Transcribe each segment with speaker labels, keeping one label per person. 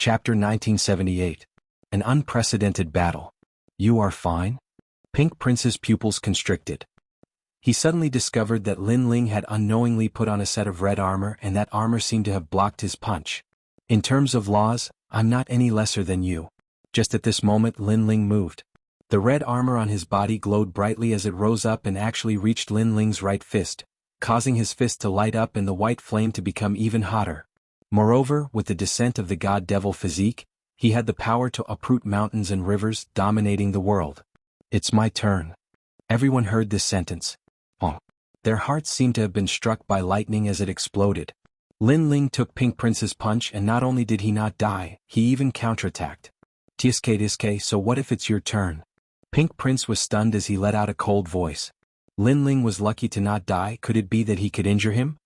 Speaker 1: Chapter 1978. An unprecedented battle. You are fine? Pink Prince's pupils constricted. He suddenly discovered that Lin Ling had unknowingly put on a set of red armor, and that armor seemed to have blocked his punch. In terms of laws, I'm not any lesser than you. Just at this moment Lin Ling moved. The red armor on his body glowed brightly as it rose up and actually reached Lin Ling's right fist, causing his fist to light up and the white flame to become even hotter. Moreover, with the descent of the god-devil physique, he had the power to uproot mountains and rivers, dominating the world. It's my turn. Everyone heard this sentence. Oh. Their hearts seemed to have been struck by lightning as it exploded. Lin Ling took Pink Prince's punch, and not only did he not die, he even counterattacked. Tiske, so what if it's your turn? Pink Prince was stunned as he let out a cold voice. Lin Ling was lucky to not die. Could it be that he could injure him?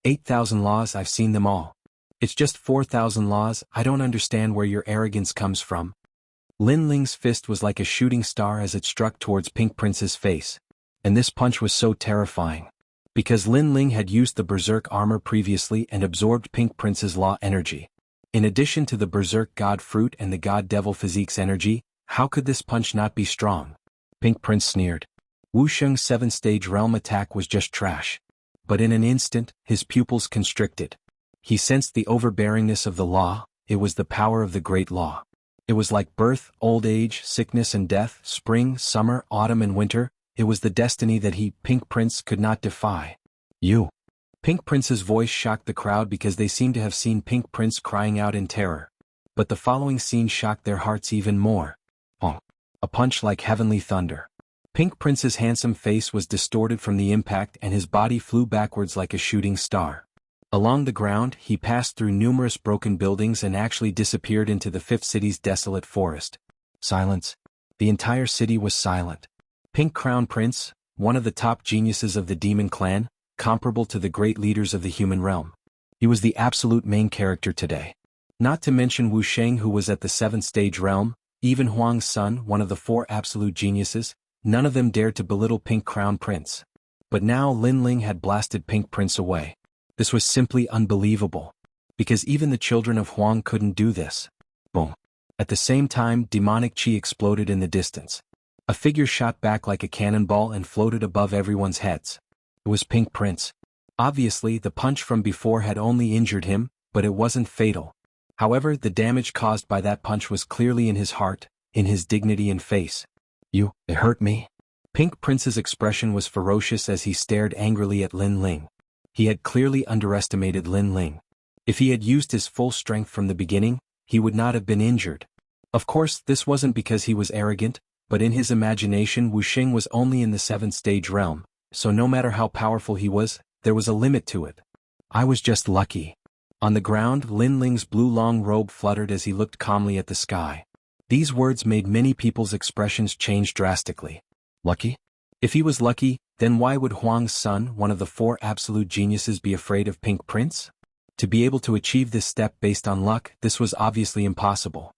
Speaker 1: 8,000 laws, I've seen them all. It's just 4,000 laws. I don't understand where your arrogance comes from. Lin Ling's fist was like a shooting star as it struck towards Pink Prince's face. And this punch was so terrifying. Because Lin Ling had used the Berserk armor previously and absorbed Pink Prince's law energy. In addition to the Berserk God Fruit and the God Devil Physique's energy, how could this punch not be strong? Pink Prince sneered. Wuxia's 7th-stage realm attack was just trash. But in an instant, his pupils constricted. He sensed the overbearingness of the law. It was the power of the great law. It was like birth, old age, sickness and death, spring, summer, autumn and winter. It was the destiny that he, Pink Prince, could not defy. You. Pink Prince's voice shocked the crowd because they seemed to have seen Pink Prince crying out in terror. But the following scene shocked their hearts even more. Oh. A punch like heavenly thunder. Pink Prince's handsome face was distorted from the impact and his body flew backwards like a shooting star. Along the ground, he passed through numerous broken buildings and actually disappeared into the 5th city's desolate forest. Silence. The entire city was silent. Pink Crown Prince, one of the top geniuses of the demon clan, comparable to the great leaders of the human realm. He was the absolute main character today. Not to mention Wuxia, who was at the 7th stage realm, even Huang's son, one of the 4 absolute geniuses. None of them dared to belittle Pink Crown Prince. But now Lin Ling had blasted Pink Prince away. This was simply unbelievable. Because even the children of Huang couldn't do this. Boom. At the same time, demonic chi exploded in the distance. A figure shot back like a cannonball and floated above everyone's heads. It was Pink Prince. Obviously, the punch from before had only injured him, but it wasn't fatal. However, the damage caused by that punch was clearly in his heart, in his dignity and face. It hurt me? Pink Prince's expression was ferocious as he stared angrily at Lin Ling. He had clearly underestimated Lin Ling. If he had used his full strength from the beginning, he would not have been injured. Of course, this wasn't because he was arrogant, but in his imagination Wuxia was only in the 7th stage realm, so no matter how powerful he was, there was a limit to it. I was just lucky. On the ground, Lin Ling's blue long robe fluttered as he looked calmly at the sky. These words made many people's expressions change drastically. Lucky? If he was lucky, then why would Huang's son, one of the 4 absolute geniuses, be afraid of Pink Prince? To be able to achieve this step based on luck, this was obviously impossible.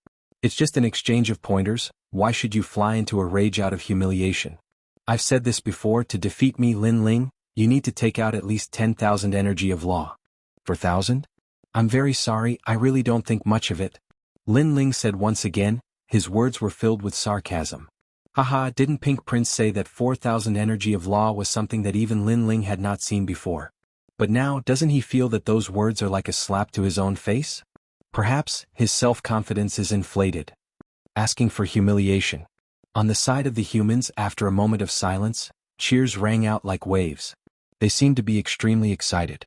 Speaker 1: It's just an exchange of pointers. Why should you fly into a rage out of humiliation? I've said this before, to defeat me, Lin Ling, you need to take out at least 10,000 energy of law. 4,000? I'm very sorry, I really don't think much of it. Lin Ling said once again. His words were filled with sarcasm. Haha, didn't Pink Prince say that 4,000 energy of law was something that even Lin Ling had not seen before? But now, doesn't he feel that those words are like a slap to his own face? Perhaps, his self-confidence is inflated. Asking for humiliation. On the side of the humans, after a moment of silence, cheers rang out like waves. They seemed to be extremely excited.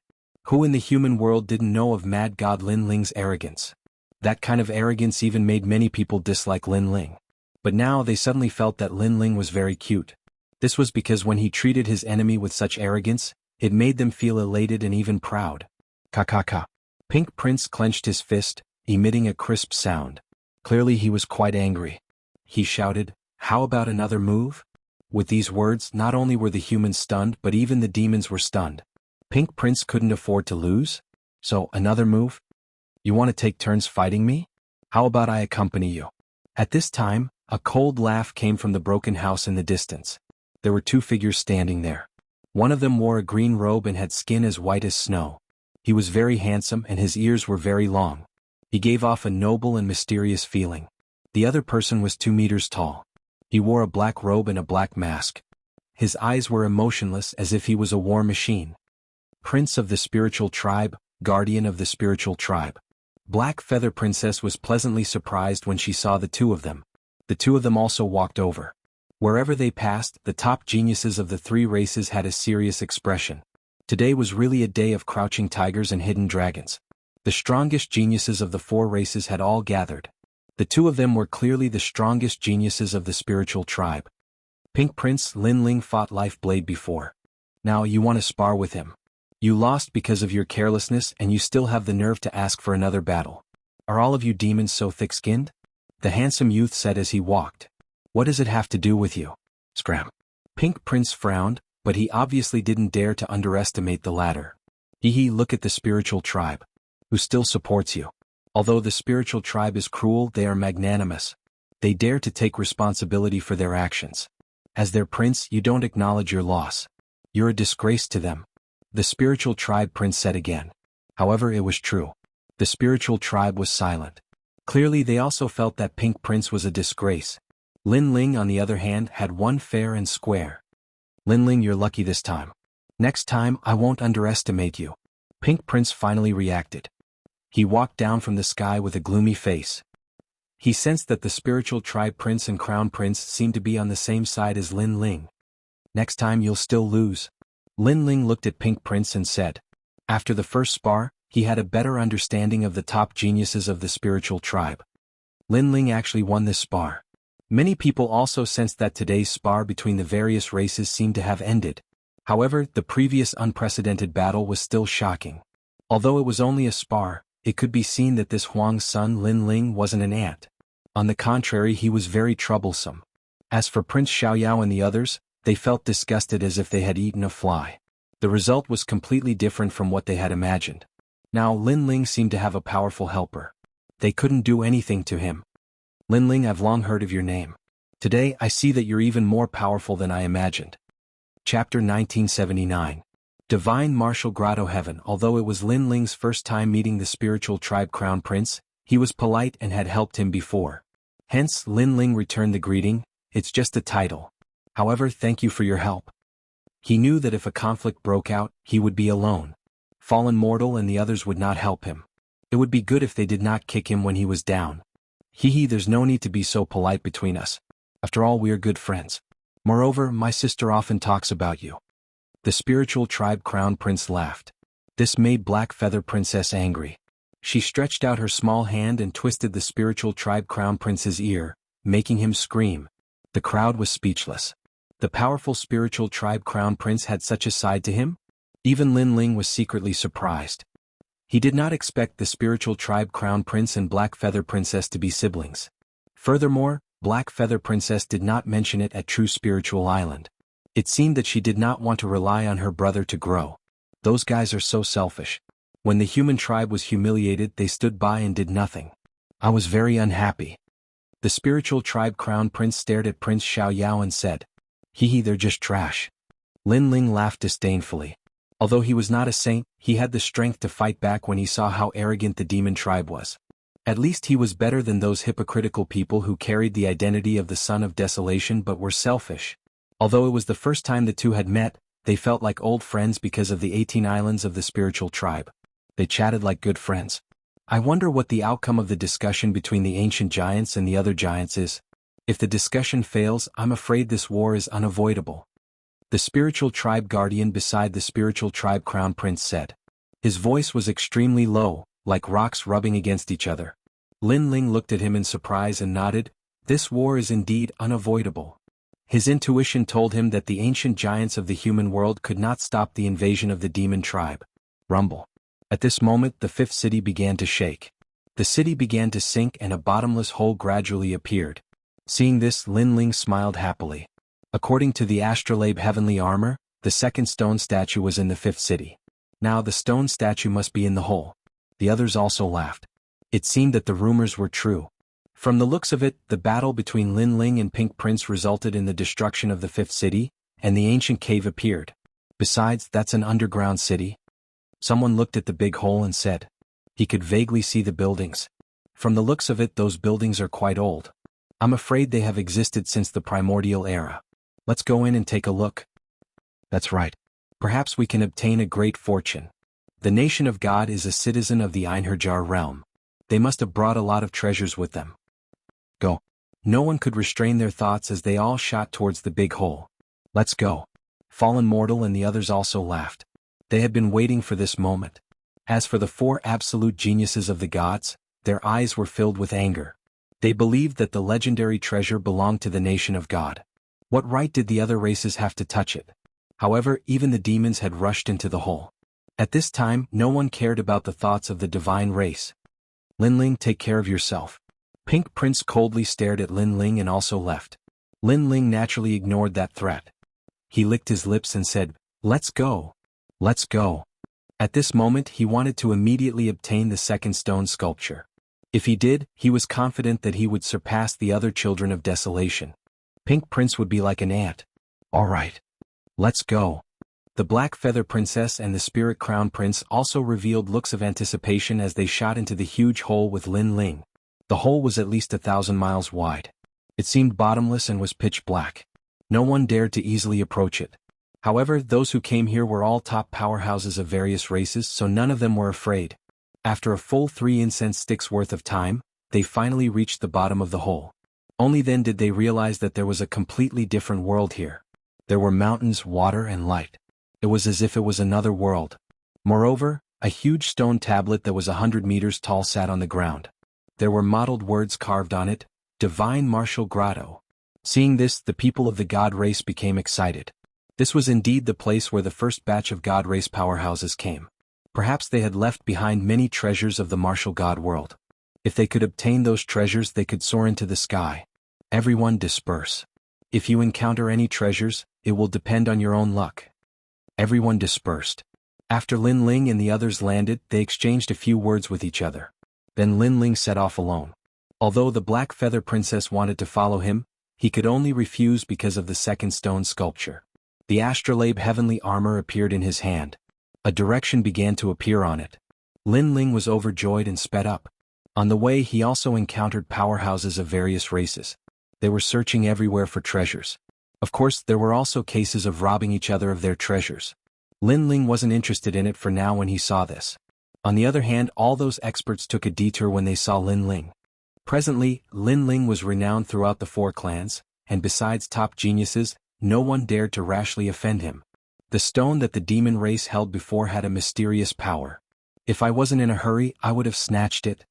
Speaker 1: Who in the human world didn't know of Mad God Lin Ling's arrogance? That kind of arrogance even made many people dislike Lin Ling. But now they suddenly felt that Lin Ling was very cute. This was because when he treated his enemy with such arrogance, it made them feel elated and even proud. Ka. Pink Prince clenched his fist, emitting a crisp sound. Clearly he was quite angry. He shouted, "How about another move?" With these words, not only were the humans stunned, but even the demons were stunned. Pink Prince couldn't afford to lose? So, another move? You want to take turns fighting me? How about I accompany you? At this time, a cold laugh came from the broken house in the distance. There were 2 figures standing there. One of them wore a green robe and had skin as white as snow. He was very handsome and his ears were very long. He gave off a noble and mysterious feeling. The other person was 2 meters tall. He wore a black robe and a black mask. His eyes were emotionless as if he was a war machine. Prince of the Spiritual Tribe, Guardian of the Spiritual Tribe. Black Feather Princess was pleasantly surprised when she saw the 2 of them. The 2 of them also walked over. Wherever they passed, the top geniuses of the 3 races had a serious expression. Today was really a day of crouching tigers and hidden dragons. The strongest geniuses of the 4 races had all gathered. The 2 of them were clearly the strongest geniuses of the spiritual tribe. Pink Prince Lin Ling fought Life Blade before. Now you want to spar with him. You lost because of your carelessness and you still have the nerve to ask for another battle. Are all of you demons so thick-skinned? The handsome youth said as he walked. What does it have to do with you? Scram. Pink Prince frowned, but he obviously didn't dare to underestimate the latter. Look at the spiritual tribe. Who still supports you. Although the spiritual tribe is cruel, they are magnanimous. They dare to take responsibility for their actions. As their prince, you don't acknowledge your loss. You're a disgrace to them. The spiritual tribe prince said again. However, it was true. The spiritual tribe was silent. Clearly they also felt that Pink Prince was a disgrace. Lin Ling, on the other hand, had one fair and square. Lin Ling, you're lucky this time. Next time, I won't underestimate you. Pink Prince finally reacted. He walked down from the sky with a gloomy face. He sensed that the spiritual tribe prince and crown prince seemed to be on the same side as Lin Ling. Next time you'll still lose. Lin Ling looked at Pink Prince and said. After the first spar, he had a better understanding of the top geniuses of the spiritual tribe. Lin Ling actually won this spar. Many people also sensed that today's spar between the various races seemed to have ended. However, the previous unprecedented battle was still shocking. Although it was only a spar, it could be seen that this Huang's son Lin Ling wasn't an ant. On the contrary, he was very troublesome. As for Prince Xiaoyao and the others, they felt disgusted as if they had eaten a fly. The result was completely different from what they had imagined. Now Lin Ling seemed to have a powerful helper. They couldn't do anything to him. Lin Ling, I've long heard of your name. Today I see that you're even more powerful than I imagined. Chapter 1979. Divine Martial Grotto Heaven. Although it was Lin Ling's first time meeting the spiritual tribe crown prince, he was polite and had helped him before. Hence, Lin Ling returned the greeting. It's just a title. However, thank you for your help. He knew that if a conflict broke out, he would be alone. Fallen Mortal and the others would not help him. It would be good if they did not kick him when he was down. There's no need to be so polite between us. After all, we are good friends. Moreover, my sister often talks about you. The spiritual tribe crown prince laughed. This made Black Feather Princess angry. She stretched out her small hand and twisted the spiritual tribe crown prince's ear, making him scream. The crowd was speechless. The powerful spiritual tribe crown prince had such a side to him? Even Lin Ling was secretly surprised. He did not expect the spiritual tribe crown prince and Black Feather Princess to be siblings. Furthermore, Black Feather Princess did not mention it at True Spiritual Island. It seemed that she did not want to rely on her brother to grow. Those guys are so selfish. When the human tribe was humiliated, they stood by and did nothing. I was very unhappy. The spiritual tribe crown prince stared at Prince Xiaoyao and said, they're just trash. Lin Ling laughed disdainfully. Although he was not a saint, he had the strength to fight back when he saw how arrogant the demon tribe was. At least he was better than those hypocritical people who carried the identity of the Son of Desolation but were selfish. Although it was the first time the two had met, they felt like old friends because of the 18 islands of the spiritual tribe. They chatted like good friends. I wonder what the outcome of the discussion between the ancient giants and the other giants is. If the discussion fails, I'm afraid this war is unavoidable. The spiritual tribe guardian beside the spiritual tribe crown prince said. His voice was extremely low, like rocks rubbing against each other. Lin Ling looked at him in surprise and nodded. This war is indeed unavoidable. His intuition told him that the ancient giants of the human world could not stop the invasion of the demon tribe. Rumble. At this moment the 5th city began to shake. The city began to sink and a bottomless hole gradually appeared. Seeing this, Lin Ling smiled happily. According to the astrolabe heavenly armor, the 2nd stone statue was in the 5th city. Now the stone statue must be in the hole. The others also laughed. It seemed that the rumors were true. From the looks of it, the battle between Lin Ling and Pink Prince resulted in the destruction of the 5th city, and the ancient cave appeared. Besides, that's an underground city. Someone looked at the big hole and said. He could vaguely see the buildings. From the looks of it, those buildings are quite old. I'm afraid they have existed since the primordial era. Let's go in and take a look. That's right. Perhaps we can obtain a great fortune. The nation of God is a citizen of the Einherjar realm. They must have brought a lot of treasures with them. Go. No one could restrain their thoughts as they all shot towards the big hole. Let's go. Fallen Mortal and the others also laughed. They had been waiting for this moment. As for the four absolute geniuses of the gods, their eyes were filled with anger. They believed that the legendary treasure belonged to the nation of God. What right did the other races have to touch it? However, even the demons had rushed into the hole. At this time, no one cared about the thoughts of the divine race. Linling, take care of yourself. Pink Prince coldly stared at Linling and also left. Linling naturally ignored that threat. He licked his lips and said, "Let's go. Let's go." At this moment he wanted to immediately obtain the second stone sculpture. If he did, he was confident that he would surpass the other children of desolation. Pink Prince would be like an ant. All right. Let's go. The Black Feather Princess and the Spirit Crown Prince also revealed looks of anticipation as they shot into the huge hole with Linling. The hole was at least 1,000 miles wide. It seemed bottomless and was pitch black. No one dared to easily approach it. However, those who came here were all top powerhouses of various races, so none of them were afraid. After a full 3 incense sticks worth of time, they finally reached the bottom of the hole. Only then did they realize that there was a completely different world here. There were mountains, water, and light. It was as if it was another world. Moreover, a huge stone tablet that was 100 meters tall sat on the ground. There were mottled words carved on it, Divine Martial Grotto. Seeing this, the people of the God race became excited. This was indeed the place where the first batch of God race powerhouses came. Perhaps they had left behind many treasures of the martial god world. If they could obtain those treasures, they could soar into the sky. Everyone disperse. If you encounter any treasures, it will depend on your own luck. Everyone dispersed. After Linling and the others landed, they exchanged a few words with each other. Then Linling set off alone. Although the Black Feather Princess wanted to follow him, he could only refuse because of the second stone sculpture. The astrolabe heavenly armor appeared in his hand. A direction began to appear on it. Linling was overjoyed and sped up. On the way he also encountered powerhouses of various races. They were searching everywhere for treasures. Of course, there were also cases of robbing each other of their treasures. Linling wasn't interested in it for now when he saw this. On the other hand, all those experts took a detour when they saw Linling. Presently, Linling was renowned throughout the 4 clans, and besides top geniuses, no one dared to rashly offend him. The stone that the demon race held before had a mysterious power. If I wasn't in a hurry, I would have snatched it.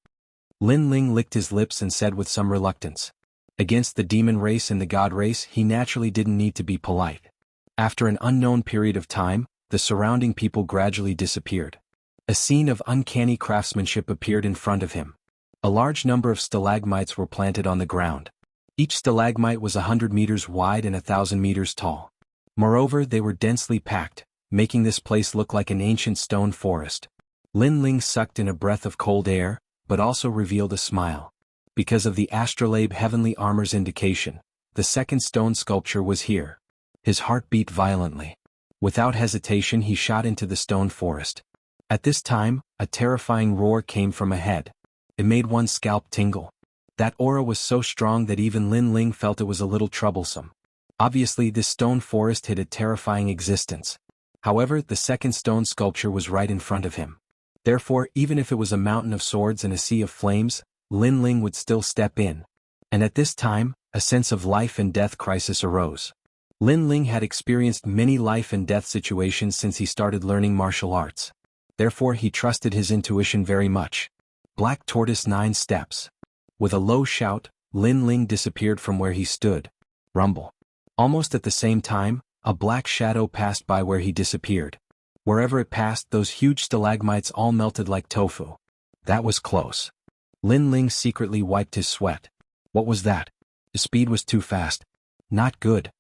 Speaker 1: Linling licked his lips and said with some reluctance. Against the demon race and the god race, he naturally didn't need to be polite. After an unknown period of time, the surrounding people gradually disappeared. A scene of uncanny craftsmanship appeared in front of him. A large number of stalagmites were planted on the ground. Each stalagmite was 100 meters wide and 1,000 meters tall. Moreover, they were densely packed, making this place look like an ancient stone forest. Linling sucked in a breath of cold air, but also revealed a smile. Because of the astrolabe heavenly armor's indication, the second stone sculpture was here. His heart beat violently. Without hesitation he shot into the stone forest. At this time, a terrifying roar came from ahead. It made one's scalp tingle. That aura was so strong that even Linling felt it was a little troublesome. Obviously, this stone forest hid a terrifying existence. However, the second stone sculpture was right in front of him. Therefore, even if it was a mountain of swords and a sea of flames, Linling would still step in. And at this time, a sense of life and death crisis arose. Linling had experienced many life and death situations since he started learning martial arts. Therefore, he trusted his intuition very much. Black Tortoise 9 steps. With a low shout, Linling disappeared from where he stood. Rumble. Almost at the same time, a black shadow passed by where he disappeared. Wherever it passed, those huge stalagmites all melted like tofu. That was close. Linling secretly wiped his sweat. What was that? The speed was too fast. Not good.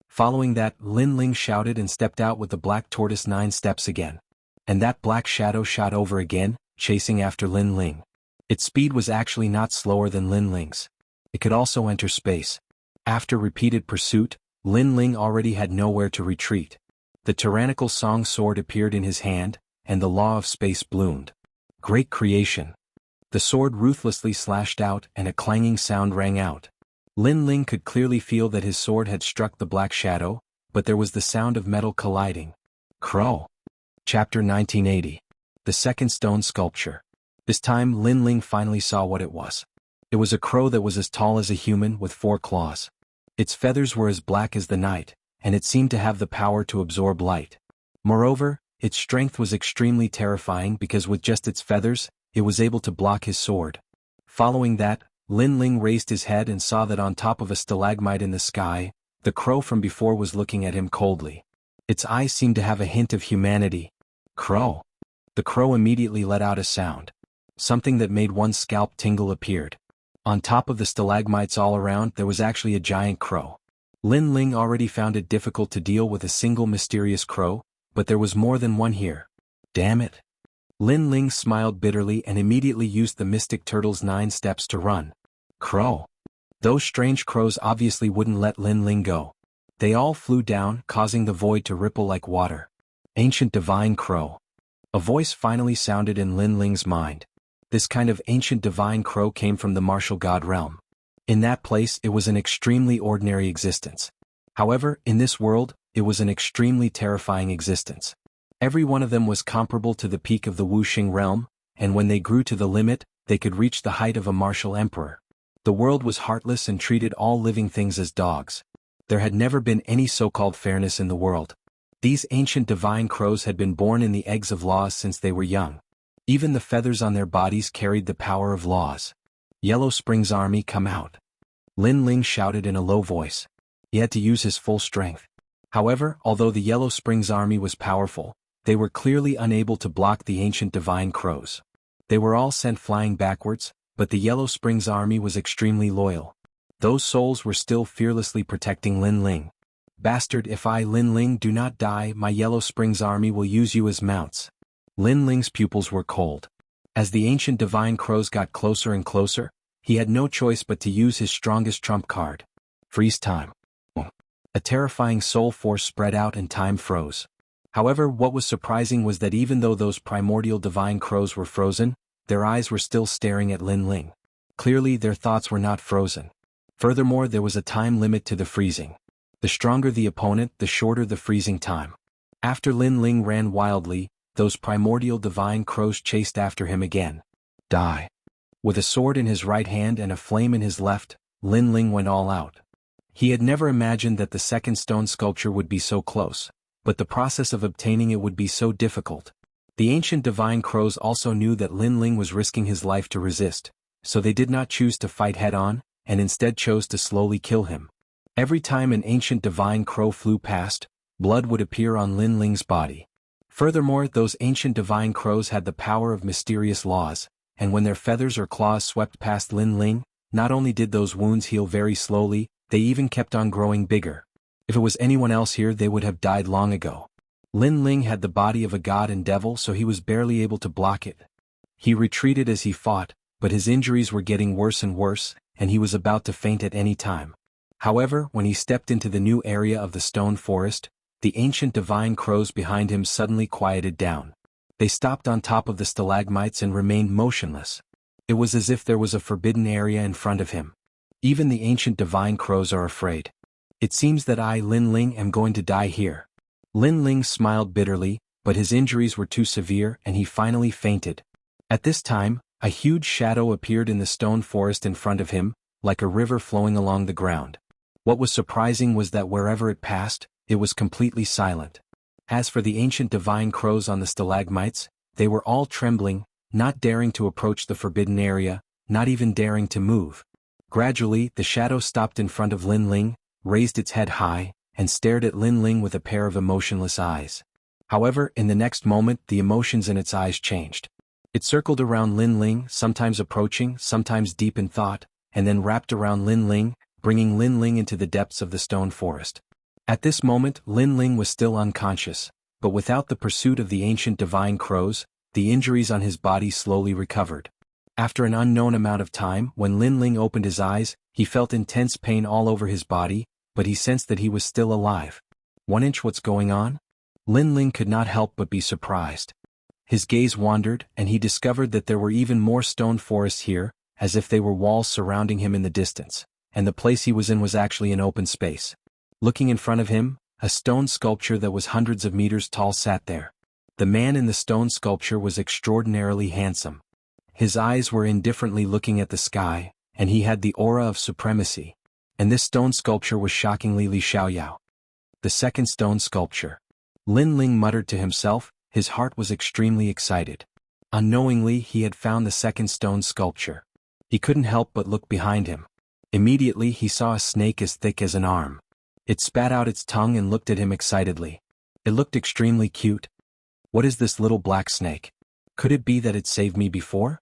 Speaker 1: Following that, Linling shouted and stepped out with the Black Tortoise 9 steps again. And that black shadow shot over again, chasing after Linling. Its speed was actually not slower than Linling's. It could also enter space. After repeated pursuit, Linling already had nowhere to retreat. The tyrannical song sword appeared in his hand, and the law of space bloomed. Great creation. The sword ruthlessly slashed out and a clanging sound rang out. Lin Ling could clearly feel that his sword had struck the black shadow, but there was the sound of metal colliding. Crow. Chapter 1980. The Second Stone Sculpture. This time Lin Ling finally saw what it was. It was a crow that was as tall as a human with 4 claws. Its feathers were as black as the night, and it seemed to have the power to absorb light. Moreover, its strength was extremely terrifying because with just its feathers, it was able to block his sword. Following that, Lin Ling raised his head and saw that on top of a stalagmite in the sky, the crow from before was looking at him coldly. Its eyes seemed to have a hint of humanity. Crow. The crow immediately let out a sound. Something that made one's scalp tingle appeared. On top of the stalagmites all around there was actually a giant crow. Lin Ling already found it difficult to deal with a single mysterious crow, but there was more than one here. Damn it. Lin Ling smiled bitterly and immediately used the Mystic Turtle's 9 steps to run. Crow. Those strange crows obviously wouldn't let Lin Ling go. They all flew down, causing the void to ripple like water. Ancient Divine Crow. A voice finally sounded in Lin Ling's mind. This kind of ancient divine crow came from the martial god realm. In that place it was an extremely ordinary existence. However, in this world, it was an extremely terrifying existence. Every one of them was comparable to the peak of the Wuxia realm, and when they grew to the limit, they could reach the height of a martial emperor. The world was heartless and treated all living things as dogs. There had never been any so-called fairness in the world. These ancient divine crows had been born in the eggs of laws since they were young. Even the feathers on their bodies carried the power of laws. Yellow Spring's army, come out. Lin Ling shouted in a low voice. He had to use his full strength. However, although the Yellow Spring's army was powerful, they were clearly unable to block the ancient divine crows. They were all sent flying backwards, but the Yellow Spring's army was extremely loyal. Those souls were still fearlessly protecting Lin Ling. Bastard, if I, Lin Ling, do not die, my Yellow Spring's army will use you as mounts. Lin Ling's pupils were cold. As the ancient divine crows got closer and closer, he had no choice but to use his strongest trump card. Freeze time. A terrifying soul force spread out and time froze. However, what was surprising was that even though those primordial divine crows were frozen, their eyes were still staring at Lin Ling. Clearly, their thoughts were not frozen. Furthermore, there was a time limit to the freezing. The stronger the opponent, the shorter the freezing time. After Lin Ling ran wildly, those primordial divine crows chased after him again. Die. With a sword in his right hand and a flame in his left, Lin Ling went all out. He had never imagined that the second stone sculpture would be so close, but the process of obtaining it would be so difficult. The ancient divine crows also knew that Lin Ling was risking his life to resist, so they did not choose to fight head-on, and instead chose to slowly kill him. Every time an ancient divine crow flew past, blood would appear on Lin Ling's body. Furthermore, those ancient divine crows had the power of mysterious laws, and when their feathers or claws swept past Lin Ling, not only did those wounds heal very slowly, they even kept on growing bigger. If it was anyone else here, they would have died long ago. Lin Ling had the body of a god and devil, so he was barely able to block it. He retreated as he fought, but his injuries were getting worse and worse, and he was about to faint at any time. However, when he stepped into the new area of the stone forest, the ancient divine crows behind him suddenly quieted down. They stopped on top of the stalagmites and remained motionless. It was as if there was a forbidden area in front of him. Even the ancient divine crows are afraid. It seems that I, Lin Ling, am going to die here. Lin Ling smiled bitterly, but his injuries were too severe and he finally fainted. At this time, a huge shadow appeared in the stone forest in front of him, like a river flowing along the ground. What was surprising was that wherever it passed, it was completely silent. As for the ancient divine crows on the stalagmites, they were all trembling, not daring to approach the forbidden area, not even daring to move. Gradually, the shadow stopped in front of Lin Ling, raised its head high, and stared at Lin Ling with a pair of emotionless eyes. However, in the next moment, the emotions in its eyes changed. It circled around Lin Ling, sometimes approaching, sometimes deep in thought, and then wrapped around Lin Ling, bringing Lin Ling into the depths of the stone forest. At this moment, Lin Ling was still unconscious, but without the pursuit of the ancient divine crows, the injuries on his body slowly recovered. After an unknown amount of time, when Lin Ling opened his eyes, he felt intense pain all over his body, but he sensed that he was still alive. 1 inch, what's going on? Lin Ling could not help but be surprised. His gaze wandered, and he discovered that there were even more stone forests here, as if they were walls surrounding him in the distance, and the place he was in was actually an open space. Looking in front of him, a stone sculpture that was hundreds of meters tall sat there. The man in the stone sculpture was extraordinarily handsome. His eyes were indifferently looking at the sky, and he had the aura of supremacy. And this stone sculpture was shockingly Li Xiaoyao. The second stone sculpture. Lin Ling muttered to himself, his heart was extremely excited. Unknowingly he had found the second stone sculpture. He couldn't help but look behind him. Immediately he saw a snake as thick as an arm. It spat out its tongue and looked at him excitedly. It looked extremely cute. What is this little black snake? Could it be that it saved me before?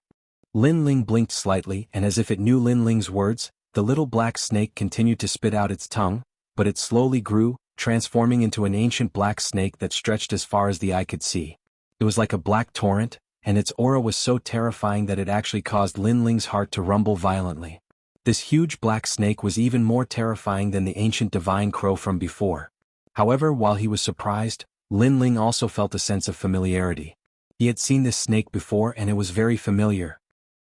Speaker 1: Lin Ling blinked slightly, and as if it knew Lin Ling's words, the little black snake continued to spit out its tongue, but it slowly grew, transforming into an ancient black snake that stretched as far as the eye could see. It was like a black torrent, and its aura was so terrifying that it actually caused Lin Ling's heart to rumble violently. This huge black snake was even more terrifying than the ancient divine crow from before. However, while he was surprised, Lin Ling also felt a sense of familiarity. He had seen this snake before and it was very familiar.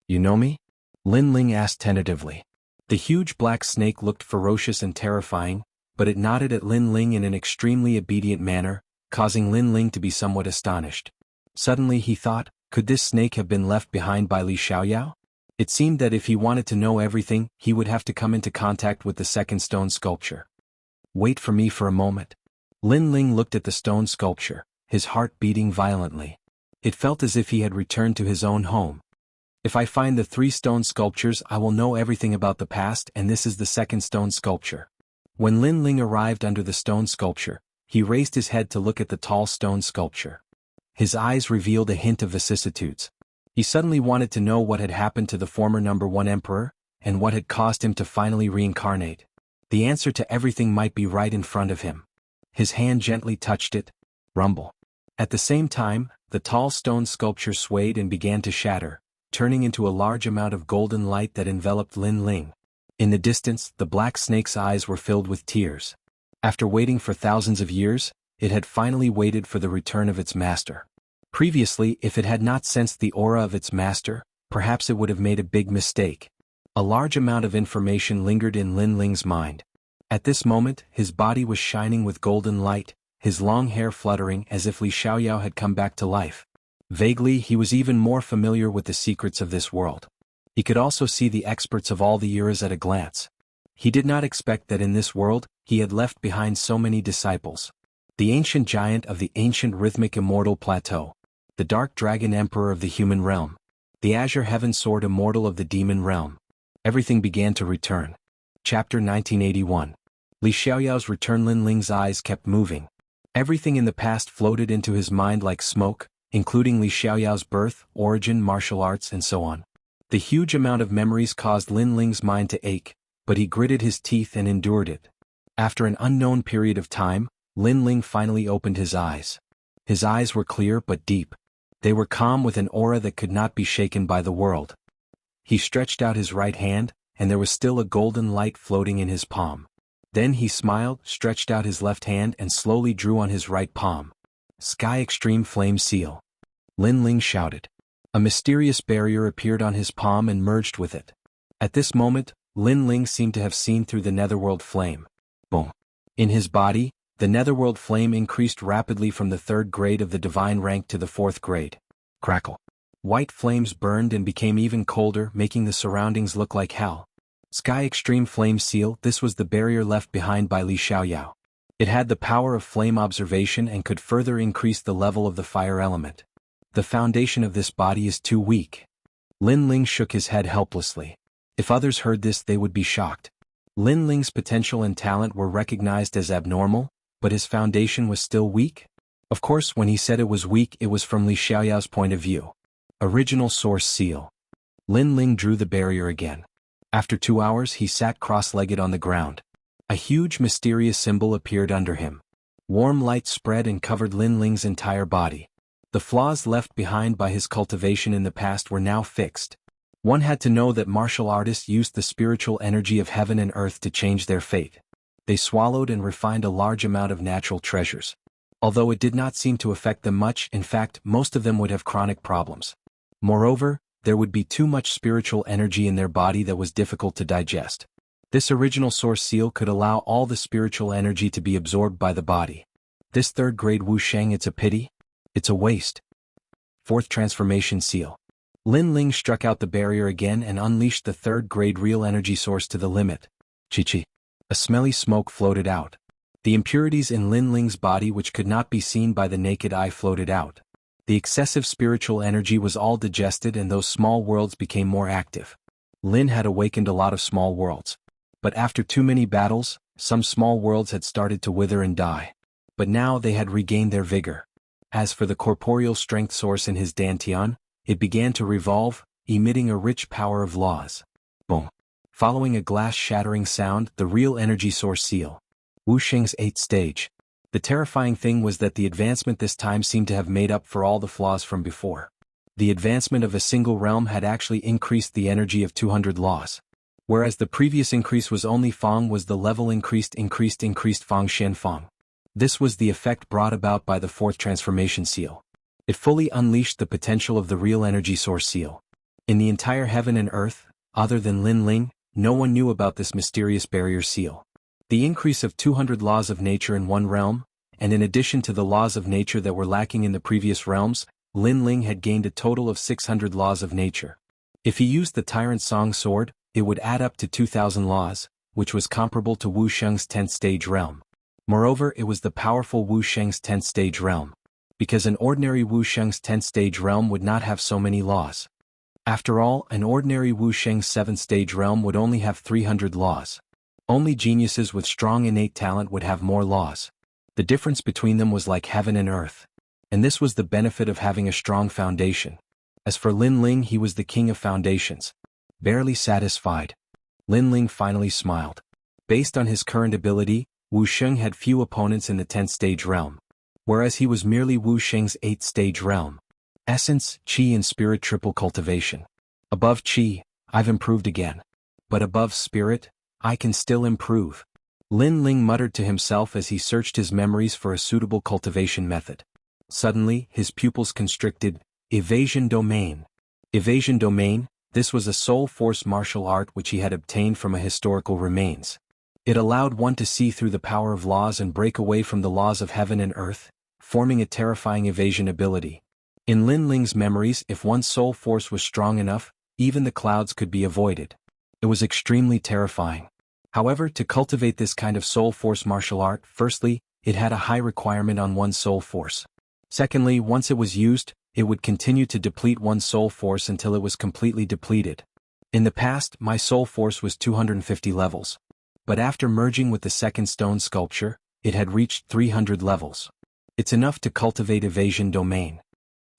Speaker 1: You know me? Lin Ling asked tentatively. The huge black snake looked ferocious and terrifying, but it nodded at Lin Ling in an extremely obedient manner, causing Lin Ling to be somewhat astonished. Suddenly he thought, could this snake have been left behind by Li Xiaoyao? It seemed that if he wanted to know everything, he would have to come into contact with the second stone sculpture. Wait for me for a moment. Lin Ling looked at the stone sculpture, his heart beating violently. It felt as if he had returned to his own home. If I find the 3 stone sculptures, I will know everything about the past, and this is the second stone sculpture. When Lin Ling arrived under the stone sculpture, he raised his head to look at the tall stone sculpture. His eyes revealed a hint of vicissitudes. He suddenly wanted to know what had happened to the former number 1 emperor, and what had caused him to finally reincarnate. The answer to everything might be right in front of him. His hand gently touched it. Rumble. At the same time, the tall stone sculpture swayed and began to shatter, turning into a large amount of golden light that enveloped Lin Ling. In the distance, the black snake's eyes were filled with tears. After waiting for thousands of years, it had finally waited for the return of its master. Previously, if it had not sensed the aura of its master, perhaps it would have made a big mistake. A large amount of information lingered in Lin Ling's mind. At this moment, his body was shining with golden light, his long hair fluttering as if Li Xiaoyao had come back to life. Vaguely, he was even more familiar with the secrets of this world. He could also see the experts of all the eras at a glance. He did not expect that in this world, he had left behind so many disciples. The ancient giant of the ancient rhythmic immortal plateau. The dark dragon emperor of the human realm. The azure heaven sword immortal of the demon realm. Everything began to return. Chapter 1981. Li Xiaoyao's return. Lin Ling's eyes kept moving. Everything in the past floated into his mind like smoke, including Li Xiaoyao's birth, origin, martial arts, and so on. The huge amount of memories caused Lin Ling's mind to ache, but he gritted his teeth and endured it. After an unknown period of time, Lin Ling finally opened his eyes. His eyes were clear but deep. They were calm with an aura that could not be shaken by the world. He stretched out his right hand, and there was still a golden light floating in his palm. Then he smiled, stretched out his left hand and slowly drew on his right palm. Sky Extreme Flame Seal. Lin Ling shouted. A mysterious barrier appeared on his palm and merged with it. At this moment, Lin Ling seemed to have seen through the netherworld flame. Boom. In his body, the netherworld flame increased rapidly from the 3rd grade of the divine rank to the 4th grade. Crackle. White flames burned and became even colder, making the surroundings look like hell. Sky Extreme Flame Seal. This was the barrier left behind by Li Xiaoyao. It had the power of flame observation and could further increase the level of the fire element. The foundation of this body is too weak. Lin Ling shook his head helplessly. If others heard this, they would be shocked. Lin Ling's potential and talent were recognized as abnormal, but his foundation was still weak? Of course, when he said it was weak, it was from Li Xiaoyao's point of view. Original Source Seal. Lin Ling drew the barrier again. After 2 hours, he sat cross-legged on the ground. A huge mysterious symbol appeared under him. Warm light spread and covered Lin Ling's entire body. The flaws left behind by his cultivation in the past were now fixed. One had to know that martial artists used the spiritual energy of heaven and earth to change their fate. They swallowed and refined a large amount of natural treasures. Although it did not seem to affect them much, in fact, most of them would have chronic problems. Moreover, there would be too much spiritual energy in their body that was difficult to digest. This original source seal could allow all the spiritual energy to be absorbed by the body. This third-grade Wusheng, it's a pity? It's a waste. Fourth transformation seal. Lin Ling struck out the barrier again and unleashed the third-grade real energy source to the limit. Chi-chi. A smelly smoke floated out. The impurities in Lin Ling's body which could not be seen by the naked eye floated out. The excessive spiritual energy was all digested and those small worlds became more active. Lin had awakened a lot of small worlds. But after too many battles, some small worlds had started to wither and die. But now they had regained their vigor. As for the corporeal strength source in his dantian, it began to revolve, emitting a rich power of laws. Boom. Following a glass-shattering sound, the real energy source seal. Wusheng's 8th stage. The terrifying thing was that the advancement this time seemed to have made up for all the flaws from before. The advancement of a single realm had actually increased the energy of 200 laws. Whereas the previous increase was only Fong was the level increased Fong Shen Fong. This was the effect brought about by the fourth transformation seal. It fully unleashed the potential of the real energy source seal. In the entire heaven and earth, other than Lin Ling, no one knew about this mysterious barrier seal. The increase of 200 laws of nature in one realm, and in addition to the laws of nature that were lacking in the previous realms, Lin Ling had gained a total of 600 laws of nature. If he used the Tyrant Song Sword, it would add up to 2,000 laws, which was comparable to Wu Sheng's 10th stage realm. Moreover, it was the powerful Wu Sheng's 10th stage realm. Because an ordinary Wu Sheng's 10th stage realm would not have so many laws. After all, an ordinary Wu Sheng's 7th stage realm would only have 300 laws. Only geniuses with strong innate talent would have more laws. The difference between them was like heaven and earth. And this was the benefit of having a strong foundation. As for Lin Ling, he was the king of foundations. Barely satisfied, Lin Ling finally smiled. Based on his current ability, Wu Sheng had few opponents in the 10th stage realm. Whereas he was merely Wu Sheng's 8th stage realm. Essence, Qi and Spirit triple cultivation. Above Qi, I've improved again. But above Spirit, I can still improve. Lin Ling muttered to himself as he searched his memories for a suitable cultivation method. Suddenly, his pupils constricted. Evasion domain. Evasion domain, this was a soul force martial art which he had obtained from a historical remains. It allowed one to see through the power of laws and break away from the laws of heaven and earth, forming a terrifying evasion ability. In Lin Ling's memories, if one's soul force was strong enough, even the clouds could be avoided. It was extremely terrifying. However, to cultivate this kind of soul force martial art, firstly, it had a high requirement on one's soul force. Secondly, once it was used, it would continue to deplete one's soul force until it was completely depleted. In the past, my soul force was 250 levels. But after merging with the second stone sculpture, it had reached 300 levels. It's enough to cultivate evasion domain.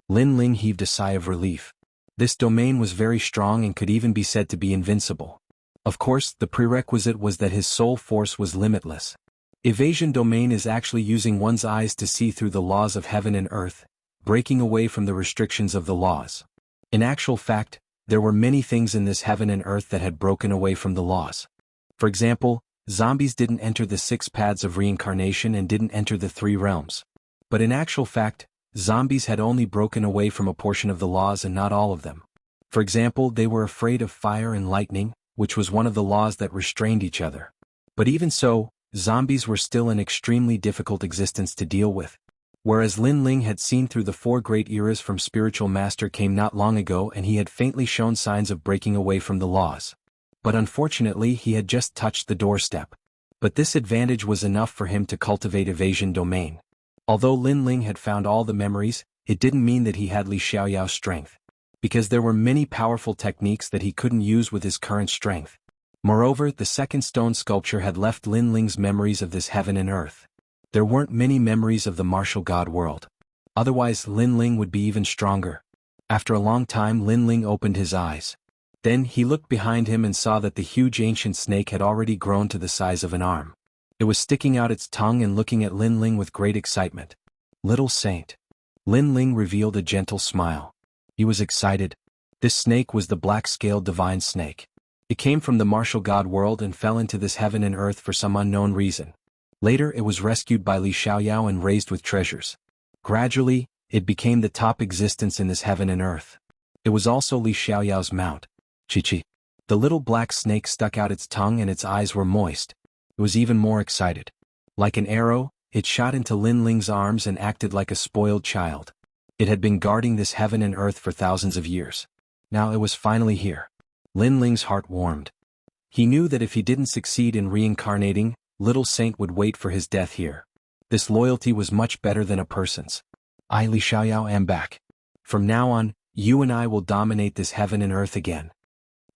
Speaker 1: Lin Ling heaved a sigh of relief. This domain was very strong and could even be said to be invincible. Of course, the prerequisite was that his soul force was limitless. Evasion domain is actually using one's eyes to see through the laws of heaven and earth, breaking away from the restrictions of the laws. In actual fact, there were many things in this heaven and earth that had broken away from the laws. For example, zombies didn't enter the 6 paths of reincarnation and didn't enter the 3 realms. But in actual fact, zombies had only broken away from a portion of the laws and not all of them. For example, they were afraid of fire and lightning, which was one of the laws that restrained each other. But even so, zombies were still an extremely difficult existence to deal with. Whereas Lin Ling had seen through the 4 great eras from Spiritual Master came not long ago and he had faintly shown signs of breaking away from the laws. But unfortunately he had just touched the doorstep. But this advantage was enough for him to cultivate evasion domain. Although Lin Ling had found all the memories, it didn't mean that he had Li Xiaoyao's strength. Because there were many powerful techniques that he couldn't use with his current strength. Moreover, the second stone sculpture had left Lin Ling's memories of this heaven and earth. There weren't many memories of the martial god world. Otherwise Lin Ling would be even stronger. After a long time Lin Ling opened his eyes. Then he looked behind him and saw that the huge ancient snake had already grown to the size of an arm. It was sticking out its tongue and looking at Lin Ling with great excitement. Little saint. Lin Ling revealed a gentle smile. He was excited. This snake was the black-scaled divine snake. It came from the martial god world and fell into this heaven and earth for some unknown reason. Later it was rescued by Li Xiaoyao and raised with treasures. Gradually, it became the top existence in this heaven and earth. It was also Li Xiaoyao's mount. Chi. The little black snake stuck out its tongue and its eyes were moist. It was even more excited. Like an arrow, it shot into Lin Ling's arms and acted like a spoiled child. It had been guarding this heaven and earth for thousands of years. Now it was finally here. Lin Ling's heart warmed. He knew that if he didn't succeed in reincarnating, Little Saint would wait for his death here. This loyalty was much better than a person's. I, Li Xiaoyao, am back. From now on, you and I will dominate this heaven and earth again.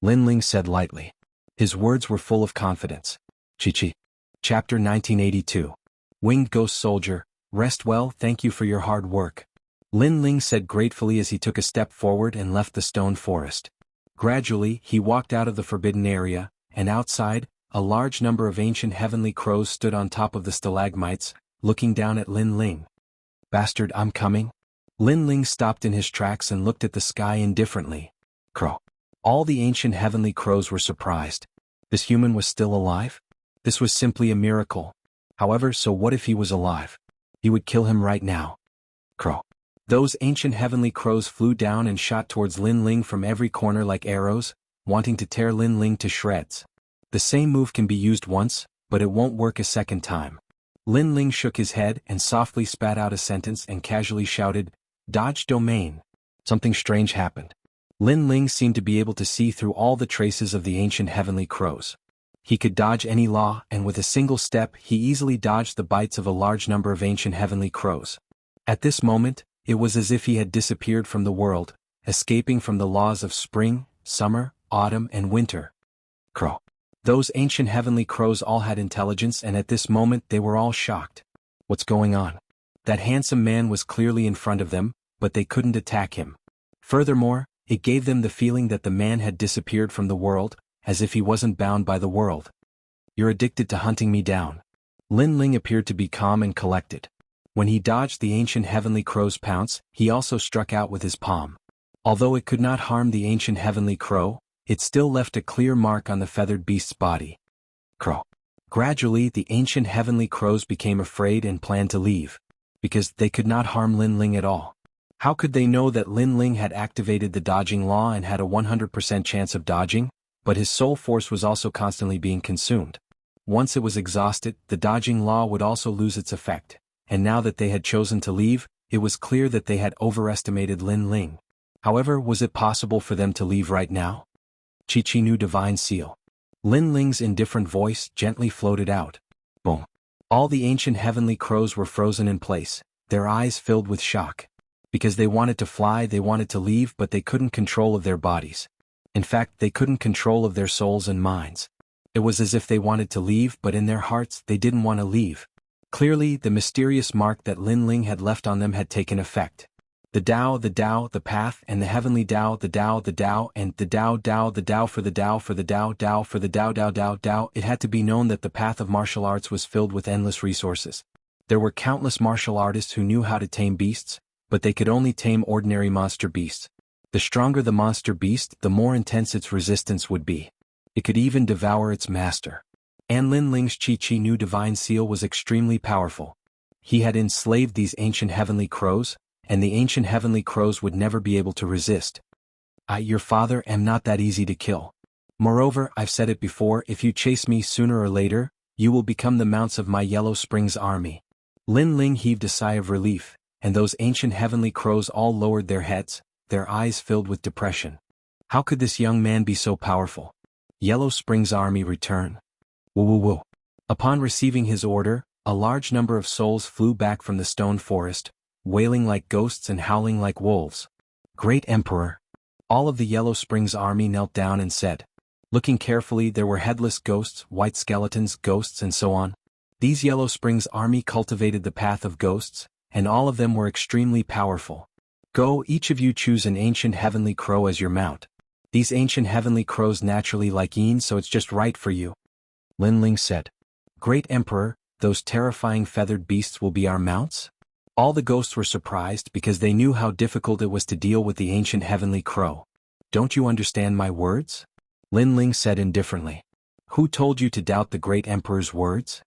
Speaker 1: Lin Ling said lightly. His words were full of confidence. Chi. Chapter 1982. Winged Ghost Soldier, rest well, thank you for your hard work. Lin Ling said gratefully as he took a step forward and left the stone forest. Gradually, he walked out of the forbidden area, and outside, a large number of ancient heavenly crows stood on top of the stalagmites, looking down at Lin Ling. Bastard, I'm coming? Lin Ling stopped in his tracks and looked at the sky indifferently. Crow. All the ancient heavenly crows were surprised. This human was still alive? This was simply a miracle. However, so what if he was alive? He would kill him right now. Crow. Those ancient heavenly crows flew down and shot towards Lin Ling from every corner like arrows, wanting to tear Lin Ling to shreds. The same move can be used once, but it won't work a second time. Lin Ling shook his head and softly spat out a sentence and casually shouted, "Dodge domain." Something strange happened. Lin Ling seemed to be able to see through all the traces of the ancient heavenly crows. He could dodge any law, and with a single step he easily dodged the bites of a large number of ancient heavenly crows. At this moment, it was as if he had disappeared from the world, escaping from the laws of spring, summer, autumn, and winter. Crow. Those ancient heavenly crows all had intelligence, and at this moment they were all shocked. What's going on? That handsome man was clearly in front of them, but they couldn't attack him. Furthermore, it gave them the feeling that the man had disappeared from the world, as if he wasn't bound by the world. You're addicted to hunting me down. Lin Ling appeared to be calm and collected. When he dodged the ancient heavenly crow's pounce, he also struck out with his palm. Although it could not harm the ancient heavenly crow, it still left a clear mark on the feathered beast's body. Crow. Gradually, the ancient heavenly crows became afraid and planned to leave, because they could not harm Lin Ling at all. How could they know that Lin Ling had activated the dodging law and had a 100% chance of dodging? But his soul force was also constantly being consumed. Once it was exhausted, the dodging law would also lose its effect, and now that they had chosen to leave, it was clear that they had overestimated Lin Ling. However, was it possible for them to leave right now? Chi Nu Divine Seal. Lin Ling's indifferent voice gently floated out. Boom. All the ancient heavenly crows were frozen in place, their eyes filled with shock. Because they wanted to fly, they wanted to leave, but they couldn't control of their bodies. In fact, they couldn't control of their souls and minds. It was as if they wanted to leave, but in their hearts they didn't want to leave. Clearly, the mysterious mark that Lin Ling had left on them had taken effect. The Tao, the path, and the heavenly Tao, the Tao, and the Tao, the Tao for the Tao, for the Tao, Tao for the Tao. It had to be known that the path of martial arts was filled with endless resources. There were countless martial artists who knew how to tame beasts, but they could only tame ordinary monster beasts. The stronger the monster beast, the more intense its resistance would be. It could even devour its master. And Lin Ling's Chi Nu Divine Seal was extremely powerful. He had enslaved these ancient heavenly crows, and the ancient heavenly crows would never be able to resist. I, your father, am not that easy to kill. Moreover, I've said it before, if you chase me sooner or later, you will become the mounts of my Yellow Springs army. Lin Ling heaved a sigh of relief, and those ancient heavenly crows all lowered their heads, their eyes filled with depression. How could this young man be so powerful? Yellow Springs army return. Woo. Upon receiving his order, a large number of souls flew back from the stone forest, wailing like ghosts and howling like wolves. Great Emperor. All of the Yellow Springs army knelt down and said. Looking carefully, there were headless ghosts, white skeletons, ghosts, and so on. These Yellow Springs army cultivated the path of ghosts, and all of them were extremely powerful. Go, each of you choose an ancient heavenly crow as your mount. These ancient heavenly crows naturally like Yin, so it's just right for you. Lin Ling said. Great Emperor, those terrifying feathered beasts will be our mounts? All the ghosts were surprised because they knew how difficult it was to deal with the ancient heavenly crow. Don't you understand my words? Lin Ling said indifferently. Who told you to doubt the great emperor's words?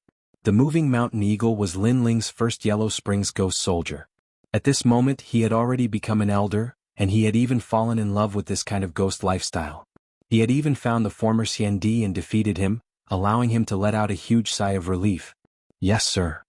Speaker 1: The moving mountain eagle was Lin Ling's first Yellow Springs ghost soldier. At this moment he had already become an elder, and he had even fallen in love with this kind of ghost lifestyle. He had even found the former Xiandi and defeated him, allowing him to let out a huge sigh of relief. Yes, sir.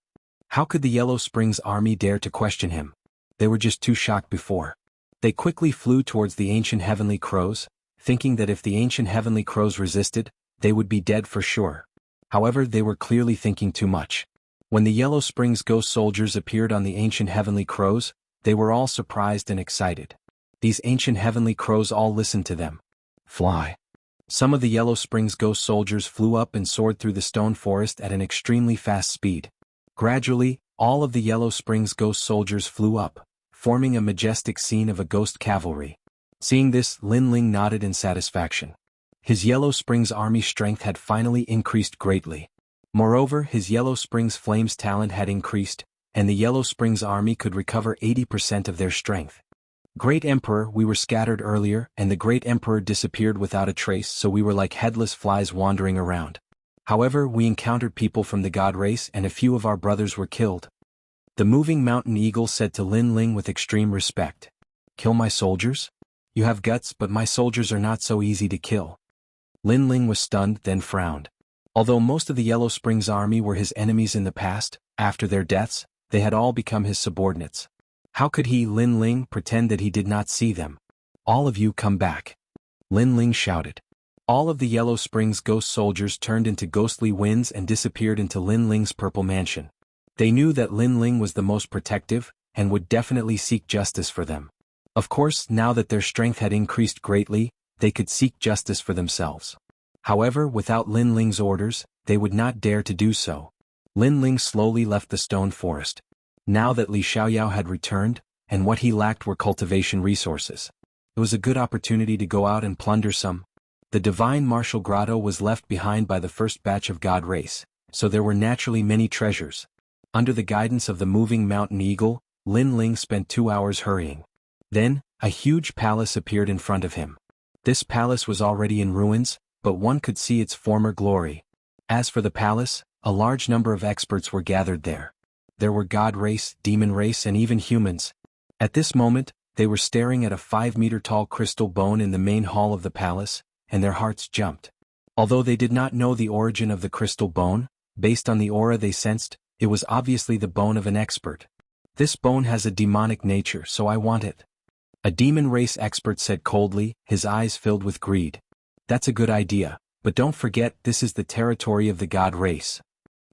Speaker 1: How could the Yellow Springs army dare to question him? They were just too shocked before. They quickly flew towards the ancient heavenly crows, thinking that if the ancient heavenly crows resisted, they would be dead for sure. However, they were clearly thinking too much. When the Yellow Springs ghost soldiers appeared on the ancient heavenly crows, they were all surprised and excited. These ancient heavenly crows all listened to them. Fly. Some of the Yellow Springs ghost soldiers flew up and soared through the stone forest at an extremely fast speed. Gradually, all of the Yellow Springs ghost soldiers flew up, forming a majestic scene of a ghost cavalry. Seeing this, Lin Ling nodded in satisfaction. His Yellow Springs army strength had finally increased greatly. Moreover, his Yellow Springs Flames talent had increased, and the Yellow Springs army could recover 80% of their strength. Great Emperor, we were scattered earlier, and the Great Emperor disappeared without a trace, so we were like headless flies wandering around. However, we encountered people from the god race and a few of our brothers were killed. The moving mountain eagle said to Lin Ling with extreme respect. Kill my soldiers? You have guts, but my soldiers are not so easy to kill. Lin Ling was stunned, then frowned. Although most of the Yellow Springs army were his enemies in the past, after their deaths, they had all become his subordinates. How could he, Lin Ling, pretend that he did not see them? All of you come back. Lin Ling shouted. All of the Yellow Springs ghost soldiers turned into ghostly winds and disappeared into Lin Ling's purple mansion. They knew that Lin Ling was the most protective, and would definitely seek justice for them. Of course, now that their strength had increased greatly, they could seek justice for themselves. However, without Lin Ling's orders, they would not dare to do so. Lin Ling slowly left the stone forest. Now that Li Xiaoyao had returned, and what he lacked were cultivation resources. It was a good opportunity to go out and plunder some. The divine martial grotto was left behind by the first batch of god race, so there were naturally many treasures. Under the guidance of the moving mountain eagle, Lin Ling spent 2 hours hurrying. Then, a huge palace appeared in front of him. This palace was already in ruins, but one could see its former glory. As for the palace, a large number of experts were gathered there. There were god race, demon race, and even humans. At this moment, they were staring at a 5-meter-tall crystal bone in the main hall of the palace, and their hearts jumped. Although they did not know the origin of the crystal bone, based on the aura they sensed, it was obviously the bone of an expert. This bone has a demonic nature, so I want it. A demon race expert said coldly, his eyes filled with greed. That's a good idea, but don't forget this is the territory of the god race.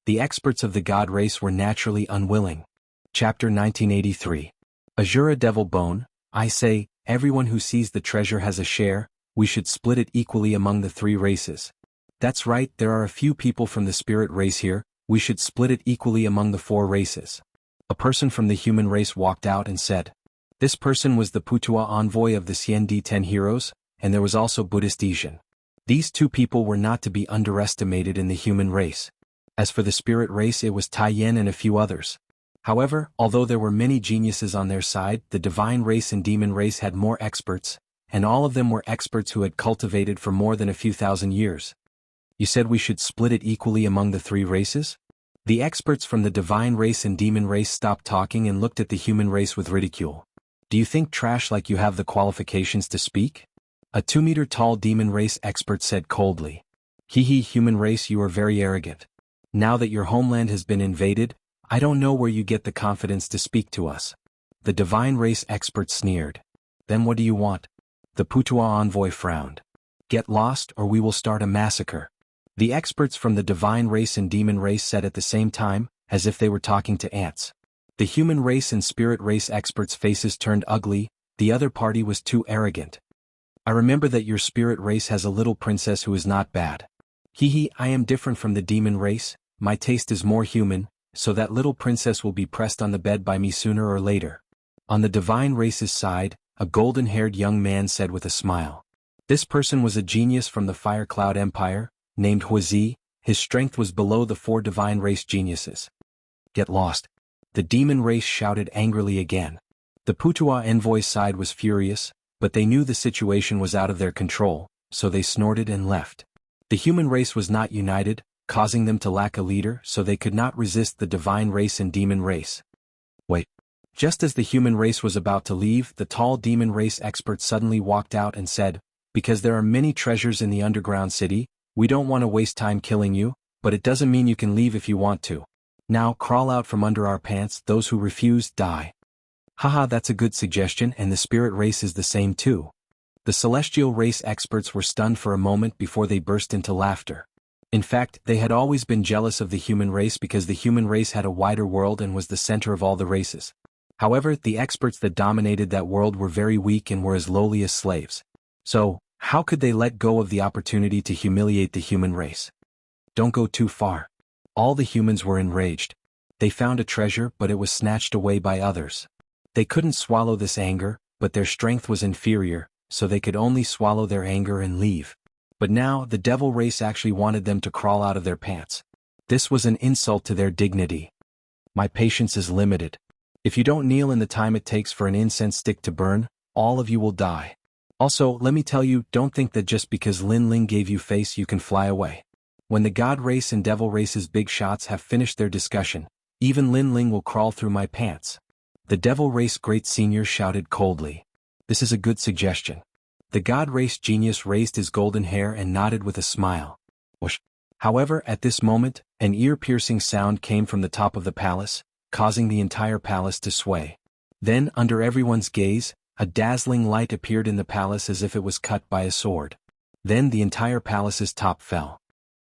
Speaker 1: The experts of the god race were naturally unwilling. Chapter 1983. Azura Devil Bone, I say, everyone who sees the treasure has a share, we should split it equally among the 3 races. That's right, there are a few people from the spirit race here, we should split it equally among the 4 races. A person from the human race walked out and said. This person was the Putua envoy of the Xiandi 10 heroes, and there was also Buddhist Ishan. These 2 people were not to be underestimated in the human race. As for the spirit race, it was Tai Yen and a few others. However, although there were many geniuses on their side, the divine race and demon race had more experts, and all of them were experts who had cultivated for more than a few thousand years. You said we should split it equally among the 3 races? The experts from the divine race and demon race stopped talking and looked at the human race with ridicule. Do you think trash like you have the qualifications to speak? A 2-meter-tall demon race expert said coldly. Hee human race, you are very arrogant. Now that your homeland has been invaded, I don't know where you get the confidence to speak to us. The divine race expert sneered. Then what do you want? The Putua envoy frowned. Get lost or we will start a massacre. The experts from the divine race and demon race said at the same time, as if they were talking to ants. The human race and spirit race experts' faces turned ugly, the other party was too arrogant. I remember that your spirit race has a little princess who is not bad. I am different from the demon race, my taste is more human, so that little princess will be pressed on the bed by me sooner or later. On the divine race's side, a golden-haired young man said with a smile. This person was a genius from the Fire Cloud Empire, named Huizi, his strength was below the 4 divine race geniuses. Get lost. The demon race shouted angrily again. The Putua envoy's side was furious, but they knew the situation was out of their control, so they snorted and left. The human race was not united, causing them to lack a leader so they could not resist the divine race and demon race. Wait. Just as the human race was about to leave, the tall demon race expert suddenly walked out and said, "Because there are many treasures in the underground city, we don't want to waste time killing you, but it doesn't mean you can leave if you want to. Now crawl out from under our pants, those who refuse, die." Haha, that's a good suggestion, and the spirit race is the same too. The celestial race experts were stunned for a moment before they burst into laughter. In fact, they had always been jealous of the human race because the human race had a wider world and was the center of all the races. However, the experts that dominated that world were very weak and were as lowly as slaves. So, how could they let go of the opportunity to humiliate the human race? Don't go too far. All the humans were enraged. They found a treasure, but it was snatched away by others. They couldn't swallow this anger, but their strength was inferior, so they could only swallow their anger and leave. But now, the devil race actually wanted them to crawl out of their pants. This was an insult to their dignity. My patience is limited. If you don't kneel in the time it takes for an incense stick to burn, all of you will die. Also, let me tell you, don't think that just because Lin Ling gave you face you can fly away. When the God race and devil race's big shots have finished their discussion, even Lin Ling will crawl through my pants. The devil race great senior shouted coldly. This is a good suggestion. The God race genius raised his golden hair and nodded with a smile. Whoosh. However, at this moment, an ear-piercing sound came from the top of the palace, causing the entire palace to sway. Then, under everyone's gaze, a dazzling light appeared in the palace as if it was cut by a sword. Then the entire palace's top fell.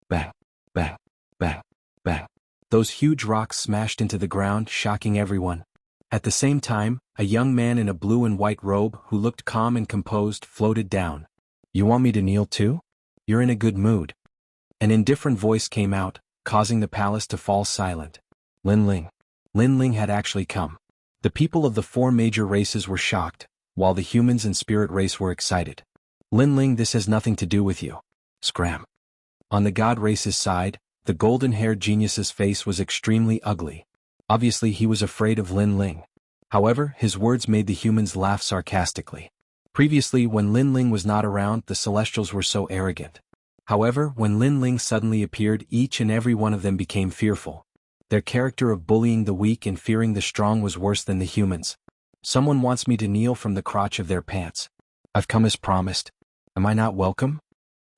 Speaker 1: Bang, bang, bang, bang. Those huge rocks smashed into the ground, shocking everyone. At the same time, a young man in a blue and white robe who looked calm and composed floated down. "You want me to kneel too? You're in a good mood." An indifferent voice came out, causing the palace to fall silent. Lin Ling. Lin Ling had actually come. The people of the four major races were shocked, while the humans and spirit race were excited. Lin Ling, this has nothing to do with you. Scram. On the God race's side, the golden-haired genius's face was extremely ugly. Obviously he was afraid of Lin Ling. However, his words made the humans laugh sarcastically. Previously, when Lin Ling was not around, the Celestials were so arrogant. However, when Lin Ling suddenly appeared, each and every one of them became fearful. Their character of bullying the weak and fearing the strong was worse than the humans. Someone wants me to kneel from the crotch of their pants. I've come as promised. Am I not welcome?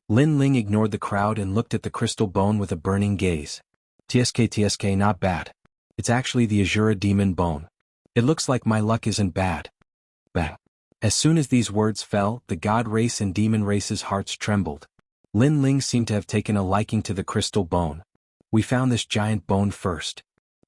Speaker 1: Lin Ling ignored the crowd and looked at the crystal bone with a burning gaze. TSK, not bad. It's actually the Azura demon bone. It looks like my luck isn't bad. Bang. As soon as these words fell, the God race and demon race's hearts trembled. Lin Ling seemed to have taken a liking to the crystal bone. We found this giant bone first.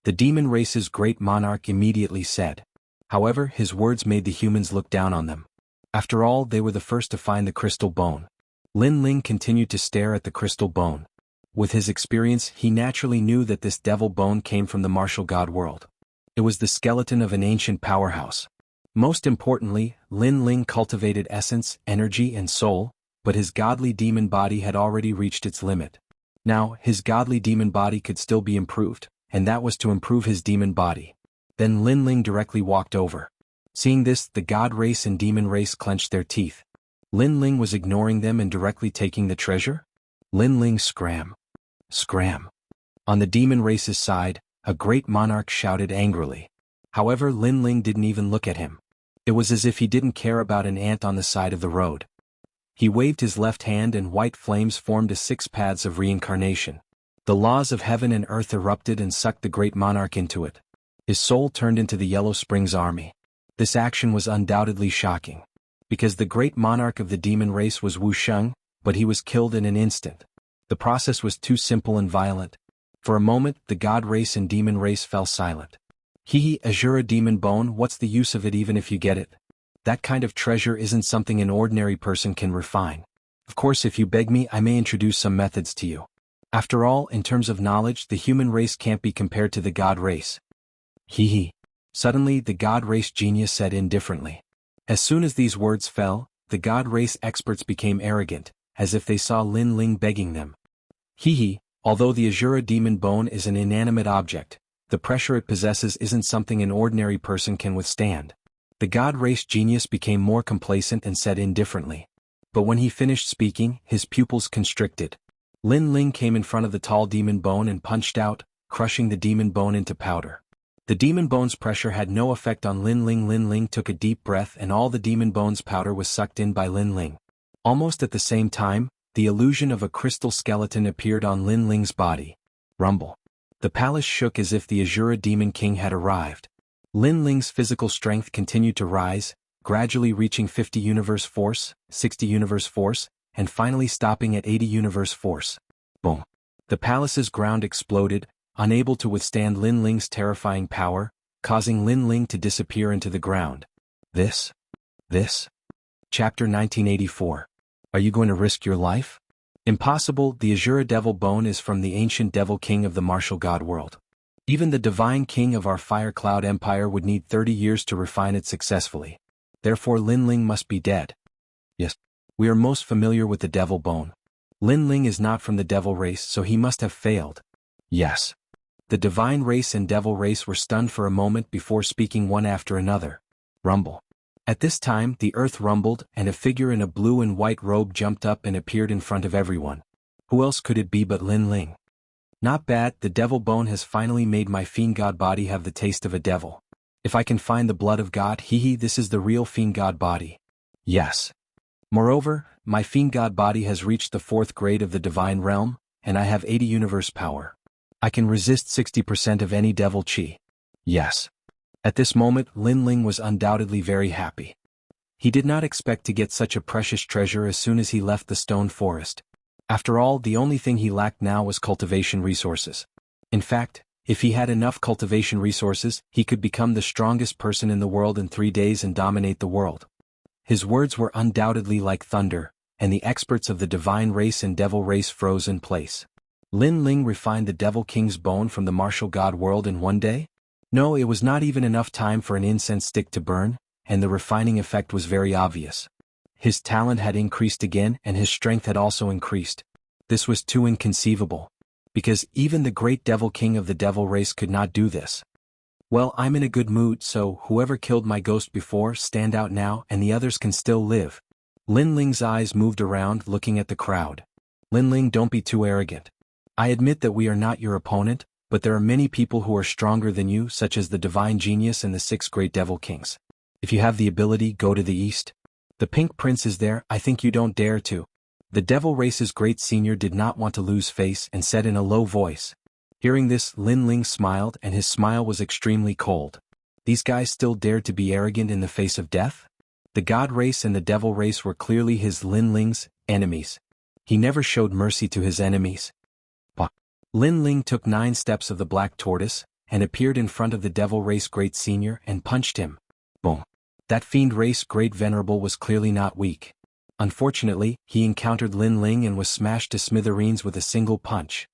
Speaker 1: The demon race's great monarch immediately said. However, his words made the humans look down on them. After all, they were the first to find the crystal bone. Lin Ling continued to stare at the crystal bone. With his experience, he naturally knew that this devil bone came from the martial god world. It was the skeleton of an ancient powerhouse. Most importantly, Lin Ling cultivated essence, energy and soul, but his godly demon body had already reached its limit. Now, his godly demon body could still be improved, and that was to improve his demon body. Then Lin Ling directly walked over. Seeing this, the God race and demon race clenched their teeth. Lin Ling was ignoring them and directly taking the treasure? Lin Ling scram. Scram. On the demon race's side, a great monarch shouted angrily. However, Lin Ling didn't even look at him. It was as if he didn't care about an ant on the side of the road. He waved his left hand and white flames formed as 6 paths of reincarnation. The laws of heaven and earth erupted and sucked the great monarch into it. His soul turned into the Yellow Springs army. This action was undoubtedly shocking. Because the great monarch of the demon race was Wuxia, but he was killed in an instant. The process was too simple and violent. For a moment, the God race and demon race fell silent. Hee Azura demon bone, what's the use of it even if you get it? That kind of treasure isn't something an ordinary person can refine. Of course, if you beg me, I may introduce some methods to you. After all, in terms of knowledge, the human race can't be compared to the God race. Hee. Suddenly, the God race genius said indifferently. As soon as these words fell, the God race experts became arrogant, as if they saw Lin Ling begging them. Hee. Although the Azura demon bone is an inanimate object, the pressure it possesses isn't something an ordinary person can withstand. The God race genius became more complacent and said indifferently. But when he finished speaking, his pupils constricted. Lin Ling came in front of the tall demon bone and punched out, crushing the demon bone into powder. The demon bone's pressure had no effect on Lin Ling. Lin Ling took a deep breath and all the demon bone's powder was sucked in by Lin Ling. Almost at the same time, the illusion of a crystal skeleton appeared on Lin Ling's body. Rumble. The palace shook as if the Azura Demon King had arrived. Lin Ling's physical strength continued to rise, gradually reaching 50 universe force, 60 universe force, and finally stopping at 80 universe force. Boom. The palace's ground exploded, unable to withstand Lin Ling's terrifying power, causing Lin Ling to disappear into the ground. This? Chapter 1984. Are you going to risk your life? Impossible. The Azura Devil Bone is from the ancient Devil King of the martial god world. Even the divine king of our Fire Cloud Empire would need 30 years to refine it successfully. Therefore Lin Ling must be dead. Yes. We are most familiar with the Devil Bone. Lin Ling is not from the Devil race, so he must have failed. Yes. The divine race and Devil race were stunned for a moment before speaking one after another. Rumble. At this time the earth rumbled and a figure in a blue and white robe jumped up and appeared in front of everyone. Who else could it be but Lin Ling? Not bad, the Devil Bone has finally made my fiend god body have the taste of a devil. If I can find the blood of God, this is the real fiend god body. Yes. Moreover, my fiend god body has reached the 4th grade of the divine realm, and I have 80 universe power. I can resist 60% of any devil chi. Yes. At this moment Lin Ling was undoubtedly very happy. He did not expect to get such a precious treasure as soon as he left the stone forest. After all, the only thing he lacked now was cultivation resources. In fact, if he had enough cultivation resources, he could become the strongest person in the world in 3 days and dominate the world. His words were undoubtedly like thunder, and the experts of the divine race and devil race froze in place. Lin Ling refined the Devil King's bone from the martial god world in 1 day? No, it was not even enough time for an incense stick to burn, and the refining effect was very obvious. His talent had increased again and his strength had also increased. This was too inconceivable. Because even the great Devil King of the Devil race could not do this. Well, I'm in a good mood, so whoever killed my ghost before, stand out now and the others can still live. Lin Ling's eyes moved around looking at the crowd. Lin Ling, don't be too arrogant. I admit that we are not your opponent, but there are many people who are stronger than you, such as the Divine Genius and the 6 Great Devil Kings. If you have the ability, go to the east. The Pink Prince is there, I think you don't dare to. The Devil Race's great senior did not want to lose face and said in a low voice. Hearing this, Lin Ling smiled and his smile was extremely cold. These guys still dared to be arrogant in the face of death? The God Race and the Devil Race were clearly his Lin Ling's enemies. He never showed mercy to his enemies. Lin Ling took 9 steps of the black tortoise, and appeared in front of the Devil Race Great Senior and punched him. Boom. That Fiend Race Great Venerable was clearly not weak. Unfortunately, he encountered Lin Ling and was smashed to smithereens with a single punch.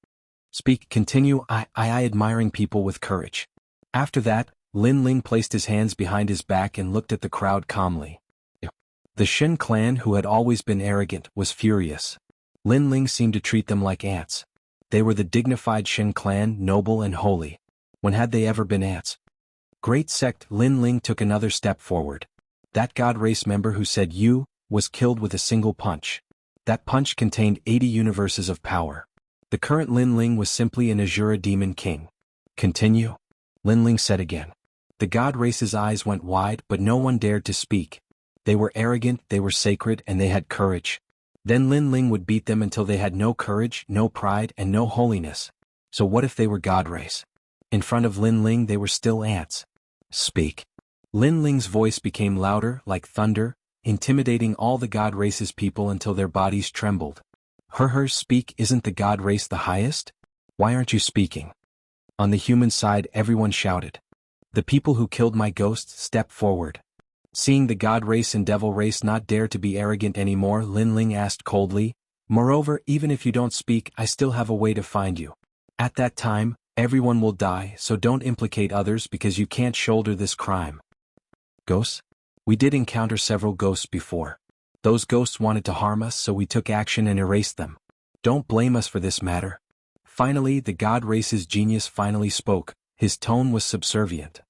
Speaker 1: Continue. I admiring people with courage. After that, Lin Ling placed his hands behind his back and looked at the crowd calmly. The Shen clan, who had always been arrogant, was furious. Lin Ling seemed to treat them like ants. They were the dignified Shen clan, noble and holy. When had they ever been ants? Great sect. Lin Ling took another step forward. That God Race member who said you was killed with a single punch. That punch contained 80 universes of power. The current Lin Ling was simply an Azura Demon King. Continue? Lin Ling said again. The God Race's eyes went wide, but no one dared to speak. They were arrogant, they were sacred, and they had courage. Then Lin Ling would beat them until they had no courage, no pride, and no holiness. So what if they were God Race? In front of Lin Ling they were still ants. Speak. Lin Ling's voice became louder, like thunder, intimidating all the God Race's people until their bodies trembled. Speak, isn't the God Race the highest? Why aren't you speaking? On the human side everyone shouted. The people who killed my ghost stepped forward. Seeing the God Race and Devil Race not dare to be arrogant anymore, Lin Ling asked coldly, moreover, even if you don't speak, I still have a way to find you. At that time, everyone will die, so don't implicate others because you can't shoulder this crime. Ghosts? We did encounter several ghosts before. Those ghosts wanted to harm us, so we took action and erased them. Don't blame us for this matter. Finally, the God Race's genius finally spoke. His tone was subservient.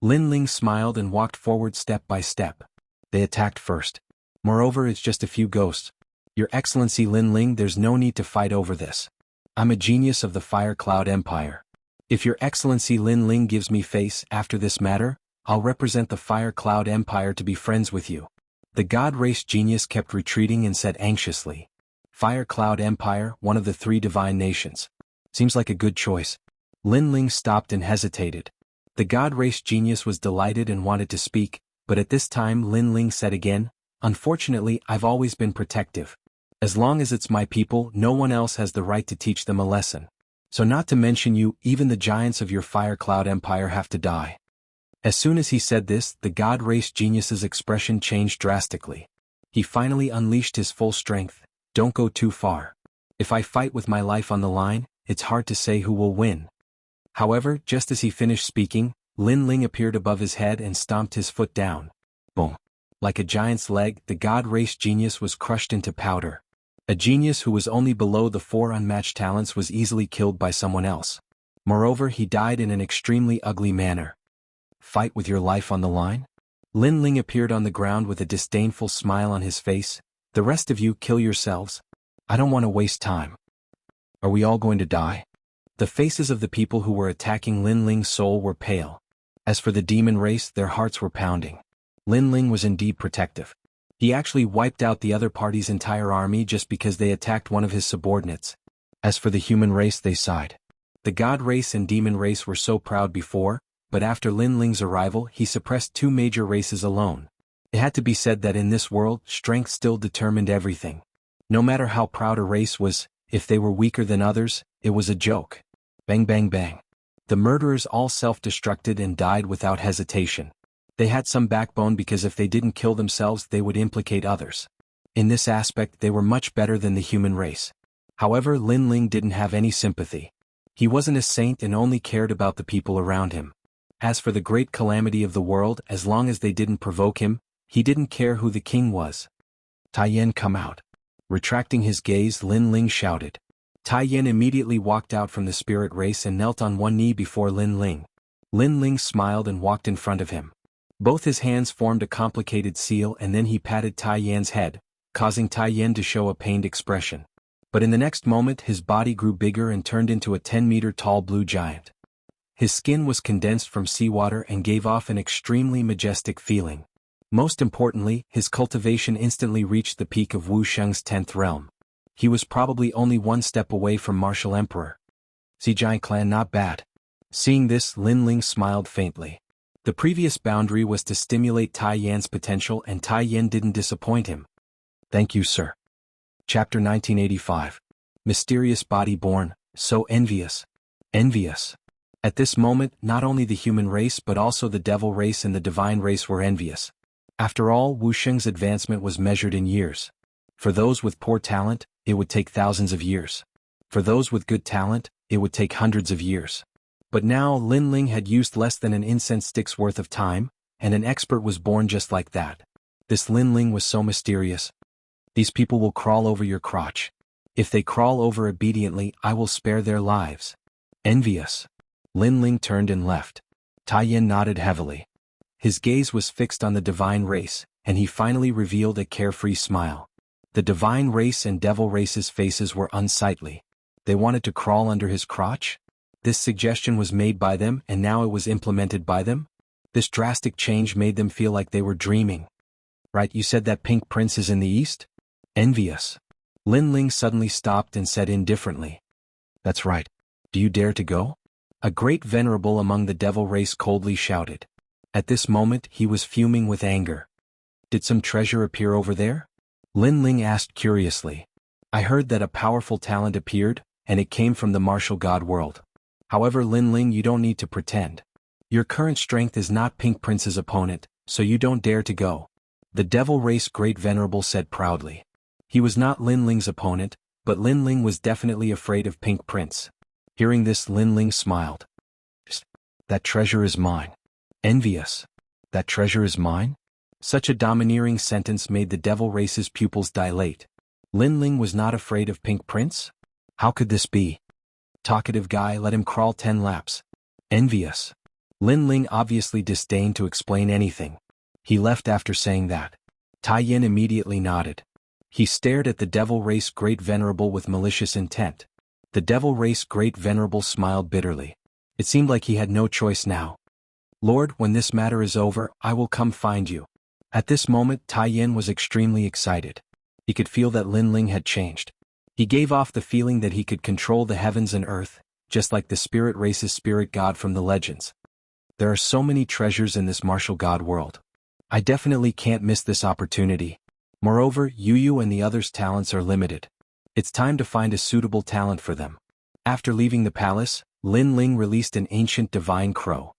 Speaker 1: Lin Ling smiled and walked forward step by step. They attacked first. Moreover, it's just a few ghosts. Your Excellency Lin Ling, there's no need to fight over this. I'm a genius of the Fire Cloud Empire. If Your Excellency Lin Ling gives me face after this matter, I'll represent the Fire Cloud Empire to be friends with you. The God Race genius kept retreating and said anxiously. Fire Cloud Empire, one of the 3 divine nations. Seems like a good choice. Lin Ling stopped and hesitated. The God Race genius was delighted and wanted to speak, but at this time Lin Ling said again, unfortunately I've always been protective. As long as it's my people, no one else has the right to teach them a lesson. So not to mention you, even the giants of your Fire Cloud Empire have to die. As soon as he said this, the God Race genius's expression changed drastically. He finally unleashed his full strength. Don't go too far. If I fight with my life on the line, it's hard to say who will win. However, just as he finished speaking, Lin Ling appeared above his head and stomped his foot down. Boom. Like a giant's leg, the God Race genius was crushed into powder. A genius who was only below the 4 unmatched talents was easily killed by someone else. Moreover, he died in an extremely ugly manner. Fight with your life on the line? Lin Ling appeared on the ground with a disdainful smile on his face. The rest of you kill yourselves. I don't want to waste time. Are we all going to die? The faces of the people who were attacking Lin Ling's soul were pale. As for the demon race, their hearts were pounding. Lin Ling was indeed protective. He actually wiped out the other party's entire army just because they attacked one of his subordinates. As for the human race, they sighed. The God race and demon race were so proud before, but after Lin Ling's arrival he suppressed 2 major races alone. It had to be said that in this world, strength still determined everything. No matter how proud a race was, if they were weaker than others, it was a joke. Bang bang bang. The murderers all self-destructed and died without hesitation. They had some backbone because if they didn't kill themselves they would implicate others. In this aspect they were much better than the human race. However, Lin Ling didn't have any sympathy. He wasn't a saint and only cared about the people around him. As for the great calamity of the world, as long as they didn't provoke him, he didn't care who the king was. Tai Yan, come out. Retracting his gaze, Lin Ling shouted. Tai Yan immediately walked out from the spirit race and knelt on one knee before Lin Ling. Lin Ling smiled and walked in front of him. Both his hands formed a complicated seal and then he patted Tai Yan's head, causing Tai Yan to show a pained expression. But in the next moment his body grew bigger and turned into a 10-meter tall blue giant. His skin was condensed from seawater and gave off an extremely majestic feeling. Most importantly, his cultivation instantly reached the peak of Wuxia's 10th realm. He was probably only 1 step away from Martial Emperor. See, Giant Clan, not bad. Seeing this, Lin Ling smiled faintly. The previous boundary was to stimulate Tai Yan's potential and Tai Yan didn't disappoint him. Thank you, sir. Chapter 1985. Mysterious Body Born, so envious. Envious. At this moment, not only the human race but also the devil race and the divine race were envious. After all, Wuxia's advancement was measured in years. For those with poor talent, it would take thousands of years. For those with good talent, it would take hundreds of years. But now Lin Ling had used less than an incense stick's worth of time, and an expert was born just like that. This Lin Ling was so mysterious. These people will crawl over your crotch. If they crawl over obediently, I will spare their lives. Envious. Lin Ling turned and left. Tai Yan nodded heavily. His gaze was fixed on the divine race, and he finally revealed a carefree smile. The divine race and devil race's faces were unsightly. They wanted to crawl under his crotch? This suggestion was made by them and now it was implemented by them? This drastic change made them feel like they were dreaming. Right, you said that Pink Prince is in the east? Envious. Lin Ling suddenly stopped and said indifferently. That's right. Do you dare to go? A great venerable among the devil race coldly shouted. At this moment he was fuming with anger. Did some treasure appear over there? Lin Ling asked curiously. I heard that a powerful talent appeared, and it came from the martial god world. However, Lin Ling, you don't need to pretend. Your current strength is not Pink Prince's opponent, so you don't dare to go. The devil race great venerable said proudly. He was not Lin Ling's opponent, but Lin Ling was definitely afraid of Pink Prince. Hearing this, Lin Ling smiled. That treasure is mine. Envious. That treasure is mine? Such a domineering sentence made the devil race's pupils dilate. Lin Ling was not afraid of Pink Prince? How could this be? Talkative guy, let him crawl 10 laps. Envious. Lin Ling obviously disdained to explain anything. He left after saying that. Tai Yan immediately nodded. He stared at the devil race Great Venerable with malicious intent. The devil race Great Venerable smiled bitterly. It seemed like he had no choice now. Lord, when this matter is over, I will come find you. At this moment Tai Yin was extremely excited. He could feel that Lin Ling had changed. He gave off the feeling that he could control the heavens and earth, just like the spirit race's spirit god from the legends. There are so many treasures in this martial god world. I definitely can't miss this opportunity. Moreover, Yu and the others' talents are limited. It's time to find a suitable talent for them. After leaving the palace, Lin Ling released an ancient divine crow.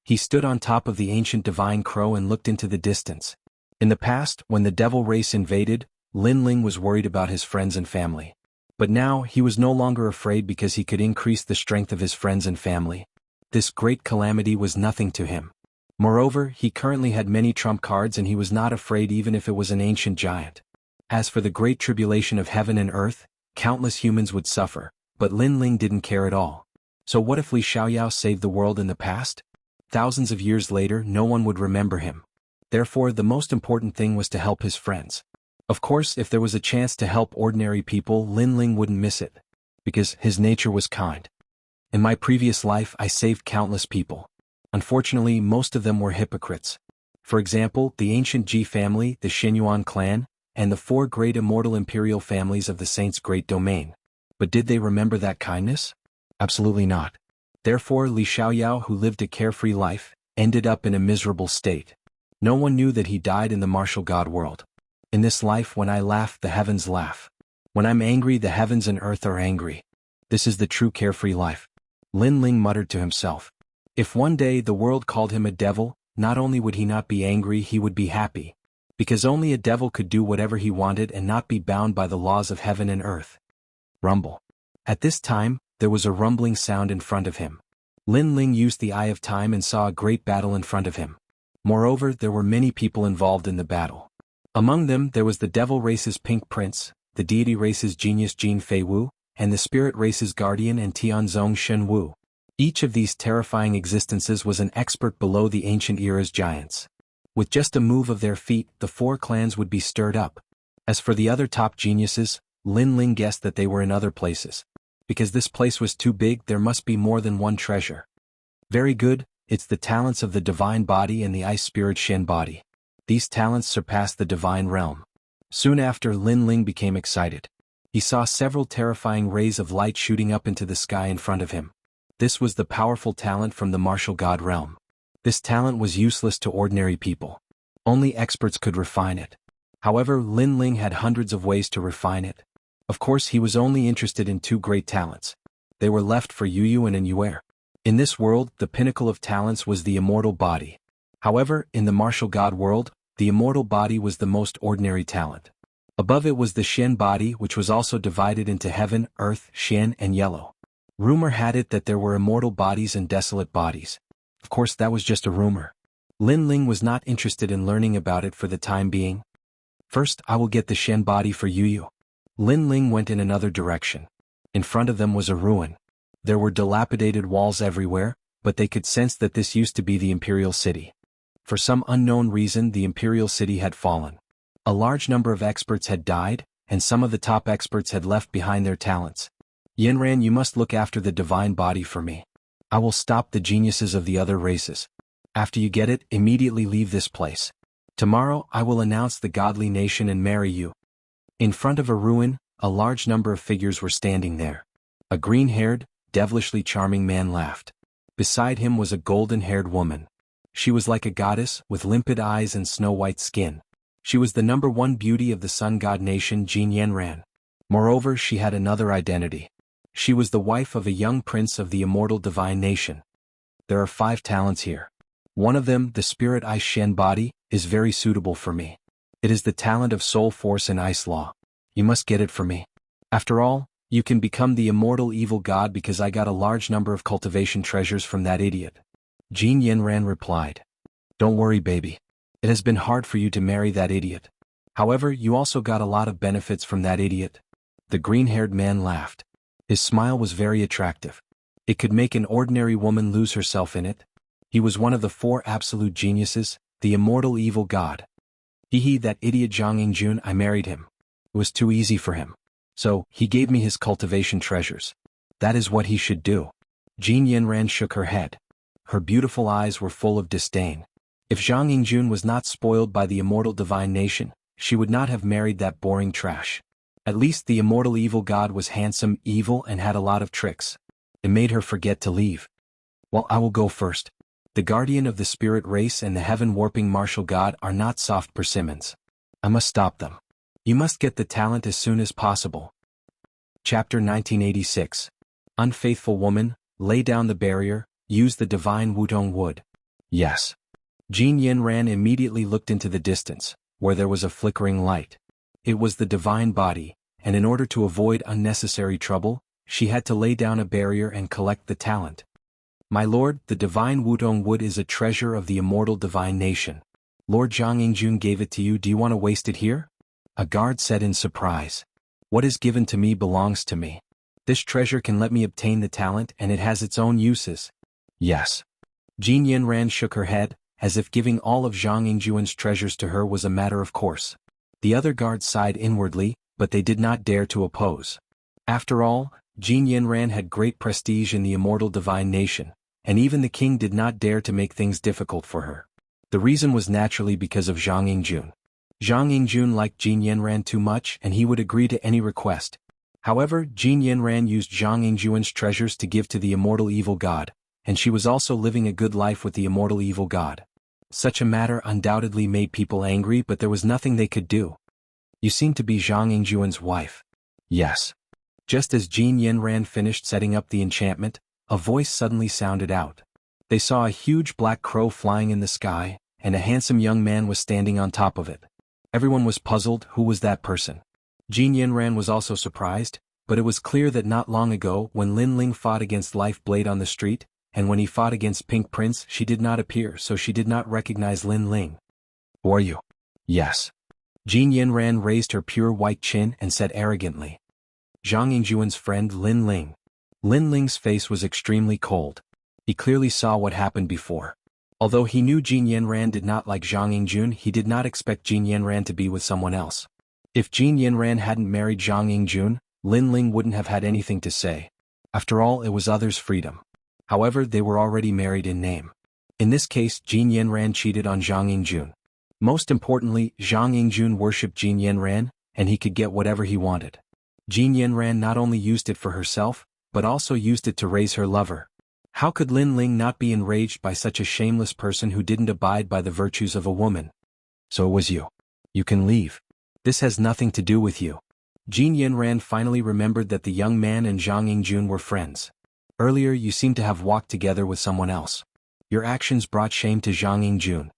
Speaker 1: He stood on top of the ancient divine crow and looked into the distance. In the past, when the devil race invaded, Lin Ling was worried about his friends and family. But now, he was no longer afraid because he could increase the strength of his friends and family. This great calamity was nothing to him. Moreover, he currently had many trump cards and he was not afraid even if it was an ancient giant. As for the great tribulation of heaven and earth, countless humans would suffer, but Lin Ling didn't care at all. So what if Li Xiaoyao saved the world in the past? Thousands of years later, no one would remember him. Therefore, the most important thing was to help his friends. Of course, if there was a chance to help ordinary people, Lin Ling wouldn't miss it. Because his nature was kind. In my previous life, I saved countless people. Unfortunately, most of them were hypocrites. For example, the ancient Ji family, the Xinyuan clan, and the 4 great immortal imperial families of the Saints' great domain. But did they remember that kindness? Absolutely not. Therefore, Li Xiaoyao, who lived a carefree life, ended up in a miserable state. No one knew that he died in the martial god world. In this life, when I laugh, the heavens laugh. When I'm angry, the heavens and earth are angry. This is the true carefree life. Lin Ling muttered to himself. If one day the world called him a devil, not only would he not be angry, he would be happy. Because only a devil could do whatever he wanted and not be bound by the laws of heaven and earth. Rumble. At this time, there was a rumbling sound in front of him. Lin Ling used the eye of time and saw a great battle in front of him. Moreover, there were many people involved in the battle. Among them, there was the devil race's pink prince, the deity race's genius Jin Fei Wu, and the spirit race's guardian and Tianzong Shen Wu. Each of these terrifying existences was an expert below the ancient era's giants. With just a move of their feet, the 4 clans would be stirred up. As for the other top geniuses, Lin Ling guessed that they were in other places. Because this place was too big, there must be more than one treasure. Very good, it's the talents of the divine body and the ice spirit Shen body. These talents surpass the divine realm. Soon after, Lin Ling became excited. He saw several terrifying rays of light shooting up into the sky in front of him. This was the powerful talent from the martial god realm. This talent was useless to ordinary people. Only experts could refine it. However, Lin Ling had hundreds of ways to refine it. Of course, he was only interested in 2 great talents. They were left for Yu and Yuer. In this world, the pinnacle of talents was the immortal body. However, in the martial god world, the immortal body was the most ordinary talent. Above it was the Shen body, which was also divided into heaven, earth, Shen, and yellow. Rumor had it that there were immortal bodies and desolate bodies. Of course, that was just a rumor. Lin Ling was not interested in learning about it for the time being. First, I will get the Shen body for Yu. Lin Ling went in another direction. In front of them was a ruin. There were dilapidated walls everywhere, but they could sense that this used to be the imperial city. For some unknown reason, the imperial city had fallen. A large number of experts had died, and some of the top experts had left behind their talents. Yanran, you must look after the divine body for me. I will stop the geniuses of the other races. After you get it, immediately leave this place. Tomorrow, I will announce the godly nation and marry you. In front of a ruin, a large number of figures were standing there. A green-haired, devilishly charming man laughed. Beside him was a golden-haired woman. She was like a goddess, with limpid eyes and snow-white skin. She was the #1 beauty of the sun god nation Jin Yanran. Moreover, she had another identity. She was the wife of a young prince of the immortal divine nation. There are 5 talents here. One of them, the spirit ice Shen body, is very suitable for me. It is the talent of soul force and ice law. You must get it for me. After all, you can become the immortal evil god because I got a large number of cultivation treasures from that idiot. Jin Yanran replied. Don't worry, baby. It has been hard for you to marry that idiot. However, you also got a lot of benefits from that idiot. The green-haired man laughed. His smile was very attractive. It could make an ordinary woman lose herself in it. He was one of the 4 absolute geniuses, the immortal evil god. Hee, that idiot Zhang Yingjun, I married him. It was too easy for him. So, he gave me his cultivation treasures. That is what he should do. Jin Yanran shook her head. Her beautiful eyes were full of disdain. If Zhang Yingjun was not spoiled by the immortal divine nation, she would not have married that boring trash. At least the immortal evil god was handsome, evil, and had a lot of tricks. It made her forget to leave. Well, I will go first. The guardian of the spirit race and the heaven-warping martial god are not soft persimmons. I must stop them. You must get the talent as soon as possible. Chapter 1986. Unfaithful woman, lay down the barrier, use the divine Wutong wood. Yes. Jin Yanran immediately looked into the distance, where there was a flickering light. It was the divine body, and in order to avoid unnecessary trouble, she had to lay down a barrier and collect the talent. My lord, the divine Wutong wood is a treasure of the immortal divine nation. Lord Zhang Yingjun gave it to you. Do you want to waste it here? A guard said in surprise. What is given to me belongs to me. This treasure can let me obtain the talent and it has its own uses. Yes. Jin Yanran shook her head, as if giving all of Zhang Yingjun's treasures to her was a matter of course. The other guards sighed inwardly, but they did not dare to oppose. After all, Jin Yanran had great prestige in the immortal divine nation, and even the king did not dare to make things difficult for her. The reason was naturally because of Zhang Yingjun. Zhang Yingjun liked Jin Yanran too much and he would agree to any request. However, Jin Yanran used Zhang Yingjun's treasures to give to the immortal evil god, and she was also living a good life with the immortal evil god. Such a matter undoubtedly made people angry, but there was nothing they could do. You seem to be Zhang Yingjun's wife. Yes. Just as Jin Yanran finished setting up the enchantment, a voice suddenly sounded out. They saw a huge black crow flying in the sky, and a handsome young man was standing on top of it. Everyone was puzzled. Who was that person? Jin Yanran was also surprised, but it was clear that not long ago when Lin Ling fought against Life Blade on the street, and when he fought against Pink Prince, she did not appear, so she did not recognize Lin Ling. Who are you? Yes. Jin Yanran raised her pure white chin and said arrogantly. Zhang Yingjun's friend Lin Ling. Lin Ling's face was extremely cold. He clearly saw what happened before. Although he knew Jin Yanran did not like Zhang Yingjun, he did not expect Jin Yanran to be with someone else. If Jin Yanran hadn't married Zhang Yingjun, Lin Ling wouldn't have had anything to say. After all, it was others' freedom. However, they were already married in name. In this case, Jin Yanran cheated on Zhang Yingjun. Most importantly, Zhang Yingjun worshipped Jin Yanran, and he could get whatever he wanted. Jin Yanran not only used it for herself, but also used it to raise her lover. How could Lin Ling not be enraged by such a shameless person who didn't abide by the virtues of a woman? So it was you. You can leave. This has nothing to do with you. Jin Yanran finally remembered that the young man and Zhang Yingjun were friends. Earlier you seemed to have walked together with someone else. Your actions brought shame to Zhang Yingjun.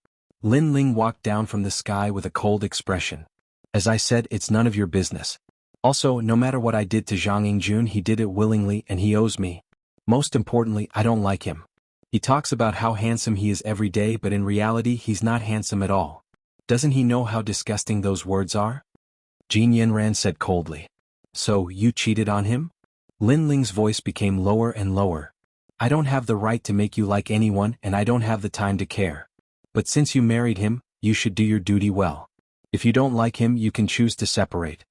Speaker 1: Lin Ling walked down from the sky with a cold expression. As I said, it's none of your business. Also, no matter what I did to Zhang Yingjun, he did it willingly and he owes me. Most importantly, I don't like him. He talks about how handsome he is every day, but in reality he's not handsome at all. Doesn't he know how disgusting those words are? Jin Yanran said coldly. So, you cheated on him? Lin Ling's voice became lower and lower. I don't have the right to make you like anyone and I don't have the time to care. But since you married him, you should do your duty well. If you don't like him, you can choose to separate.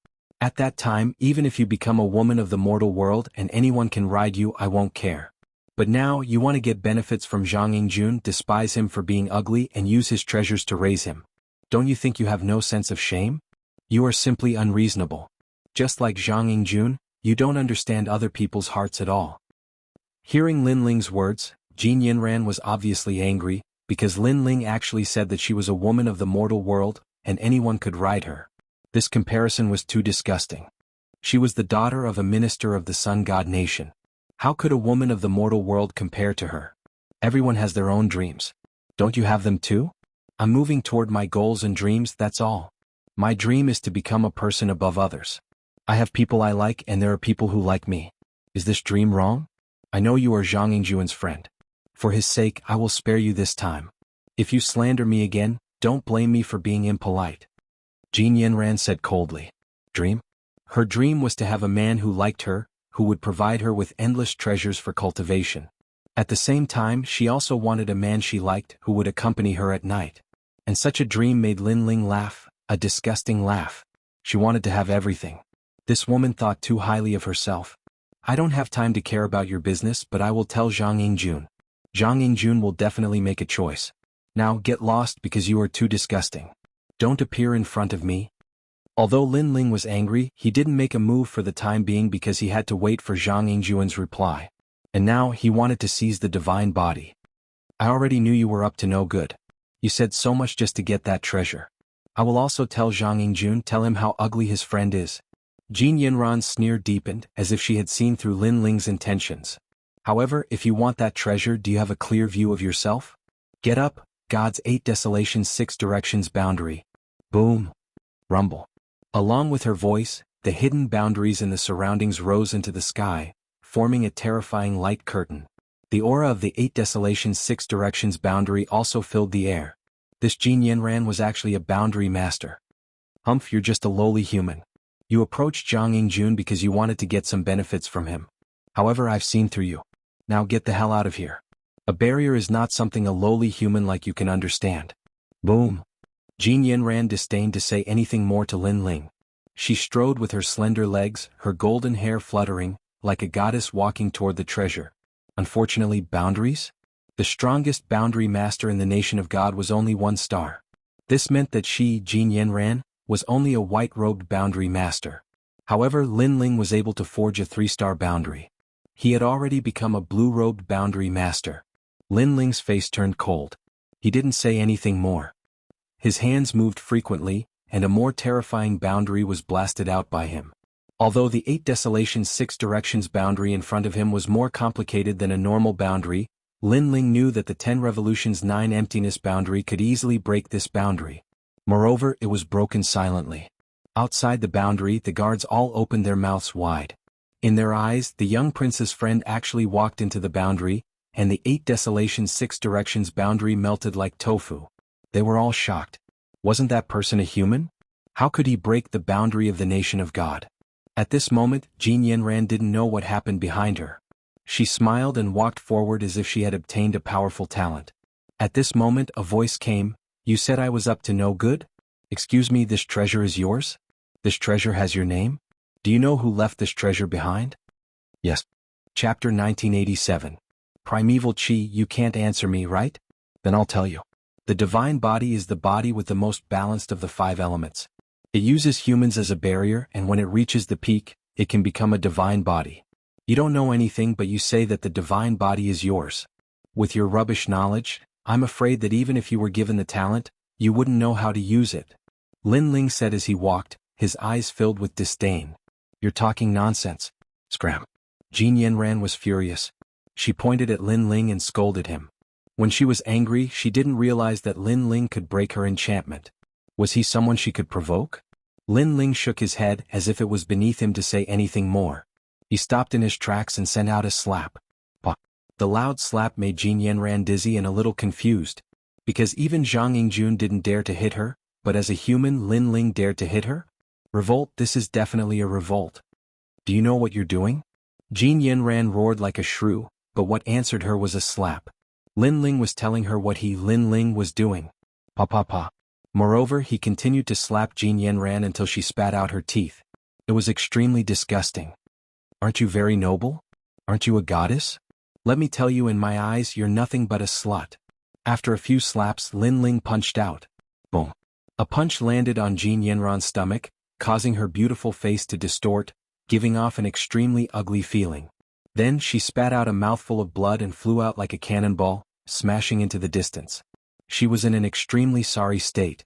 Speaker 1: At that time, even if you become a woman of the mortal world and anyone can ride you, I won't care. But now, you want to get benefits from Zhang Yingjun, despise him for being ugly and use his treasures to raise him. Don't you think you have no sense of shame? You are simply unreasonable. Just like Zhang Yingjun, you don't understand other people's hearts at all. Hearing Lin Ling's words, Jin Yanran was obviously angry, because Lin Ling actually said that she was a woman of the mortal world, and anyone could ride her. This comparison was too disgusting. She was the daughter of a minister of the sun god nation. How could a woman of the mortal world compare to her? Everyone has their own dreams. Don't you have them too? I'm moving toward my goals and dreams, that's all. My dream is to become a person above others. I have people I like and there are people who like me. Is this dream wrong? I know you are Zhang Yingjun's friend. For his sake, I will spare you this time. If you slander me again, don't blame me for being impolite. Jin Yanran said coldly. Dream? Her dream was to have a man who liked her, who would provide her with endless treasures for cultivation. At the same time, she also wanted a man she liked who would accompany her at night. And such a dream made Lin Ling laugh, a disgusting laugh. She wanted to have everything. This woman thought too highly of herself. I don't have time to care about your business, but I will tell Zhang Yingjun. Zhang Yingjun will definitely make a choice. Now get lost because you are too disgusting. Don't appear in front of me. Although Lin Ling was angry, he didn't make a move for the time being because he had to wait for Zhang Yingjun's reply. And now he wanted to seize the divine body. I already knew you were up to no good. You said so much just to get that treasure. I will also tell Zhang Yingjun, tell him how ugly his friend is. Jin Yinran's sneer deepened, as if she had seen through Lin Ling's intentions. However, if you want that treasure, do you have a clear view of yourself? Get up, God's 8 desolations 6 directions boundary. Boom. Rumble. Along with her voice, the hidden boundaries in the surroundings rose into the sky, forming a terrifying light curtain. The aura of the 8 desolations 6 directions boundary also filled the air. This Jin Yinran was actually a boundary master. Humph, you're just a lowly human. You approached Zhang Yingjun because you wanted to get some benefits from him. However, I've seen through you. Now get the hell out of here. A barrier is not something a lowly human like you can understand. Boom. Jin Yinran disdained to say anything more to Lin Ling. She strode with her slender legs, her golden hair fluttering, like a goddess walking toward the treasure. Unfortunately, boundaries? The strongest boundary master in the nation of God was only 1 star. This meant that she, Jin Yinran, was only a white-robed boundary master. However, Lin Ling was able to forge a 3-star boundary. He had already become a blue-robed boundary master. Lin Ling's face turned cold. He didn't say anything more. His hands moved frequently, and a more terrifying boundary was blasted out by him. Although the 8 desolations 6 directions boundary in front of him was more complicated than a normal boundary, Lin Ling knew that the 10 revolutions 9 emptiness boundary could easily break this boundary. Moreover, it was broken silently. Outside the boundary, the guards all opened their mouths wide. In their eyes, the young prince's friend actually walked into the boundary, and the 8 desolations 6 directions boundary melted like tofu. They were all shocked. Wasn't that person a human? How could he break the boundary of the nation of God? At this moment, Jin Yinran didn't know what happened behind her. She smiled and walked forward as if she had obtained a powerful talent. At this moment, a voice came. You said I was up to no good? Excuse me, this treasure is yours? This treasure has your name? Do you know who left this treasure behind? Yes. Chapter 1987. Primeval Chi, you can't answer me, right? Then I'll tell you. The divine body is the body with the most balanced of the 5 elements. It uses humans as a barrier, and when it reaches the peak, it can become a divine body. You don't know anything, but you say that the divine body is yours. With your rubbish knowledge, I'm afraid that even if you were given the talent, you wouldn't know how to use it. Lin Ling said as he walked, his eyes filled with disdain. You're talking nonsense. Scram. Jin Yinran was furious. She pointed at Lin Ling and scolded him. When she was angry, she didn't realize that Lin Ling could break her enchantment. Was he someone she could provoke? Lin Ling shook his head as if it was beneath him to say anything more. He stopped in his tracks and sent out a slap. Pah. The loud slap made Jin Yinran dizzy and a little confused. Because even Zhang Yingjun didn't dare to hit her, but as a human Lin Ling dared to hit her? Revolt, this is definitely a revolt. Do you know what you're doing? Jin Yinran roared like a shrew, but what answered her was a slap. Lin Ling was telling her what Lin Ling was doing. Pa pa pa. Moreover, he continued to slap Jin Yinran until she spat out her teeth. It was extremely disgusting. Aren't you very noble? Aren't you a goddess? Let me tell you, in my eyes, you're nothing but a slut. After a few slaps, Lin Ling punched out. Boom. A punch landed on Jin Yinran's stomach, causing her beautiful face to distort, giving off an extremely ugly feeling. Then she spat out a mouthful of blood and flew out like a cannonball, smashing into the distance. She was in an extremely sorry state.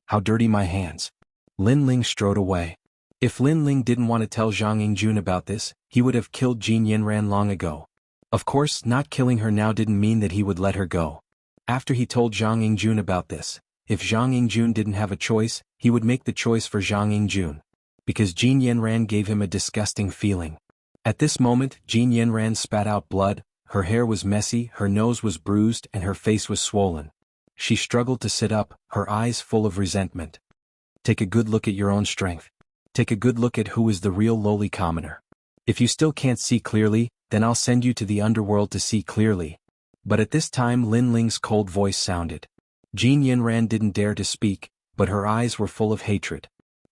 Speaker 1: How dirty my hands. Lin Ling strode away. If Lin Ling didn't want to tell Zhang Yingjun about this, he would have killed Jin Yinran long ago. Of course, not killing her now didn't mean that he would let her go. After he told Zhang Yingjun about this, if Zhang Yingjun didn't have a choice, he would make the choice for Zhang Yingjun. Because Jin Yinran gave him a disgusting feeling. At this moment, Jin Yinran spat out blood, her hair was messy, her nose was bruised, and her face was swollen. She struggled to sit up, her eyes full of resentment. Take a good look at your own strength. Take a good look at who is the real lowly commoner. If you still can't see clearly, then I'll send you to the underworld to see clearly. But at this time Lin Ling's cold voice sounded. Jin Yinran didn't dare to speak, but her eyes were full of hatred.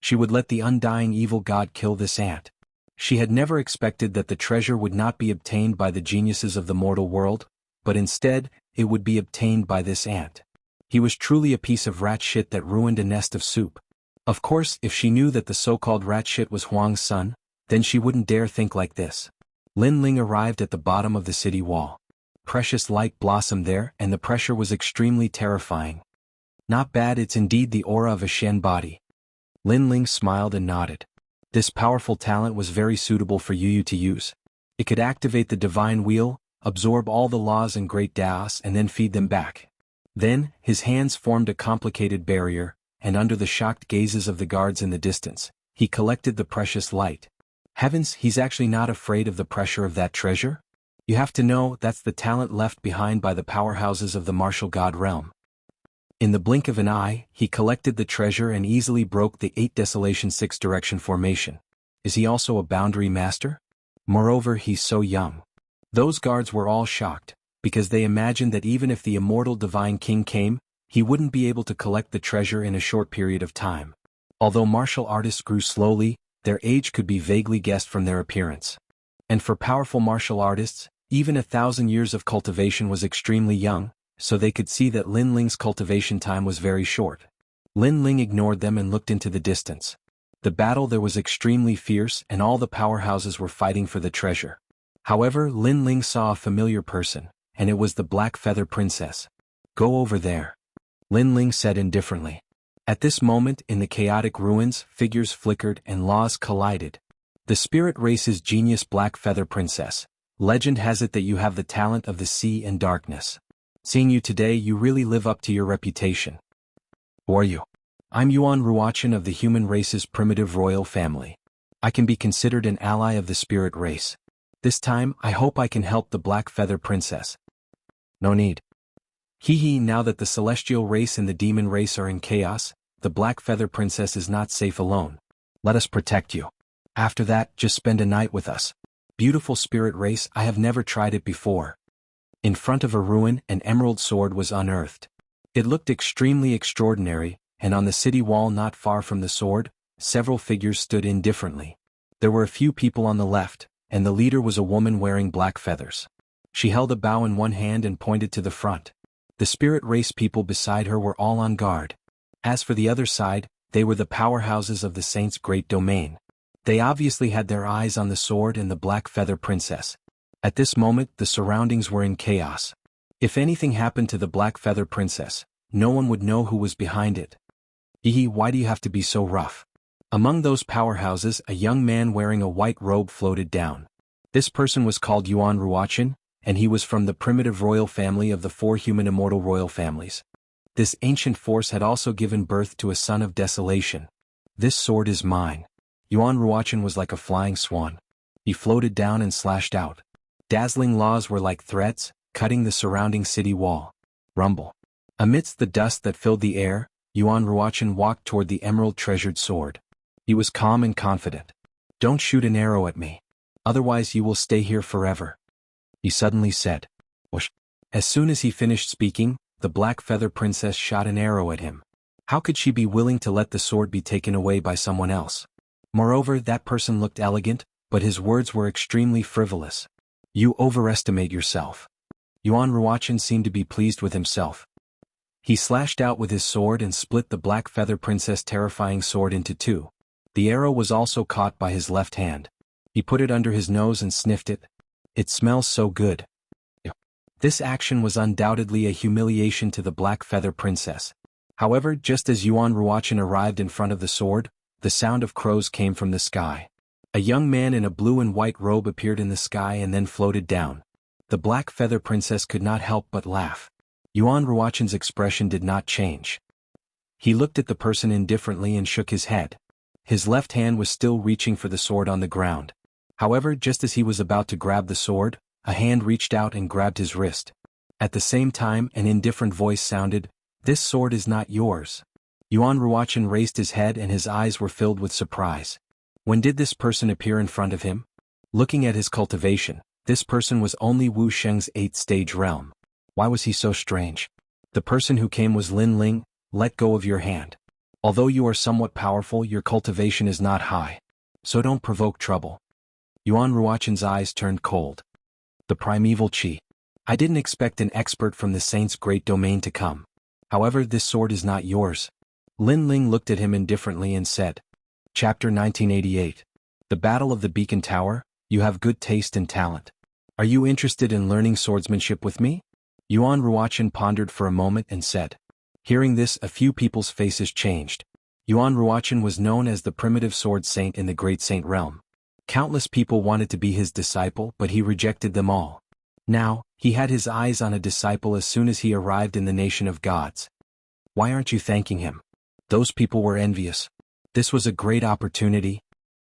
Speaker 1: she would let the undying evil god kill this ant. She had never expected that the treasure would not be obtained by the geniuses of the mortal world, but instead, it would be obtained by this ant. He was truly a piece of rat shit that ruined a nest of soup. Of course, if she knew that the so-called rat shit was Huang's son, then she wouldn't dare think like this. Lin Ling arrived at the bottom of the city wall. Precious light blossomed there, and the pressure was extremely terrifying. Not bad, it's indeed the aura of a Shen body. Lin Ling smiled and nodded. This powerful talent was very suitable for Yu to use. It could activate the divine wheel, absorb all the laws and great Daos and then feed them back. Then, his hands formed a complicated barrier, and under the shocked gazes of the guards in the distance, he collected the precious light. Heavens, he's actually not afraid of the pressure of that treasure? You have to know that's the talent left behind by the powerhouses of the martial god realm. In the blink of an eye, he collected the treasure and easily broke the 8 Desolation 6 direction formation. Is he also a boundary master? Moreover, he's so young. Those guards were all shocked, because they imagined that even if the immortal divine king came, he wouldn't be able to collect the treasure in a short period of time. Although martial artists grew slowly, their age could be vaguely guessed from their appearance. And for powerful martial artists, even 1,000 years of cultivation was extremely young, so they could see that Lin Ling's cultivation time was very short. Lin Ling ignored them and looked into the distance. The battle there was extremely fierce and all the powerhouses were fighting for the treasure. However, Lin Ling saw a familiar person, and it was the Black Feather Princess. Go over there. Lin Ling said indifferently. At this moment in the chaotic ruins, figures flickered and laws collided. The spirit race's genius Black Feather Princess. Legend has it that you have the talent of the sea and darkness. Seeing you today, you really live up to your reputation. Who are you? I'm Yuan Ruachin of the human race's primitive royal family. I can be considered an ally of the spirit race. This time, I hope I can help the Black Feather Princess. No need. Hee, now that the celestial race and the demon race are in chaos, the Black Feather Princess is not safe alone. Let us protect you. After that, just spend a night with us. Beautiful spirit race, I have never tried it before. In front of a ruin, an emerald sword was unearthed. It looked extremely extraordinary, and on the city wall not far from the sword, several figures stood indifferently. There were a few people on the left, and the leader was a woman wearing black feathers. She held a bow in one hand and pointed to the front. The spirit race people beside her were all on guard. As for the other side, they were the powerhouses of the saint's great domain. They obviously had their eyes on the sword and the Black Feather Princess. At this moment, the surroundings were in chaos. If anything happened to the Black Feather Princess, no one would know who was behind it. Why do you have to be so rough? Among those powerhouses, a young man wearing a white robe floated down. This person was called Yuan Ruachin, and he was from the primitive royal family of the 4 human immortal royal families. This ancient force had also given birth to a son of desolation. This sword is mine. Yuan Ruachin was like a flying swan. He floated down and slashed out. Dazzling laws were like threads, cutting the surrounding city wall. Rumble. Amidst the dust that filled the air, Yuan Ruachin walked toward the emerald treasured sword. He was calm and confident. Don't shoot an arrow at me. Otherwise you will stay here forever. He suddenly said. Whoosh. As soon as he finished speaking, the Black Feather Princess shot an arrow at him. How could she be willing to let the sword be taken away by someone else? Moreover, that person looked elegant, but his words were extremely frivolous. You overestimate yourself. Yuan Ruachin seemed to be pleased with himself. He slashed out with his sword and split the Black Feather Princess' terrifying sword into 2. The arrow was also caught by his left hand. He put it under his nose and sniffed it. It smells so good. This action was undoubtedly a humiliation to the Black Feather Princess. However, just as Yuan Ruachin arrived in front of the sword, the sound of crows came from the sky. A young man in a blue and white robe appeared in the sky and then floated down. The Black Feather Princess could not help but laugh. Yuan Ruachin's expression did not change. He looked at the person indifferently and shook his head. His left hand was still reaching for the sword on the ground. However, just as he was about to grab the sword, a hand reached out and grabbed his wrist. At the same time, an indifferent voice sounded, "This sword is not yours." Yuan Ruachin raised his head and his eyes were filled with surprise. When did this person appear in front of him? Looking at his cultivation, this person was only Wu Sheng's 8th stage realm. Why was he so strange? The person who came was Lin Ling. Let go of your hand. Although you are somewhat powerful, your cultivation is not high. So don't provoke trouble. Yuan Ruochen's eyes turned cold. The primeval chi. I didn't expect an expert from the saint's great domain to come. However, this sword is not yours. Lin Ling looked at him indifferently and said. Chapter 1988. The Battle of the Beacon Tower. You have good taste and talent. Are you interested in learning swordsmanship with me? Yuan Ruochen pondered for a moment and said. Hearing this, a few people's faces changed. Yuan Ruochen was known as the primitive sword saint in the Great Saint realm. Countless people wanted to be his disciple, but he rejected them all. Now, he had his eyes on a disciple as soon as he arrived in the nation of gods. Why aren't you thanking him? Those people were envious. This was a great opportunity.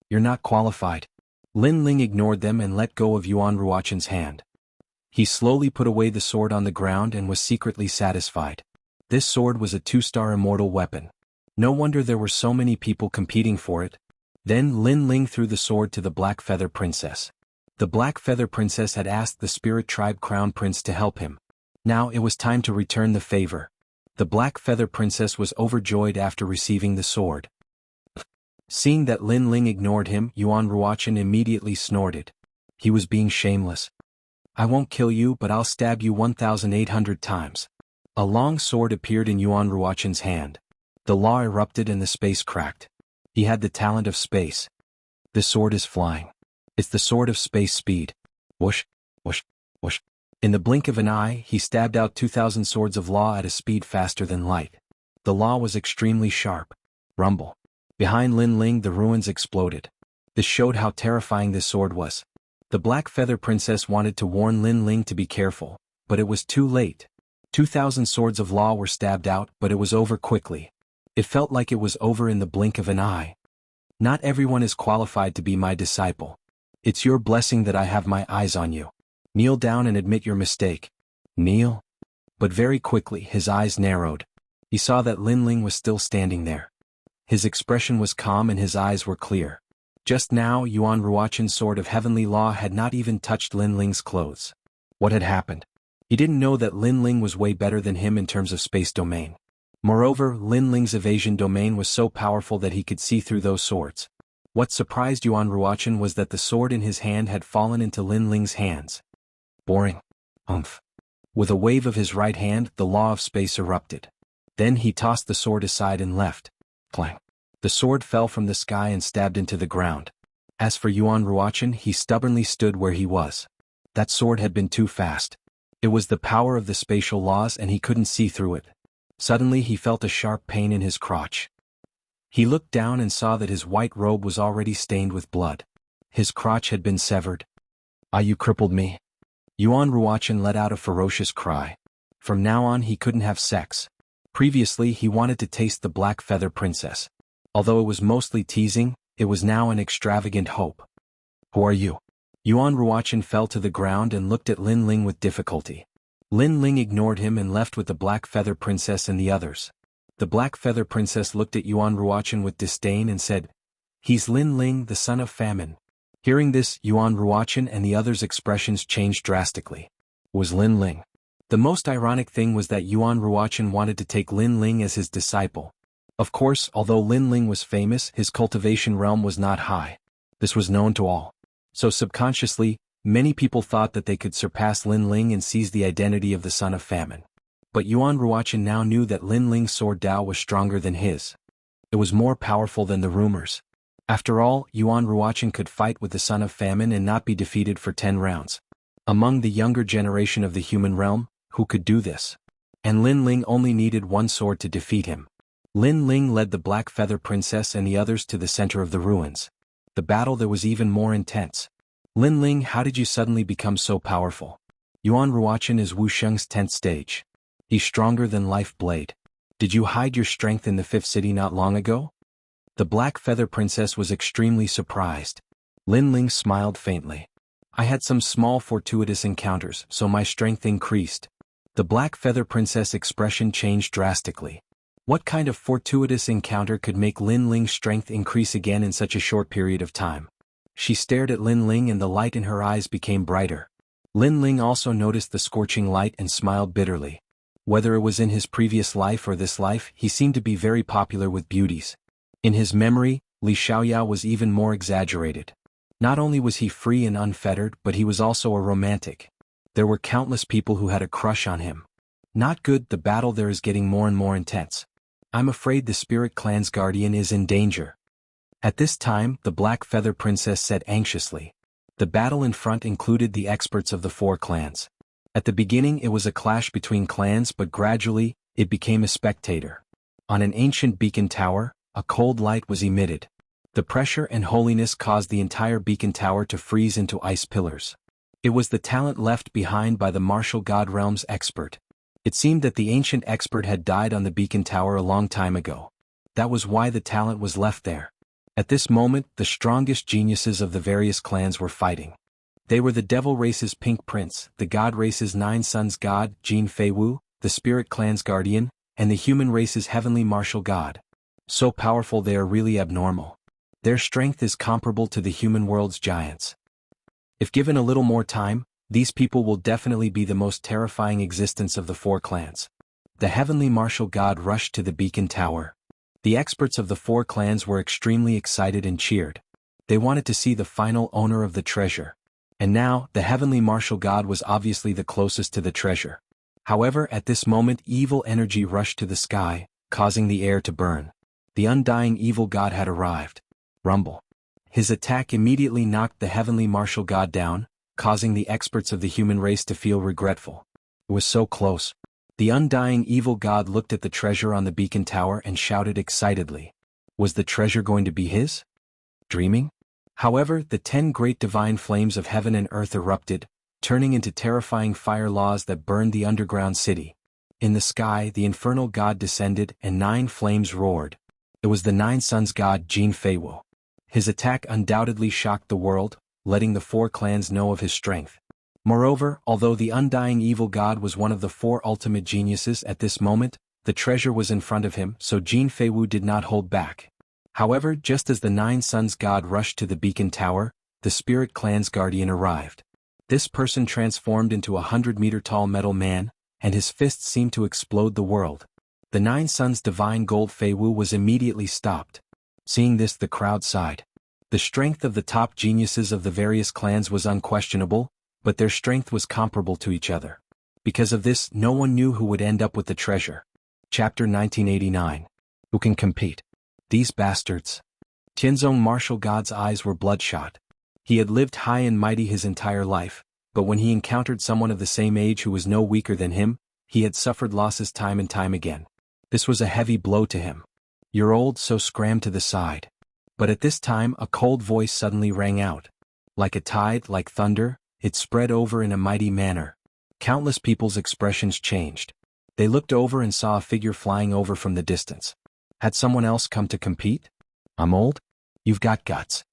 Speaker 1: You're not qualified. Lin Ling ignored them and let go of Yuan Ruochen's hand. He slowly put away the sword on the ground and was secretly satisfied. This sword was a 2-star immortal weapon. No wonder there were so many people competing for it. Then Lin Ling threw the sword to the Black Feather Princess. The Black Feather Princess had asked the Spirit Tribe Crown Prince to help him. Now it was time to return the favor. The Black Feather Princess was overjoyed after receiving the sword. Seeing that Lin Ling ignored him, Yuan Ruochen immediately snorted. He was being shameless. I won't kill you, but I'll stab you 1,800 times. A long sword appeared in Yuan Ruochen's hand. The law erupted and the space cracked. He had the talent of space. The sword is flying. It's the sword of space speed. Whoosh, whoosh, whoosh. In the blink of an eye, he stabbed out 2,000 swords of law at a speed faster than light. The law was extremely sharp. Rumble. Behind Lin Ling, the ruins exploded. This showed how terrifying this sword was. The Black Feather Princess wanted to warn Lin Ling to be careful, but it was too late. 2,000 swords of law were stabbed out, but it was over quickly. It felt like it was over in the blink of an eye. Not everyone is qualified to be my disciple. It's your blessing that I have my eyes on you. Kneel down and admit your mistake. Kneel? But very quickly his eyes narrowed. He saw that Lin Ling was still standing there. His expression was calm and his eyes were clear. Just now, Yuan Ruochen's sword of heavenly law had not even touched Lin Ling's clothes. What had happened? He didn't know that Lin Ling was way better than him in terms of space domain. Moreover, Lin Ling's evasion domain was so powerful that he could see through those swords. What surprised Yuan Ruochen was that the sword in his hand had fallen into Lin Ling's hands. Boring. Umph. With a wave of his right hand, the law of space erupted. Then he tossed the sword aside and left. Clang. The sword fell from the sky and stabbed into the ground. As for Yuan Ruochen, he stubbornly stood where he was. That sword had been too fast. It was the power of the spatial laws and he couldn't see through it. Suddenly he felt a sharp pain in his crotch. He looked down and saw that his white robe was already stained with blood. His crotch had been severed. Ah, you crippled me. Yuan Ruochen let out a ferocious cry. From now on he couldn't have sex. Previously he wanted to taste the Black Feather Princess. Although it was mostly teasing, it was now an extravagant hope. Who are you? Yuan Ruochen fell to the ground and looked at Lin Ling with difficulty. Lin Ling ignored him and left with the Black Feather Princess and the others. The Black Feather Princess looked at Yuan Ruochen with disdain and said, He's Lin Ling, the son of famine. Hearing this, Yuan Ruochen and the others' expressions changed drastically. Was Lin Ling? The most ironic thing was that Yuan Ruochen wanted to take Lin Ling as his disciple. Of course, although Lin Ling was famous, his cultivation realm was not high. This was known to all. So subconsciously, many people thought that they could surpass Lin Ling and seize the identity of the son of famine. But Yuan Ruochen now knew that Lin Ling's sword Dao was stronger than his. It was more powerful than the rumors. After all, Yuan Ruochen could fight with the son of famine and not be defeated for 10 rounds. Among the younger generation of the human realm, who could do this? And Lin Ling only needed one sword to defeat him. Lin Ling led the Black Feather Princess and the others to the center of the ruins. The battle there was even more intense. Lin Ling, how did you suddenly become so powerful? Yuan Ruochen is Wuxia's 10th stage. He's stronger than Life Blade. Did you hide your strength in the 5th city not long ago? The Black Feather Princess was extremely surprised. Lin Ling smiled faintly. I had some small fortuitous encounters, so my strength increased. The Black Feather Princess' expression changed drastically. What kind of fortuitous encounter could make Lin Ling's strength increase again in such a short period of time? She stared at Lin Ling and the light in her eyes became brighter. Lin Ling also noticed the scorching light and smiled bitterly. Whether it was in his previous life or this life, he seemed to be very popular with beauties. In his memory, Li Xiaoyao was even more exaggerated. Not only was he free and unfettered, but he was also a romantic. There were countless people who had a crush on him. Not good, the battle there is getting more and more intense. I'm afraid the spirit clan's guardian is in danger. At this time, the Black Feather Princess said anxiously. The battle in front included the experts of the 4 clans. At the beginning it was a clash between clans, but gradually, it became a spectator. On an ancient beacon tower, a cold light was emitted. The pressure and holiness caused the entire beacon tower to freeze into ice pillars. It was the talent left behind by the martial god realm's expert. It seemed that the ancient expert had died on the beacon tower a long time ago. That was why the talent was left there. At this moment, the strongest geniuses of the various clans were fighting. They were the devil race's Pink Prince, the god race's 9 sons god, Jin Feiwu, the spirit clan's guardian, and the human race's heavenly martial god. So powerful they are really abnormal. Their strength is comparable to the human world's giants. If given a little more time, these people will definitely be the most terrifying existence of the 4 clans. The heavenly martial god rushed to the beacon tower. The experts of the 4 clans were extremely excited and cheered. They wanted to see the final owner of the treasure. And now, the heavenly martial god was obviously the closest to the treasure. However, at this moment evil energy rushed to the sky, causing the air to burn. The undying evil god had arrived. Rumble. His attack immediately knocked the heavenly martial god down, causing the experts of the human race to feel regretful. It was so close. The undying evil god looked at the treasure on the beacon tower and shouted excitedly. Was the treasure going to be his? Dreaming? However, the 10 great divine flames of heaven and earth erupted, turning into terrifying fire laws that burned the underground city. In the sky, the infernal god descended and 9 flames roared. It was the 9 sons god Jin Feiwu. His attack undoubtedly shocked the world, letting the 4 clans know of his strength. Moreover, although the undying evil god was one of the 4 ultimate geniuses at this moment, the treasure was in front of him, so Jin Feiwu did not hold back. However, just as the 9 sons god rushed to the beacon tower, the spirit clan's guardian arrived. This person transformed into a 100-meter-tall metal man, and his fists seemed to explode the world. The 9 sons divine gold Feiwu was immediately stopped. Seeing this, the crowd sighed. The strength of the top geniuses of the various clans was unquestionable, but their strength was comparable to each other. Because of this, no one knew who would end up with the treasure. Chapter 1989. Who can compete? These bastards. Tianzong martial god's eyes were bloodshot. He had lived high and mighty his entire life, but when he encountered someone of the same age who was no weaker than him, he had suffered losses time and time again. This was a heavy blow to him. You're old, so scram to the side. But at this time a cold voice suddenly rang out. Like a tide, like thunder, it spread over in a mighty manner. Countless people's expressions changed. They looked over and saw a figure flying over from the distance. Had someone else come to compete? I'm old? You've got guts.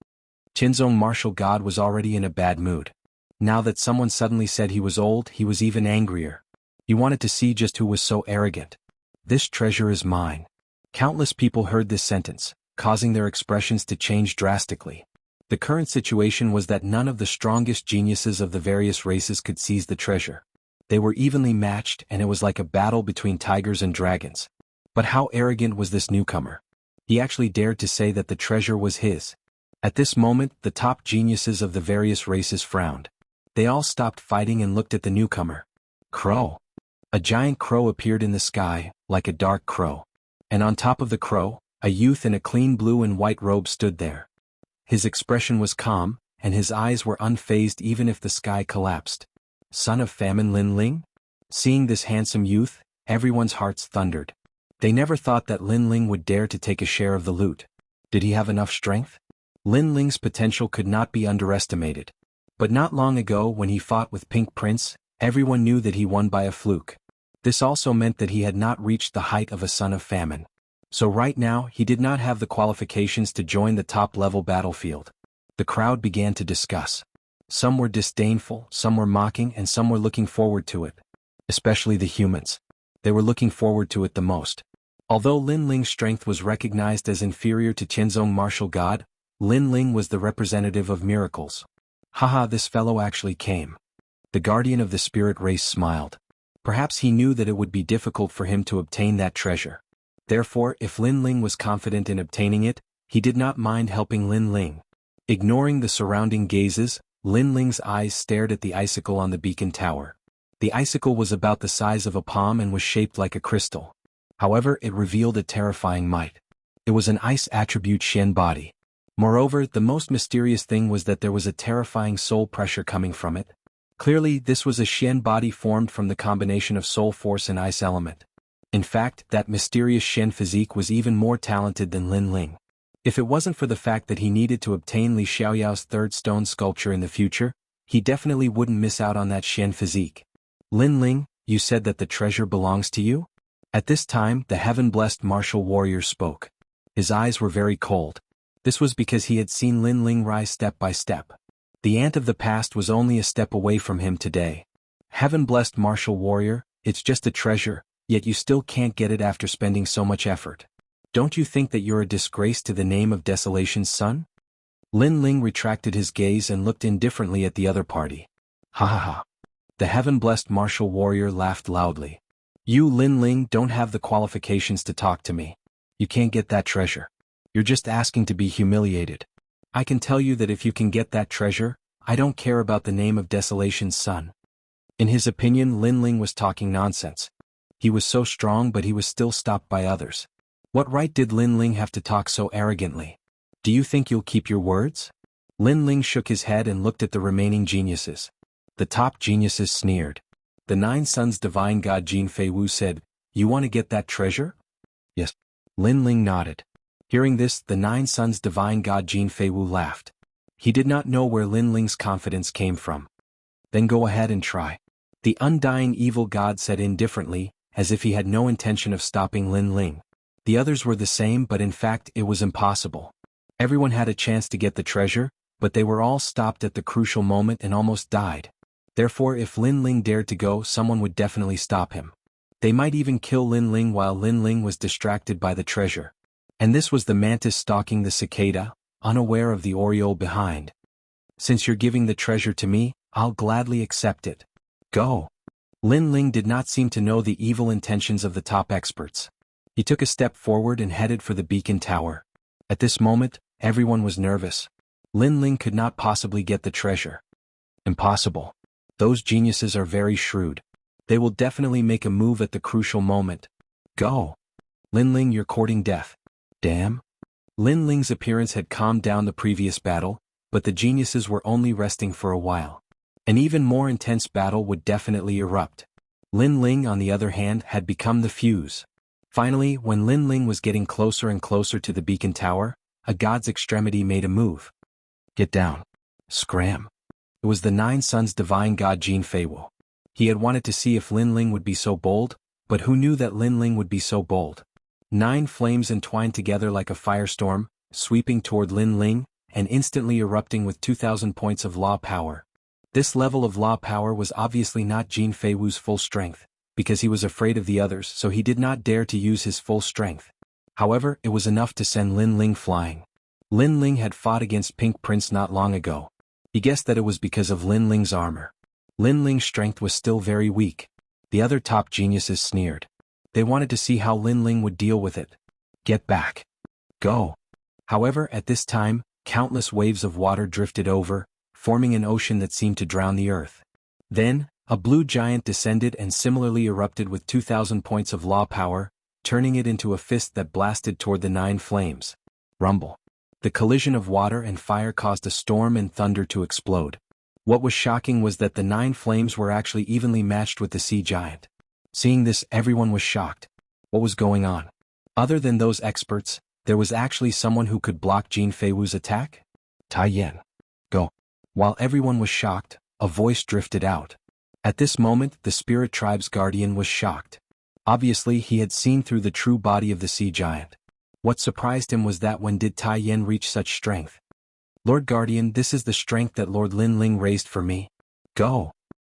Speaker 1: Tianzong martial god was already in a bad mood. Now that someone suddenly said he was old, he was even angrier. He wanted to see just who was so arrogant. This treasure is mine. Countless people heard this sentence, causing their expressions to change drastically. The current situation was that none of the strongest geniuses of the various races could seize the treasure. They were evenly matched, and it was like a battle between tigers and dragons. But how arrogant was this newcomer? He actually dared to say that the treasure was his. At this moment, the top geniuses of the various races frowned. They all stopped fighting and looked at the newcomer. Crow. A giant crow appeared in the sky, like a dark crow. And on top of the crow, a youth in a clean blue and white robe stood there. His expression was calm, and his eyes were unfazed even if the sky collapsed. Son of Famine Lin Ling? Seeing this handsome youth, everyone's hearts thundered. They never thought that Lin Ling would dare to take a share of the loot. Did he have enough strength? Lin Ling's potential could not be underestimated. But not long ago when he fought with Pink Prince, everyone knew that he won by a fluke. This also meant that he had not reached the height of a son of famine. So right now he did not have the qualifications to join the top-level battlefield. The crowd began to discuss. Some were disdainful, some were mocking, and some were looking forward to it. Especially the humans. They were looking forward to it the most. Although Lin Ling's strength was recognized as inferior to Tianzong martial god, Lin Ling was the representative of miracles. Haha, this fellow actually came. The guardian of the spirit race smiled. Perhaps he knew that it would be difficult for him to obtain that treasure. Therefore, if Lin Ling was confident in obtaining it, he did not mind helping Lin Ling. Ignoring the surrounding gazes, Lin Ling's eyes stared at the icicle on the beacon tower. The icicle was about the size of a palm and was shaped like a crystal. However, it revealed a terrifying might. It was an ice attribute Xian body. Moreover, the most mysterious thing was that there was a terrifying soul pressure coming from it. Clearly, this was a Xian body formed from the combination of soul force and ice element. In fact, that mysterious Xian physique was even more talented than Lin Ling. If it wasn't for the fact that he needed to obtain Li Xiaoyao's third stone sculpture in the future, he definitely wouldn't miss out on that Xian physique. Lin Ling, you said that the treasure belongs to you? At this time, the heaven-blessed martial warrior spoke. His eyes were very cold. This was because he had seen Lin Ling rise step by step. The ant of the past was only a step away from him today. Heaven-blessed martial warrior, it's just a treasure, yet you still can't get it after spending so much effort. Don't you think that you're a disgrace to the name of Desolation's son? Lin Ling retracted his gaze and looked indifferently at the other party. Ha ha ha. The heaven-blessed martial warrior laughed loudly. You, Lin Ling, don't have the qualifications to talk to me. You can't get that treasure. You're just asking to be humiliated. I can tell you that if you can get that treasure, I don't care about the name of Desolation's son. In his opinion, Lin Ling was talking nonsense. He was so strong, but he was still stopped by others. What right did Lin Ling have to talk so arrogantly? Do you think you'll keep your words? Lin Ling shook his head and looked at the remaining geniuses. The top geniuses sneered. The 9 Sons Divine God Jin Fei Wu said, "You want to get that treasure?" Yes. Lin Ling nodded. Hearing this, the 9 Sons Divine God Jin Fei Wu laughed. He did not know where Lin Ling's confidence came from. Then go ahead and try. The undying evil god said indifferently, as if he had no intention of stopping Lin Ling. The others were the same, but in fact it was impossible. Everyone had a chance to get the treasure, but they were all stopped at the crucial moment and almost died. Therefore, if Lin Ling dared to go, someone would definitely stop him. They might even kill Lin Ling while Lin Ling was distracted by the treasure. And this was the mantis stalking the cicada, unaware of the oriole behind. Since you're giving the treasure to me, I'll gladly accept it. Go. Lin Ling did not seem to know the evil intentions of the top experts. He took a step forward and headed for the beacon tower. At this moment, everyone was nervous. Lin Ling could not possibly get the treasure. Impossible. Those geniuses are very shrewd. They will definitely make a move at the crucial moment. Go. Lin Ling, you're courting death. Damn. Lin Ling's appearance had calmed down the previous battle, but the geniuses were only resting for a while. An even more intense battle would definitely erupt. Lin Ling, on the other hand, had become the fuse. Finally, when Lin Ling was getting closer and closer to the beacon tower, a god's extremity made a move. Get down. Scram. It was the 9 Sons Divine God Jin Fei Wu. He had wanted to see if Lin Ling would be so bold, but who knew that Lin Ling would be so bold? 9 flames entwined together like a firestorm, sweeping toward Lin Ling, and instantly erupting with 2,000 points of law power. This level of law power was obviously not Jin Fei Wu's full strength, because he was afraid of the others, so he did not dare to use his full strength. However, it was enough to send Lin Ling flying. Lin Ling had fought against Pink Prince not long ago. He guessed that it was because of Lin Ling's armor. Lin Ling's strength was still very weak. The other top geniuses sneered. They wanted to see how Lin Ling would deal with it. Get back. Go. However, at this time, countless waves of water drifted over, forming an ocean that seemed to drown the earth. Then, a blue giant descended and similarly erupted with 2,000 points of law power, turning it into a fist that blasted toward the 9 flames. Rumble. The collision of water and fire caused a storm and thunder to explode. What was shocking was that the 9 flames were actually evenly matched with the sea giant. Seeing this, everyone was shocked. What was going on? Other than those experts, there was actually someone who could block Jin Fei Wu's attack? Tai Yan. Go. While everyone was shocked, a voice drifted out. At this moment, the spirit tribe's guardian was shocked. Obviously, he had seen through the true body of the sea giant. What surprised him was that when did Tai Yan reach such strength? Lord Guardian, this is the strength that Lord Lin Ling raised for me. Go.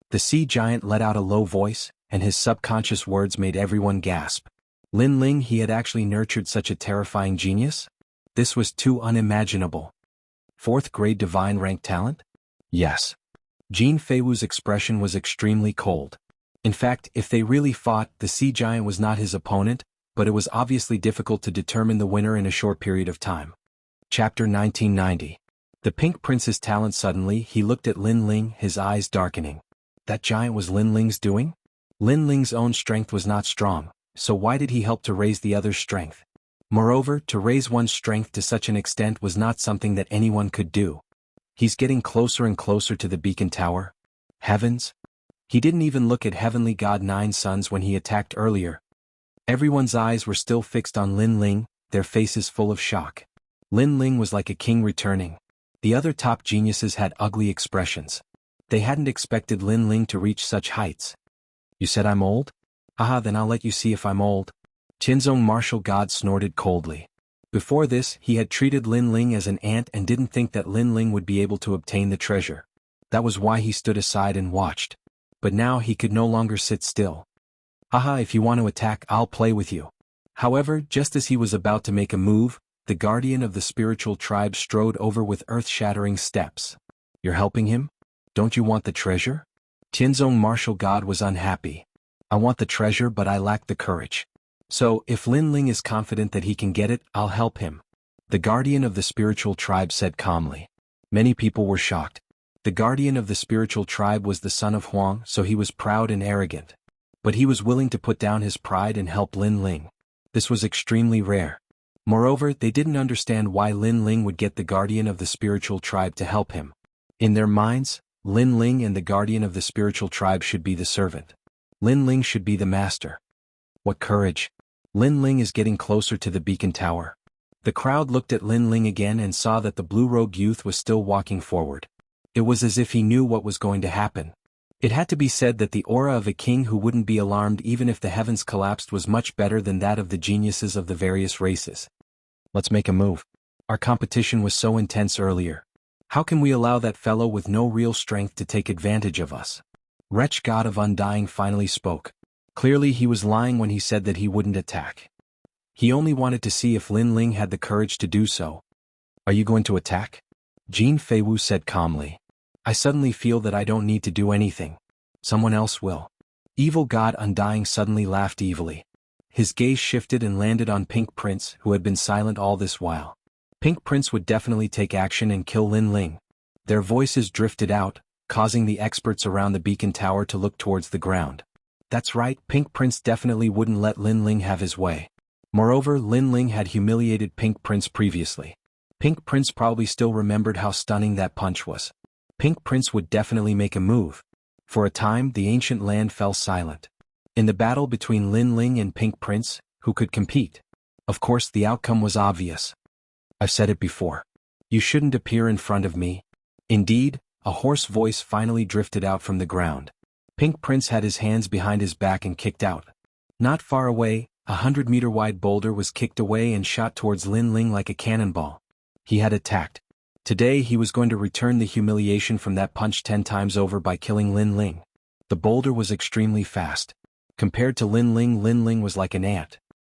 Speaker 1: The sea giant let out a low voice, and his subconscious words made everyone gasp. Lin Ling, he had actually nurtured such a terrifying genius? This was too unimaginable. 4th grade divine rank talent? Yes. Jin Fei Wu's expression was extremely cold. In fact, if they really fought, the sea giant was not his opponent, but it was obviously difficult to determine the winner in a short period of time. Chapter 1990. The Pink Prince's talent. Suddenly, he looked at Lin Ling, his eyes darkening. That giant was Lin Ling's doing? Lin Ling's own strength was not strong, so why did he help to raise the other's strength? Moreover, to raise one's strength to such an extent was not something that anyone could do. He's getting closer and closer to the beacon tower. Heavens? He didn't even look at Heavenly God Nine Suns when he attacked earlier. Everyone's eyes were still fixed on Lin Ling, their faces full of shock. Lin Ling was like a king returning. The other top geniuses had ugly expressions. They hadn't expected Lin Ling to reach such heights. You said I'm old? Aha, then I'll let you see if I'm old. Qinzong martial god snorted coldly. Before this, he had treated Lin Ling as an ant and didn't think that Lin Ling would be able to obtain the treasure. That was why he stood aside and watched. But now he could no longer sit still. Haha, if you want to attack, I'll play with you. However, just as he was about to make a move, the guardian of the spiritual tribe strode over with earth-shattering steps. You're helping him? Don't you want the treasure? Qinzong martial god was unhappy. I want the treasure, but I lack the courage. So, if Lin Ling is confident that he can get it, I'll help him. The guardian of the spiritual tribe said calmly. Many people were shocked. The guardian of the spiritual tribe was the son of Huang, so he was proud and arrogant. But he was willing to put down his pride and help Lin Ling. This was extremely rare. Moreover, they didn't understand why Lin Ling would get the guardian of the spiritual tribe to help him. In their minds, Lin Ling and the guardian of the spiritual tribe should be the servant. Lin Ling should be the master. What courage! Lin Ling is getting closer to the beacon tower. The crowd looked at Lin Ling again and saw that the blue-robed youth was still walking forward. It was as if he knew what was going to happen. It had to be said that the aura of a king who wouldn't be alarmed even if the heavens collapsed was much better than that of the geniuses of the various races. Let's make a move. Our competition was so intense earlier. How can we allow that fellow with no real strength to take advantage of us? Wretch God of Undying finally spoke. Clearly he was lying when he said that he wouldn't attack. He only wanted to see if Lin Ling had the courage to do so. Are you going to attack? Jin Feiwu said calmly. I suddenly feel that I don't need to do anything. Someone else will. Evil God Undying suddenly laughed evilly. His gaze shifted and landed on Pink Prince, who had been silent all this while. Pink Prince would definitely take action and kill Lin Ling. Their voices drifted out, causing the experts around the beacon tower to look towards the ground. That's right, Pink Prince definitely wouldn't let Lin Ling have his way. Moreover, Lin Ling had humiliated Pink Prince previously. Pink Prince probably still remembered how stunning that punch was. Pink Prince would definitely make a move. For a time, the ancient land fell silent. In the battle between Lin Ling and Pink Prince, who could compete? Of course, the outcome was obvious. I've said it before. You shouldn't appear in front of me. Indeed, a hoarse voice finally drifted out from the ground. Pink Prince had his hands behind his back and kicked out. Not far away, a 100-meter-wide boulder was kicked away and shot towards Lin Ling like a cannonball. He had attacked. Today he was going to return the humiliation from that punch 10 times over by killing Lin Ling. The boulder was extremely fast. Compared to Lin Ling was like an ant.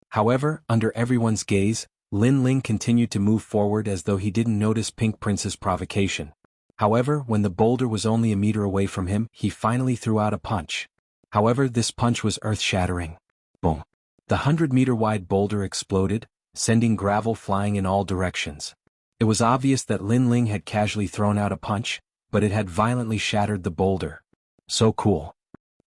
Speaker 1: However, under everyone's gaze, Lin Ling continued to move forward as though he didn't notice Pink Prince's provocation. However, when the boulder was only a meter away from him, he finally threw out a punch. However, this punch was earth-shattering. Boom. The 100-meter-wide boulder exploded, sending gravel flying in all directions. It was obvious that Lin Ling had casually thrown out a punch, but it had violently shattered the boulder. So cool.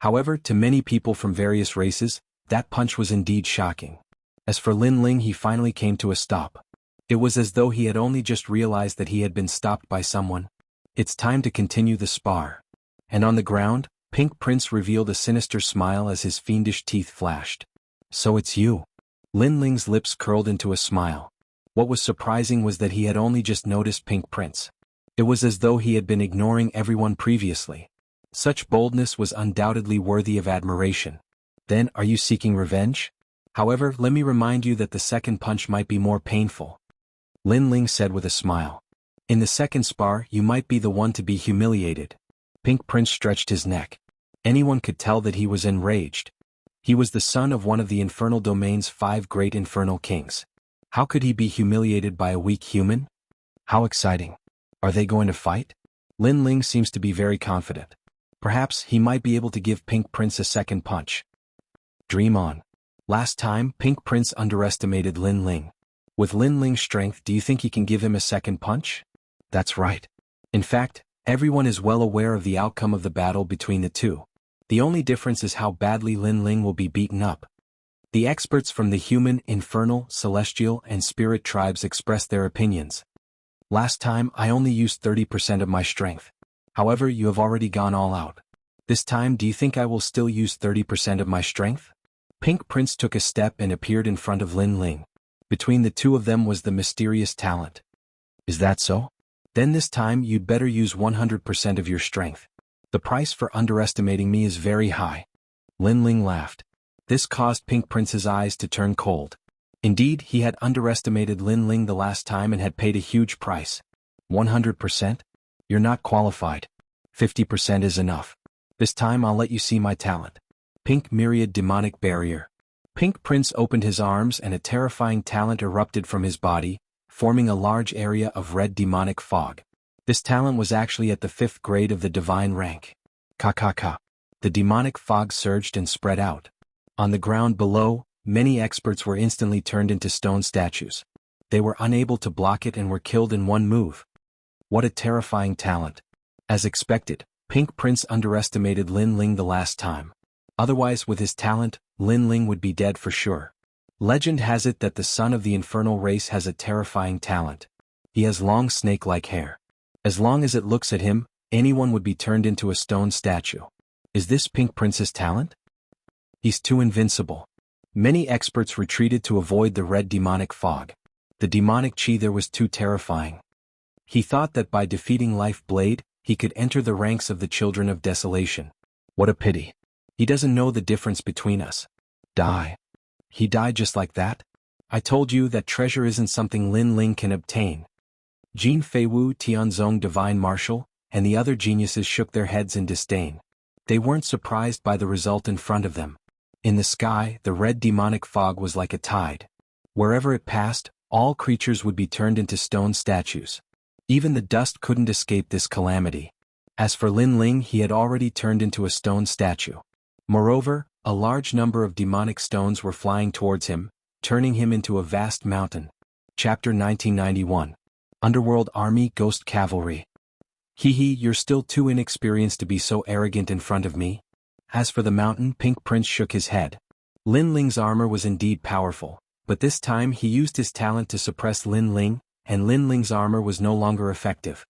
Speaker 1: However, to many people from various races, that punch was indeed shocking. As for Lin Ling, he finally came to a stop. It was as though he had only just realized that he had been stopped by someone. It's time to continue the spar. And on the ground, Pink Prince revealed a sinister smile as his fiendish teeth flashed. So it's you. Lin Ling's lips curled into a smile. What was surprising was that he had only just noticed Pink Prince. It was as though he had been ignoring everyone previously. Such boldness was undoubtedly worthy of admiration. Then, are you seeking revenge? However, let me remind you that the second punch might be more painful. Lin Ling said with a smile. In the second spar, you might be the one to be humiliated. Pink Prince stretched his neck. Anyone could tell that he was enraged. He was the son of one of the infernal domain's 5 great infernal kings. How could he be humiliated by a weak human? How exciting. Are they going to fight? Lin Ling seems to be very confident. Perhaps he might be able to give Pink Prince a second punch. Dream on. Last time, Pink Prince underestimated Lin Ling. With Lin Ling's strength, do you think he can give him a second punch? That's right. In fact, everyone is well aware of the outcome of the battle between the two. The only difference is how badly Lin Ling will be beaten up. The experts from the human, infernal, celestial, and spirit tribes expressed their opinions. Last time, I only used 30% of my strength. However, you have already gone all out. This time, do you think I will still use 30% of my strength? Pink Prince took a step and appeared in front of Lin Ling. Between the two of them was the mysterious talent. Is that so? Then this time you'd better use 100% of your strength. The price for underestimating me is very high. Lin Ling laughed. This caused Pink Prince's eyes to turn cold. Indeed, he had underestimated Lin Ling the last time and had paid a huge price. 100%? You're not qualified. 50% is enough. This time I'll let you see my talent. Pink Myriad Demonic Barrier. Pink Prince opened his arms and a terrifying talent erupted from his body, forming a large area of red demonic fog. This talent was actually at the 5th grade of the divine rank. Ka. The demonic fog surged and spread out. On the ground below, many experts were instantly turned into stone statues. They were unable to block it and were killed in one move. What a terrifying talent. As expected, Pink Prince underestimated Lin Ling the last time. Otherwise, with his talent, Lin Ling would be dead for sure. Legend has it that the son of the infernal race has a terrifying talent. He has long snake-like hair. As long as it looks at him, anyone would be turned into a stone statue. Is this Pink Prince's talent? He's too invincible. Many experts retreated to avoid the red demonic fog. The demonic chi there was too terrifying. He thought that by defeating Life Blade, he could enter the ranks of the Children of Desolation. What a pity. He doesn't know the difference between us. Die. He died just like that? I told you that treasure isn't something Lin Ling can obtain. Jin Feiwu, Tianzong Divine Marshal, and the other geniuses shook their heads in disdain. They weren't surprised by the result in front of them. In the sky, the red demonic fog was like a tide. Wherever it passed, all creatures would be turned into stone statues. Even the dust couldn't escape this calamity. As for Lin Ling, he had already turned into a stone statue. Moreover, a large number of demonic stones were flying towards him, turning him into a vast mountain. Chapter 1991. Underworld Army Ghost Cavalry. You're still too inexperienced to be so arrogant in front of me. As for the mountain, Pink Prince shook his head. Lin Ling's armor was indeed powerful, but this time he used his talent to suppress Lin Ling, and Lin Ling's armor was no longer effective.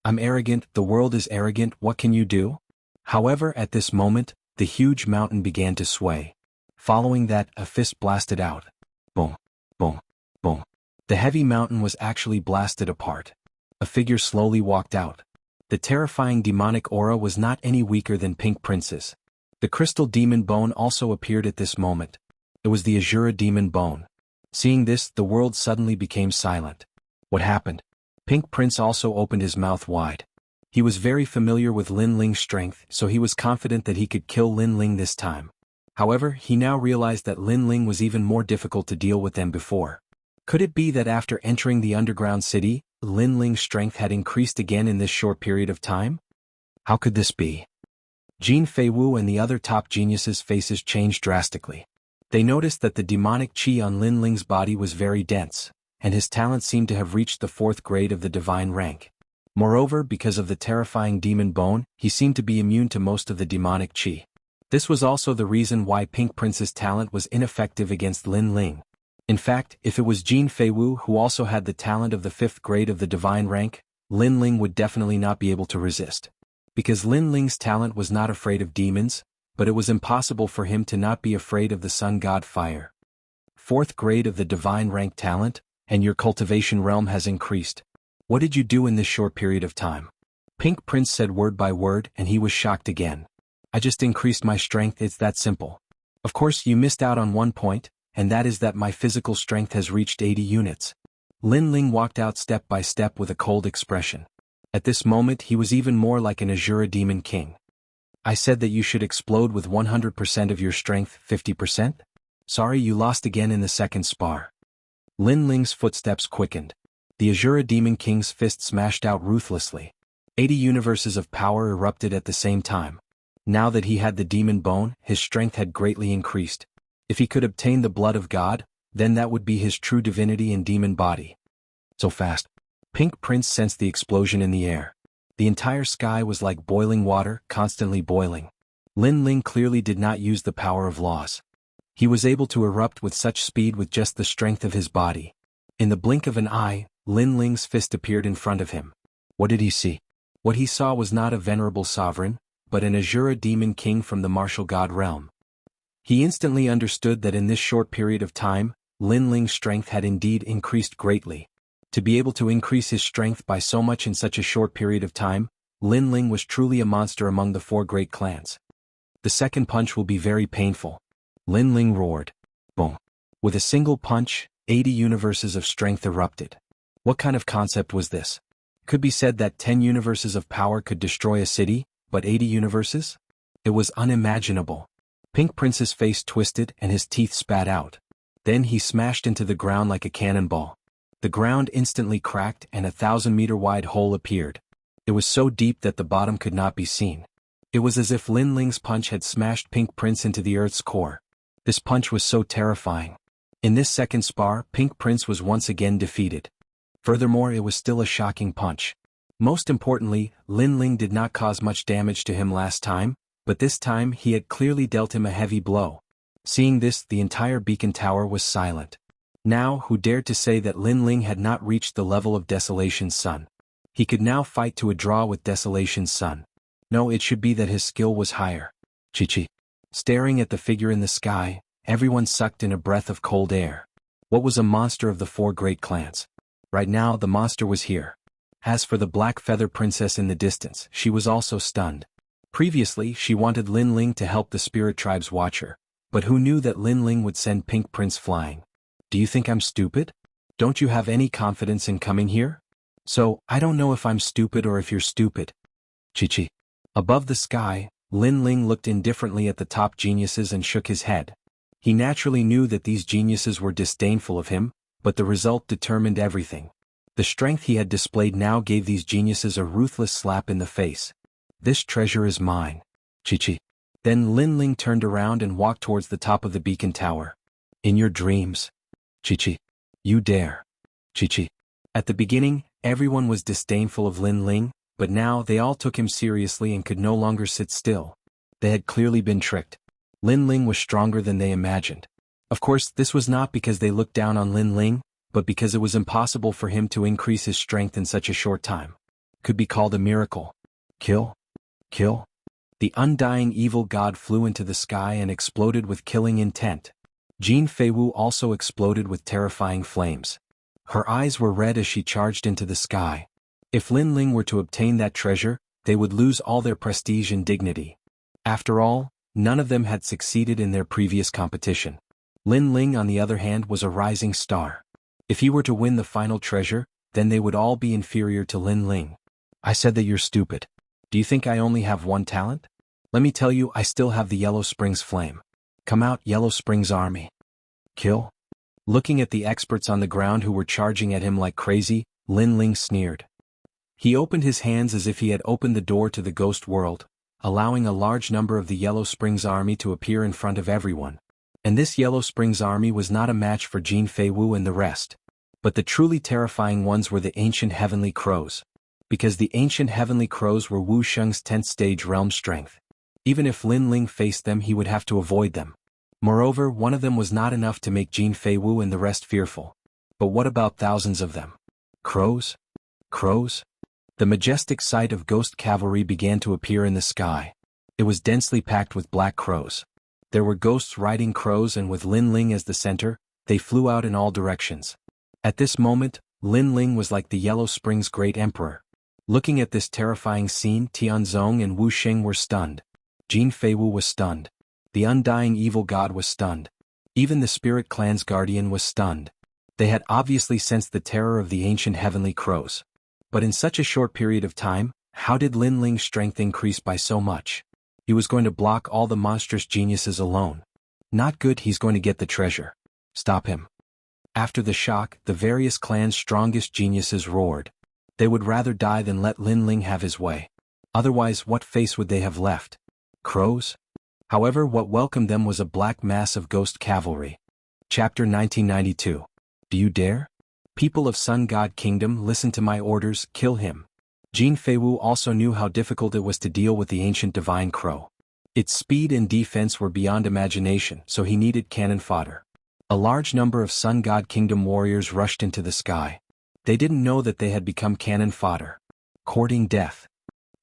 Speaker 1: I'm arrogant, the world is arrogant, what can you do? However, at this moment, the huge mountain began to sway. Following that, a fist blasted out. Boom, boom, boom. The heavy mountain was actually blasted apart. A figure slowly walked out. The terrifying demonic aura was not any weaker than Pink Prince's. The crystal demon bone also appeared at this moment. It was the Azura demon bone. Seeing this, the world suddenly became silent. What happened? Pink Prince also opened his mouth wide. He was very familiar with Lin Ling's strength, so he was confident that he could kill Lin Ling this time. However, he now realized that Lin Ling was even more difficult to deal with than before. Could it be that after entering the underground city, Lin Ling's strength had increased again in this short period of time? How could this be? Jin Feiwu and the other top geniuses' faces changed drastically. They noticed that the demonic chi on Lin Ling's body was very dense, and his talent seemed to have reached the 4th grade of the divine rank. Moreover, because of the terrifying demon bone, he seemed to be immune to most of the demonic chi. This was also the reason why Pink Prince's talent was ineffective against Lin Ling. In fact, if it was Jin Feiwu who also had the talent of the 5th grade of the divine rank, Lin Ling would definitely not be able to resist. Because Lin Ling's talent was not afraid of demons, but it was impossible for him to not be afraid of the sun god fire. 4th grade of the divine rank talent, and your cultivation realm has increased. What did you do in this short period of time? Pink Prince said word by word, and he was shocked again. I just increased my strength, it's that simple. Of course, you missed out on one point, and that is that my physical strength has reached 80 units. Lin Ling walked out step by step with a cold expression. At this moment he was even more like an Azura demon king. I said that you should explode with 100% of your strength, 50%? Sorry, you lost again in the second spar. Lin Ling's footsteps quickened. The Azura demon king's fist smashed out ruthlessly. 80 universes of power erupted at the same time. Now that he had the demon bone, his strength had greatly increased. If he could obtain the blood of God, then that would be his true divinity and demon body. So fast. Pink Prince sensed the explosion in the air. The entire sky was like boiling water, constantly boiling. Lin Ling clearly did not use the power of laws. He was able to erupt with such speed with just the strength of his body. In the blink of an eye, Lin Ling's fist appeared in front of him. What did he see? What he saw was not a venerable sovereign, but an Azura demon king from the martial god realm. He instantly understood that in this short period of time, Lin Ling's strength had indeed increased greatly. To be able to increase his strength by so much in such a short period of time, Lin Ling was truly a monster among the 4 great clans. The second punch will be very painful. Lin Ling roared. Boom. With a single punch, 80 universes of strength erupted. What kind of concept was this? Could be said that 10 universes of power could destroy a city, but 80 universes? It was unimaginable. Pink Prince's face twisted and his teeth spat out. Then he smashed into the ground like a cannonball. The ground instantly cracked and a 1,000-meter-wide hole appeared. It was so deep that the bottom could not be seen. It was as if Lin Ling's punch had smashed Pink Prince into the earth's core. This punch was so terrifying. In this second spar, Pink Prince was once again defeated. Furthermore, it was still a shocking punch. Most importantly, Lin Ling did not cause much damage to him last time, but this time he had clearly dealt him a heavy blow. Seeing this, the entire beacon tower was silent. Now, who dared to say that Lin Ling had not reached the level of Desolation's son? He could now fight to a draw with Desolation's son. No, it should be that his skill was higher. Chi-Chi. Staring at the figure in the sky, everyone sucked in a breath of cold air. What was a monster of the 4 great clans? Right now, the monster was here. As for the Black Feather Princess in the distance, she was also stunned. Previously, she wanted Lin Ling to help the Spirit Tribe's watcher, but who knew that Lin Ling would send Pink Prince flying? Do you think I'm stupid? Don't you have any confidence in coming here? So, I don't know if I'm stupid or if you're stupid. Chi-Chi. Above the sky, Lin Ling looked indifferently at the top geniuses and shook his head. He naturally knew that these geniuses were disdainful of him, but the result determined everything. The strength he had displayed now gave these geniuses a ruthless slap in the face. This treasure is mine. Chi-Chi. Then Lin Ling turned around and walked towards the top of the beacon tower. In your dreams. Chi-Chi. You dare. Chi-Chi. At the beginning, everyone was disdainful of Lin Ling, but now they all took him seriously and could no longer sit still. They had clearly been tricked. Lin Ling was stronger than they imagined. Of course, this was not because they looked down on Lin Ling, but because it was impossible for him to increase his strength in such a short time. Could be called a miracle. Kill. Kill. The undying evil god flew into the sky and exploded with killing intent. Jin Feiwu also exploded with terrifying flames. Her eyes were red as she charged into the sky. If Lin Ling were to obtain that treasure, they would lose all their prestige and dignity. After all, none of them had succeeded in their previous competition. Lin Ling, on the other hand, was a rising star. If he were to win the final treasure, then they would all be inferior to Lin Ling. I said that you're stupid. Do you think I only have one talent? Let me tell you, I still have the Yellow Springs flame. Come out, Yellow Springs army. Kill. Looking at the experts on the ground who were charging at him like crazy, Lin Ling sneered. He opened his hands as if he had opened the door to the ghost world, allowing a large number of the Yellow Springs army to appear in front of everyone. And this Yellow Springs army was not a match for Jin Feiwu and the rest. But the truly terrifying ones were the Ancient Heavenly Crows. Because the Ancient Heavenly Crows were Wu Sheng's 10th stage realm strength. Even if Lin Ling faced them, he would have to avoid them. Moreover, one of them was not enough to make Jin Feiwu and the rest fearful. But what about thousands of them? Crows? Crows? The majestic sight of ghost cavalry began to appear in the sky. It was densely packed with black crows. There were ghosts riding crows, and with Lin Ling as the center, they flew out in all directions. At this moment, Lin Ling was like the Yellow Springs great emperor. Looking at this terrifying scene, Tianzong and Wu Sheng were stunned. Jin Feiwu was stunned. The undying evil god was stunned. Even the Spirit Clan's guardian was stunned. They had obviously sensed the terror of the Ancient Heavenly Crows. But in such a short period of time, how did Lin Ling's strength increase by so much? He was going to block all the monstrous geniuses alone. Not good, he's going to get the treasure. Stop him. After the shock, the various clans' strongest geniuses roared. They would rather die than let Lin Ling have his way. Otherwise, what face would they have left? Crows? However, what welcomed them was a black mass of ghost cavalry. Chapter 1992. Do you dare? People of Sun God Kingdom, listen to my orders, kill him. Jin Feiwu also knew how difficult it was to deal with the ancient divine crow. Its speed and defense were beyond imagination, so he needed cannon fodder. A large number of Sun God Kingdom warriors rushed into the sky. They didn't know that they had become cannon fodder. Courting death.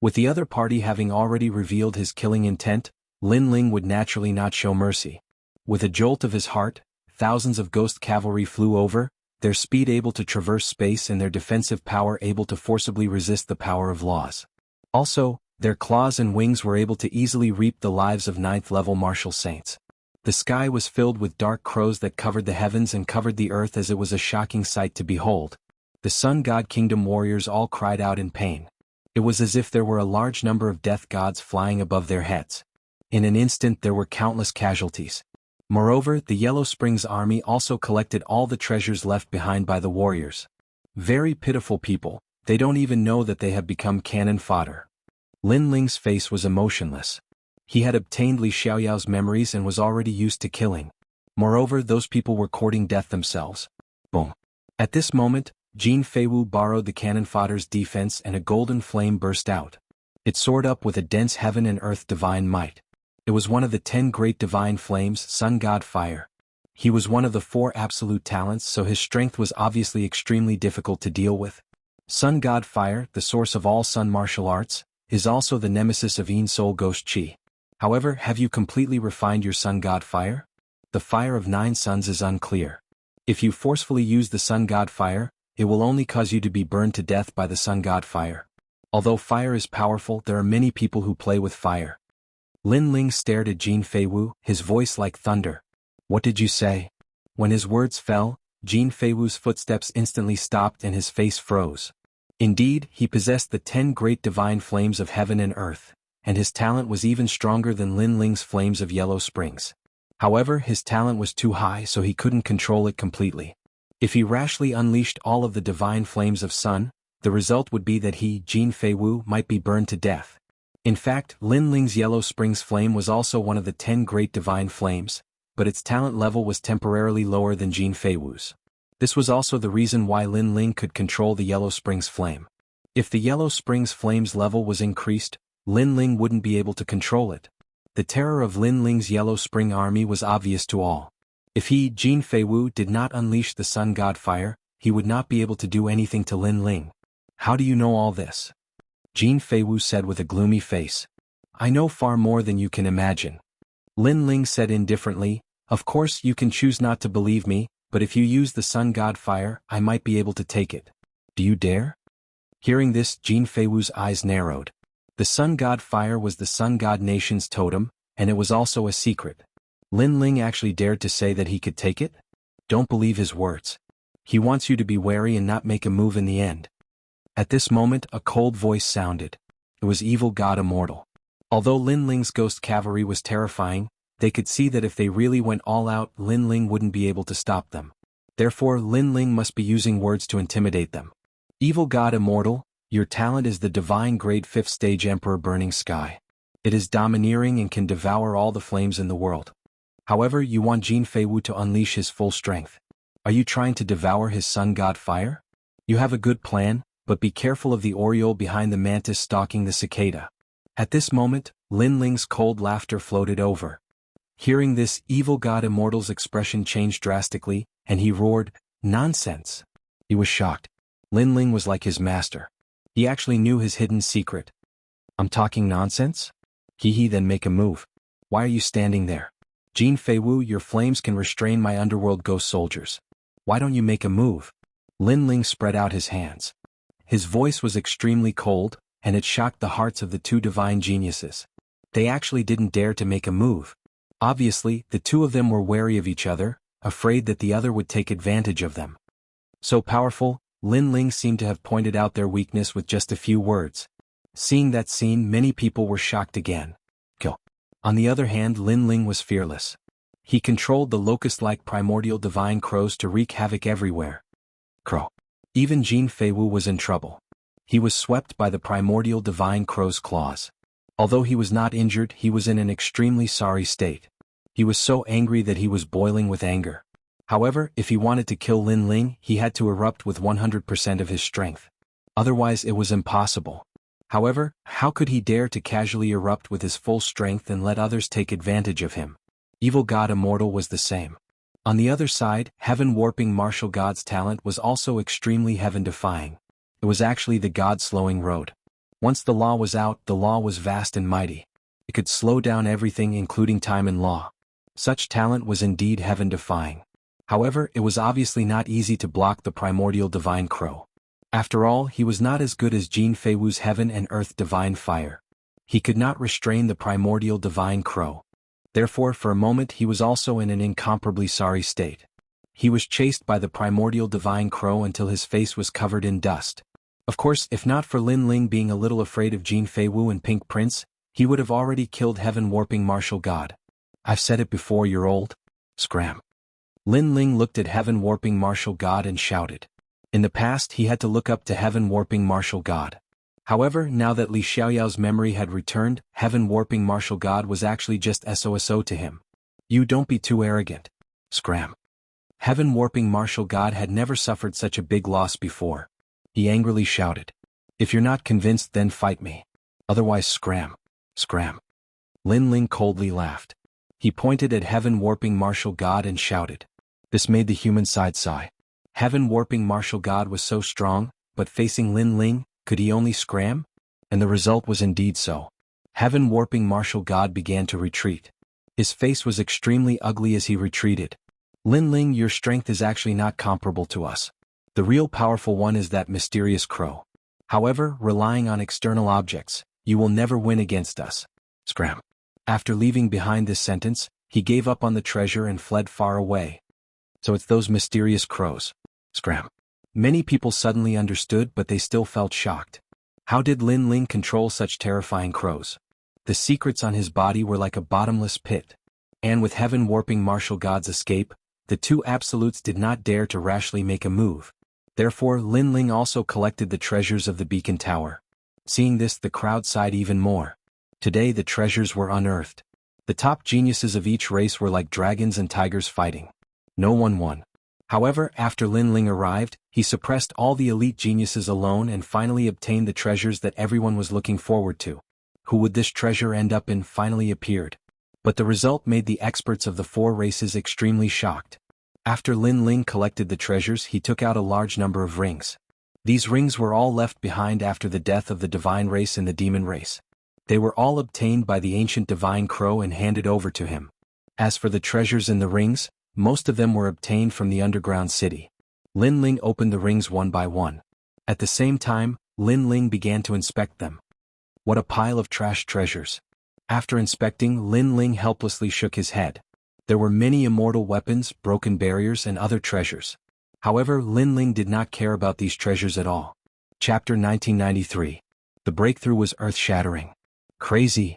Speaker 1: With the other party having already revealed his killing intent, Lin Ling would naturally not show mercy. With a jolt of his heart, thousands of ghost cavalry flew over, their speed able to traverse space and their defensive power able to forcibly resist the power of laws. Also, their claws and wings were able to easily reap the lives of 9th-level martial saints. The sky was filled with dark crows that covered the heavens and covered the earth as it was a shocking sight to behold. The Sun God Kingdom warriors all cried out in pain. It was as if there were a large number of death gods flying above their heads. In an instant there were countless casualties. Moreover, the Yellow Springs army also collected all the treasures left behind by the warriors. Very pitiful people, they don't even know that they have become cannon fodder. Lin Ling's face was emotionless. He had obtained Li Xiaoyao's memories and was already used to killing. Moreover, those people were courting death themselves. Boom. At this moment, Jin Feiwu borrowed the cannon fodder's defense and a golden flame burst out. It soared up with a dense heaven and earth divine might. It was one of the 10 great divine flames, Sun God Fire. He was one of the 4 absolute talents, so his strength was obviously extremely difficult to deal with. Sun God Fire, the source of all Sun martial arts, is also the nemesis of Yin Soul Ghost Chi. However, have you completely refined your Sun God Fire? The fire of 9 suns is unclear. If you forcefully use the Sun God Fire, it will only cause you to be burned to death by the Sun God Fire. Although fire is powerful, there are many people who play with fire. Lin Ling stared at Jin Feiwu, his voice like thunder. What did you say? When his words fell, Jin Feiwu's footsteps instantly stopped and his face froze. Indeed, he possessed the 10 great divine flames of heaven and earth, and his talent was even stronger than Lin Ling's flames of Yellow Springs. However, his talent was too high, so he couldn't control it completely. If he rashly unleashed all of the divine flames of sun, the result would be that he, Jin Feiwu, might be burned to death. In fact, Lin Ling's Yellow Springs flame was also one of the 10 great divine flames, but its talent level was temporarily lower than Jin Feiwu's. This was also the reason why Lin Ling could control the Yellow Springs flame. If the Yellow Springs flame's level was increased, Lin Ling wouldn't be able to control it. The terror of Lin Ling's Yellow Spring army was obvious to all. If he, Jin Feiwu, did not unleash the Sun God Fire, he would not be able to do anything to Lin Ling. How do you know all this? Jin Feiwu said with a gloomy face. I know far more than you can imagine. Lin Ling said indifferently, of course you can choose not to believe me, but if you use the Sun God Fire, I might be able to take it. Do you dare? Hearing this, Jin Feiwu's eyes narrowed. The Sun God Fire was the Sun God Nation's totem, and it was also a secret. Lin Ling actually dared to say that he could take it? Don't believe his words. He wants you to be wary and not make a move in the end. At this moment, a cold voice sounded. It was evil god Immortal. Although Lin Ling's ghost cavalry was terrifying, they could see that if they really went all out, Lin Ling wouldn't be able to stop them. Therefore, Lin Ling must be using words to intimidate them. Evil god Immortal, your talent is the divine grade 5th stage Emperor Burning Sky. It is domineering and can devour all the flames in the world. However, you want Jin Feiwu to unleash his full strength. Are you trying to devour his Sun God Fire? You have a good plan, but be careful of the oriole behind the mantis stalking the cicada. At this moment, Lin Ling's cold laughter floated over. Hearing this, evil god Immortal's expression changed drastically, and he roared, nonsense. He was shocked. Lin Ling was like his master. He actually knew his hidden secret. I'm talking nonsense? Hee then make a move. Why are you standing there? Jin Feiwu, your flames can restrain my underworld ghost soldiers. Why don't you make a move? Lin Ling spread out his hands. His voice was extremely cold, and it shocked the hearts of the 2 divine geniuses. They actually didn't dare to make a move. Obviously, the 2 of them were wary of each other, afraid that the other would take advantage of them. So powerful, Lin Ling seemed to have pointed out their weakness with just a few words. Seeing that scene, many people were shocked again. Kill. On the other hand, Lin Ling was fearless. He controlled the locust-like primordial divine crows to wreak havoc everywhere. Crow. Even Jin Feiwu was in trouble. He was swept by the primordial divine crow's claws. Although he was not injured, he was in an extremely sorry state. He was so angry that he was boiling with anger. However, if he wanted to kill Lin Ling, he had to erupt with 100% of his strength. Otherwise it was impossible. However, how could he dare to casually erupt with his full strength and let others take advantage of him? Evil God Immortal was the same. On the other side, heaven-warping martial god's talent was also extremely heaven-defying. It was actually the god-slowing road. Once the law was out, the law was vast and mighty. It could slow down everything including time and law. Such talent was indeed heaven-defying. However, it was obviously not easy to block the primordial divine crow. After all, he was not as good as Jin Feiwu's heaven and earth divine fire. He could not restrain the primordial divine crow. Therefore, for a moment he was also in an incomparably sorry state. He was chased by the primordial divine crow until his face was covered in dust. Of course, if not for Lin Ling being a little afraid of Jin Feiwu and Pink Prince, he would have already killed heaven-warping martial god. I've said it before, you're old. Scram. Lin Ling looked at heaven-warping martial god and shouted. In the past he had to look up to heaven-warping martial god. However, now that Li Xiaoyao's memory had returned, heaven-warping martial god was actually just SOSO to him. You don't be too arrogant. Scram. Heaven-warping martial god had never suffered such a big loss before. He angrily shouted. If you're not convinced, then fight me. Otherwise scram. Scram. Lin Ling coldly laughed. He pointed at heaven-warping martial god and shouted. This made the human side sigh. Heaven-warping martial god was so strong, but facing Lin Ling, could he only scram? And the result was indeed so. Heaven-warping martial god began to retreat. His face was extremely ugly as he retreated. Lin Ling, your strength is actually not comparable to us. The real powerful one is that mysterious crow. However, relying on external objects, you will never win against us. Scram. After leaving behind this sentence, he gave up on the treasure and fled far away. So it's those mysterious crows. Scram. Many people suddenly understood, but they still felt shocked. How did Lin Ling control such terrifying crows? The secrets on his body were like a bottomless pit. And with heaven-warping martial god's escape, the two absolutes did not dare to rashly make a move. Therefore, Lin Ling also collected the treasures of the beacon tower. Seeing this, the crowd sighed even more. Today the treasures were unearthed. The top geniuses of each race were like dragons and tigers fighting. No one won. However, after Lin Ling arrived, he suppressed all the elite geniuses alone and finally obtained the treasures that everyone was looking forward to. Who would this treasure end up in finally appeared. But the result made the experts of the four races extremely shocked. After Lin Ling collected the treasures, he took out a large number of rings. These rings were all left behind after the death of the divine race and the demon race. They were all obtained by the ancient divine crow and handed over to him. As for the treasures in the rings, most of them were obtained from the underground city. Lin Ling opened the rings one by one. At the same time, Lin Ling began to inspect them. What a pile of trash treasures. After inspecting, Lin Ling helplessly shook his head. There were many immortal weapons, broken barriers, and other treasures. However, Lin Ling did not care about these treasures at all. Chapter 1993. The breakthrough was earth-shattering. Crazy.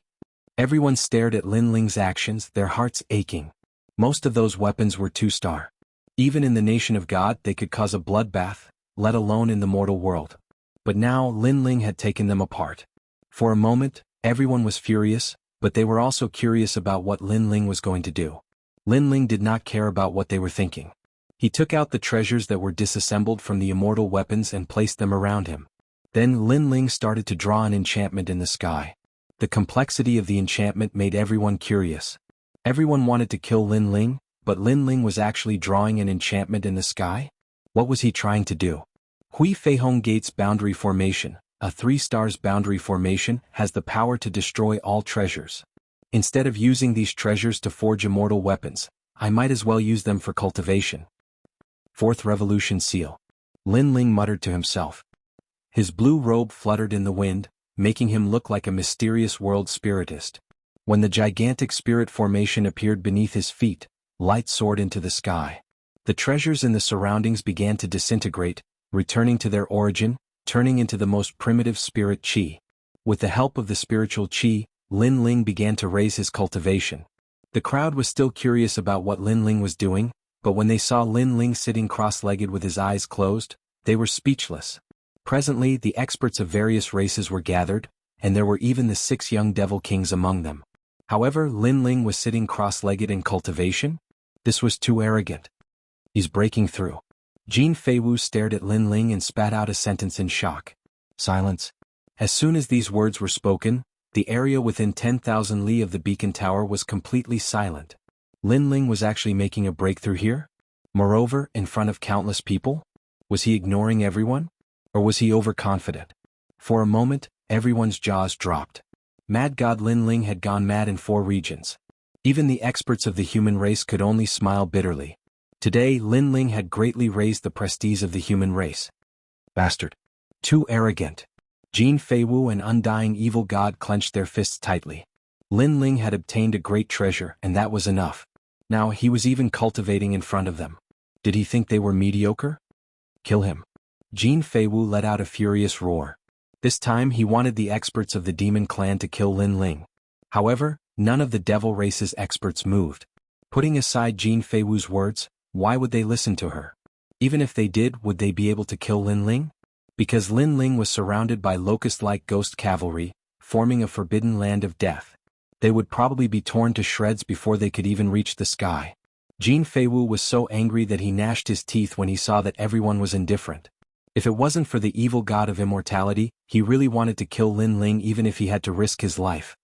Speaker 1: Everyone stared at Lin Ling's actions, their hearts aching. Most of those weapons were 2-star. Even in the nation of God they could cause a bloodbath, let alone in the mortal world. But now Lin Ling had taken them apart. For a moment, everyone was furious, but they were also curious about what Lin Ling was going to do. Lin Ling did not care about what they were thinking. He took out the treasures that were disassembled from the immortal weapons and placed them around him. Then Lin Ling started to draw an enchantment in the sky. The complexity of the enchantment made everyone curious. Everyone wanted to kill Lin Ling, but Lin Ling was actually drawing an enchantment in the sky? What was he trying to do? Hui Feihong Gates Boundary Formation, a 3-stars boundary formation, has the power to destroy all treasures. Instead of using these treasures to forge immortal weapons, I might as well use them for cultivation. Fourth Revolution Seal. Lin Ling muttered to himself. His blue robe fluttered in the wind, making him look like a mysterious world spiritist. When the gigantic spirit formation appeared beneath his feet, light soared into the sky. The treasures in the surroundings began to disintegrate, returning to their origin, turning into the most primitive spirit chi. With the help of the spiritual chi, Lin Ling began to raise his cultivation. The crowd was still curious about what Lin Ling was doing, but when they saw Lin Ling sitting cross-legged with his eyes closed, they were speechless. Presently, the experts of various races were gathered, and there were even the 6 young devil kings among them. However, Lin Ling was sitting cross-legged in cultivation? This was too arrogant. He's breaking through. Jin Feiwu stared at Lin Ling and spat out a sentence in shock. Silence. As soon as these words were spoken, the area within 10,000 li of the beacon tower was completely silent. Lin Ling was actually making a breakthrough here? Moreover, in front of countless people? Was he ignoring everyone? Or was he overconfident? For a moment, everyone's jaws dropped. Mad God Lin Ling had gone mad in 4 regions. Even the experts of the human race could only smile bitterly. Today, Lin Ling had greatly raised the prestige of the human race. Bastard. Too arrogant. Jin Feiwu and Undying Evil God clenched their fists tightly. Lin Ling had obtained a great treasure, and that was enough. Now he was even cultivating in front of them. Did he think they were mediocre? Kill him. Jin Feiwu let out a furious roar. This time he wanted the experts of the demon clan to kill Lin Ling. However, none of the devil race's experts moved. Putting aside Jin Feiwu's words, why would they listen to her? Even if they did, would they be able to kill Lin Ling? Because Lin Ling was surrounded by locust-like ghost cavalry, forming a forbidden land of death. They would probably be torn to shreds before they could even reach the sky. Jin Feiwu was so angry that he gnashed his teeth when he saw that everyone was indifferent. If it wasn't for the evil god of immortality, he really wanted to kill Lin Ling even if he had to risk his life.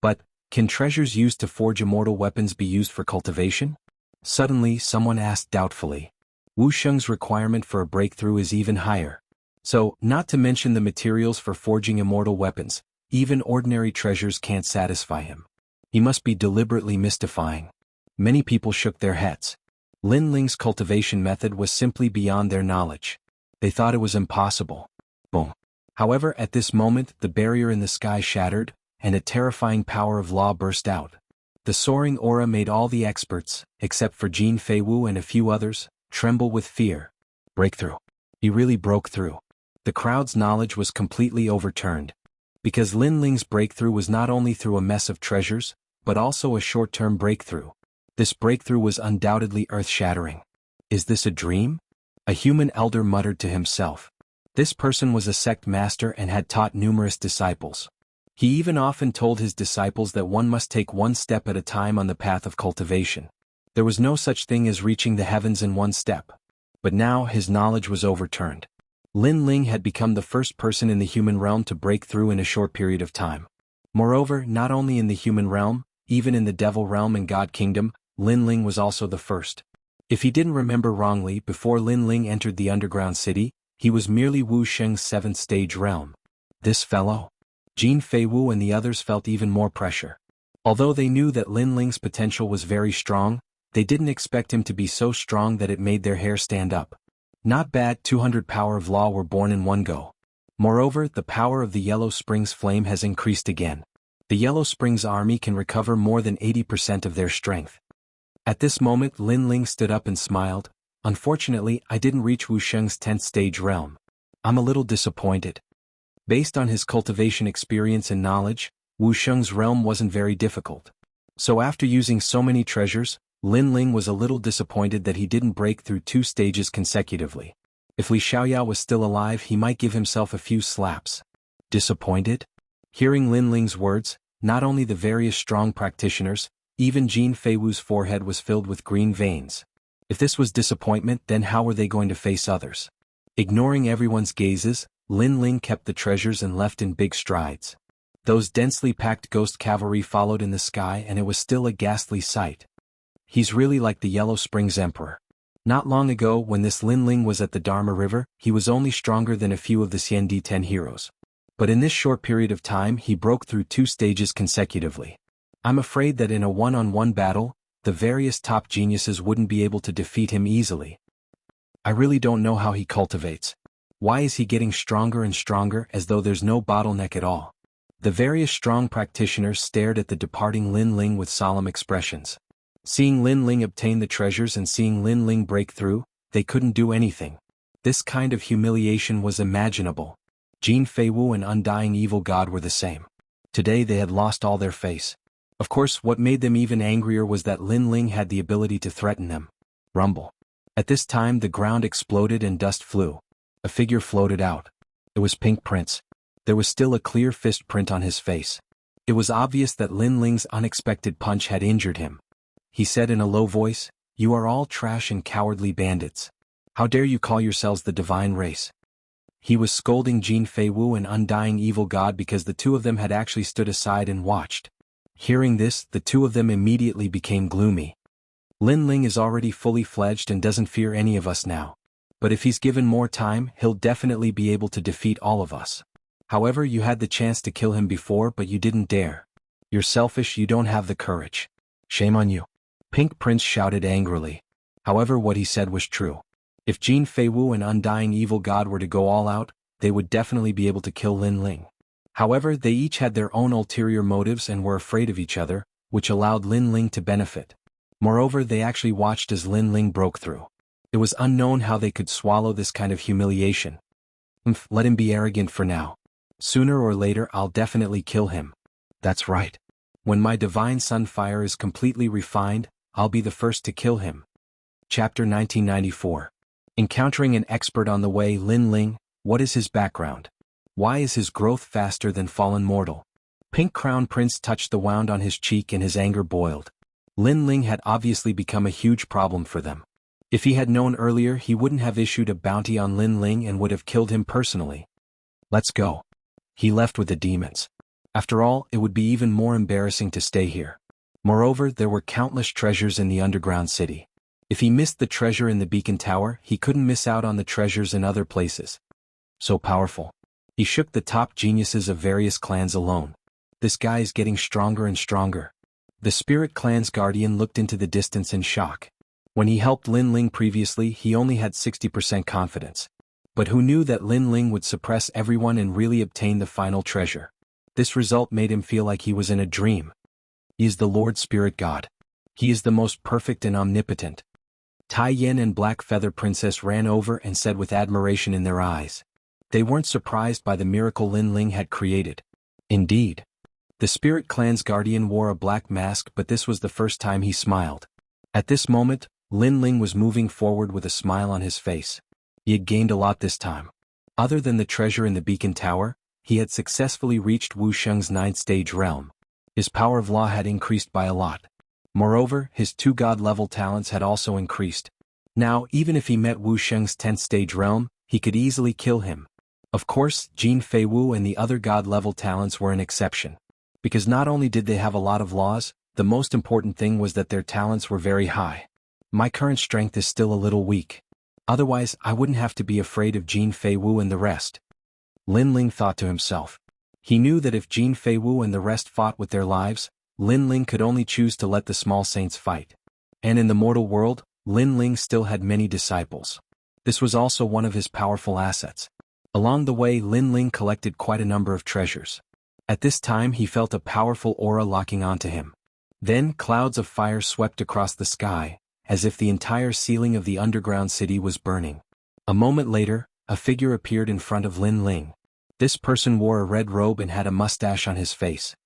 Speaker 1: But, can treasures used to forge immortal weapons be used for cultivation? Suddenly, someone asked doubtfully. Wuxia's requirement for a breakthrough is even higher. So, not to mention the materials for forging immortal weapons, even ordinary treasures can't satisfy him. He must be deliberately mystifying. Many people shook their heads. Lin Ling's cultivation method was simply beyond their knowledge. They thought it was impossible. Boom. However, at this moment, the barrier in the sky shattered, and a terrifying power of law burst out. The soaring aura made all the experts, except for Jin Feiwu and a few others, tremble with fear. Breakthrough. He really broke through. The crowd's knowledge was completely overturned. Because Lin Ling's breakthrough was not only through a mess of treasures, but also a short-term breakthrough. This breakthrough was undoubtedly earth-shattering. Is this a dream? A human elder muttered to himself. This person was a sect master and had taught numerous disciples. He even often told his disciples that one must take one step at a time on the path of cultivation. There was no such thing as reaching the heavens in one step. But now his knowledge was overturned. Lin Ling had become the first person in the human realm to break through in a short period of time. Moreover, not only in the human realm, even in the devil realm and God kingdom, Lin Ling was also the first. If he didn't remember wrongly, before Lin Ling entered the underground city, he was merely Wu Sheng's 7th stage realm. This fellow? Jin Feiwu and the others felt even more pressure. Although they knew that Lin Ling's potential was very strong, they didn't expect him to be so strong that it made their hair stand up. Not bad. 200 power of law were born in one go. Moreover, the power of the Yellow Springs flame has increased again. The Yellow Springs army can recover more than 80% of their strength. At this moment Lin Ling stood up and smiled. Unfortunately, I didn't reach Wu Sheng's 10th stage realm. I'm a little disappointed. Based on his cultivation experience and knowledge, Wu Sheng's realm wasn't very difficult. So after using so many treasures, Lin Ling was a little disappointed that he didn't break through 2 stages consecutively. If Li Xiaoyao was still alive, he might give himself a few slaps. Disappointed? Hearing Lin Ling's words, not only the various strong practitioners, even Jin Feiwu's forehead was filled with green veins. If this was disappointment, then how were they going to face others? Ignoring everyone's gazes, Lin Ling kept the treasures and left in big strides. Those densely packed ghost cavalry followed in the sky, and it was still a ghastly sight. He's really like the Yellow Springs Emperor. Not long ago, when this Lin Ling was at the Dharma River, he was only stronger than a few of the Xiandi 10 heroes. But in this short period of time, he broke through 2 stages consecutively. I'm afraid that in a one-on-one battle, the various top geniuses wouldn't be able to defeat him easily. I really don't know how he cultivates. Why is he getting stronger and stronger as though there's no bottleneck at all? The various strong practitioners stared at the departing Lin Ling with solemn expressions. Seeing Lin Ling obtain the treasures and seeing Lin Ling break through, they couldn't do anything. This kind of humiliation was imaginable. Jin Feiwu and Undying Evil God were the same. Today they had lost all their face. Of course, what made them even angrier was that Lin Ling had the ability to threaten them. Rumble. At this time the ground exploded and dust flew. A figure floated out. It was Pink Prince. There was still a clear fist print on his face. It was obvious that Lin Ling's unexpected punch had injured him. He said in a low voice, "You are all trash and cowardly bandits. How dare you call yourselves the divine race?" He was scolding Jin Feiwu and Undying Evil God because the two of them had actually stood aside and watched. Hearing this, the two of them immediately became gloomy. Lin Ling is already fully fledged and doesn't fear any of us now. But if he's given more time, he'll definitely be able to defeat all of us. However, you had the chance to kill him before but you didn't dare. You're selfish, you don't have the courage. Shame on you. Pink Prince shouted angrily. However, what he said was true. If Jin Feiwu and Undying Evil God were to go all out, they would definitely be able to kill Lin Ling. However, they each had their own ulterior motives and were afraid of each other, which allowed Lin Ling to benefit. Moreover, they actually watched as Lin Ling broke through. It was unknown how they could swallow this kind of humiliation. Let him be arrogant for now. Sooner or later I'll definitely kill him. That's right. When my divine sunfire is completely refined, I'll be the first to kill him. Chapter 1994. Encountering an expert on the way. Lin Ling, what is his background? Why is his growth faster than fallen mortal? Pink Crown Prince touched the wound on his cheek and his anger boiled. Lin Ling had obviously become a huge problem for them. If he had known earlier, he wouldn't have issued a bounty on Lin Ling and would have killed him personally. Let's go. He left with the demons. After all, it would be even more embarrassing to stay here. Moreover, there were countless treasures in the underground city. If he missed the treasure in the beacon tower, he couldn't miss out on the treasures in other places. So powerful. He shook the top geniuses of various clans alone. This guy is getting stronger and stronger. The Spirit Clan's guardian looked into the distance in shock. When he helped Lin Ling previously, he only had 60% confidence. But who knew that Lin Ling would suppress everyone and really obtain the final treasure? This result made him feel like he was in a dream. He is the Lord Spirit God. He is the most perfect and omnipotent. Tai Yen and Black Feather Princess ran over and said with admiration in their eyes. They weren't surprised by the miracle Lin Ling had created. Indeed. The Spirit Clan's guardian wore a black mask, but this was the first time he smiled. At this moment, Lin Ling was moving forward with a smile on his face. He had gained a lot this time. Other than the treasure in the beacon tower, he had successfully reached Wuxia's 9th stage realm. His power of law had increased by a lot. Moreover, his 2 god-level talents had also increased. Now, even if he met Wuxia's 10th stage realm, he could easily kill him. Of course, Jin Feiwu and the other god-level talents were an exception. Because not only did they have a lot of laws, the most important thing was that their talents were very high. My current strength is still a little weak. Otherwise, I wouldn't have to be afraid of Jin Feiwu and the rest. Lin Ling thought to himself. He knew that if Jin Feiwu and the rest fought with their lives, Lin Ling could only choose to let the small saints fight. And in the mortal world, Lin Ling still had many disciples. This was also one of his powerful assets. Along the way, Lin Ling collected quite a number of treasures. At this time he felt a powerful aura locking onto him. Then clouds of fire swept across the sky, as if the entire ceiling of the underground city was burning. A moment later, a figure appeared in front of Lin Ling. This person wore a red robe and had a mustache on his face.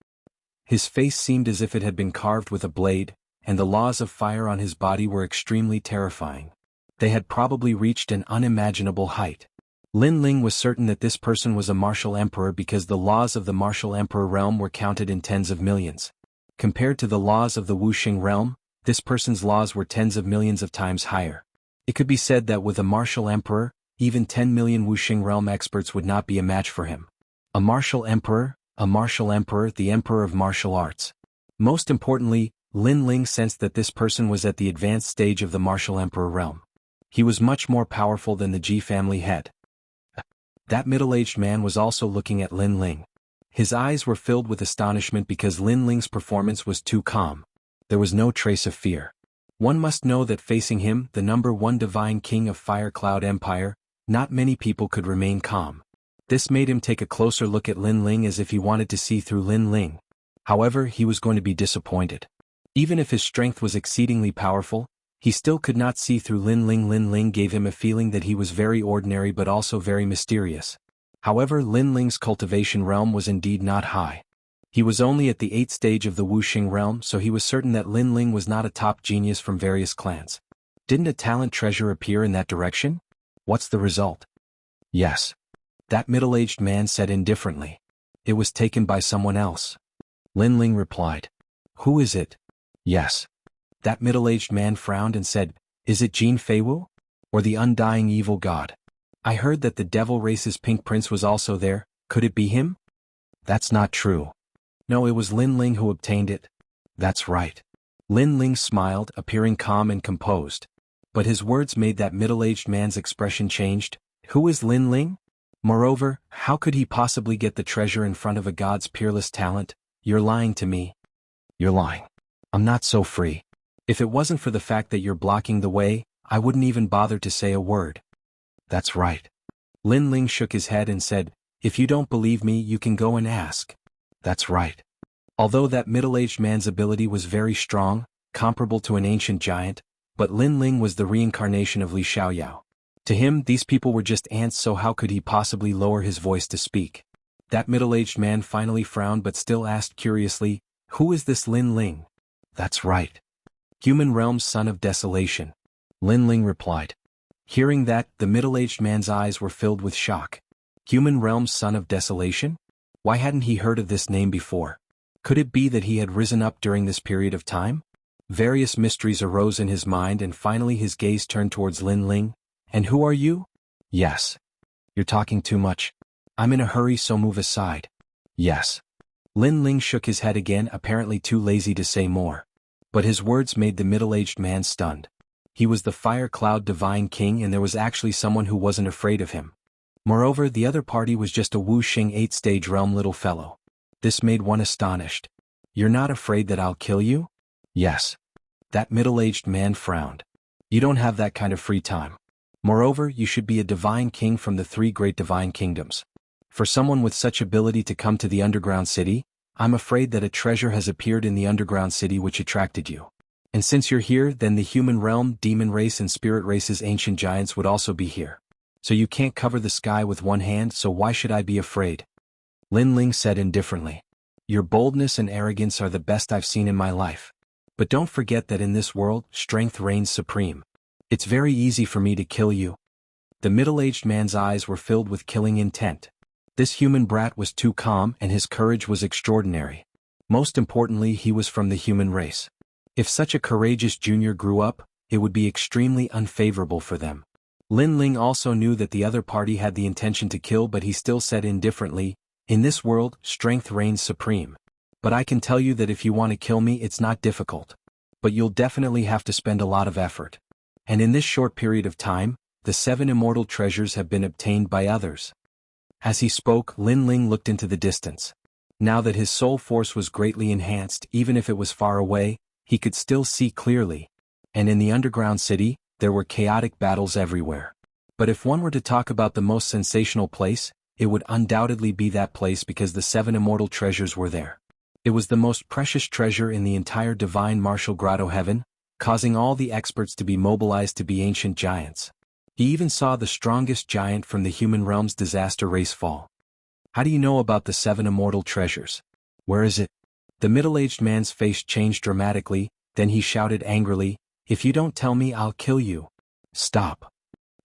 Speaker 1: His face seemed as if it had been carved with a blade, and the laws of fire on his body were extremely terrifying. They had probably reached an unimaginable height. Lin Ling was certain that this person was a martial emperor because the laws of the martial emperor realm were counted in tens of millions. Compared to the laws of the Wuxia realm, this person's laws were tens of millions of times higher. It could be said that with a martial emperor, even 10 million Wuxia realm experts would not be a match for him. A martial emperor, the emperor of martial arts. Most importantly, Lin Ling sensed that this person was at the advanced stage of the martial emperor realm. He was much more powerful than the Ji family head. That middle-aged man was also looking at Lin Ling. His eyes were filled with astonishment because Lin Ling's performance was too calm. There was no trace of fear. One must know that facing him, the #1 divine king of Fire Cloud Empire, not many people could remain calm. This made him take a closer look at Lin Ling as if he wanted to see through Lin Ling. However, he was going to be disappointed. Even if his strength was exceedingly powerful, he still could not see through Lin Ling. Lin Ling gave him a feeling that he was very ordinary but also very mysterious. However, Lin Ling's cultivation realm was indeed not high. He was only at the 8th stage of the Wuxia realm, so he was certain that Lin Ling was not a top genius from various clans. Didn't a talent treasure appear in that direction? What's the result? Yes. That middle-aged man said indifferently. It was taken by someone else. Lin Ling replied. Who is it? Yes. That middle-aged man frowned and said, Is it Jin Feiwu? Or the undying evil god? I heard that the devil race's pink prince was also there. Could it be him? That's not true. No, it was Lin Ling who obtained it. That's right. Lin Ling smiled, appearing calm and composed. But his words made that middle-aged man's expression changed. Who is Lin Ling? Moreover, how could he possibly get the treasure in front of a god's peerless talent? You're lying to me. You're lying. I'm not so free. If it wasn't for the fact that you're blocking the way, I wouldn't even bother to say a word. That's right. Lin Ling shook his head and said, If you don't believe me, you can go and ask. That's right. Although that middle-aged man's ability was very strong, comparable to an ancient giant, but Lin Ling was the reincarnation of Li Xiaoyao. To him, these people were just ants, so how could he possibly lower his voice to speak? That middle-aged man finally frowned but still asked curiously, Who is this Lin Ling? That's right. Human realm's son of desolation. Lin Ling replied. Hearing that, the middle-aged man's eyes were filled with shock. Human realm's son of desolation? Why hadn't he heard of this name before? Could it be that he had risen up during this period of time? Various mysteries arose in his mind and finally his gaze turned towards Lin Ling. And who are you? Yes. You're talking too much. I'm in a hurry, so move aside. Yes. Lin Ling shook his head again, apparently too lazy to say more. But his words made the middle-aged man stunned. He was the Fire Cloud Divine King, and there was actually someone who wasn't afraid of him. Moreover, the other party was just a Wuxia 8-stage realm little fellow. This made one astonished. You're not afraid that I'll kill you? Yes. That middle-aged man frowned. You don't have that kind of free time. Moreover, you should be a divine king from the 3 great divine kingdoms. For someone with such ability to come to the underground city, I'm afraid that a treasure has appeared in the underground city which attracted you. And since you're here, then the human realm, demon race and spirit race's ancient giants would also be here. So you can't cover the sky with one hand, so why should I be afraid? Lin Ling said indifferently. Your boldness and arrogance are the best I've seen in my life. But don't forget that in this world, strength reigns supreme. It's very easy for me to kill you. The middle-aged man's eyes were filled with killing intent. This human brat was too calm and his courage was extraordinary. Most importantly, he was from the human race. If such a courageous junior grew up, it would be extremely unfavorable for them. Lin Ling also knew that the other party had the intention to kill, but he still said indifferently, In this world, strength reigns supreme. But I can tell you that if you want to kill me, it's not difficult. But you'll definitely have to spend a lot of effort. And in this short period of time, the 7 immortal treasures have been obtained by others. As he spoke, Lin Ling looked into the distance. Now that his soul force was greatly enhanced, even if it was far away, he could still see clearly. And in the underground city, there were chaotic battles everywhere. But if one were to talk about the most sensational place, it would undoubtedly be that place because the 7 immortal treasures were there. It was the most precious treasure in the entire divine martial grotto heaven, causing all the experts to be mobilized to be ancient giants. He even saw the strongest giant from the human realm's disaster race fall. How do you know about the 7 immortal treasures? Where is it? The middle-aged man's face changed dramatically, then he shouted angrily, If you don't tell me, I'll kill you. Stop.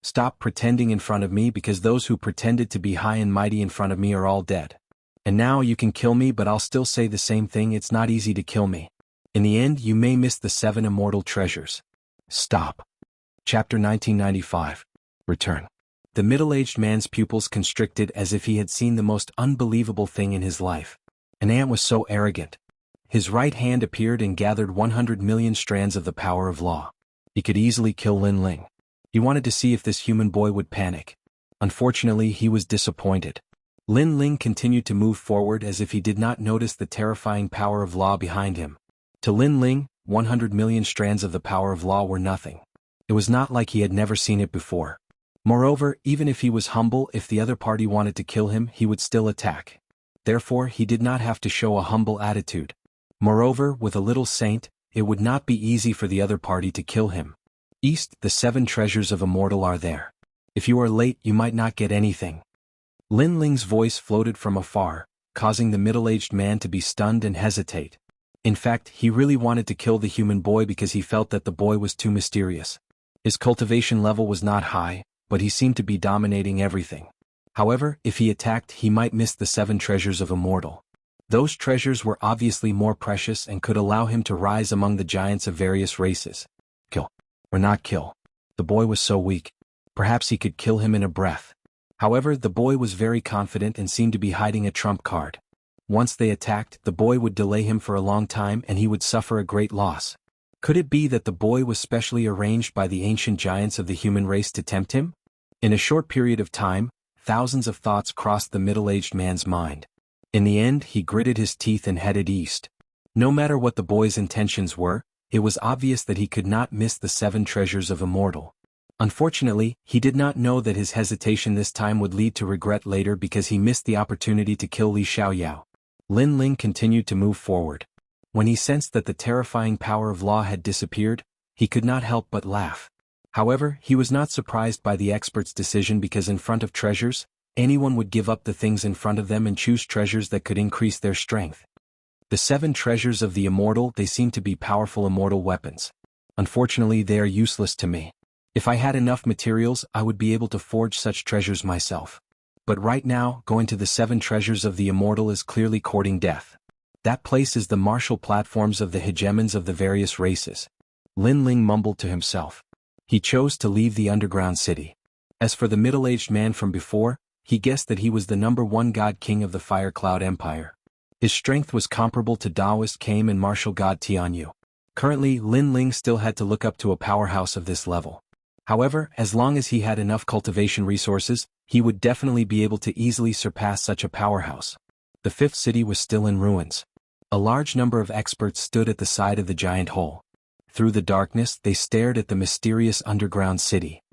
Speaker 1: Stop pretending in front of me, because those who pretended to be high and mighty in front of me are all dead. And now you can kill me, but I'll still say the same thing, it's not easy to kill me. In the end, you may miss the 7 immortal treasures. Stop. Chapter 1995. Return. The middle-aged man's pupils constricted as if he had seen the most unbelievable thing in his life. An ant was so arrogant. His right hand appeared and gathered 100 million strands of the power of law. He could easily kill Lin Ling. He wanted to see if this human boy would panic. Unfortunately, he was disappointed. Lin Ling continued to move forward as if he did not notice the terrifying power of law behind him. To Lin Ling, 100 million strands of the power of law were nothing. It was not like he had never seen it before. Moreover, even if he was humble, if the other party wanted to kill him, he would still attack. Therefore, he did not have to show a humble attitude. Moreover, with a little saint, it would not be easy for the other party to kill him. East, the 7 treasures of Immortal are there. If you are late, you might not get anything. Lin Ling's voice floated from afar, causing the middle-aged man to be stunned and hesitate. In fact, he really wanted to kill the human boy because he felt that the boy was too mysterious. His cultivation level was not high, but he seemed to be dominating everything. However, if he attacked, he might miss the 7 treasures of Immortal. Those treasures were obviously more precious and could allow him to rise among the giants of various races. Kill. Or not kill. The boy was so weak. Perhaps he could kill him in a breath. However, the boy was very confident and seemed to be hiding a trump card. Once they attacked, the boy would delay him for a long time and he would suffer a great loss. Could it be that the boy was specially arranged by the ancient giants of the human race to tempt him? In a short period of time, thousands of thoughts crossed the middle-aged man's mind. In the end, he gritted his teeth and headed east. No matter what the boy's intentions were, it was obvious that he could not miss the 7 treasures of Immortal. Unfortunately, he did not know that his hesitation this time would lead to regret later because he missed the opportunity to kill Li Xiaoyao. Lin Ling continued to move forward. When he sensed that the terrifying power of law had disappeared, he could not help but laugh. However, he was not surprised by the expert's decision because in front of treasures, anyone would give up the things in front of them and choose treasures that could increase their strength. The 7 treasures of the Immortal, they seem to be powerful immortal weapons. Unfortunately, they are useless to me. If I had enough materials, I would be able to forge such treasures myself. But right now, going to the 7 treasures of the Immortal is clearly courting death. That place is the martial platforms of the hegemons of the various races. Lin Ling mumbled to himself. He chose to leave the underground city. As for the middle-aged man from before, he guessed that he was the #1 god king of the Fire Cloud Empire. His strength was comparable to Taoist Kame and martial god Jianghu. Currently, Lin Ling still had to look up to a powerhouse of this level. However, as long as he had enough cultivation resources, he would definitely be able to easily surpass such a powerhouse. The 5th city was still in ruins. A large number of experts stood at the side of the giant hole. Through the darkness, they stared at the mysterious underground city.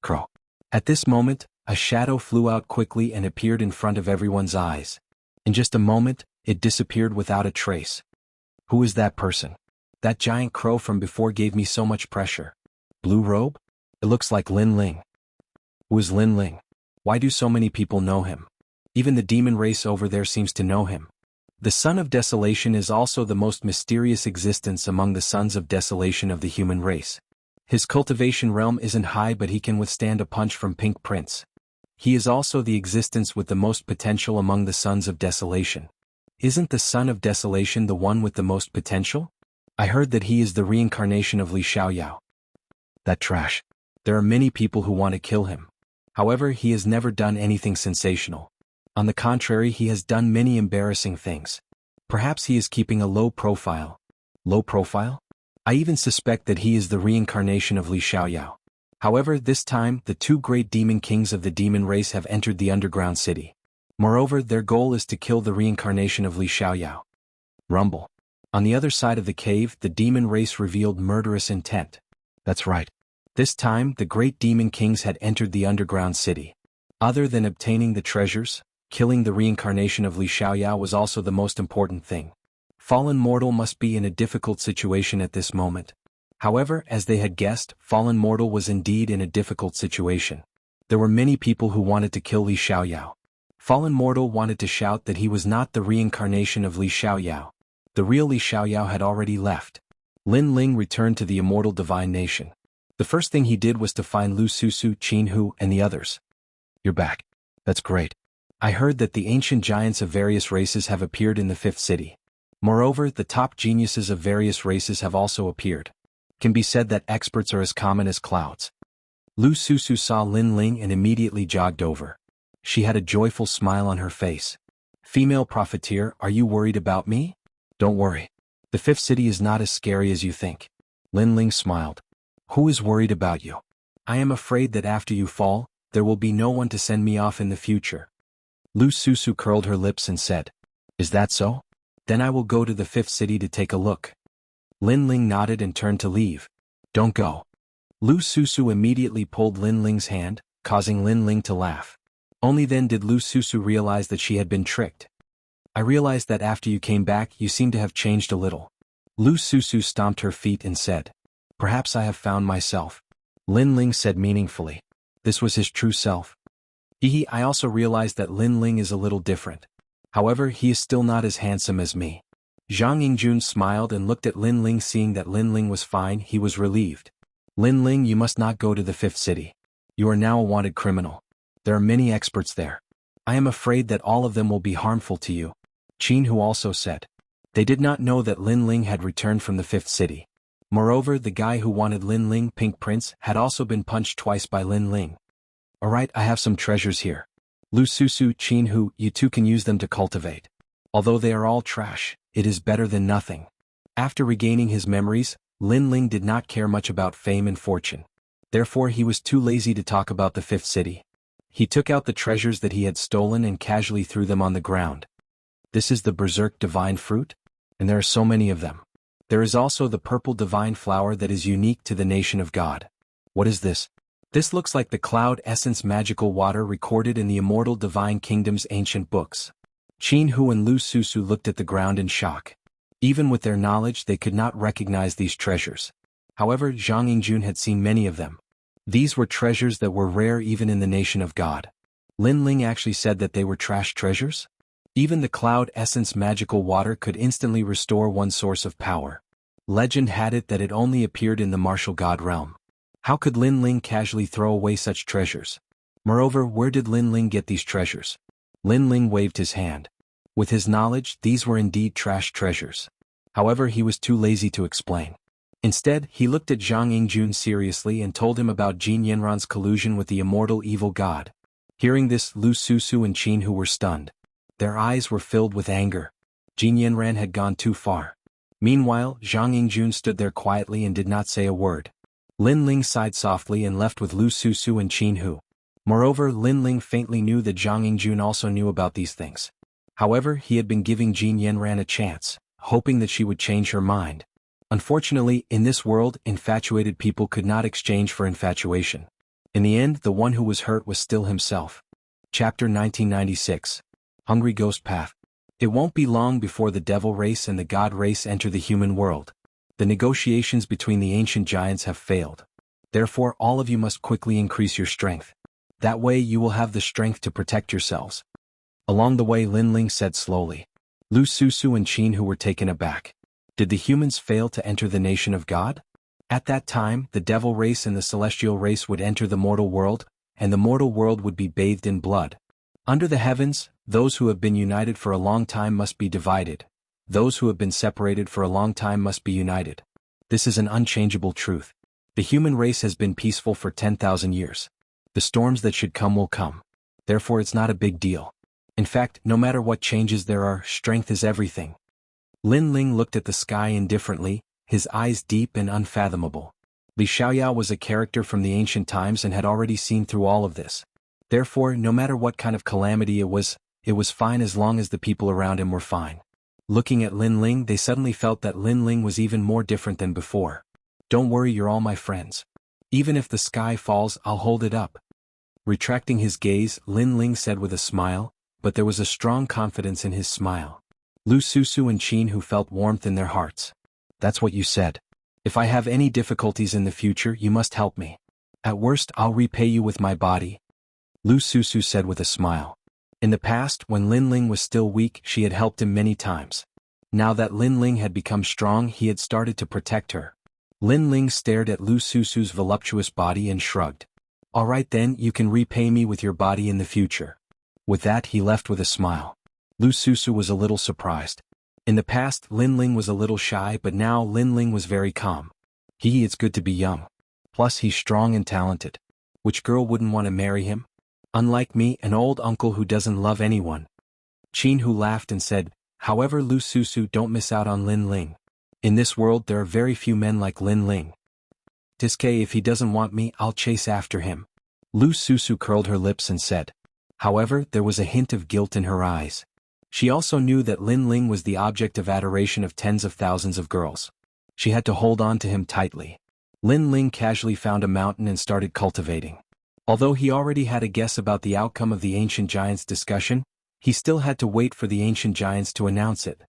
Speaker 1: Crow. At this moment, a shadow flew out quickly and appeared in front of everyone's eyes. In just a moment, it disappeared without a trace. Who is that person? That giant crow from before gave me so much pressure. Blue robe? It looks like Lin Ling. Who is Lin Ling? Why do so many people know him? Even the demon race over there seems to know him. The Son of Desolation is also the most mysterious existence among the Sons of Desolation of the human race. His cultivation realm isn't high, but he can withstand a punch from Pink Prince. He is also the existence with the most potential among the Sons of Desolation. Isn't the Son of Desolation the one with the most potential? I heard that he is the reincarnation of Li Xiaoyao. That trash. There are many people who want to kill him. However, he has never done anything sensational. On the contrary, he has done many embarrassing things. Perhaps he is keeping a low profile. Low profile? I even suspect that he is the reincarnation of Li Xiaoyao. However, this time, the 2 great demon kings of the demon race have entered the underground city. Moreover, their goal is to kill the reincarnation of Li Xiaoyao. Rumble. On the other side of the cave, the demon race revealed murderous intent. That's right. This time, the great demon kings had entered the underground city. Other than obtaining the treasures, killing the reincarnation of Li Xiaoyao was also the most important thing. Fallen Mortal must be in a difficult situation at this moment. However, as they had guessed, Fallen Mortal was indeed in a difficult situation. There were many people who wanted to kill Li Xiaoyao. Fallen Mortal wanted to shout that he was not the reincarnation of Li Xiaoyao. The real Li Xiaoyao had already left. Lin Ling returned to the Immortal Divine Nation. The first thing he did was to find Lu Susu, Qinhu, and the others. You're back. That's great. I heard that the ancient giants of various races have appeared in the 5th city. Moreover, the top geniuses of various races have also appeared. It can be said that experts are as common as clouds. Lu Susu saw Lin Ling and immediately jogged over. She had a joyful smile on her face. Female profiteer, are you worried about me? Don't worry. The 5th city is not as scary as you think. Lin Ling smiled. Who is worried about you? I am afraid that after you fall, there will be no one to send me off in the future. Lu Susu curled her lips and said, Is that so? Then I will go to the 5th city to take a look. Lin Ling nodded and turned to leave. Don't go. Lu Susu immediately pulled Lin Ling's hand, causing Lin Ling to laugh. Only then did Lu Susu realize that she had been tricked. I realized that after you came back, you seem to have changed a little. Lu Susu stomped her feet and said, Perhaps I have found myself. Lin Ling said meaningfully. This was his true self. I also realized that Lin Ling is a little different. However, he is still not as handsome as me. Zhang Yingjun smiled and looked at Lin Ling. Seeing that Lin Ling was fine, he was relieved. Lin Ling, you must not go to the 5th city. You are now a wanted criminal. There are many experts there. I am afraid that all of them will be harmful to you. Jianghu also said. They did not know that Lin Ling had returned from the fifth city. Moreover, the guy who wanted Lin Ling, Pink Prince, had also been punched twice by Lin Ling. Alright, I have some treasures here. Lu Susu, Jianghu, you two can use them to cultivate. Although they are all trash, it is better than nothing. After regaining his memories, Lin Ling did not care much about fame and fortune. Therefore he was too lazy to talk about the fifth city. He took out the treasures that he had stolen and casually threw them on the ground. This is the berserk divine fruit? And there are so many of them. There is also the purple divine flower that is unique to the nation of God. What is this? This looks like the cloud essence magical water recorded in the Immortal Divine Kingdom's ancient books. Jianghu and Lu Susu looked at the ground in shock. Even with their knowledge they could not recognize these treasures. However, Zhang Yingjun had seen many of them. These were treasures that were rare even in the nation of God. Lin Ling actually said that they were trash treasures? Even the cloud essence magical water could instantly restore one source of power. Legend had it that it only appeared in the martial god realm. How could Lin Ling casually throw away such treasures? Moreover, where did Lin Ling get these treasures? Lin Ling waved his hand. With his knowledge, these were indeed trash treasures. However, he was too lazy to explain. Instead, he looked at Zhang Yingjun seriously and told him about Jin Yanran's collusion with the immortal evil god. Hearing this, Lu Susu and Jianghu were stunned. Their eyes were filled with anger. Jin Yanran had gone too far. Meanwhile, Zhang Yingjun stood there quietly and did not say a word. Lin Ling sighed softly and left with Lu Susu and Jianghu. Moreover, Lin Ling faintly knew that Zhang Yingjun also knew about these things. However, he had been giving Jin Yanran a chance, hoping that she would change her mind. Unfortunately, in this world, infatuated people could not exchange for infatuation. In the end, the one who was hurt was still himself. Chapter 1996. Hungry Ghost Path. It won't be long before the devil race and the god race enter the human world. The negotiations between the ancient giants have failed. Therefore, all of you must quickly increase your strength. That way you will have the strength to protect yourselves. Along the way, Lin Ling said slowly. Lu Susu and Jianghu were taken aback. Did the humans fail to enter the nation of God? At that time, the devil race and the celestial race would enter the mortal world, and the mortal world would be bathed in blood. Under the heavens, those who have been united for a long time must be divided. Those who have been separated for a long time must be united. This is an unchangeable truth. The human race has been peaceful for 10,000 years. The storms that should come will come. Therefore it's not a big deal. In fact, no matter what changes there are, strength is everything. Lin Ling looked at the sky indifferently, his eyes deep and unfathomable. Li Xiaoyao was a character from the ancient times and had already seen through all of this. Therefore, no matter what kind of calamity it was fine as long as the people around him were fine. Looking at Lin Ling, they suddenly felt that Lin Ling was even more different than before. Don't worry, you're all my friends. Even if the sky falls, I'll hold it up. Retracting his gaze, Lin Ling said with a smile, but there was a strong confidence in his smile. Lu Susu and Jianghu felt warmth in their hearts. That's what you said. If I have any difficulties in the future, you must help me. At worst, I'll repay you with my body. Lu Susu said with a smile. In the past, when Lin Ling was still weak, she had helped him many times. Now that Lin Ling had become strong, he had started to protect her. Lin Ling stared at Lu Susu's voluptuous body and shrugged. All right then, you can repay me with your body in the future. With that, he left with a smile. Lu Susu was a little surprised. In the past, Lin Ling was a little shy, but now Lin Ling was very calm. It's good to be young. Plus, he's strong and talented. Which girl wouldn't want to marry him? Unlike me, an old uncle who doesn't love anyone. Jianghu laughed and said, however, Lu Susu, don't miss out on Lin Ling. In this world there are very few men like Lin Ling. Tiske, if he doesn't want me, I'll chase after him. Lu Susu curled her lips and said. However, there was a hint of guilt in her eyes. She also knew that Lin Ling was the object of adoration of tens of thousands of girls. She had to hold on to him tightly. Lin Ling casually found a mountain and started cultivating. Although he already had a guess about the outcome of the ancient giants' discussion, he still had to wait for the ancient giants to announce it.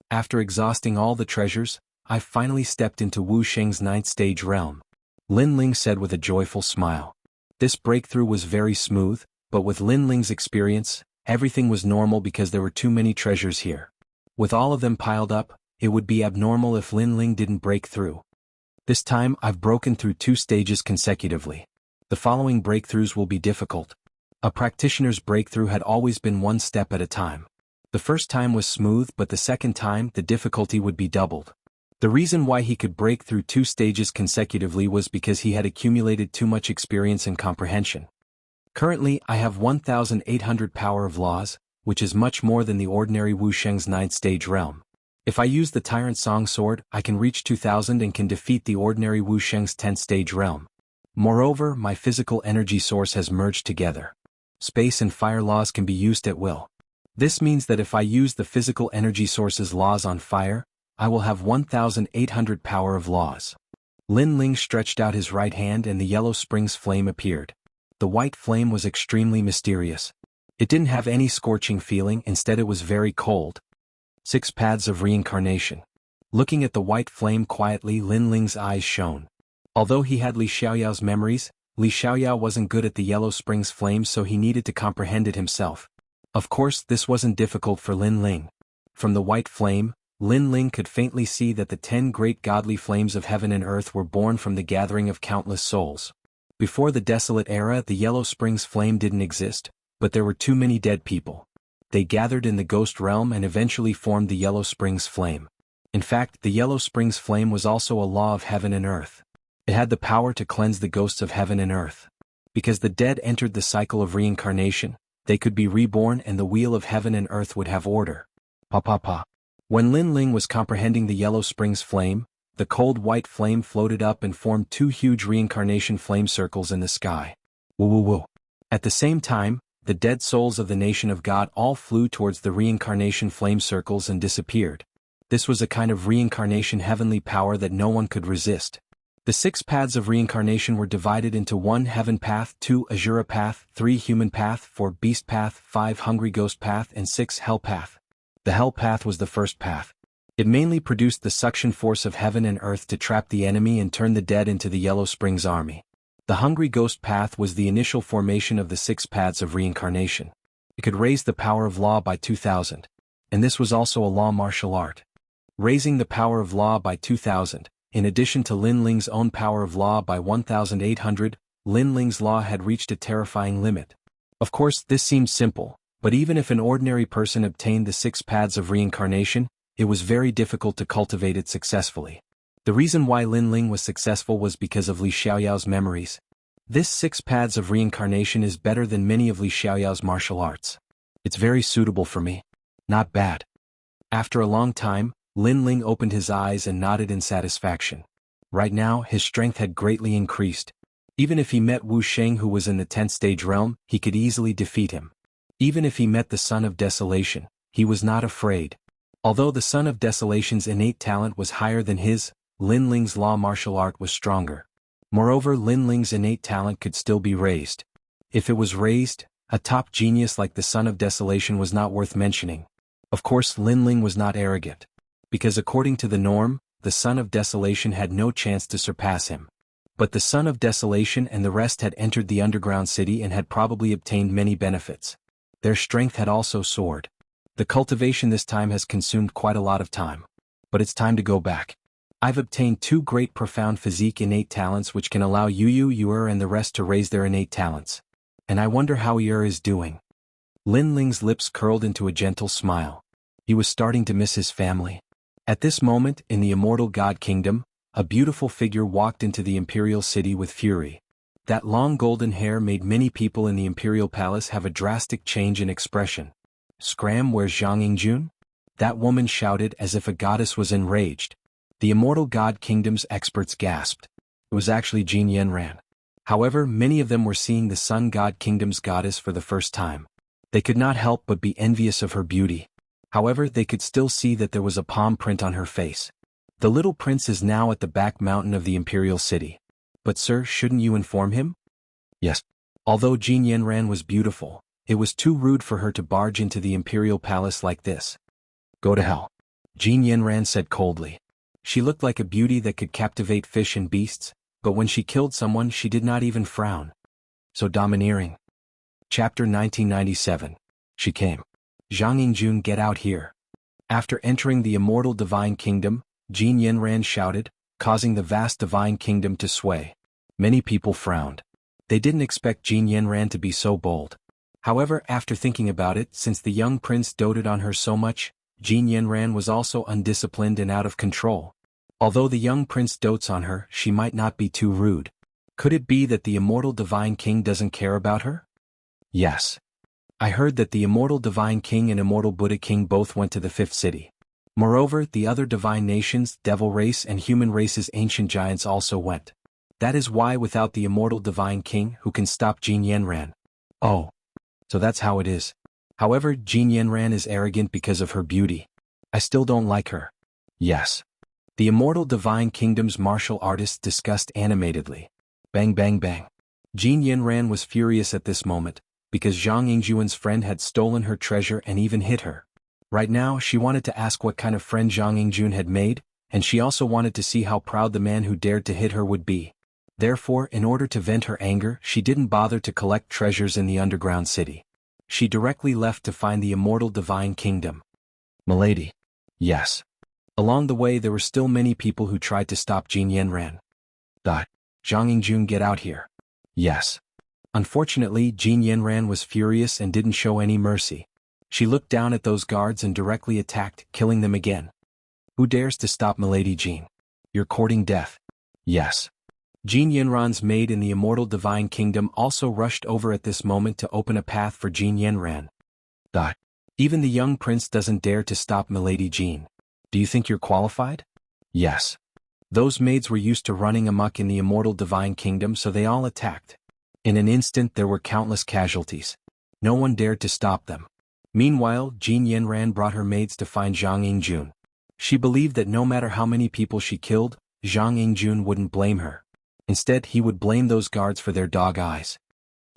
Speaker 1: After exhausting all the treasures, I finally stepped into Wu Sheng's 9th stage realm. Lin Ling said with a joyful smile. This breakthrough was very smooth, but with Lin Ling's experience, everything was normal because there were too many treasures here. With all of them piled up, it would be abnormal if Lin Ling didn't break through. This time, I've broken through 2 stages consecutively. The following breakthroughs will be difficult. A practitioner's breakthrough had always been one step at a time. The first time was smooth, but the second time the difficulty would be doubled. The reason why he could break through 2 stages consecutively was because he had accumulated too much experience and comprehension. Currently, I have 1,800 power of laws, which is much more than the ordinary Wuxia's 9th stage realm. If I use the Tyrant Song Sword, I can reach 2,000 and can defeat the ordinary Wuxia's 10th stage realm. Moreover, my physical energy source has merged together. Space and fire laws can be used at will. This means that if I use the physical energy source's laws on fire, I will have 1,800 power of laws. Lin Ling stretched out his right hand and the yellow spring's flame appeared. The white flame was extremely mysterious. It didn't have any scorching feeling, instead it was very cold. 6 paths of reincarnation. Looking at the white flame quietly, Lin Ling's eyes shone. Although he had Li Xiaoyao's memories, Li Xiaoyao wasn't good at the yellow spring's flame, so he needed to comprehend it himself. Of course, this wasn't difficult for Lin Ling. From the white flame, Lin Ling could faintly see that the 10 great godly flames of heaven and earth were born from the gathering of countless souls. Before the desolate era, the yellow spring's flame didn't exist, but there were too many dead people. They gathered in the ghost realm and eventually formed the yellow spring's flame. In fact, the yellow spring's flame was also a law of heaven and earth. It had the power to cleanse the ghosts of heaven and earth. Because the dead entered the cycle of reincarnation, they could be reborn and the wheel of heaven and earth would have order. Pa pa pa. When Lin Ling was comprehending the yellow spring's flame, the cold white flame floated up and formed 2 huge reincarnation flame circles in the sky. Woo woo woo. At the same time, the dead souls of the nation of God all flew towards the reincarnation flame circles and disappeared. This was a kind of reincarnation heavenly power that no one could resist. The 6 paths of reincarnation were divided into 1 heaven path, 2 Azura path, 3 human path, 4 beast path, 5 hungry ghost path, and 6 hell path. The hell path was the first path. It mainly produced the suction force of heaven and earth to trap the enemy and turn the dead into the Yellow Springs army. The hungry ghost path was the initial formation of the 6 paths of reincarnation. It could raise the power of law by 2,000. And this was also a law martial art. Raising the power of law by 2,000. In addition to Lin Ling's own power of law by 1,800, Lin Ling's law had reached a terrifying limit. Of course, this seemed simple, but even if an ordinary person obtained the 6 paths of reincarnation, it was very difficult to cultivate it successfully. The reason why Lin Ling was successful was because of Li Xiaoyao's memories. This 6 paths of reincarnation is better than many of Li Xiaoyao's martial arts. It's very suitable for me. Not bad. After a long time, Lin Ling opened his eyes and nodded in satisfaction. Right now, his strength had greatly increased. Even if he met Wu Sheng, who was in the 10th stage realm, he could easily defeat him. Even if he met the Son of Desolation, he was not afraid. Although the Son of Desolation's innate talent was higher than his, Lin Ling's law martial art was stronger. Moreover, Lin Ling's innate talent could still be raised. If it was raised, a top genius like the Son of Desolation was not worth mentioning. Of course, Lin Ling was not arrogant. Because according to the norm, the Son of Desolation had no chance to surpass him. But the Son of Desolation and the rest had entered the underground city and had probably obtained many benefits. Their strength had also soared. The cultivation this time has consumed quite a lot of time. But it's time to go back. I've obtained 2 great profound physique innate talents which can allow Yuer and the rest to raise their innate talents. And I wonder how Yuer is doing. Lin Ling's lips curled into a gentle smile. He was starting to miss his family. At this moment, in the Immortal God Kingdom, a beautiful figure walked into the Imperial City with fury. That long golden hair made many people in the Imperial Palace have a drastic change in expression. Scram, where's Xianxia? That woman shouted as if a goddess was enraged. The Immortal God Kingdom's experts gasped. It was actually Jin Yanran. However, many of them were seeing the Sun God Kingdom's goddess for the first time. They could not help but be envious of her beauty. However, they could still see that there was a palm print on her face. The little prince is now at the back mountain of the Imperial City. But sir, shouldn't you inform him? Yes. Although Jin Yanran was beautiful, it was too rude for her to barge into the Imperial Palace like this. Go to hell. Jin Yanran said coldly. She looked like a beauty that could captivate fish and beasts, but when she killed someone she did not even frown. So domineering. Chapter 1997. She came. Xianxia, get out here. After entering the immortal divine kingdom, Jin Yanran shouted, causing the vast divine kingdom to sway. Many people frowned. They didn't expect Jin Yanran to be so bold. However, after thinking about it, since the young prince doted on her so much, Jin Yanran was also undisciplined and out of control. Although the young prince dotes on her, she might not be too rude. Could it be that the immortal divine king doesn't care about her? Yes. I heard that the immortal divine king and immortal Buddha king both went to the fifth city. Moreover, the other divine nations, devil race and human race's ancient giants also went. That is why without the immortal divine king, who can stop Jin Yanran? Oh. So that's how it is. However, Jin Yanran is arrogant because of her beauty. I still don't like her. Yes. The immortal divine kingdom's martial artists discussed animatedly. Bang bang bang. Jin Yanran was furious at this moment, because Zhang Yingjuan's friend had stolen her treasure and even hit her. Right now she wanted to ask what kind of friend Zhang Yingjun had made, and she also wanted to see how proud the man who dared to hit her would be. Therefore, in order to vent her anger, she didn't bother to collect treasures in the underground city. She directly left to find the immortal divine kingdom. Milady. Yes. Along the way there were still many people who tried to stop Jin Yanran. Zhang Yingjun, get out here. Yes. Unfortunately, Jin Yanran was furious and didn't show any mercy. She looked down at those guards and directly attacked, killing them again. Who dares to stop Milady Jin? You're courting death. Yes. Jin Yanran's maid in the immortal divine kingdom also rushed over at this moment to open a path for Jin Yanran. Even the young prince doesn't dare to stop Milady Jin. Do you think you're qualified? Yes. Those maids were used to running amok in the immortal divine kingdom, so they all attacked. In an instant there were countless casualties. No one dared to stop them. Meanwhile, Jin Yanran brought her maids to find Zhang Yingjun. She believed that no matter how many people she killed, Zhang Yingjun wouldn't blame her. Instead, he would blame those guards for their dog eyes.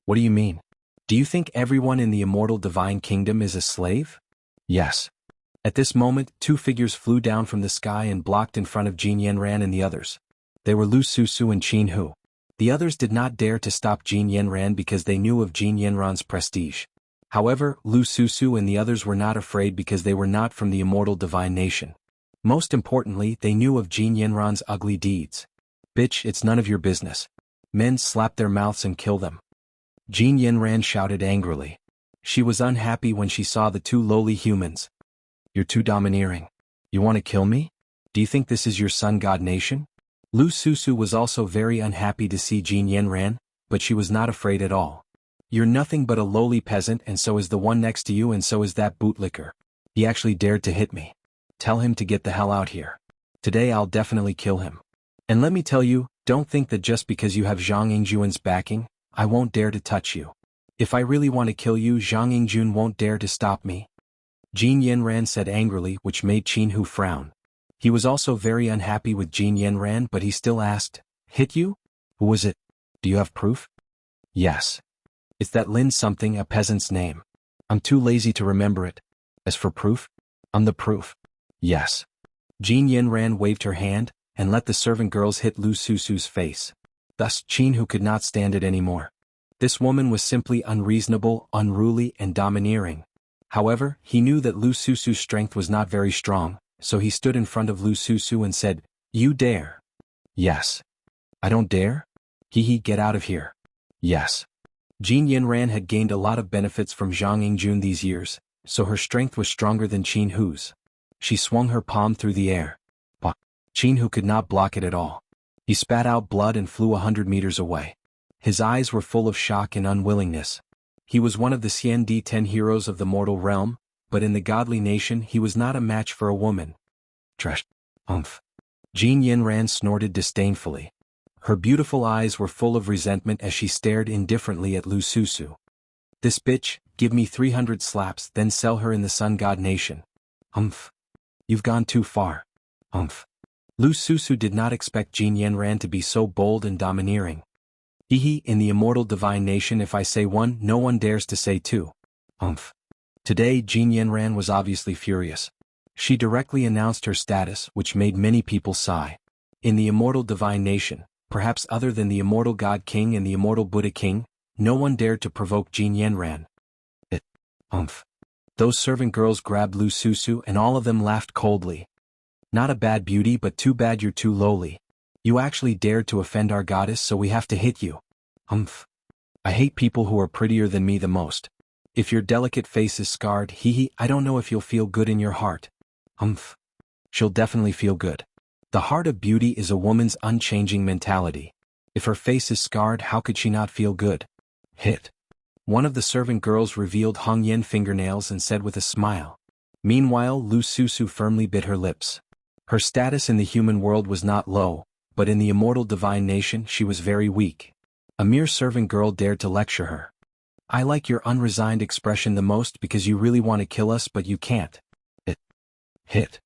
Speaker 1: What do you mean? Do you think everyone in the immortal divine kingdom is a slave? Yes. At this moment, two figures flew down from the sky and blocked in front of Jin Yanran and the others. They were Lu Susu and Qin Hu. The others did not dare to stop Jin Yanran because they knew of Jin Yanran's prestige. However, Lu Susu and the others were not afraid because they were not from the immortal divine nation. Most importantly, they knew of Jin Yanran's ugly deeds. Bitch, it's none of your business. Men slap their mouths and kill them. Jin Yanran shouted angrily. She was unhappy when she saw the two lowly humans. You're too domineering. You want to kill me? Do you think this is your sun god nation? Lu Susu was also very unhappy to see Jin Yanran, but she was not afraid at all. You're nothing but a lowly peasant, and so is the one next to you, and so is that bootlicker. He actually dared to hit me. Tell him to get the hell out here. Today I'll definitely kill him. And let me tell you, don't think that just because you have Zhang Yingjuan's backing, I won't dare to touch you. If I really want to kill you, Zhang Yingjun won't dare to stop me. Jin Yanran said angrily, which made Qin Hu frown. He was also very unhappy with Jin Yanran, but he still asked, hit you? Who was it? Do you have proof? Yes. It's that Lin something, a peasant's name. I'm too lazy to remember it. As for proof, I'm the proof. Yes. Jin Yanran waved her hand, and let the servant girls hit Lu Susu's face. Thus, Qin Hu could not stand it anymore. This woman was simply unreasonable, unruly, and domineering. However, he knew that Lu Susu's strength was not very strong, so he stood in front of Lu Susu and said, You dare? Yes. I don't dare? Hee, get out of here. Yes. Jin Yanran had gained a lot of benefits from Zhang Yingjun these years, so her strength was stronger than Qin Hu's. She swung her palm through the air. But Qin Hu could not block it at all. He spat out blood and flew 100 meters away. His eyes were full of shock and unwillingness. He was one of the Xian 10 heroes of the mortal realm, but in the godly nation he was not a match for a woman. Trash. Jin Yanran snorted disdainfully. Her beautiful eyes were full of resentment as she stared indifferently at Lu Susu. This bitch, give me 300 slaps, then sell her in the sun god nation. You've gone too far. Lu Susu did not expect Jin Yanran to be so bold and domineering. In the immortal divine nation, if I say one, no one dares to say two. Today Jin Yanran was obviously furious. She directly announced her status, which made many people sigh. In the immortal divine nation, perhaps other than the immortal God King and the immortal Buddha King, no one dared to provoke Jin Yanran. Those servant girls grabbed Lu Susu and all of them laughed coldly. Not a bad beauty, but too bad you're too lowly. You actually dared to offend our goddess, so we have to hit you. I hate people who are prettier than me the most. If your delicate face is scarred, I don't know if you'll feel good in your heart. Humph. She'll definitely feel good. The heart of beauty is a woman's unchanging mentality. If her face is scarred, how could she not feel good? Hit. One of the servant girls revealed Hong Yen fingernails and said with a smile. Meanwhile, Lu Susu firmly bit her lips. Her status in the human world was not low, but in the immortal divine nation she was very weak. A mere servant girl dared to lecture her. I like your unresigned expression the most because you really want to kill us but you can't. Hit.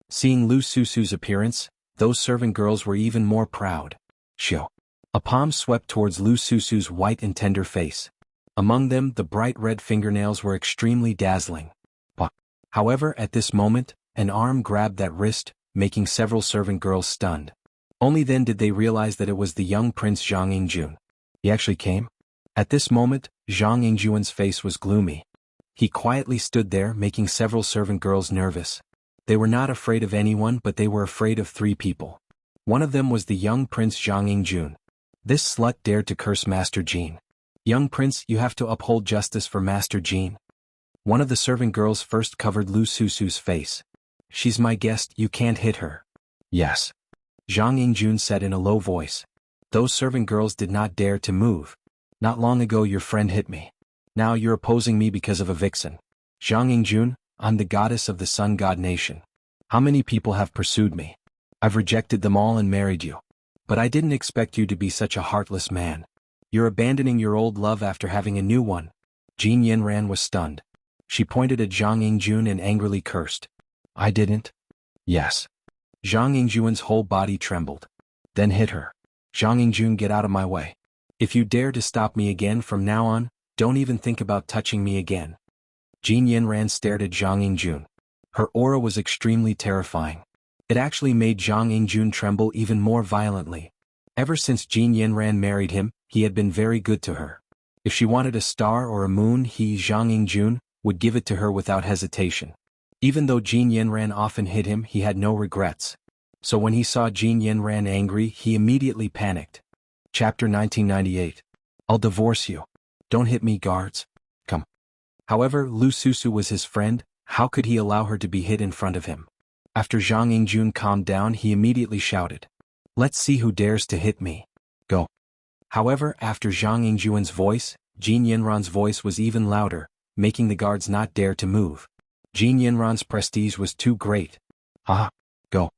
Speaker 1: Seeing Lu Susu's appearance, those servant girls were even more proud. Shio. A palm swept towards Lu Susu's white and tender face. Among them, the bright red fingernails were extremely dazzling. However, at this moment, an arm grabbed that wrist, making several servant girls stunned. Only then did they realize that it was the young Prince Zhang Yingjun. He actually came? At this moment, Zhang Yingjun's face was gloomy. He quietly stood there, making several servant girls nervous. They were not afraid of anyone, but they were afraid of three people. One of them was the young Prince Zhang Yingjun. This slut dared to curse Master Jin. Young Prince, you have to uphold justice for Master Jin. One of the servant girls first covered Lu Susu's face. She's my guest, you can't hit her. Yes. Zhang Yingjun said in a low voice. Those servant girls did not dare to move. Not long ago your friend hit me. Now you're opposing me because of a vixen. Zhang Yingjun, I'm the goddess of the sun god nation. How many people have pursued me? I've rejected them all and married you. But I didn't expect you to be such a heartless man. You're abandoning your old love after having a new one. Jin Yanran was stunned. She pointed at Zhang Yingjun and angrily cursed. I didn't? Yes. Zhang Yingjun's whole body trembled. Then hit her. Zhang Yingjun, get out of my way. If you dare to stop me again from now on, don't even think about touching me again. Jin Yanran stared at Zhang Yingjun. Her aura was extremely terrifying. It actually made Zhang Yingjun tremble even more violently. Ever since Jin Yanran married him, he had been very good to her. If she wanted a star or a moon, Zhang Yingjun, would give it to her without hesitation. Even though Jin Yanran often hit him, he had no regrets. So when he saw Jin Yanran angry, he immediately panicked. Chapter 1998. I'll divorce you. Don't hit me, guards. Come. However, Lu Susu was his friend, how could he allow her to be hit in front of him? After Zhang Yingjun calmed down, he immediately shouted. Let's see who dares to hit me. Go. However, after Zhang Yingjun's voice, Jin Yanran's voice was even louder, making the guards not dare to move. Jin Yanran's prestige was too great. Ah, go.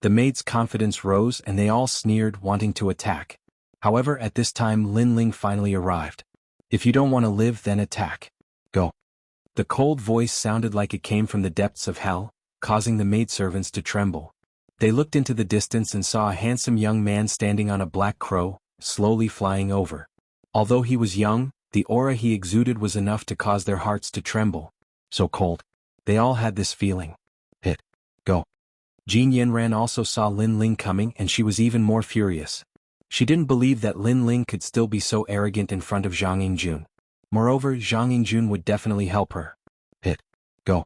Speaker 1: The maids' confidence rose and they all sneered, wanting to attack. However, at this time Lin Ling finally arrived. If you don't want to live, then attack. Go. The cold voice sounded like it came from the depths of hell, causing the maidservants to tremble. They looked into the distance and saw a handsome young man standing on a black crow, slowly flying over. Although he was young, the aura he exuded was enough to cause their hearts to tremble. So cold. They all had this feeling. Hit. Go. Jin Yanran also saw Lin Ling coming and she was even more furious. She didn't believe that Lin Ling could still be so arrogant in front of Zhang Yingjun. Moreover, Zhang Yingjun would definitely help her. Hit. Go.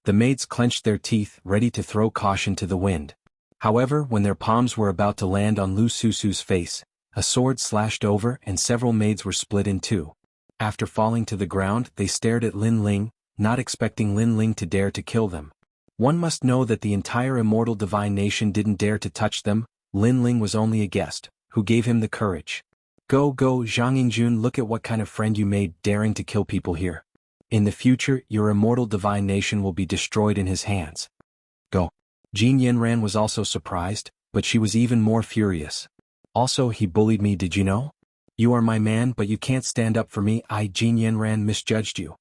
Speaker 1: The maids clenched their teeth, ready to throw caution to the wind. However, when their palms were about to land on Lu Susu's face, a sword slashed over and several maids were split in two. After falling to the ground, they stared at Lin Ling, not expecting Lin Ling to dare to kill them. One must know that the entire immortal divine nation didn't dare to touch them. Lin Ling was only a guest, who gave him the courage. Go, Zhang Yingjun, look at what kind of friend you made, daring to kill people here. In the future, your immortal divine nation will be destroyed in his hands. Go. Jin Yanran was also surprised, but she was even more furious. Also, he bullied me, did you know? You are my man, but you can't stand up for me. Jin Yanran misjudged you.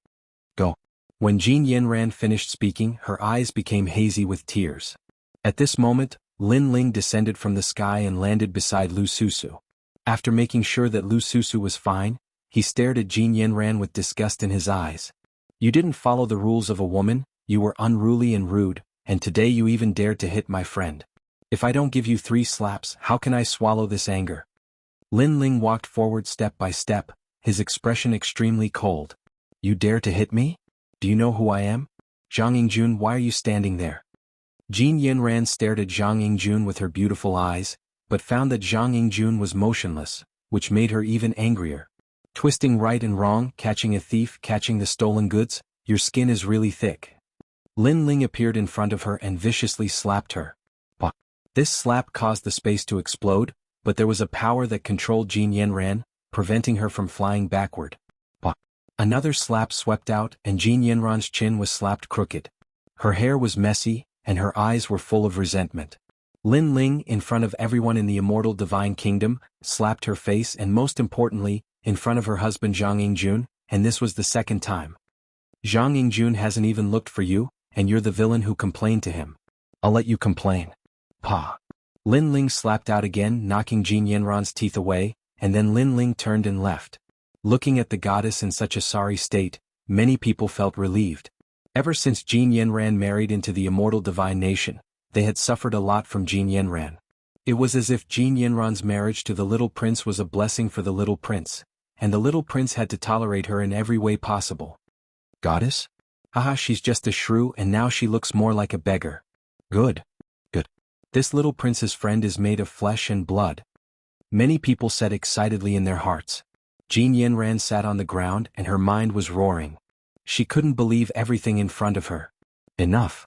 Speaker 1: Go. When Jin Yanran finished speaking, her eyes became hazy with tears. At this moment, Lin Ling descended from the sky and landed beside Lu Susu. After making sure that Lu Susu was fine, he stared at Jin Yanran with disgust in his eyes. You didn't follow the rules of a woman, you were unruly and rude, and today you even dared to hit my friend. If I don't give you 3 slaps, how can I swallow this anger? Lin Ling walked forward step by step, his expression extremely cold. You dare to hit me? Do you know who I am? Zhang Yingjun, why are you standing there? Jin Yanran stared at Zhang Yingjun with her beautiful eyes, but found that Zhang Yingjun was motionless, which made her even angrier. Twisting right and wrong, catching a thief, catching the stolen goods, your skin is really thick. Lin Ling appeared in front of her and viciously slapped her. Bah. This slap caused the space to explode, but there was a power that controlled Jin Yanran, preventing her from flying backward. Bah. Another slap swept out and Jin Yanran's chin was slapped crooked. Her hair was messy, and her eyes were full of resentment. Lin Ling, in front of everyone in the Immortal Divine Kingdom, slapped her face and most importantly, in front of her husband Zhang Yingjun, and this was the second time. Zhang Yingjun hasn't even looked for you, and you're the villain who complained to him. I'll let you complain. Pa. Lin Ling slapped out again, knocking Jin Yanran's teeth away, and then Lin Ling turned and left. Looking at the goddess in such a sorry state, many people felt relieved. Ever since Jin Yanran married into the Immortal Divine Nation, they had suffered a lot from Jin Yanran. It was as if Jin Yanran's marriage to the little prince was a blessing for the little prince, and the little prince had to tolerate her in every way possible. Goddess? Haha, she's just a shrew and now she looks more like a beggar. Good. Good. This little prince's friend is made of flesh and blood. Many people said excitedly in their hearts. Jin Yanran sat on the ground and her mind was roaring. She couldn't believe everything in front of her. Enough.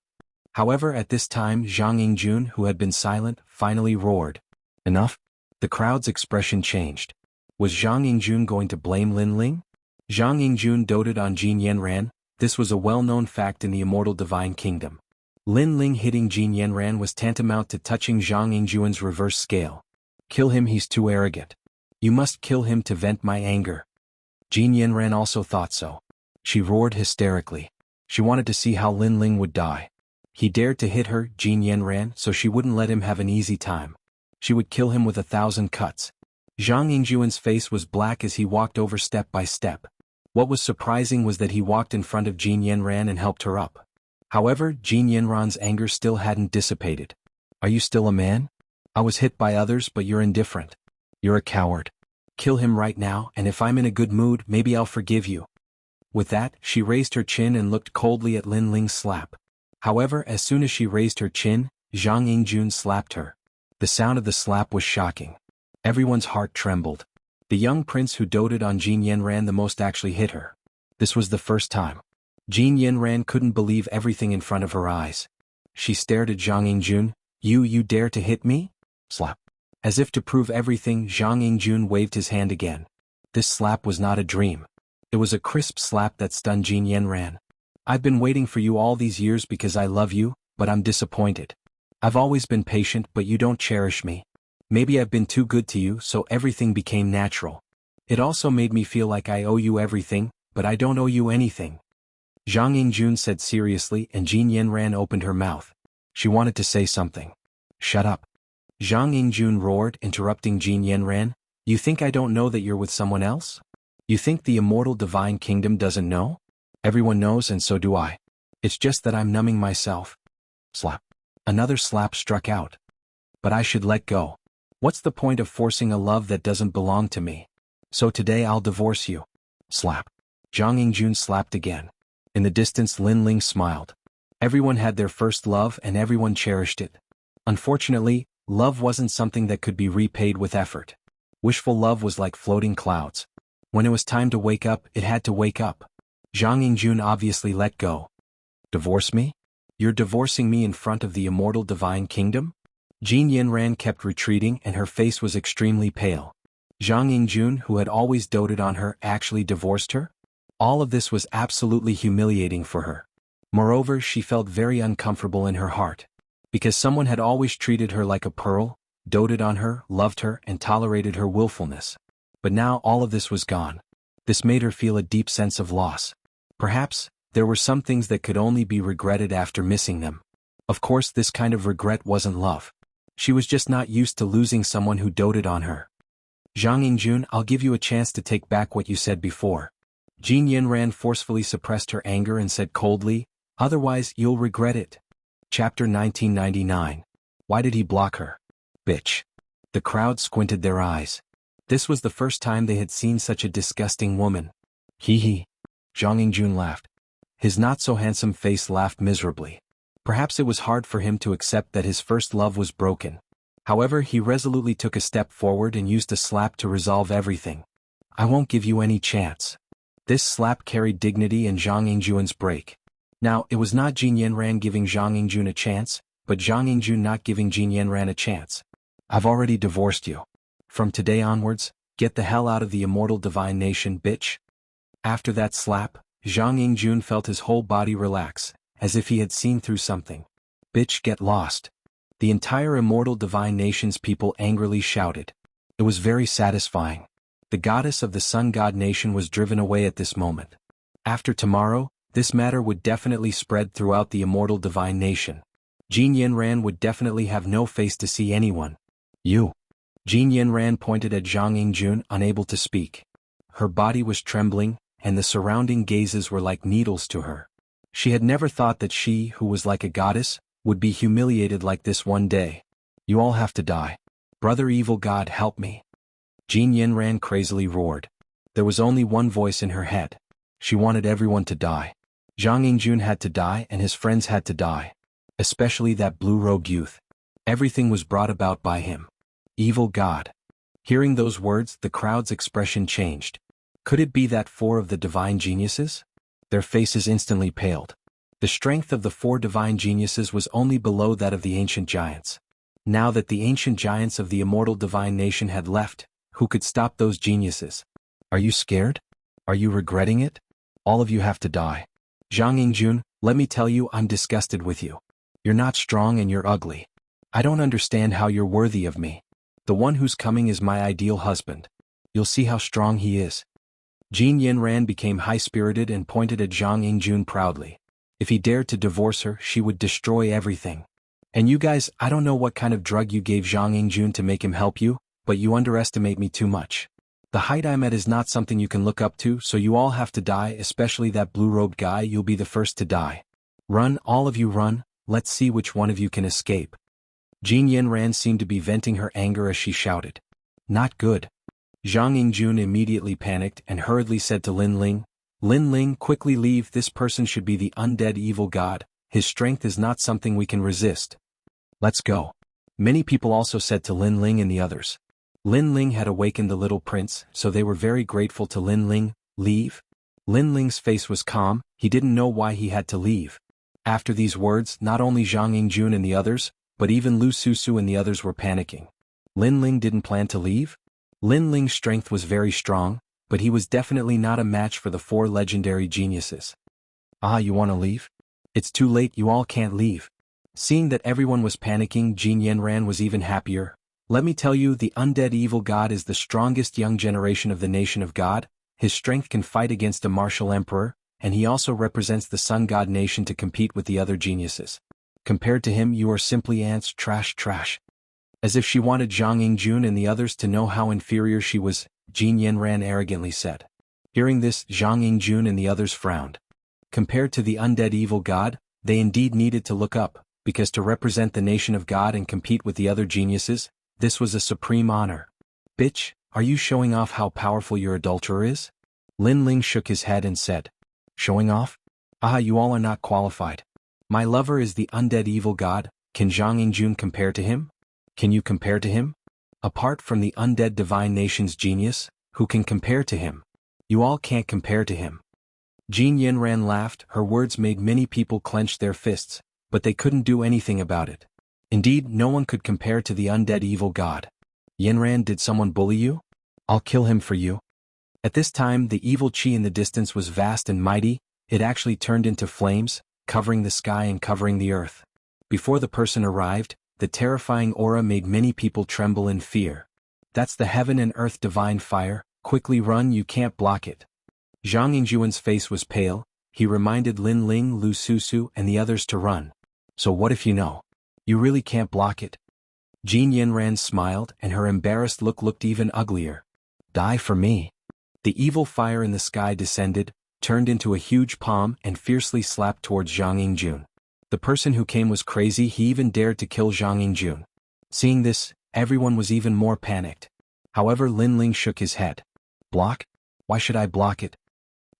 Speaker 1: However, at this time Zhang Yingjun, who had been silent, finally roared. Enough? The crowd's expression changed. Was Zhang Yingjun going to blame Lin Ling? Zhang Yingjun doted on Jin Yanran. This was a well-known fact in the Immortal Divine Kingdom. Lin Ling hitting Jin Yanran was tantamount to touching Zhang Yingjun's reverse scale. Kill him, he's too arrogant. You must kill him to vent my anger. Jin Yanran also thought so. She roared hysterically. She wanted to see how Lin Ling would die. He dared to hit her, Jin Yanran, so she wouldn't let him have an easy time. She would kill him with 1,000 cuts. Zhang Yingjun's face was black as he walked over step by step. What was surprising was that he walked in front of Jin Yanran and helped her up. However, Jin Yanran's anger still hadn't dissipated. Are you still a man? I was hit by others but you're indifferent. You're a coward. Kill him right now and if I'm in a good mood maybe I'll forgive you. With that, she raised her chin and looked coldly at Lin Ling's slap. However, as soon as she raised her chin, Zhang Yingjun slapped her. The sound of the slap was shocking. Everyone's heart trembled. The young prince who doted on Jin Yanran the most actually hit her. This was the first time. Jin Yanran couldn't believe everything in front of her eyes. She stared at Zhang Yingjun. You dare to hit me? Slap. As if to prove everything, Zhang Yingjun waved his hand again. This slap was not a dream. It was a crisp slap that stunned Jin Yanran. I've been waiting for you all these years because I love you, but I'm disappointed. I've always been patient but you don't cherish me. Maybe I've been too good to you so everything became natural. It also made me feel like I owe you everything, but I don't owe you anything. Zhang Yingjun said seriously and Jin Yanran opened her mouth. She wanted to say something. Shut up. Zhang Yingjun roared, interrupting Jin Yanran. You think I don't know that you're with someone else? You think the Immortal Divine Kingdom doesn't know? Everyone knows and so do I. It's just that I'm numbing myself. Slap. Another slap struck out. But I should let go. What's the point of forcing a love that doesn't belong to me? So today I'll divorce you. Slap. Zhang Yingjun slapped again. In the distance Lin Ling smiled. Everyone had their first love and everyone cherished it. Unfortunately, love wasn't something that could be repaid with effort. Wishful love was like floating clouds. When it was time to wake up, it had to wake up. Zhang Yingjun obviously let go. Divorce me? You're divorcing me in front of the Immortal Divine Kingdom? Jin Yanran kept retreating and her face was extremely pale. Zhang Yingjun, who had always doted on her, actually divorced her? All of this was absolutely humiliating for her. Moreover, she felt very uncomfortable in her heart. Because someone had always treated her like a pearl, doted on her, loved her, and tolerated her willfulness. But now all of this was gone. This made her feel a deep sense of loss. Perhaps, there were some things that could only be regretted after missing them. Of course, this kind of regret wasn't love. She was just not used to losing someone who doted on her. Zhang Yingjun, I'll give you a chance to take back what you said before. Jin Yanran forcefully suppressed her anger and said coldly, otherwise you'll regret it. Chapter 1999. Why did he block her? Bitch. The crowd squinted their eyes. This was the first time they had seen such a disgusting woman. Hee hee. Zhang Yingjun laughed. His not-so-handsome face laughed miserably. Perhaps it was hard for him to accept that his first love was broken. However, he resolutely took a step forward and used a slap to resolve everything. I won't give you any chance. This slap carried dignity and Zhang Yingjun's break. Now, it was not Jin Yanran giving Zhang Yingjun a chance, but Zhang Yingjun not giving Jin Yanran a chance. I've already divorced you. From today onwards, get the hell out of the immortal divine nation, bitch. After that slap, Zhang Yingjun felt his whole body relax, as if he had seen through something. Bitch, get lost. The entire immortal divine nation's people angrily shouted. It was very satisfying. The goddess of the sun god nation was driven away at this moment. After tomorrow, this matter would definitely spread throughout the immortal divine nation. Jin Yanran would definitely have no face to see anyone. You. Jin Yanran pointed at Zhang Yingjun, unable to speak. Her body was trembling, and the surrounding gazes were like needles to her. She had never thought that she, who was like a goddess, would be humiliated like this one day. You all have to die. Brother evil god, help me. Jin Yanran crazily roared. There was only one voice in her head. She wanted everyone to die. Zhang Yingjun had to die and his friends had to die. Especially that blue-robed youth. Everything was brought about by him. Evil god. Hearing those words, the crowd's expression changed. Could it be that 4 of the divine geniuses? Their faces instantly paled. The strength of the 4 divine geniuses was only below that of the ancient giants. Now that the ancient giants of the immortal divine nation had left, who could stop those geniuses? Are you scared? Are you regretting it? All of you have to die. Zhang Yingjun, let me tell you, I'm disgusted with you. You're not strong and you're ugly. I don't understand how you're worthy of me. The one who's coming is my ideal husband. You'll see how strong he is. Jin Yanran became high-spirited and pointed at Zhang Yingjun proudly. If he dared to divorce her, she would destroy everything. And you guys, I don't know what kind of drug you gave Zhang Yingjun to make him help you, but you underestimate me too much. The height I'm at is not something you can look up to, so you all have to die, especially that blue-robed guy. You'll be the first to die. Run, all of you run, let's see which one of you can escape. Jin Yanran seemed to be venting her anger as she shouted. Not good. Zhang Yingjun immediately panicked and hurriedly said to Lin Ling, Lin Ling, quickly leave, this person should be the undead evil god, his strength is not something we can resist. Let's go. Many people also said to Lin Ling and the others. Lin Ling had awakened the little prince, so they were very grateful to Lin Ling. Leave? Lin Ling's face was calm, he didn't know why he had to leave. After these words, not only Zhang Yingjun and the others, but even Lu Susu and the others were panicking. Lin Ling didn't plan to leave? Lin Ling's strength was very strong, but he was definitely not a match for the 4 legendary geniuses. Ah, you want to leave? It's too late, you all can't leave. Seeing that everyone was panicking, Jin Yanran was even happier. Let me tell you, the undead evil god is the strongest young generation of the nation of God. His strength can fight against a martial emperor, and he also represents the sun god nation to compete with the other geniuses. Compared to him, you are simply ants, trash. As if she wanted Zhang Yingjun and the others to know how inferior she was, Jin Yanran arrogantly said. Hearing this, Zhang Yingjun and the others frowned. Compared to the undead evil god, they indeed needed to look up, because to represent the nation of God and compete with the other geniuses, this was a supreme honor. Bitch, are you showing off how powerful your adulterer is? Lin Ling shook his head and said. Showing off? Ah, you all are not qualified. My lover is the undead evil god, can Zhang Yingjun compare to him? Can you compare to him? Apart from the undead divine nation's genius, who can compare to him? You all can't compare to him. Jin Yanran laughed, her words made many people clench their fists, but they couldn't do anything about it. Indeed, no one could compare to the undead evil god. Yanran, did someone bully you? I'll kill him for you. At this time, the evil chi in the distance was vast and mighty, it actually turned into flames, covering the sky and covering the earth. Before the person arrived, the terrifying aura made many people tremble in fear. That's the heaven and earth divine fire, quickly run, you can't block it. Zhang Yingjun's face was pale, he reminded Lin Ling, Lu Susu and the others to run. So what if you know? You really can't block it? Jin Yanran smiled and her embarrassed look looked even uglier. Die for me. The evil fire in the sky descended, turned into a huge palm and fiercely slapped towards Zhang Yingjun. The person who came was crazy, he even dared to kill Zhang Yingjun. Seeing this, everyone was even more panicked. However, Lin Ling shook his head. Block? Why should I block it?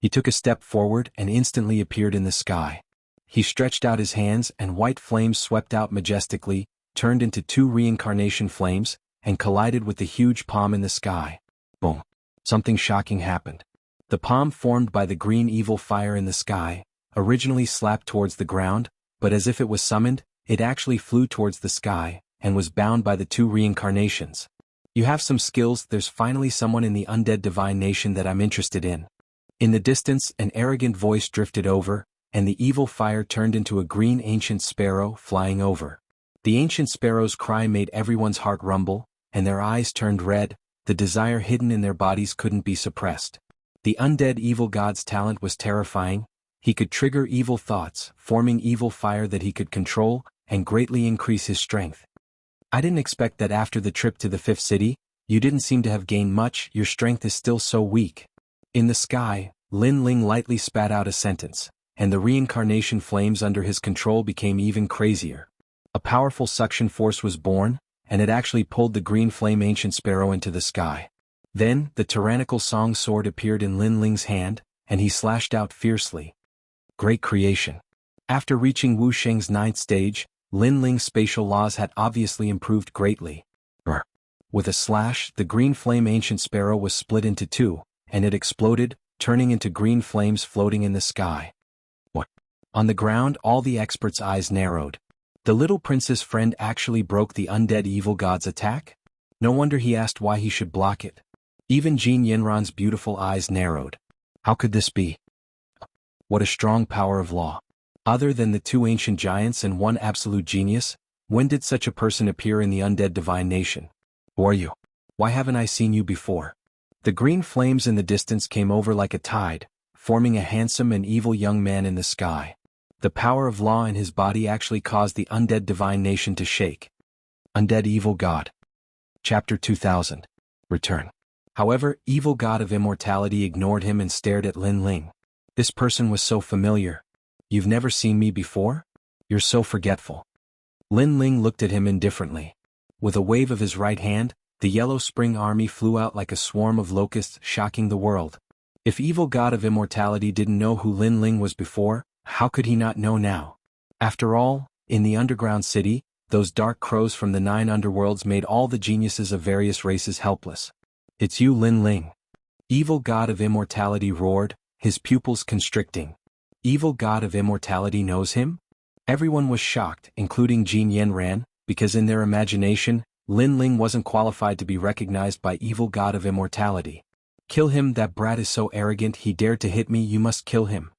Speaker 1: He took a step forward and instantly appeared in the sky. He stretched out his hands and white flames swept out majestically, turned into 2 reincarnation flames, and collided with the huge palm in the sky. Boom. something shocking happened. The palm formed by the green evil fire in the sky, originally slapped towards the ground, but as if it was summoned, it actually flew towards the sky, and was bound by the two reincarnations. You have some skills, there's finally someone in the undead divine nation that I'm interested in. In the distance, an arrogant voice drifted over, and the evil fire turned into a green ancient sparrow flying over. The ancient sparrow's cry made everyone's heart rumble, and their eyes turned red, the desire hidden in their bodies couldn't be suppressed. The undead evil god's talent was terrifying. He could trigger evil thoughts, forming evil fire that he could control, and greatly increase his strength. I didn't expect that after the trip to the fifth city, you didn't seem to have gained much, your strength is still so weak. In the sky, Lin Ling lightly spat out a sentence, and the reincarnation flames under his control became even crazier. A powerful suction force was born, and it actually pulled the green flame ancient sparrow into the sky. Then, the tyrannical song sword appeared in Lin Ling's hand, and he slashed out fiercely. Great creation. After reaching Wu Sheng's 9th stage, Lin Ling's spatial laws had obviously improved greatly. With a slash, the green flame ancient sparrow was split into two, and it exploded, turning into green flames floating in the sky. What? On the ground, all the experts' eyes narrowed. The little prince's friend actually broke the undead evil god's attack? No wonder he asked why he should block it. Even Jin Yenran's beautiful eyes narrowed. How could this be? What a strong power of law. Other than the two ancient giants and one absolute genius, when did such a person appear in the undead divine nation? Who are you? Why haven't I seen you before? The green flames in the distance came over like a tide, forming a handsome and evil young man in the sky. The power of law in his body actually caused the undead divine nation to shake. Undead Evil God. Chapter 2000. Return. However, Evil God of Immortality ignored him and stared at Lin Ling. This person was so familiar. You've never seen me before? You're so forgetful. Lin Ling looked at him indifferently. With a wave of his right hand, the Yellow Spring Army flew out like a swarm of locusts, shocking the world. If Evil God of Immortality didn't know who Lin Ling was before, how could he not know now? After all, in the underground city, those dark crows from the 9 underworlds made all the geniuses of various races helpless. It's you, Lin Ling. Evil God of Immortality roared, his pupils constricting. Evil God of Immortality knows him? Everyone was shocked, including Jin Yenran, because in their imagination, Lin Ling wasn't qualified to be recognized by Evil God of Immortality. Kill him, that brat is so arrogant, he dared to hit me, you must kill him.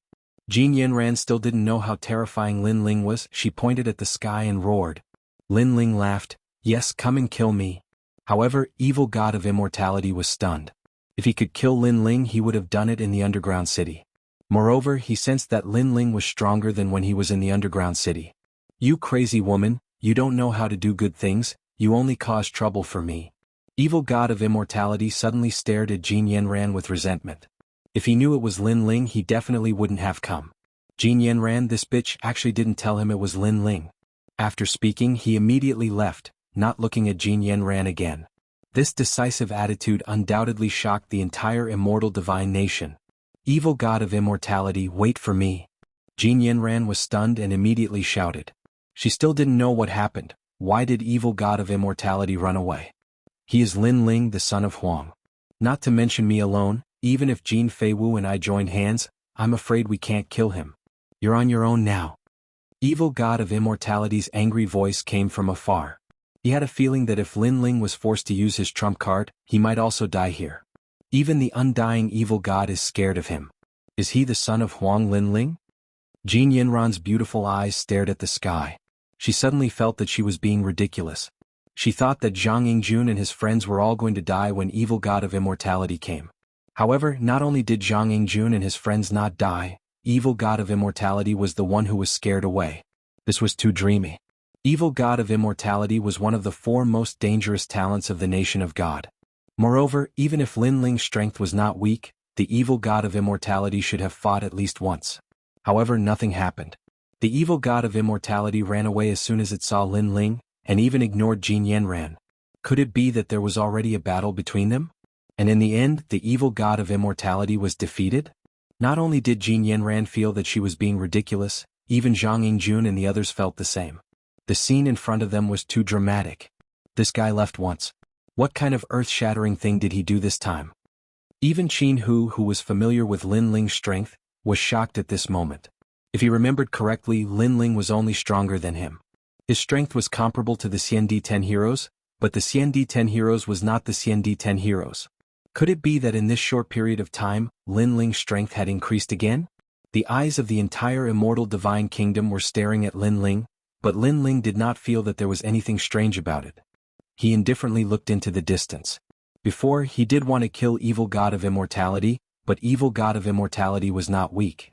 Speaker 1: Jin Yenran still didn't know how terrifying Lin Ling was, she pointed at the sky and roared. Lin Ling laughed, yes, come and kill me. However, Evil God of Immortality was stunned. If he could kill Lin Ling, he would have done it in the underground city. Moreover, he sensed that Lin Ling was stronger than when he was in the underground city. You crazy woman, you don't know how to do good things, you only cause trouble for me. Evil God of Immortality suddenly stared at Jin Yenran with resentment. If he knew it was Lin Ling, he definitely wouldn't have come. Jin Yenran, this bitch, actually didn't tell him it was Lin Ling. After speaking, he immediately left, not looking at Jin Yenran again. This decisive attitude undoubtedly shocked the entire immortal divine nation. Evil God of Immortality, wait for me. Jin Yenran was stunned and immediately shouted. She still didn't know what happened. Why did Evil God of Immortality run away? He is Lin Ling, the son of Huang. Not to mention me alone, even if Jin Feiwu and I joined hands, I'm afraid we can't kill him. You're on your own now. Evil God of Immortality's angry voice came from afar. He had a feeling that if Lin Ling was forced to use his trump card, he might also die here. Even the undying evil god is scared of him. Is he the son of Huang Lin Ling? Jin Yenran's beautiful eyes stared at the sky. She suddenly felt that she was being ridiculous. She thought that Zhang Yingjun and his friends were all going to die when Evil God of Immortality came. However, not only did Zhang Yingjun and his friends not die, Evil God of Immortality was the one who was scared away. This was too dreamy. Evil God of Immortality was one of the 4 most dangerous talents of the nation of God. Moreover, even if Lin Ling's strength was not weak, the Evil God of Immortality should have fought at least once. However, nothing happened. The Evil God of Immortality ran away as soon as it saw Lin Ling, and even ignored Jin Yenran. Could it be that there was already a battle between them? And in the end, the Evil God of Immortality was defeated? Not only did Jin Yenran feel that she was being ridiculous, even Zhang Yingjun and the others felt the same. The scene in front of them was too dramatic. This guy left once. What kind of earth-shattering thing did he do this time? Even Jianghu, who was familiar with Lin Ling's strength, was shocked at this moment. If he remembered correctly, Lin Ling was only stronger than him. His strength was comparable to the Xiandi 10 heroes, but the Xiandi 10 heroes was not the Xiandi 10 heroes. Could it be that in this short period of time, Lin Ling's strength had increased again? The eyes of the entire immortal divine kingdom were staring at Lin Ling, but Lin Ling did not feel that there was anything strange about it. He indifferently looked into the distance. Before, he did want to kill evil god of immortality, but evil god of immortality was not weak.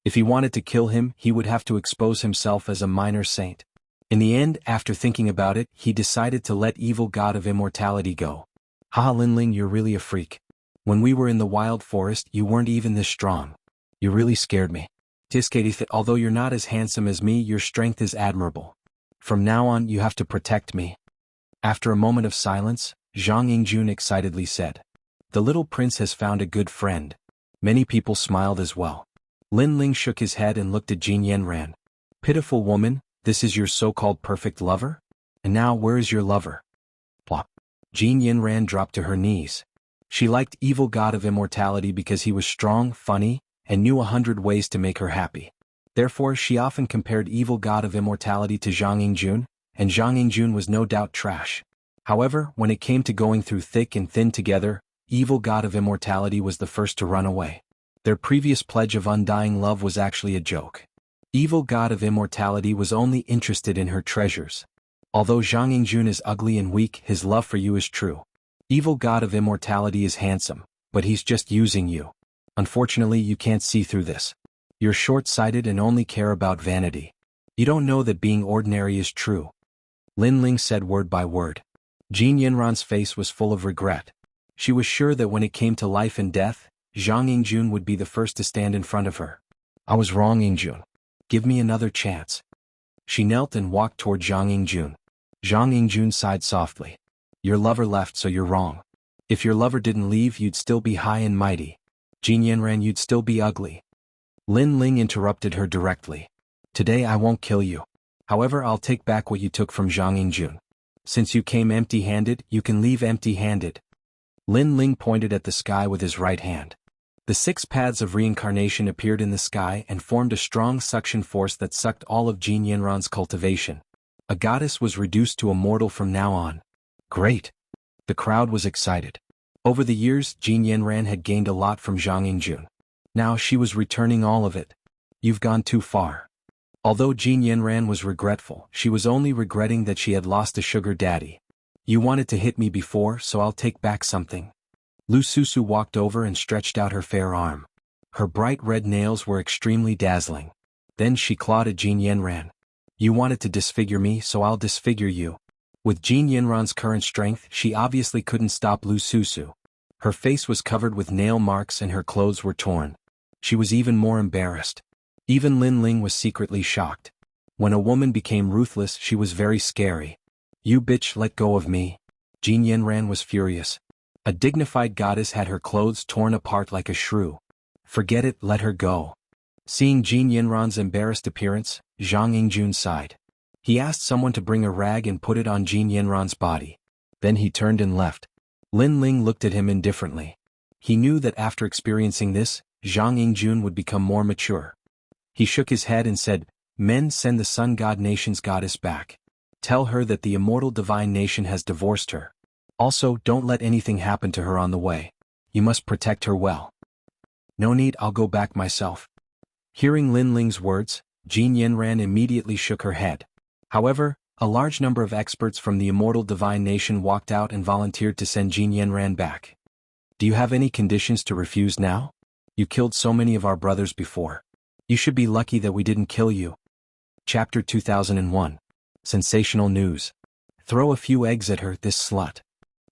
Speaker 1: If he wanted to kill him, he would have to expose himself as a minor saint. In the end, after thinking about it, he decided to let evil god of immortality go. Haha, Lin Ling, you're really a freak. When we were in the wild forest, you weren't even this strong. You really scared me. Tiskadith, although you're not as handsome as me, your strength is admirable. From now on, you have to protect me. After a moment of silence, Jianghu excitedly said. The little prince has found a good friend. Many people smiled as well. Lin Ling shook his head and looked at Jin Yanran. Pitiful woman, this is your so-called perfect lover? And now where is your lover? Plop. Jin Yanran dropped to her knees. She liked evil god of immortality because he was strong, funny, and knew 100 ways to make her happy. Therefore, she often compared evil god of immortality to Jianghu, and Jianghu was no doubt trash. However, when it came to going through thick and thin together, evil god of immortality was the first to run away. Their previous pledge of undying love was actually a joke. Evil god of immortality was only interested in her treasures. Although Jianghu is ugly and weak, his love for you is true. Evil god of immortality is handsome, but he's just using you. Unfortunately, you can't see through this. You're short-sighted and only care about vanity. You don't know that being ordinary is true. Lin Ling said word by word. Jin Yanran's face was full of regret. She was sure that when it came to life and death, Jianghu would be the first to stand in front of her. I was wrong, Yingjun. Give me another chance. She knelt and walked toward Jianghu. Jianghu sighed softly. Your lover left, so you're wrong. If your lover didn't leave, you'd still be high and mighty. Jin Yanran, you'd still be ugly. Lin Ling interrupted her directly. Today I won't kill you. However, I'll take back what you took from Jianghu. Since you came empty-handed, you can leave empty-handed. Lin Ling pointed at the sky with his right hand. The 6 paths of reincarnation appeared in the sky and formed a strong suction force that sucked all of Jin Yanran's cultivation. A goddess was reduced to a mortal from now on. Great! The crowd was excited. Over the years, Jin Yanran had gained a lot from Jianghu. Now she was returning all of it. You've gone too far. Although Jin Yanran was regretful, she was only regretting that she had lost a sugar daddy. You wanted to hit me before, so I'll take back something. Lu Susu walked over and stretched out her fair arm. Her bright red nails were extremely dazzling. Then she clawed at Jin Yanran. You wanted to disfigure me, so I'll disfigure you. With Jin Yanran's current strength, she obviously couldn't stop Lu Susu. Her face was covered with nail marks and her clothes were torn. She was even more embarrassed. Even Lin Ling was secretly shocked. When a woman became ruthless, she was very scary. You bitch, let go of me. Jin Yanran was furious. A dignified goddess had her clothes torn apart like a shrew. Forget it, let her go. Seeing Jin Yanran's embarrassed appearance, Jianghu sighed. He asked someone to bring a rag and put it on Jin Yanran's body. Then he turned and left. Lin Ling looked at him indifferently. He knew that after experiencing this, Jianghu would become more mature. He shook his head and said, Men, send the Sun God Nation's goddess back. Tell her that the immortal divine nation has divorced her. Also, don't let anything happen to her on the way. You must protect her well. No need, I'll go back myself. Hearing Lin Ling's words, Jin Yanran immediately shook her head. However, a large number of experts from the immortal divine nation walked out and volunteered to send Jin Yanran back. Do you have any conditions to refuse now? You killed so many of our brothers before. You should be lucky that we didn't kill you. Chapter 2001. Sensational news. Throw a few eggs at her, this slut.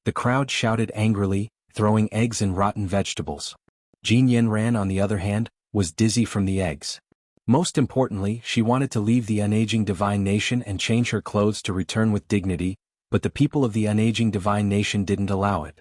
Speaker 1: The crowd shouted angrily, throwing eggs and rotten vegetables. Jin Yanran, on the other hand, was dizzy from the eggs. Most importantly, she wanted to leave the unaging divine nation and change her clothes to return with dignity, but the people of the unaging divine nation didn't allow it.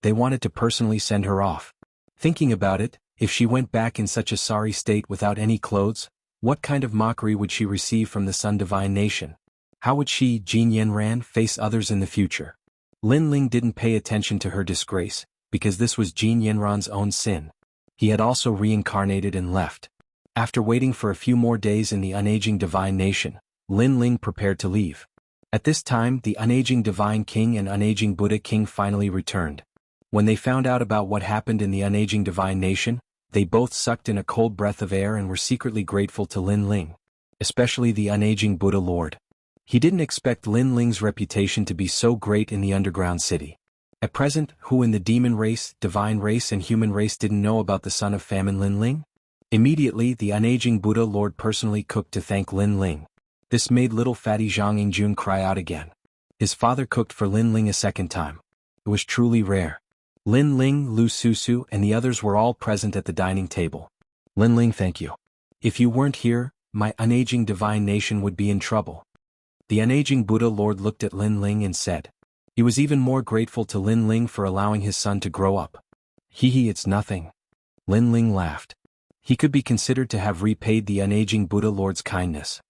Speaker 1: They wanted to personally send her off. Thinking about it, if she went back in such a sorry state without any clothes, what kind of mockery would she receive from the Sun Divine Nation? How would she, Jin Yanran, face others in the future? Lin Ling didn't pay attention to her disgrace. because this was Jin Yanran's own sin. He had also reincarnated and left. After waiting for a few more days in the unaging divine nation, Lin Ling prepared to leave. At this time, the unaging divine king and unaging Buddha king finally returned. When they found out about what happened in the unaging divine nation, they both sucked in a cold breath of air and were secretly grateful to Lin Ling, especially the unaging Buddha Lord. He didn't expect Lin Ling's reputation to be so great in the underground city. At present, who in the demon race, divine race and human race didn't know about the son of famine Lin Ling? Immediately, the unaging Buddha Lord personally cooked to thank Lin Ling. This made little fatty Zhang Yingjun cry out again. His father cooked for Lin Ling a second time. It was truly rare. Lin Ling, Lu Susu and the others were all present at the dining table. Lin Ling, thank you. If you weren't here, my unaging divine nation would be in trouble. The unaging Buddha Lord looked at Lin Ling and said. He was even more grateful to Lin Ling for allowing his son to grow up. Hee, it's nothing. Lin Ling laughed. He could be considered to have repaid the unaging Buddha Lord's kindness.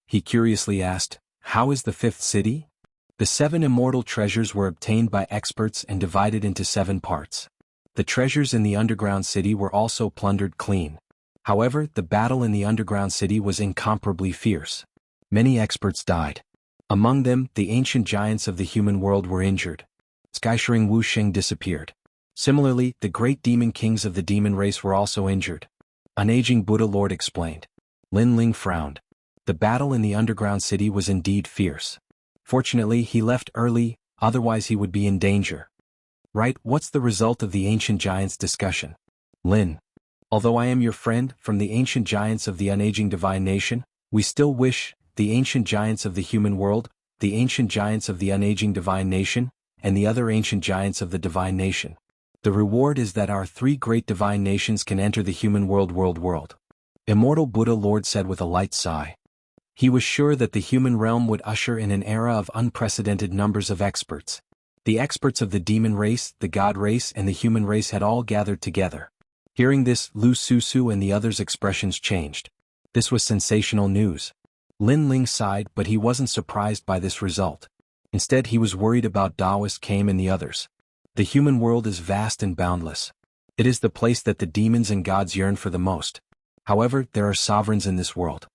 Speaker 1: He curiously asked, how is the fifth city? The 7 immortal treasures were obtained by experts and divided into 7 parts. The treasures in the underground city were also plundered clean. However, the battle in the underground city was incomparably fierce. Many experts died. Among them, the ancient giants of the human world were injured. Skyshering Wuxia disappeared. Similarly, the great demon kings of the demon race were also injured. Unaging Buddha Lord explained. Lin Ling frowned. The battle in the underground city was indeed fierce. Fortunately, he left early, otherwise he would be in danger. Right, what's the result of the ancient giants discussion? Lin. Although I am your friend, from the ancient giants of the unaging divine nation, we still wish, the ancient giants of the human world, the ancient giants of the unaging divine nation, and the other ancient giants of the divine nation. The reward is that our 3 great divine nations can enter the human world. Immortal Buddha Lord said with a light sigh. He was sure that the human realm would usher in an era of unprecedented numbers of experts. The experts of the demon race, the god race and the human race had all gathered together. Hearing this, Lu Susu and the others' expressions changed. This was sensational news. Lin Ling sighed, but he wasn't surprised by this result. Instead, he was worried about Taoist Kame and the others. The human world is vast and boundless. It is the place that the demons and gods yearn for the most. However, there are sovereigns in this world.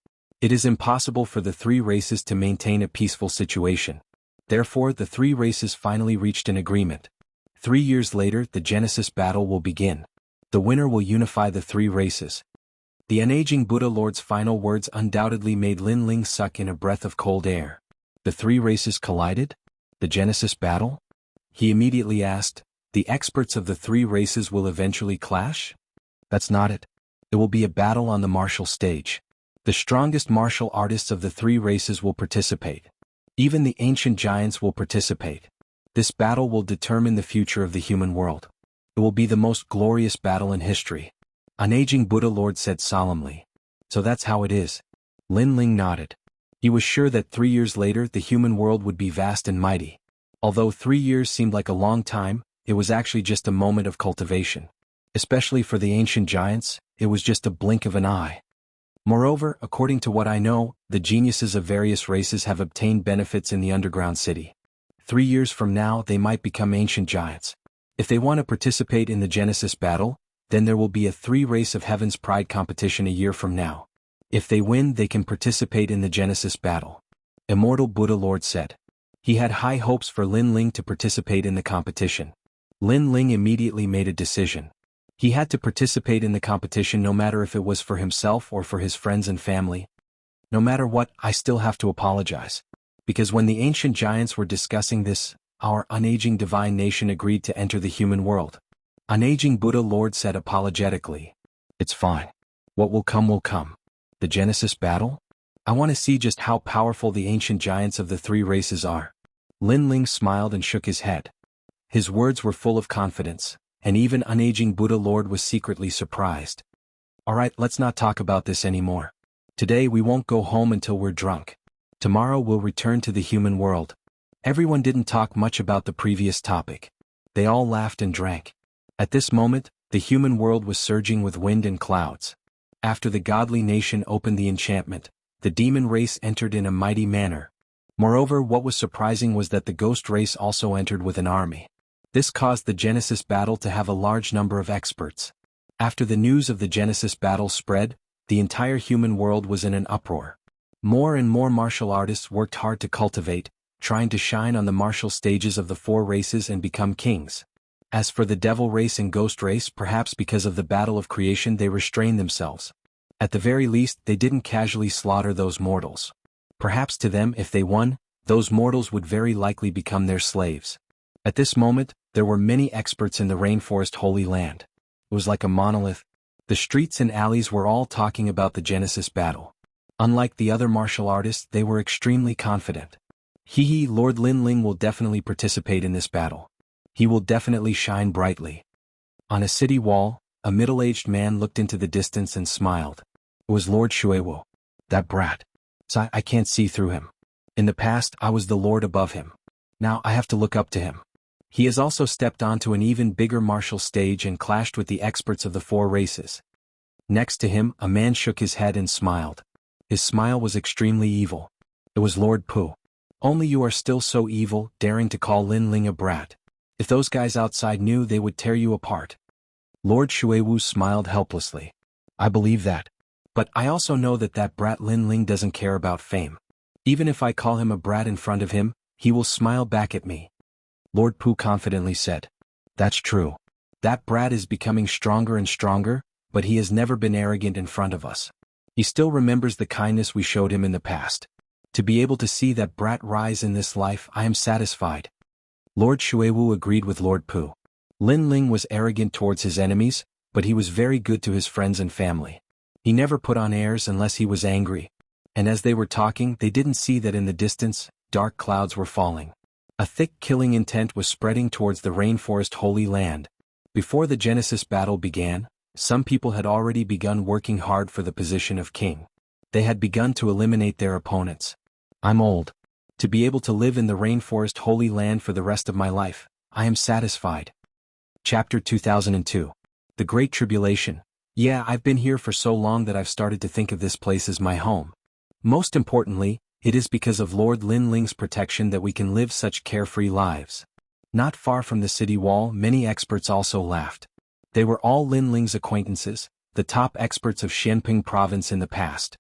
Speaker 1: It is impossible for the 3 races to maintain a peaceful situation. Therefore, the 3 races finally reached an agreement. 3 years later, the Genesis battle will begin. The winner will unify the 3 races. The unaging Buddha Lord's final words undoubtedly made Lin Ling suck in a breath of cold air. The 3 races collided? The Genesis battle? He immediately asked, the experts of the 3 races will eventually clash? That's not it. It will be a battle on the martial stage. The strongest martial artists of the 3 races will participate. Even the ancient giants will participate. This battle will determine the future of the human world. It will be the most glorious battle in history. Unaging Buddha Lord said solemnly. So that's how it is. Lin Ling nodded. He was sure that 3 years later the human world would be vast and mighty. Although 3 years seemed like a long time, it was actually just a moment of cultivation. Especially for the ancient giants, it was just a blink of an eye. Moreover, according to what I know, the geniuses of various races have obtained benefits in the underground city. 3 years from now they might become ancient giants. If they want to participate in the Genesis battle, then there will be a 3 Race of Heaven's Pride competition a year from now. If they win, they can participate in the Genesis battle. Immortal Buddha Lord said. He had high hopes for Lin Ling to participate in the competition. Lin Ling immediately made a decision. He had to participate in the competition no matter if it was for himself or for his friends and family. No matter what, I still have to apologize. Because when the ancient giants were discussing this, our unaging divine nation agreed to enter the human world. Unaging Buddha Lord said apologetically. It's fine. What will come will come. The Genesis battle? I want to see just how powerful the ancient giants of the 3 races are. Lin Ling smiled and shook his head. His words were full of confidence, and even unaging Buddha Lord was secretly surprised. Alright, let's not talk about this anymore. Today we won't go home until we're drunk. Tomorrow we'll return to the human world. Everyone didn't talk much about the previous topic. They all laughed and drank. At this moment, the human world was surging with wind and clouds. After the godly nation opened the enchantment, the demon race entered in a mighty manner. Moreover, what was surprising was that the ghost race also entered with an army. This caused the Genesis battle to have a large number of experts. After the news of the Genesis battle spread, the entire human world was in an uproar. More and more martial artists worked hard to cultivate, trying to shine on the martial stages of the four races and become kings. As for the devil race and ghost race, perhaps because of the battle of creation they restrained themselves. At the very least, they didn't casually slaughter those mortals. Perhaps to them, if they won, those mortals would very likely become their slaves. At this moment, there were many experts in the rainforest Holy Land. It was like a monolith. The streets and alleys were all talking about the Genesis battle. Unlike the other martial artists, they were extremely confident. Lord Linling will definitely participate in this battle. He will definitely shine brightly. On a city wall, a middle-aged man looked into the distance and smiled. It was Lord Xuewu. That brat. I can't see through him. In the past, I was the lord above him. Now I have to look up to him. He has also stepped onto an even bigger martial stage and clashed with the experts of the four races. Next to him, a man shook his head and smiled. His smile was extremely evil. It was Lord Pu. Only you are still so evil, daring to call Lin Ling a brat. If those guys outside knew, they would tear you apart. Lord Xuewu smiled helplessly. I believe that. But I also know that brat Lin Ling doesn't care about fame. Even if I call him a brat in front of him, he will smile back at me. Lord Pu confidently said. That's true. That brat is becoming stronger and stronger, but he has never been arrogant in front of us. He still remembers the kindness we showed him in the past. To be able to see that brat rise in this life, I am satisfied. Lord Xuewu agreed with Lord Pu. Lin Ling was arrogant towards his enemies, but he was very good to his friends and family. He never put on airs unless he was angry. And as they were talking, they didn't see that in the distance, dark clouds were falling. A thick killing intent was spreading towards the rainforest Holy Land. Before the Genesis battle began, some people had already begun working hard for the position of king. They had begun to eliminate their opponents. I'm old. To be able to live in the rainforest Holy Land for the rest of my life, I am satisfied. Chapter 2002. The Great Tribulation. Yeah, I've been here for so long that I've started to think of this place as my home. Most importantly, it is because of Lord Lin Ling's protection that we can live such carefree lives. Not far from the city wall, many experts also laughed. They were all Lin Ling's acquaintances, the top experts of Xianping province in the past.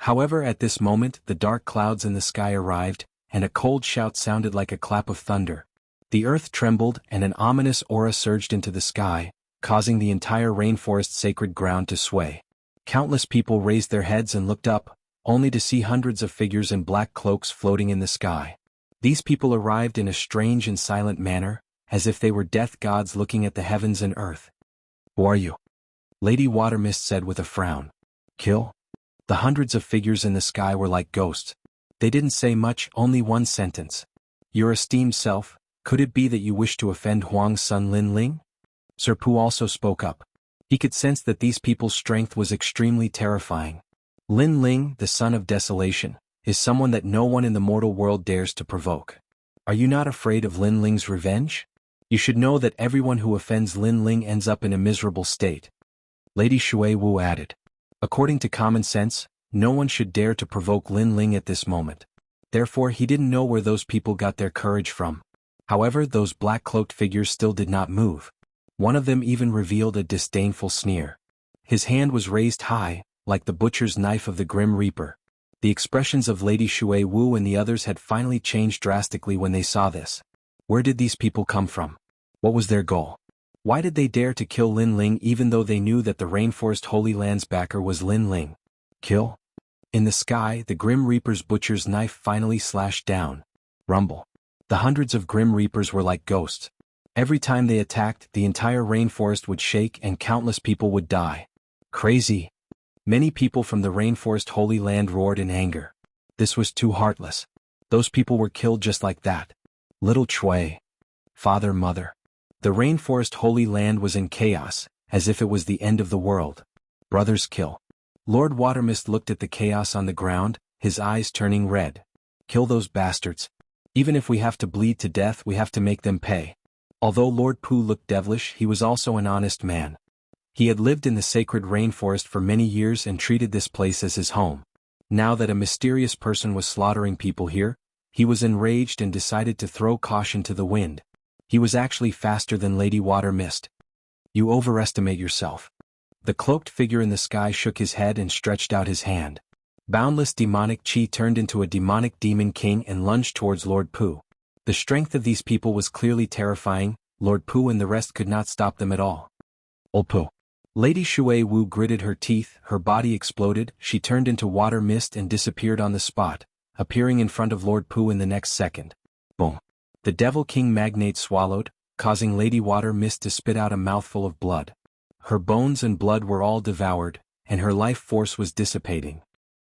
Speaker 1: However, at this moment, the dark clouds in the sky arrived, and a cold shout sounded like a clap of thunder. The earth trembled and an ominous aura surged into the sky, causing the entire rainforest sacred ground to sway. Countless people raised their heads and looked up, only to see hundreds of figures in black cloaks floating in the sky. These people arrived in a strange and silent manner, as if they were death gods looking at the heavens and earth. Who are you? Lady Watermist said with a frown. Kill? The hundreds of figures in the sky were like ghosts. They didn't say much, only one sentence. Your esteemed self, could it be that you wish to offend Huang's son Lin Ling? Sir Pu also spoke up. He could sense that these people's strength was extremely terrifying. Lin Ling, the son of desolation, is someone that no one in the mortal world dares to provoke. Are you not afraid of Lin Ling's revenge? You should know that everyone who offends Lin Ling ends up in a miserable state. Lady Xuewu added. According to common sense, no one should dare to provoke Lin Ling at this moment. Therefore he didn't know where those people got their courage from. However, those black-cloaked figures still did not move. One of them even revealed a disdainful sneer. His hand was raised high, like the butcher's knife of the Grim Reaper. The expressions of Lady Xuewu and the others had finally changed drastically when they saw this. Where did these people come from? What was their goal? Why did they dare to kill Lin Ling even though they knew that the Rainforest Holy Land's backer was Lin Ling? Kill? In the sky, the Grim Reaper's butcher's knife finally slashed down. Rumble. The hundreds of Grim Reapers were like ghosts. Every time they attacked, the entire rainforest would shake and countless people would die. Crazy. Many people from the Rainforest Holy Land roared in anger. This was too heartless. Those people were killed just like that. Little Chui. Father, mother. The Rainforest Holy Land was in chaos, as if it was the end of the world. Brothers kill. Lord Watermist looked at the chaos on the ground, his eyes turning red. Kill those bastards. Even if we have to bleed to death, we have to make them pay. Although Lord Pu looked devilish, he was also an honest man. He had lived in the sacred rainforest for many years and treated this place as his home. Now that a mysterious person was slaughtering people here, he was enraged and decided to throw caution to the wind. He was actually faster than Lady Water Mist. You overestimate yourself. The cloaked figure in the sky shook his head and stretched out his hand. Boundless demonic chi turned into a demonic demon king and lunged towards Lord Pu. The strength of these people was clearly terrifying. Lord Pu and the rest could not stop them at all. Old Pu. Lady Shui Wu gritted her teeth, her body exploded, she turned into water mist and disappeared on the spot, appearing in front of Lord Pu in the next second. Boom. The Devil King magnate swallowed, causing Lady Water Mist to spit out a mouthful of blood. Her bones and blood were all devoured, and her life force was dissipating.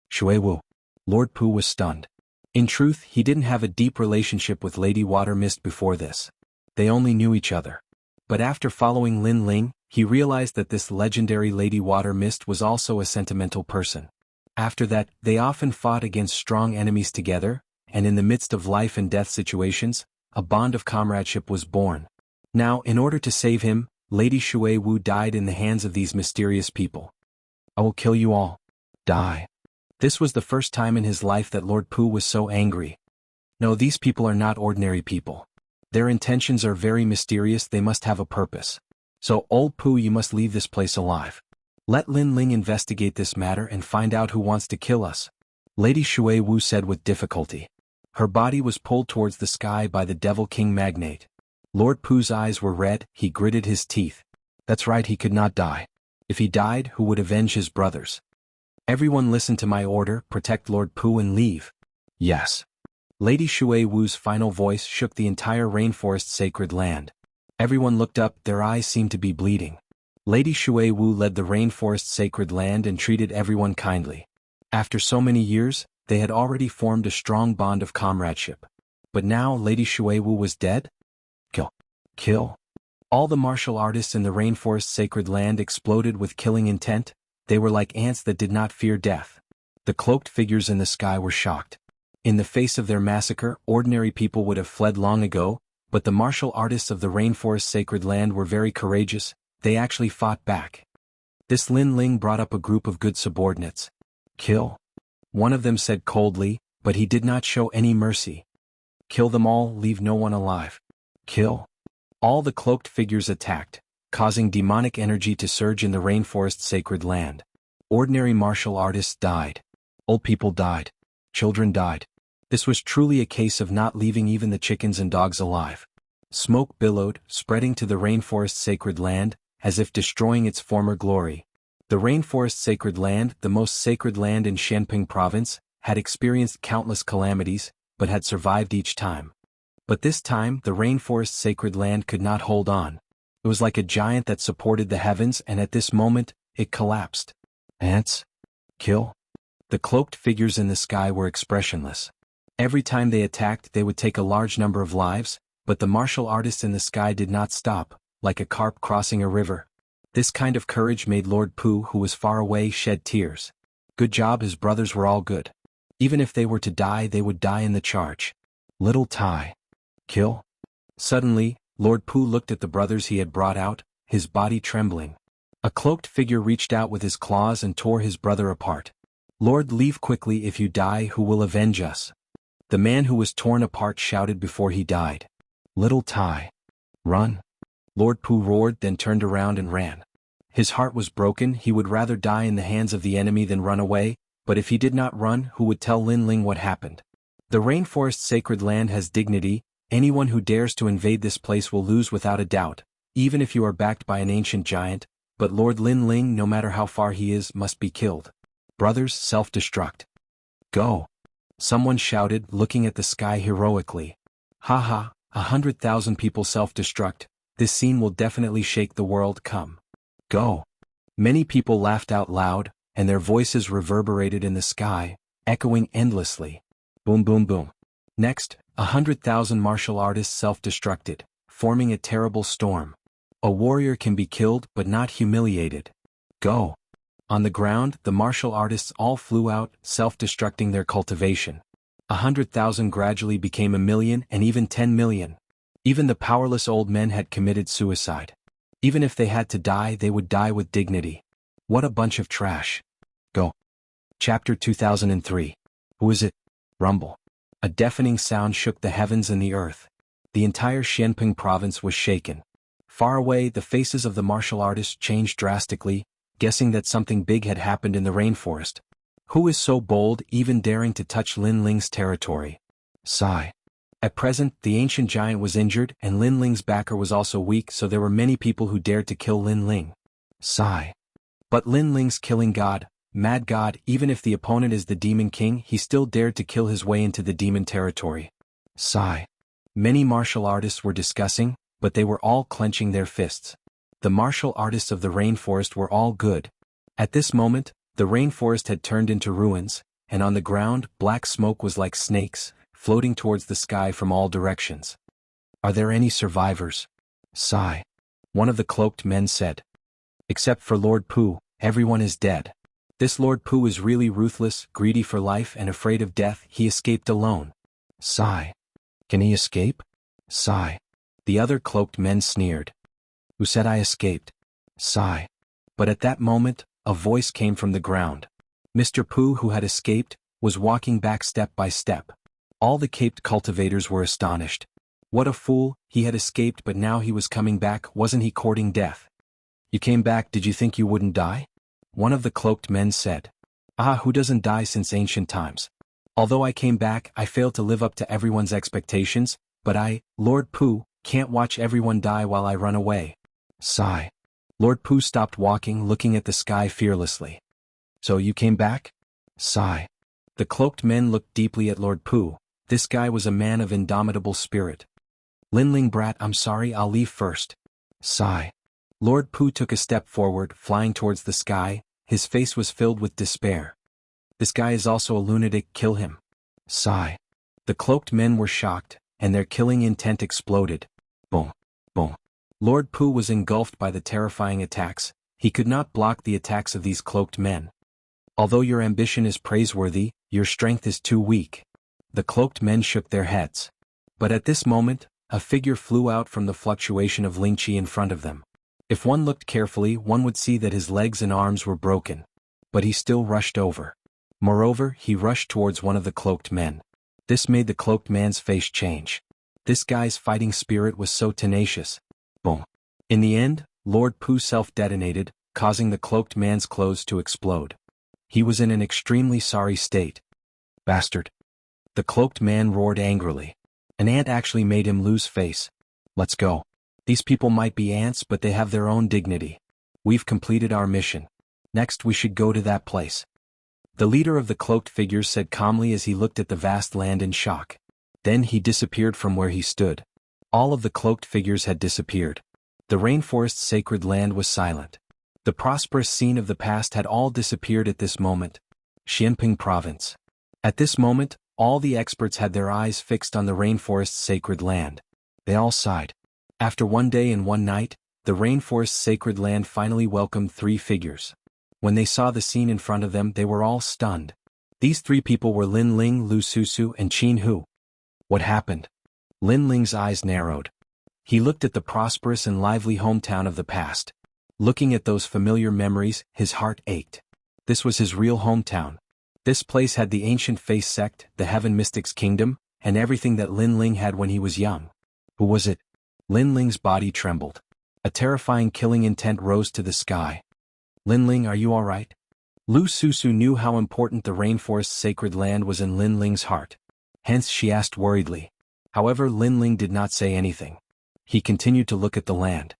Speaker 1: Shui Wu. Lord Pu was stunned. In truth, he didn't have a deep relationship with Lady Water Mist before this. They only knew each other. But after following Lin Ling, he realized that this legendary Lady Water Mist was also a sentimental person. After that, they often fought against strong enemies together, and in the midst of life and death situations, a bond of comradeship was born. Now, in order to save him, Lady Shui Wu died in the hands of these mysterious people. I will kill you all. Die. This was the first time in his life that Lord Pu was so angry. No, these people are not ordinary people. Their intentions are very mysterious, they must have a purpose. So, old Pu, you must leave this place alive. Let Lin Ling investigate this matter and find out who wants to kill us. Lady Shui Wu said with difficulty. Her body was pulled towards the sky by the Devil King magnate. Lord Pu's eyes were red, he gritted his teeth. That's right, he could not die. If he died, who would avenge his brothers? Everyone listen to my order, protect Lord Pu and leave. Yes. Lady Shui Wu's final voice shook the entire rainforest sacred land. Everyone looked up, their eyes seemed to be bleeding. Lady Shui Wu led the rainforest sacred land and treated everyone kindly. After so many years, they had already formed a strong bond of comradeship. But now Lady Shui Wu was dead? Kill. Kill. All the martial artists in the rainforest sacred land exploded with killing intent. They were like ants that did not fear death. The cloaked figures in the sky were shocked. In the face of their massacre, ordinary people would have fled long ago, but the martial artists of the rainforest sacred land were very courageous, they actually fought back. This Lin Ling brought up a group of good subordinates. Kill. One of them said coldly, but he did not show any mercy. Kill them all, leave no one alive. Kill. All the cloaked figures attacked, causing demonic energy to surge in the rainforest sacred land. Ordinary martial artists died. Old people died. Children died. This was truly a case of not leaving even the chickens and dogs alive. Smoke billowed, spreading to the rainforest sacred land, as if destroying its former glory. The rainforest sacred land, the most sacred land in Shenping province, had experienced countless calamities, but had survived each time. But this time, the rainforest sacred land could not hold on. It was like a giant that supported the heavens, and at this moment, it collapsed. Ants? Kill? The cloaked figures in the sky were expressionless. Every time they attacked, they would take a large number of lives, but the martial artists in the sky did not stop, like a carp crossing a river. This kind of courage made Lord Pu, who was far away, shed tears. Good job, his brothers were all good. Even if they were to die, they would die in the charge. Little Tai. Kill? Suddenly, Lord Pu looked at the brothers he had brought out, his body trembling. A cloaked figure reached out with his claws and tore his brother apart. Lord, leave quickly, if you die, who will avenge us? The man who was torn apart shouted before he died. Little Tai. Run. Lord Pu roared, then turned around and ran. His heart was broken, he would rather die in the hands of the enemy than run away, but if he did not run, who would tell Lin Ling what happened? The rainforest sacred land has dignity, anyone who dares to invade this place will lose without a doubt, even if you are backed by an ancient giant, but Lord Lin Ling, no matter how far he is, must be killed. Brothers, self-destruct. Go. Someone shouted, looking at the sky heroically. Haha, 100,000 people self-destruct, this scene will definitely shake the world, come. Go. Many people laughed out loud, and their voices reverberated in the sky, echoing endlessly. Boom boom boom. Next, 100,000 martial artists self-destructed, forming a terrible storm. A warrior can be killed but not humiliated. Go. On the ground, the martial artists all flew out, self-destructing their cultivation. 100,000 gradually became 1,000,000 and even 10 million. Even the powerless old men had committed suicide. Even if they had to die, they would die with dignity. What a bunch of trash. Go. Chapter 2003. Who is it? Rumble. A deafening sound shook the heavens and the earth. the entire Xianping province was shaken. Far away, the faces of the martial artists changed drastically, guessing that something big had happened in the rainforest. Who is so bold, even daring to touch Lin Ling's territory? Sigh. At present, the ancient giant was injured, and Lin Ling's backer was also weak, so there were many people who dared to kill Lin Ling. Sigh. But Lin Ling's killing god, mad god, even if the opponent is the demon king, he still dared to kill his way into the demon territory. Sigh. Many martial artists were discussing, but they were all clenching their fists. The martial artists of the rainforest were all good. At this moment, the rainforest had turned into ruins, and on the ground, black smoke was like snakes, floating towards the sky from all directions. Are there any survivors? Sigh. One of the cloaked men said. Except for Lord Pu, everyone is dead. This Lord Pu is really ruthless, greedy for life and afraid of death. He escaped alone. Sigh. Can he escape? Sigh. The other cloaked men sneered. Who said I escaped? Sigh. But at that moment, a voice came from the ground. Mr. Pu, who had escaped, was walking back step by step. All the caped cultivators were astonished. What a fool, he had escaped but now he was coming back, wasn't he courting death? You came back, did you think you wouldn't die? One of the cloaked men said. Ah, who doesn't die since ancient times? Although I came back, I failed to live up to everyone's expectations, but I, Lord Pu, can't watch everyone die while I run away. Sigh. Lord Pu stopped walking, looking at the sky fearlessly. So you came back? Sigh. The cloaked men looked deeply at Lord Pu. This guy was a man of indomitable spirit. Lin Ling brat, I'm sorry, I'll leave first. Sigh. Lord Pu took a step forward, flying towards the sky. His face was filled with despair. This guy is also a lunatic, kill him. Sigh. The cloaked men were shocked, and their killing intent exploded. Boom. Boom. Lord Pu was engulfed by the terrifying attacks. He could not block the attacks of these cloaked men. Although your ambition is praiseworthy, your strength is too weak. The cloaked men shook their heads. But at this moment, a figure flew out from the fluctuation of Ling Qi in front of them. If one looked carefully, one would see that his legs and arms were broken. But he still rushed over. Moreover, he rushed towards one of the cloaked men. This made the cloaked man's face change. This guy's fighting spirit was so tenacious. Boom. In the end, Lord Pu self-detonated, causing the cloaked man's clothes to explode. He was in an extremely sorry state. Bastard. The cloaked man roared angrily. An ant actually made him lose face. Let's go. These people might be ants, but they have their own dignity. We've completed our mission. Next we should go to that place. The leader of the cloaked figures said calmly as he looked at the vast land in shock. Then he disappeared from where he stood. All of the cloaked figures had disappeared. The rainforest's sacred land was silent. The prosperous scene of the past had all disappeared at this moment. Xianping province. At this moment, all the experts had their eyes fixed on the rainforest's sacred land. They all sighed. After one day and one night, the rainforest's sacred land finally welcomed three figures. When they saw the scene in front of them, they were all stunned. These three people were Lin Ling, Lu Susu, and Qin Hu. What happened? Lin Ling's eyes narrowed. He looked at the prosperous and lively hometown of the past. Looking at those familiar memories, his heart ached. This was his real hometown. This place had the ancient face sect, the Heaven Mystics Kingdom, and everything that Lin Ling had when he was young. Who was it? Lin Ling's body trembled. A terrifying killing intent rose to the sky. Lin Ling, are you all right? Lu Susu knew how important the rainforest's sacred land was in Lin Ling's heart. Hence she asked worriedly. However, Lin Ling did not say anything. He continued to look at the land.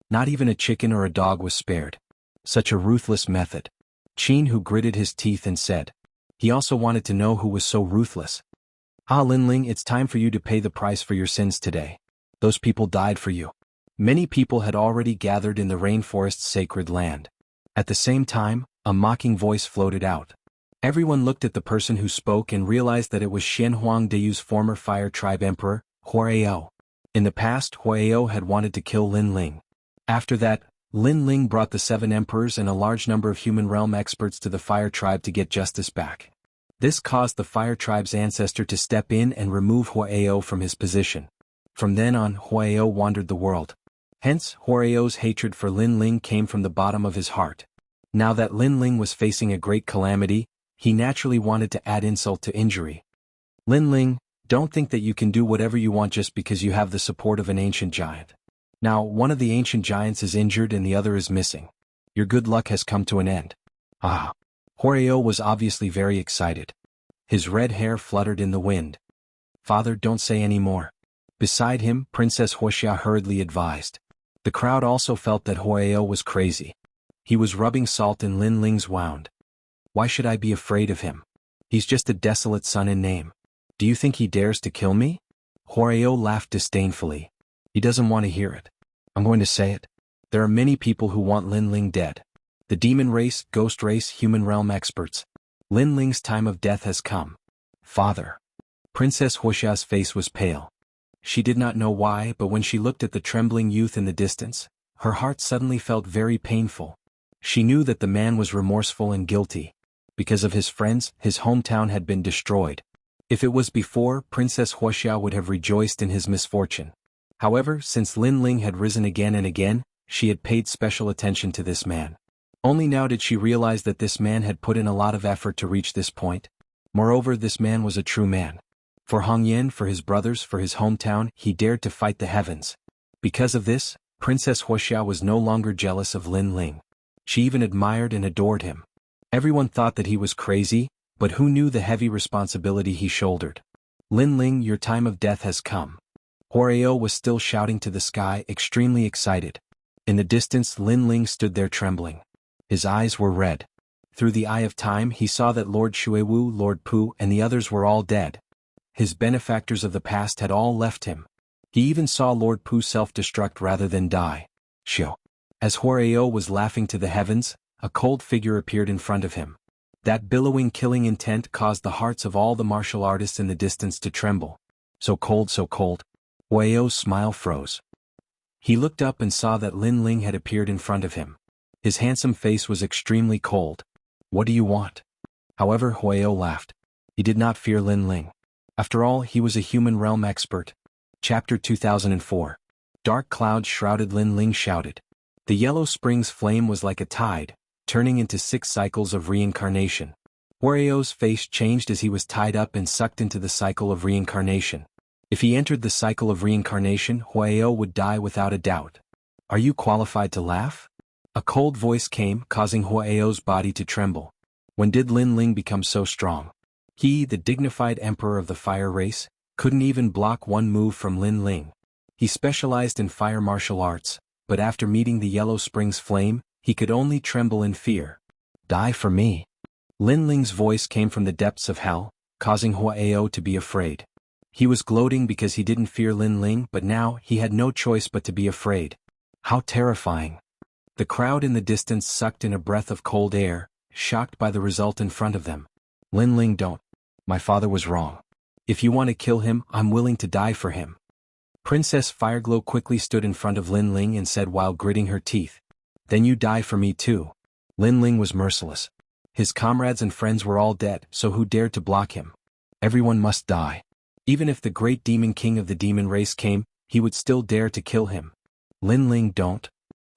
Speaker 1: Not even a chicken or a dog was spared. Such a ruthless method. Qin Hu gritted his teeth and said. He also wanted to know who was so ruthless. Ah, Lin Ling, it's time for you to pay the price for your sins today. Those people died for you. Many people had already gathered in the rainforest's sacred land. At the same time, a mocking voice floated out. Everyone looked at the person who spoke and realized that it was Xianhuang Deyu's former fire tribe emperor, Huayao. In the past, Huayao had wanted to kill Lin Ling. After that, Lin Ling brought the 7 emperors and a large number of human realm experts to the fire tribe to get justice back. This caused the fire tribe's ancestor to step in and remove Huayao from his position. From then on, Huayao wandered the world. Hence, Huayao's hatred for Lin Ling came from the bottom of his heart. Now that Lin Ling was facing a great calamity, he naturally wanted to add insult to injury. Lin Ling, Don't think that you can do whatever you want just because you have the support of an ancient giant. Now, one of the ancient giants is injured and the other is missing. Your good luck has come to an end. Ah. Huareo was obviously very excited. His red hair fluttered in the wind. Father, don't say any more. Beside him, Princess Wuxia hurriedly advised. The crowd also felt that Huareo was crazy. He was rubbing salt in Lin Ling's wound. Why should I be afraid of him? He's just a desolate son in name. Do you think he dares to kill me? Huareo laughed disdainfully. He doesn't want to hear it. I'm going to say it. There are many people who want Lin Ling dead. The demon race, ghost race, human realm experts. Lin Ling's time of death has come. Father. Princess Wuxia's face was pale. She did not know why, but when she looked at the trembling youth in the distance, her heart suddenly felt very painful. She knew that the man was remorseful and guilty. Because of his friends, his hometown had been destroyed. If it was before, Princess Wuxia would have rejoiced in his misfortune. However, since Lin Ling had risen again and again, she had paid special attention to this man. Only now did she realize that this man had put in a lot of effort to reach this point. Moreover, this man was a true man. For Hongyan, for his brothers, for his hometown, he dared to fight the heavens. Because of this, Princess Wuxia was no longer jealous of Lin Ling. She even admired and adored him. Everyone thought that he was crazy, but who knew the heavy responsibility he shouldered? Lin Ling, your time of death has come. Huareo was still shouting to the sky, extremely excited. In the distance, Lin Ling stood there trembling. His eyes were red. Through the eye of time, he saw that Lord Xuewu, Lord Pu, and the others were all dead. His benefactors of the past had all left him. He even saw Lord Pu self-destruct rather than die. Shio. As Huareo was laughing to the heavens, a cold figure appeared in front of him. That billowing killing intent caused the hearts of all the martial artists in the distance to tremble. So cold, so cold. Huareo's smile froze. He looked up and saw that Lin Ling had appeared in front of him. His handsome face was extremely cold. What do you want? However, Huareo laughed. He did not fear Lin Ling. After all, he was a human realm expert. Chapter 2004. Dark clouds shrouded Lin Ling shouted. The yellow spring's flame was like a tide, turning into 6 cycles of reincarnation. Huareo's face changed as he was tied up and sucked into the cycle of reincarnation. If he entered the cycle of reincarnation, Huareo would die without a doubt. Are you qualified to laugh? A cold voice came, causing Huareo's body to tremble. When did Lin Ling become so strong? He, the dignified emperor of the fire race, couldn't even block one move from Lin Ling. He specialized in fire martial arts, but after meeting the yellow spring's flame, he could only tremble in fear. Die for me. Lin Ling's voice came from the depths of hell, causing Huareo to be afraid. He was gloating because he didn't fear Lin Ling, but now he had no choice but to be afraid. How terrifying. The crowd in the distance sucked in a breath of cold air, shocked by the result in front of them. Lin Ling, don't. My father was wrong. If you want to kill him, I'm willing to die for him. Princess Fireglow quickly stood in front of Lin Ling and said while gritting her teeth. Then you die for me too. Lin Ling was merciless. His comrades and friends were all dead, so who dared to block him? Everyone must die. Even if the great demon king of the demon race came, he would still dare to kill him. Lin Ling, don't.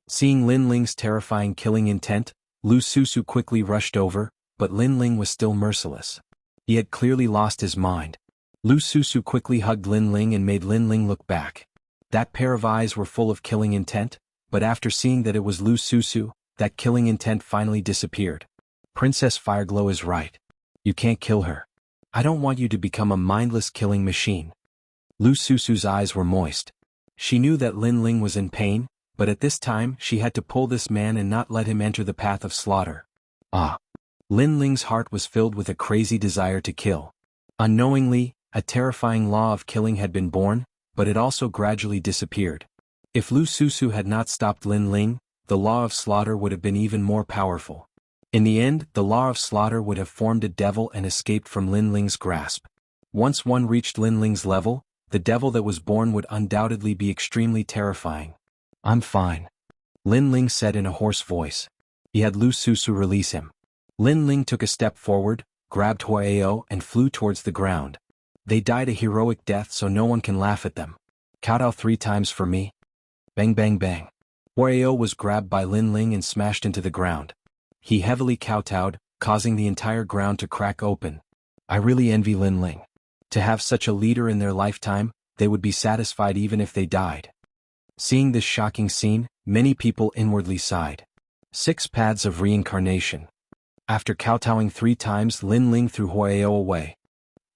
Speaker 1: Seeing Lin Ling's terrifying killing intent, Lu Susu quickly rushed over, but Lin Ling was still merciless. He had clearly lost his mind. Lu Susu quickly hugged Lin Ling and made Lin Ling look back. That pair of eyes were full of killing intent, but after seeing that it was Lu Susu, that killing intent finally disappeared. Princess Fireglow is right. You can't kill her. I don't want you to become a mindless killing machine. Lu Susu's eyes were moist. She knew that Lin Ling was in pain, but at this time she had to pull this man and not let him enter the path of slaughter. Ah! Lin Ling's heart was filled with a crazy desire to kill. Unknowingly, a terrifying law of killing had been born, but it also gradually disappeared. If Lu Susu had not stopped Lin Ling, the law of slaughter would have been even more powerful. In the end, the law of slaughter would have formed a devil and escaped from Lin Ling's grasp. Once one reached Lin Ling's level, the devil that was born would undoubtedly be extremely terrifying. I'm fine. Lin Ling said in a hoarse voice. He had Lu Susu release him. Lin Ling took a step forward, grabbed Huareo and flew towards the ground. They died a heroic death so no one can laugh at them. Kowtow 3 times for me. Bang bang bang. Huareo was grabbed by Lin Ling and smashed into the ground. He heavily kowtowed, causing the entire ground to crack open. I really envy Lin Ling. To have such a leader in their lifetime, they would be satisfied even if they died. Seeing this shocking scene, many people inwardly sighed. 6 paths of reincarnation. After kowtowing 3 times, Lin Ling threw Huayao away.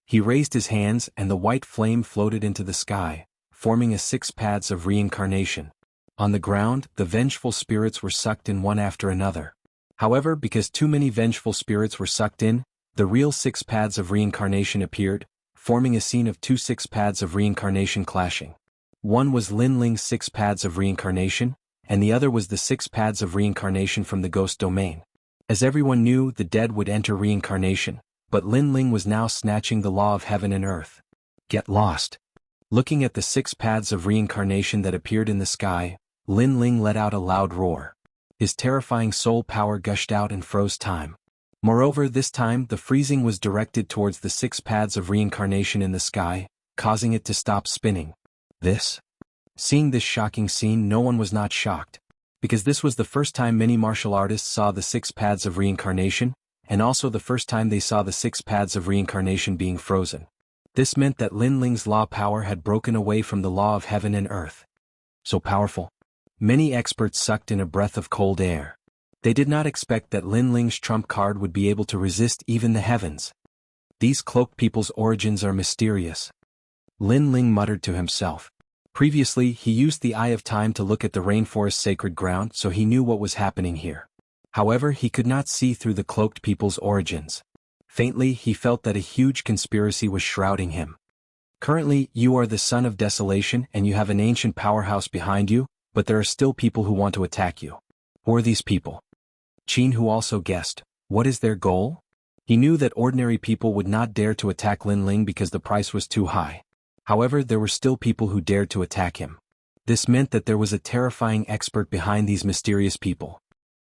Speaker 1: He raised his hands and the white flame floated into the sky, forming a 6 paths of reincarnation. On the ground, the vengeful spirits were sucked in one after another. However, because too many vengeful spirits were sucked in, the real 6 paths of reincarnation appeared, forming a scene of 2 6 paths of reincarnation clashing. One was Lin Ling's 6 paths of reincarnation, and the other was the 6 paths of reincarnation from the ghost domain. As everyone knew, the dead would enter reincarnation, but Lin Ling was now snatching the law of heaven and earth. Get lost. Looking at the 6 paths of reincarnation that appeared in the sky, Lin Ling let out a loud roar. His terrifying soul power gushed out and froze time. Moreover, this time the freezing was directed towards the 6 paths of reincarnation in the sky, causing it to stop spinning. Seeing this shocking scene, no one was not shocked. Because this was the first time many martial artists saw the 6 paths of reincarnation, and also the first time they saw the 6 paths of reincarnation being frozen. This meant that Lin Ling's law power had broken away from the law of heaven and earth. So powerful. Many experts sucked in a breath of cold air. They did not expect that Lin Ling's trump card would be able to resist even the heavens. These cloaked people's origins are mysterious. Lin Ling muttered to himself. Previously, he used the Eye of Time to look at the rainforest's sacred ground, so he knew what was happening here. However, he could not see through the cloaked people's origins. Faintly, he felt that a huge conspiracy was shrouding him. Currently, you are the son of desolation and you have an ancient powerhouse behind you, but there are still people who want to attack you. Who are these people? Jianghu also guessed. What is their goal? He knew that ordinary people would not dare to attack Lin Ling because the price was too high. However, there were still people who dared to attack him. This meant that there was a terrifying expert behind these mysterious people.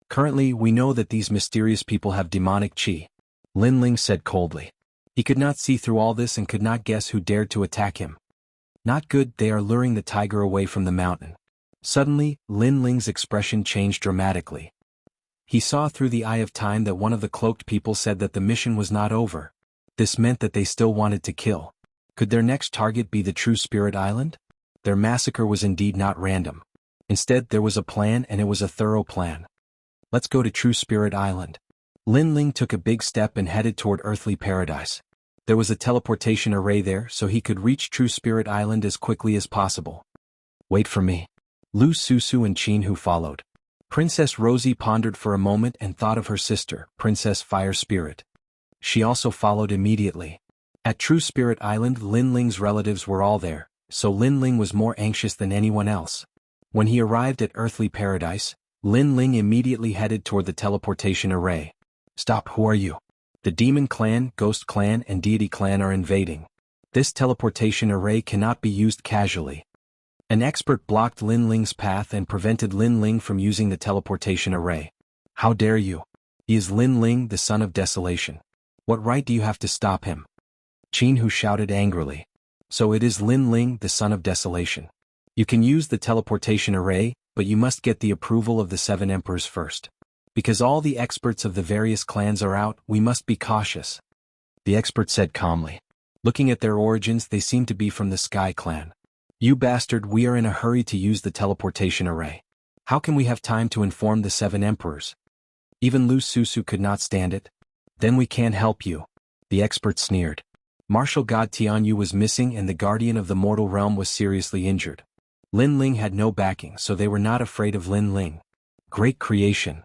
Speaker 1: Currently, we know that these mysterious people have demonic qi. Lin Ling said coldly. He could not see through all this and could not guess who dared to attack him. Not good, they are luring the tiger away from the mountain. Suddenly, Lin Ling's expression changed dramatically. He saw through the Eye of Time that one of the cloaked people said that the mission was not over. This meant that they still wanted to kill. Could their next target be the True Spirit Island? Their massacre was indeed not random. Instead, there was a plan, and it was a thorough plan. Let's go to True Spirit Island. Lin Ling took a big step and headed toward earthly paradise. There was a teleportation array there, so he could reach True Spirit Island as quickly as possible. Wait for me. Lu Susu and Jianghu followed. Princess Rosie pondered for a moment and thought of her sister, Princess Fire Spirit. She also followed immediately. At True Spirit Island, Lin Ling's relatives were all there, so Lin Ling was more anxious than anyone else. When he arrived at earthly paradise, Lin Ling immediately headed toward the teleportation array. Stop, who are you? The Demon Clan, Ghost Clan, and Deity Clan are invading. This teleportation array cannot be used casually. An expert blocked Lin Ling's path and prevented Lin Ling from using the teleportation array. How dare you? He is Lin Ling, the son of desolation. What right do you have to stop him? Jianghu shouted angrily. So it is Lin Ling, the son of desolation. You can use the teleportation array, but you must get the approval of the 7 emperors first. Because all the experts of the various clans are out, we must be cautious. The expert said calmly. Looking at their origins, they seem to be from the Sky Clan. You bastard, we are in a hurry to use the teleportation array. How can we have time to inform the 7 emperors? Even Lu Susu could not stand it. Then we can't help you. The expert sneered. Martial god Tianyu was missing and the guardian of the mortal realm was seriously injured. Lin Ling had no backing, so they were not afraid of Lin Ling. Great creation.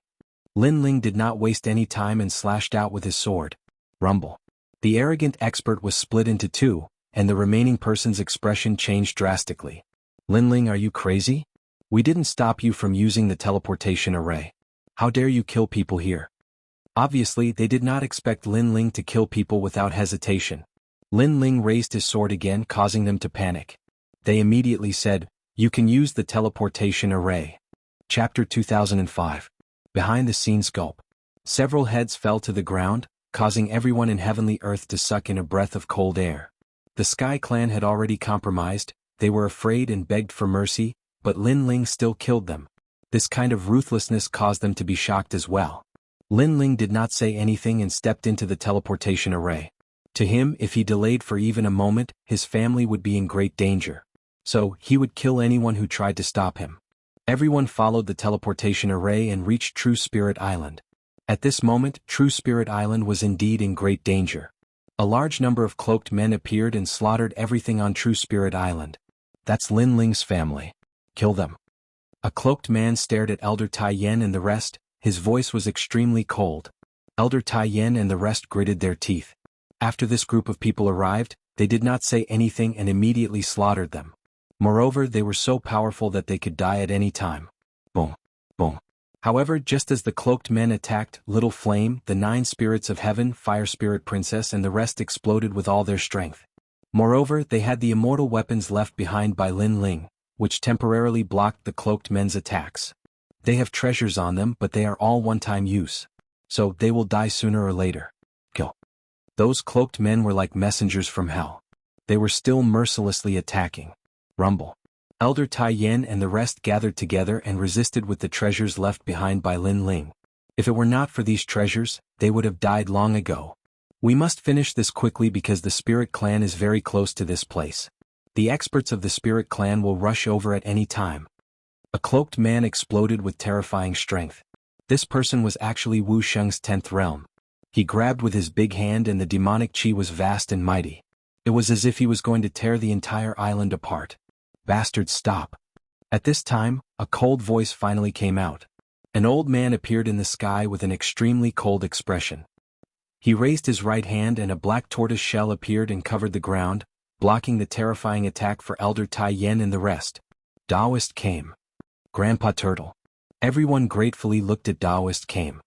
Speaker 1: Lin Ling did not waste any time and slashed out with his sword. Rumble. The arrogant expert was split into 2, and the remaining person's expression changed drastically. Lin Ling, are you crazy? We didn't stop you from using the teleportation array. How dare you kill people here? Obviously, they did not expect Lin Ling to kill people without hesitation. Lin Ling raised his sword again, causing them to panic. They immediately said, "You can use the teleportation array." Chapter 2005. Behind the scenes sculpt. Several heads fell to the ground, causing everyone in heavenly earth to suck in a breath of cold air. The Sky Clan had already compromised, they were afraid and begged for mercy, but Lin Ling still killed them. This kind of ruthlessness caused them to be shocked as well. Lin Ling did not say anything and stepped into the teleportation array. To him, if he delayed for even a moment, his family would be in great danger. So, he would kill anyone who tried to stop him. Everyone followed the teleportation array and reached True Spirit Island. At this moment, True Spirit Island was indeed in great danger. A large number of cloaked men appeared and slaughtered everything on True Spirit Island. That's Lin Ling's family. Kill them. A cloaked man stared at Elder Tai Yen and the rest. His voice was extremely cold. Elder Tai Yen and the rest gritted their teeth. After this group of people arrived, they did not say anything and immediately slaughtered them. Moreover, they were so powerful that they could die at any time. Boom. Boom. However, just as the cloaked men attacked Little Flame, the 9 spirits of heaven, Fire Spirit Princess and the rest exploded with all their strength. Moreover, they had the immortal weapons left behind by Lin Ling, which temporarily blocked the cloaked men's attacks. They have treasures on them, but they are all one-time use. So, they will die sooner or later. Kill. Those cloaked men were like messengers from hell. They were still mercilessly attacking. Rumble. Elder Tai Yen and the rest gathered together and resisted with the treasures left behind by Lin Ling. If it were not for these treasures, they would have died long ago. We must finish this quickly because the Spirit Clan is very close to this place. The experts of the Spirit Clan will rush over at any time. A cloaked man exploded with terrifying strength. This person was actually Wu Sheng's 10th realm. He grabbed with his big hand and the demonic chi was vast and mighty. It was as if he was going to tear the entire island apart. Bastards, stop. At this time, a cold voice finally came out. An old man appeared in the sky with an extremely cold expression. He raised his right hand and a black tortoise shell appeared and covered the ground, blocking the terrifying attack for Elder Tai Yen and the rest. Taoist came. Grandpa Turtle. Everyone gratefully looked at Taoist came.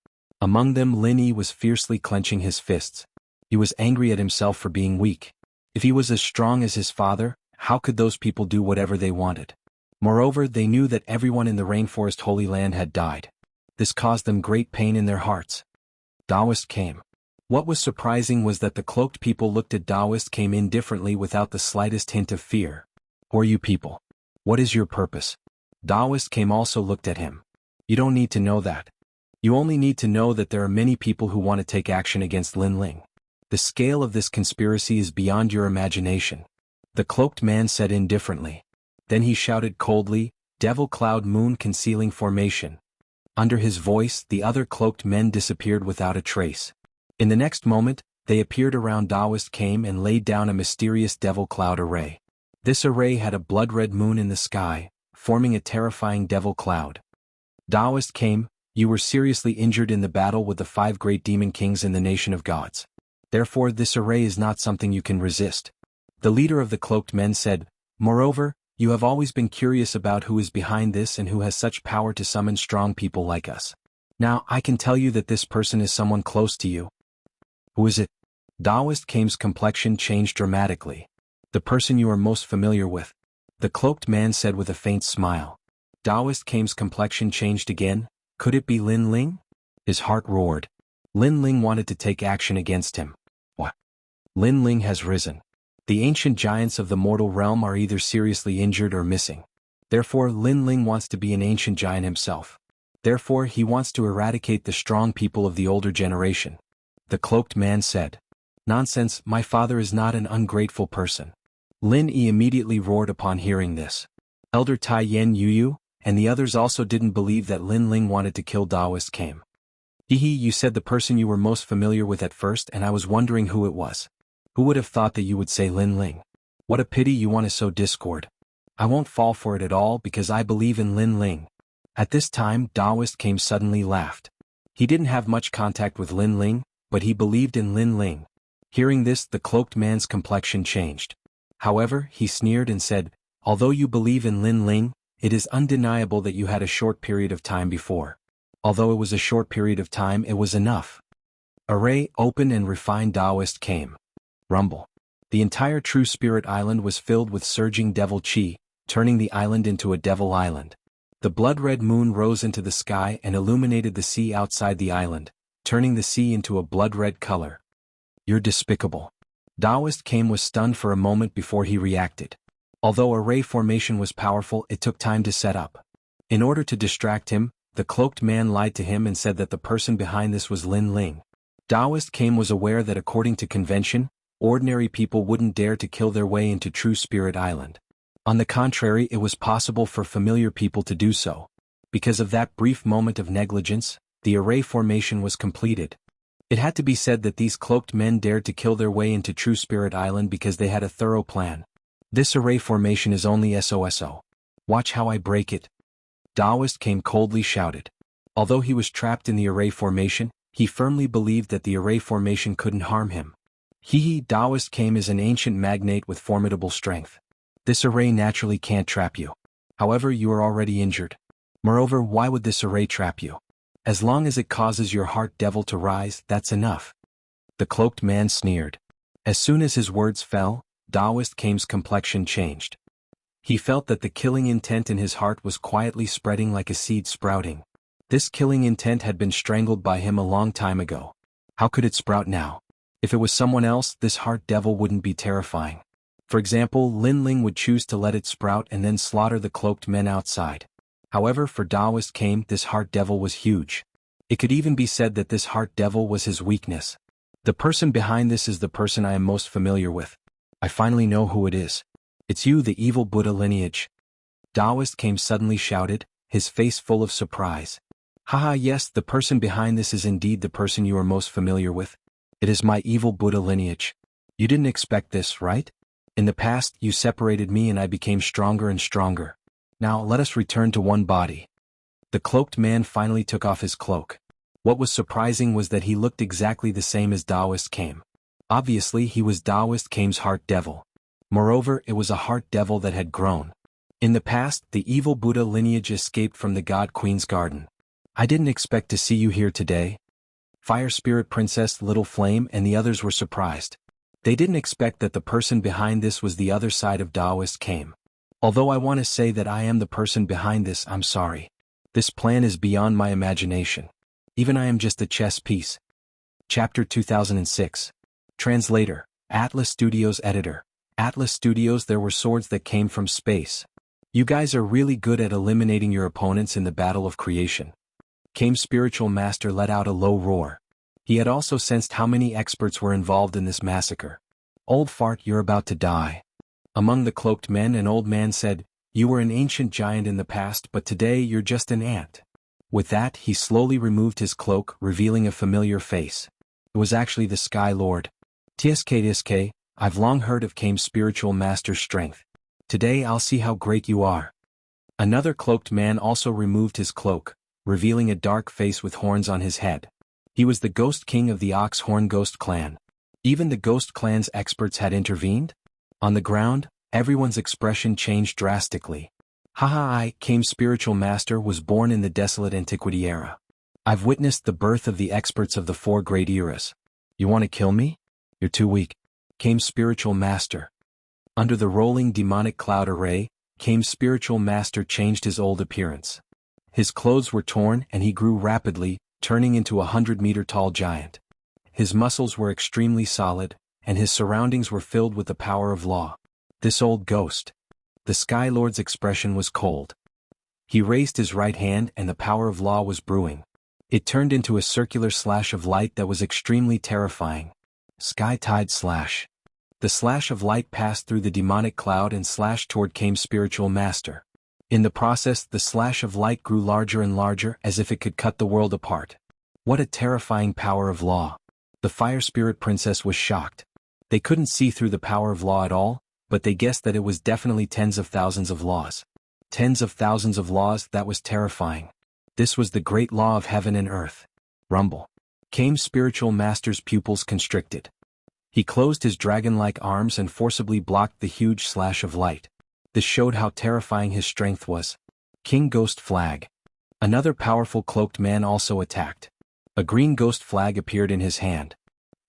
Speaker 1: Among them Lin Yi was fiercely clenching his fists. He was angry at himself for being weak. If he was as strong as his father, how could those people do whatever they wanted? Moreover, they knew that everyone in the Rainforest Holy Land had died. This caused them great pain in their hearts. Taoist came. What was surprising was that the cloaked people looked at Taoist came indifferently without the slightest hint of fear. Who are you people? What is your purpose? Taoist came also looked at him. You don't need to know that. You only need to know that there are many people who want to take action against Lin Ling. The scale of this conspiracy is beyond your imagination. The cloaked man said indifferently. Then he shouted coldly, Devil Cloud Moon Concealing Formation. Under his voice, the other cloaked men disappeared without a trace. In the next moment, they appeared around Taoist came and laid down a mysterious devil cloud array. This array had a blood-red moon in the sky, forming a terrifying devil cloud. Taoist came, you were seriously injured in the battle with the 5 great demon kings in the nation of gods. Therefore this array is not something you can resist. The leader of the cloaked men said, Moreover, you have always been curious about who is behind this and who has such power to summon strong people like us. Now I can tell you that this person is someone close to you. Who is it? Taoist Kame's complexion changed dramatically. The person you are most familiar with. The cloaked man said with a faint smile. Taoist Kame's complexion changed again. Could it be Lin Ling? His heart roared. Lin Ling wanted to take action against him. What? Lin Ling has risen. The ancient giants of the mortal realm are either seriously injured or missing. Therefore Lin Ling wants to be an ancient giant himself. Therefore he wants to eradicate the strong people of the older generation. The cloaked man said. Nonsense, my father is not an ungrateful person. Lin Yi immediately roared upon hearing this. Elder Tai Yen Yu and the others also didn't believe that Lin Ling wanted to kill Taoist Kame. Hehe, you said the person you were most familiar with at first and I was wondering who it was. Who would have thought that you would say Lin Ling? What a pity you want to sow discord. I won't fall for it at all because I believe in Lin Ling. At this time Taoist Kame suddenly laughed. He didn't have much contact with Lin Ling, but he believed in Lin Ling. Hearing this, the cloaked man's complexion changed. However, he sneered and said, although you believe in Lin Ling, it is undeniable that you had a short period of time before. Although it was a short period of time, it was enough. Array, open and refined Taoist came. Rumble. The entire True Spirit Island was filled with surging devil chi, turning the island into a devil island. The blood-red moon rose into the sky and illuminated the sea outside the island, turning the sea into a blood-red color. You're despicable. Taoist Kame was stunned for a moment before he reacted. Although array formation was powerful, it took time to set up. In order to distract him, the cloaked man lied to him and said that the person behind this was Lin Ling. Taoist Kame was aware that according to convention, ordinary people wouldn't dare to kill their way into True Spirit Island. On the contrary, it was possible for familiar people to do so. Because of that brief moment of negligence, the array formation was completed. It had to be said that these cloaked men dared to kill their way into True Spirit Island because they had a thorough plan. This array formation is only SOSO. Watch how I break it. Taoist came coldly shouted. Although he was trapped in the array formation, he firmly believed that the array formation couldn't harm him. Taoist came as an ancient magnate with formidable strength. This array naturally can't trap you. However, you are already injured. Moreover, why would this array trap you? As long as it causes your heart devil to rise, that's enough. The cloaked man sneered. As soon as his words fell, Taoist Kame's complexion changed. He felt that the killing intent in his heart was quietly spreading like a seed sprouting. This killing intent had been strangled by him a long time ago. How could it sprout now? If it was someone else, this heart devil wouldn't be terrifying. For example, Lin Ling would choose to let it sprout and then slaughter the cloaked men outside. However, for Taoist Kame, this heart devil was huge. It could even be said that this heart devil was his weakness. The person behind this is the person I am most familiar with. I finally know who it is. It's you, the evil Buddha lineage. Taoist Kame suddenly shouted, his face full of surprise. Haha, yes, the person behind this is indeed the person you are most familiar with. It is my evil Buddha lineage. You didn't expect this, right? In the past, you separated me and I became stronger and stronger. Now, let us return to one body. The cloaked man finally took off his cloak. What was surprising was that he looked exactly the same as Taoist Kame. Obviously, he was Taoist Kame's heart devil. Moreover, it was a heart devil that had grown. In the past, the evil Buddha lineage escaped from the God Queen's garden. I didn't expect to see you here today. Fire Spirit Princess Little Flame and the others were surprised. They didn't expect that the person behind this was the other side of Taoist Kame. Although I want to say that I am the person behind this, I'm sorry. This plan is beyond my imagination. Even I am just a chess piece. Chapter 2006. Translator, Atlas Studios Editor. Atlas Studios. There were swords that came from space. You guys are really good at eliminating your opponents in the battle of creation. Kame's spiritual master let out a low roar. He had also sensed how many experts were involved in this massacre. Old fart, you're about to die. Among the cloaked men, an old man said, you were an ancient giant in the past, but today you're just an ant. With that, he slowly removed his cloak, revealing a familiar face. It was actually the Sky Lord. TSK, I've long heard of Kame's spiritual master's strength. Today I'll see how great you are. Another cloaked man also removed his cloak, revealing a dark face with horns on his head. He was the Ghost King of the Ox Horn Ghost Clan. Even the Ghost Clan's experts had intervened? On the ground, everyone's expression changed drastically. I, Kame's spiritual master, was born in the desolate antiquity era. I've witnessed the birth of the experts of the four great eras. You want to kill me? You're too weak. Kame's spiritual master. Under the rolling demonic cloud array, Kame's spiritual master changed his old appearance. His clothes were torn and he grew rapidly, turning into a 100-meter-tall giant. His muscles were extremely solid, and his surroundings were filled with the power of law. This old ghost. The Sky Lord's expression was cold. He raised his right hand and the power of law was brewing. It turned into a circular slash of light that was extremely terrifying. Sky Tide Slash. The slash of light passed through the demonic cloud and slashed toward Kame's spiritual master. In the process, the slash of light grew larger and larger as if it could cut the world apart. What a terrifying power of law. The Fire Spirit Princess was shocked. They couldn't see through the power of law at all, but they guessed that it was definitely tens of thousands of laws. Tens of thousands of laws, that was terrifying. This was the great law of heaven and earth. Rumble. Kame's spiritual master's pupils constricted. He closed his dragon-like arms and forcibly blocked the huge slash of light. This showed how terrifying his strength was. King Ghost Flag. Another powerful cloaked man also attacked. A green ghost flag appeared in his hand.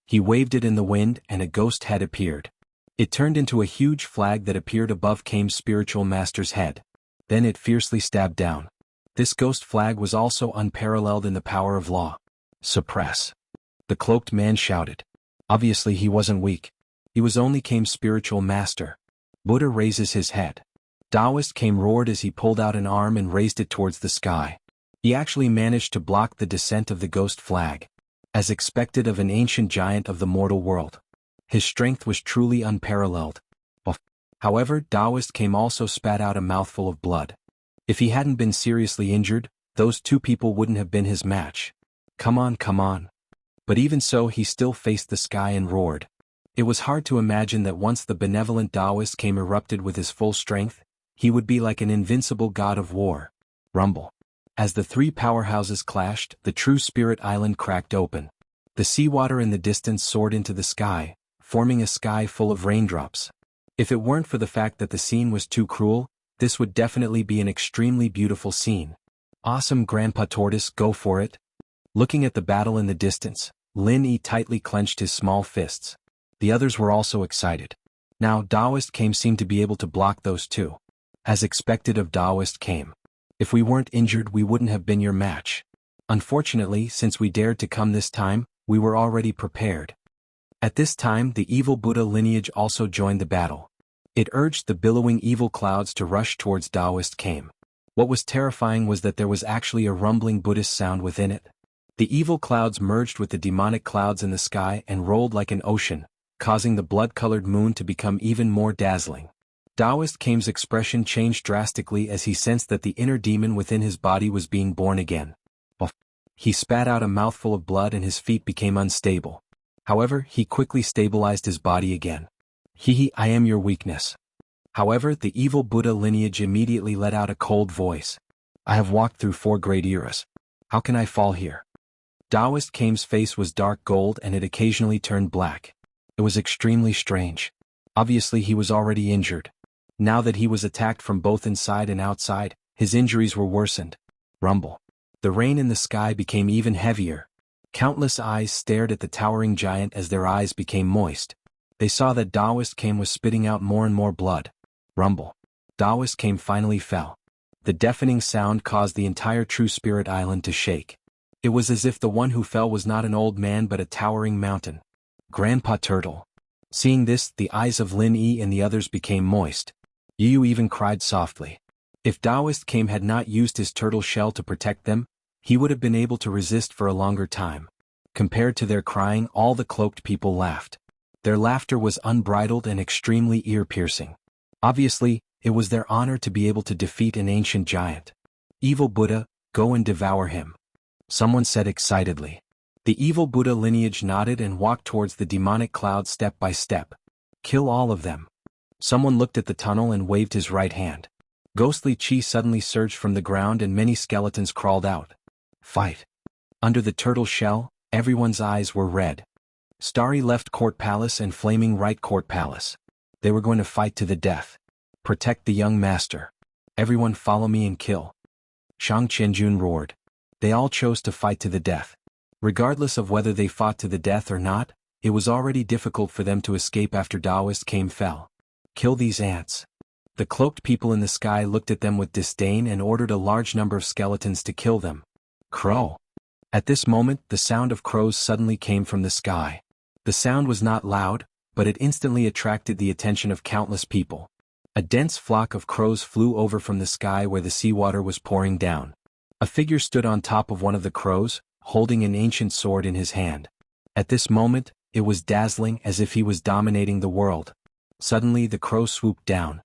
Speaker 1: He waved it in the wind and a ghost head appeared. It turned into a huge flag that appeared above Kame's spiritual master's head. Then it fiercely stabbed down. This ghost flag was also unparalleled in the power of law. Suppress. The cloaked man shouted. Obviously he wasn't weak. He was only Kame's spiritual master. Buddha raises his head. Taoist Kame roared as he pulled out an arm and raised it towards the sky. He actually managed to block the descent of the ghost flag. As expected of an ancient giant of the mortal world. His strength was truly unparalleled. However, Taoist came also spat out a mouthful of blood. If he hadn't been seriously injured, those two people wouldn't have been his match. Come on, come on. But even so, he still faced the sky and roared. It was hard to imagine that once the benevolent Taoist came erupted with his full strength, he would be like an invincible god of war. Rumble. As the three powerhouses clashed, the true spirit island cracked open. The seawater in the distance soared into the sky, forming a sky full of raindrops. If it weren't for the fact that the scene was too cruel, this would definitely be an extremely beautiful scene. Awesome, Grandpa Tortoise, go for it. Looking at the battle in the distance, Lin Yi tightly clenched his small fists. The others were also excited. Now Taoist came seemed to be able to block those two. As expected of Taoist came. If we weren't injured, we wouldn't have been your match. Unfortunately, since we dared to come this time, we were already prepared. At this time, the evil Buddha lineage also joined the battle. It urged the billowing evil clouds to rush towards Taoist came. What was terrifying was that there was actually a rumbling Buddhist sound within it. The evil clouds merged with the demonic clouds in the sky and rolled like an ocean, causing the blood-colored moon to become even more dazzling. Taoist Kame's expression changed drastically as he sensed that the inner demon within his body was being born again. He spat out a mouthful of blood and his feet became unstable. However, he quickly stabilized his body again. I am your weakness. However, the evil Buddha lineage immediately let out a cold voice. I have walked through 4 great eras. How can I fall here? Taoist Kame's face was dark gold and it occasionally turned black. It was extremely strange. Obviously he was already injured. Now that he was attacked from both inside and outside, his injuries were worsened. Rumble. The rain in the sky became even heavier. Countless eyes stared at the towering giant as their eyes became moist. They saw that Taoist Kame was spitting out more and more blood. Rumble. Taoist Kame finally fell. The deafening sound caused the entire True Spirit Island to shake. It was as if the one who fell was not an old man but a towering mountain. Grandpa Turtle. Seeing this, the eyes of Lin Yi and the others became moist. Yu even cried softly. If Taoist Kame had not used his turtle shell to protect them, he would have been able to resist for a longer time. Compared to their crying, all the cloaked people laughed. Their laughter was unbridled and extremely ear-piercing. Obviously, it was their honor to be able to defeat an ancient giant. Evil Buddha, go and devour him. Someone said excitedly. The evil Buddha lineage nodded and walked towards the demonic cloud step by step. Kill all of them. Someone looked at the tunnel and waved his right hand. Ghostly chi suddenly surged from the ground and many skeletons crawled out. Fight. Under the turtle shell, everyone's eyes were red. Starry Left Court Palace and Flaming Right Court Palace. They were going to fight to the death. Protect the young master. Everyone follow me and kill. Shang Qianjun roared. They all chose to fight to the death. Regardless of whether they fought to the death or not, it was already difficult for them to escape after Taoist Kame fell. Kill these ants. The cloaked people in the sky looked at them with disdain and ordered a large number of skeletons to kill them. Crow. At this moment, the sound of crows suddenly came from the sky. The sound was not loud, but it instantly attracted the attention of countless people. A dense flock of crows flew over from the sky where the seawater was pouring down. A figure stood on top of one of the crows, holding an ancient sword in his hand. At this moment, it was dazzling as if he was dominating the world. Suddenly the crow swooped down.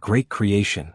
Speaker 1: Great creation.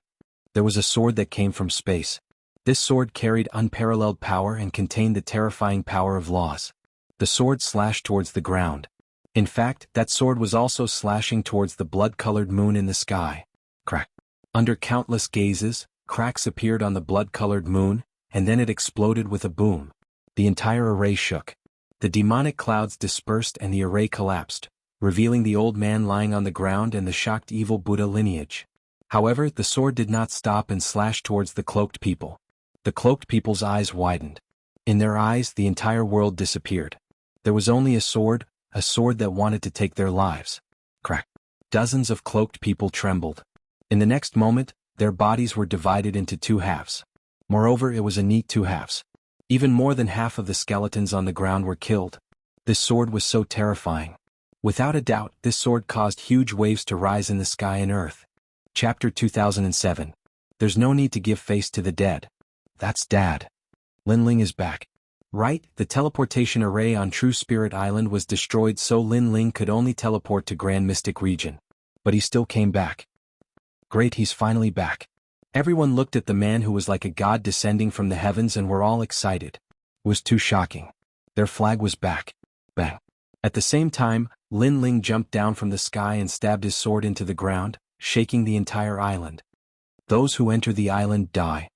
Speaker 1: There was a sword that came from space. This sword carried unparalleled power and contained the terrifying power of laws. The sword slashed towards the ground. In fact, that sword was also slashing towards the blood-colored moon in the sky. Crack. Under countless gazes, cracks appeared on the blood-colored moon, and then it exploded with a boom. The entire array shook. The demonic clouds dispersed and the array collapsed, revealing the old man lying on the ground and the shocked evil Buddha lineage. However, the sword did not stop and slashed towards the cloaked people. The cloaked people's eyes widened. In their eyes, the entire world disappeared. There was only a sword that wanted to take their lives. Crack. Dozens of cloaked people trembled. In the next moment, their bodies were divided into 2 halves. Moreover, it was a neat 2 halves. Even more than half of the skeletons on the ground were killed. This sword was so terrifying. Without a doubt, this sword caused huge waves to rise in the sky and earth. Chapter 2007. There's no need to give face to the dead. That's Dad. Linling is back. Right, the teleportation array on True Spirit Island was destroyed so Lin Ling could only teleport to Grand Mystic Region. But he still came back. Great, he's finally back. Everyone looked at the man who was like a god descending from the heavens and were all excited. It was too shocking. Their flag was back. Bang. At the same time, Lin Ling jumped down from the sky and stabbed his sword into the ground, shaking the entire island. Those who enter the island die.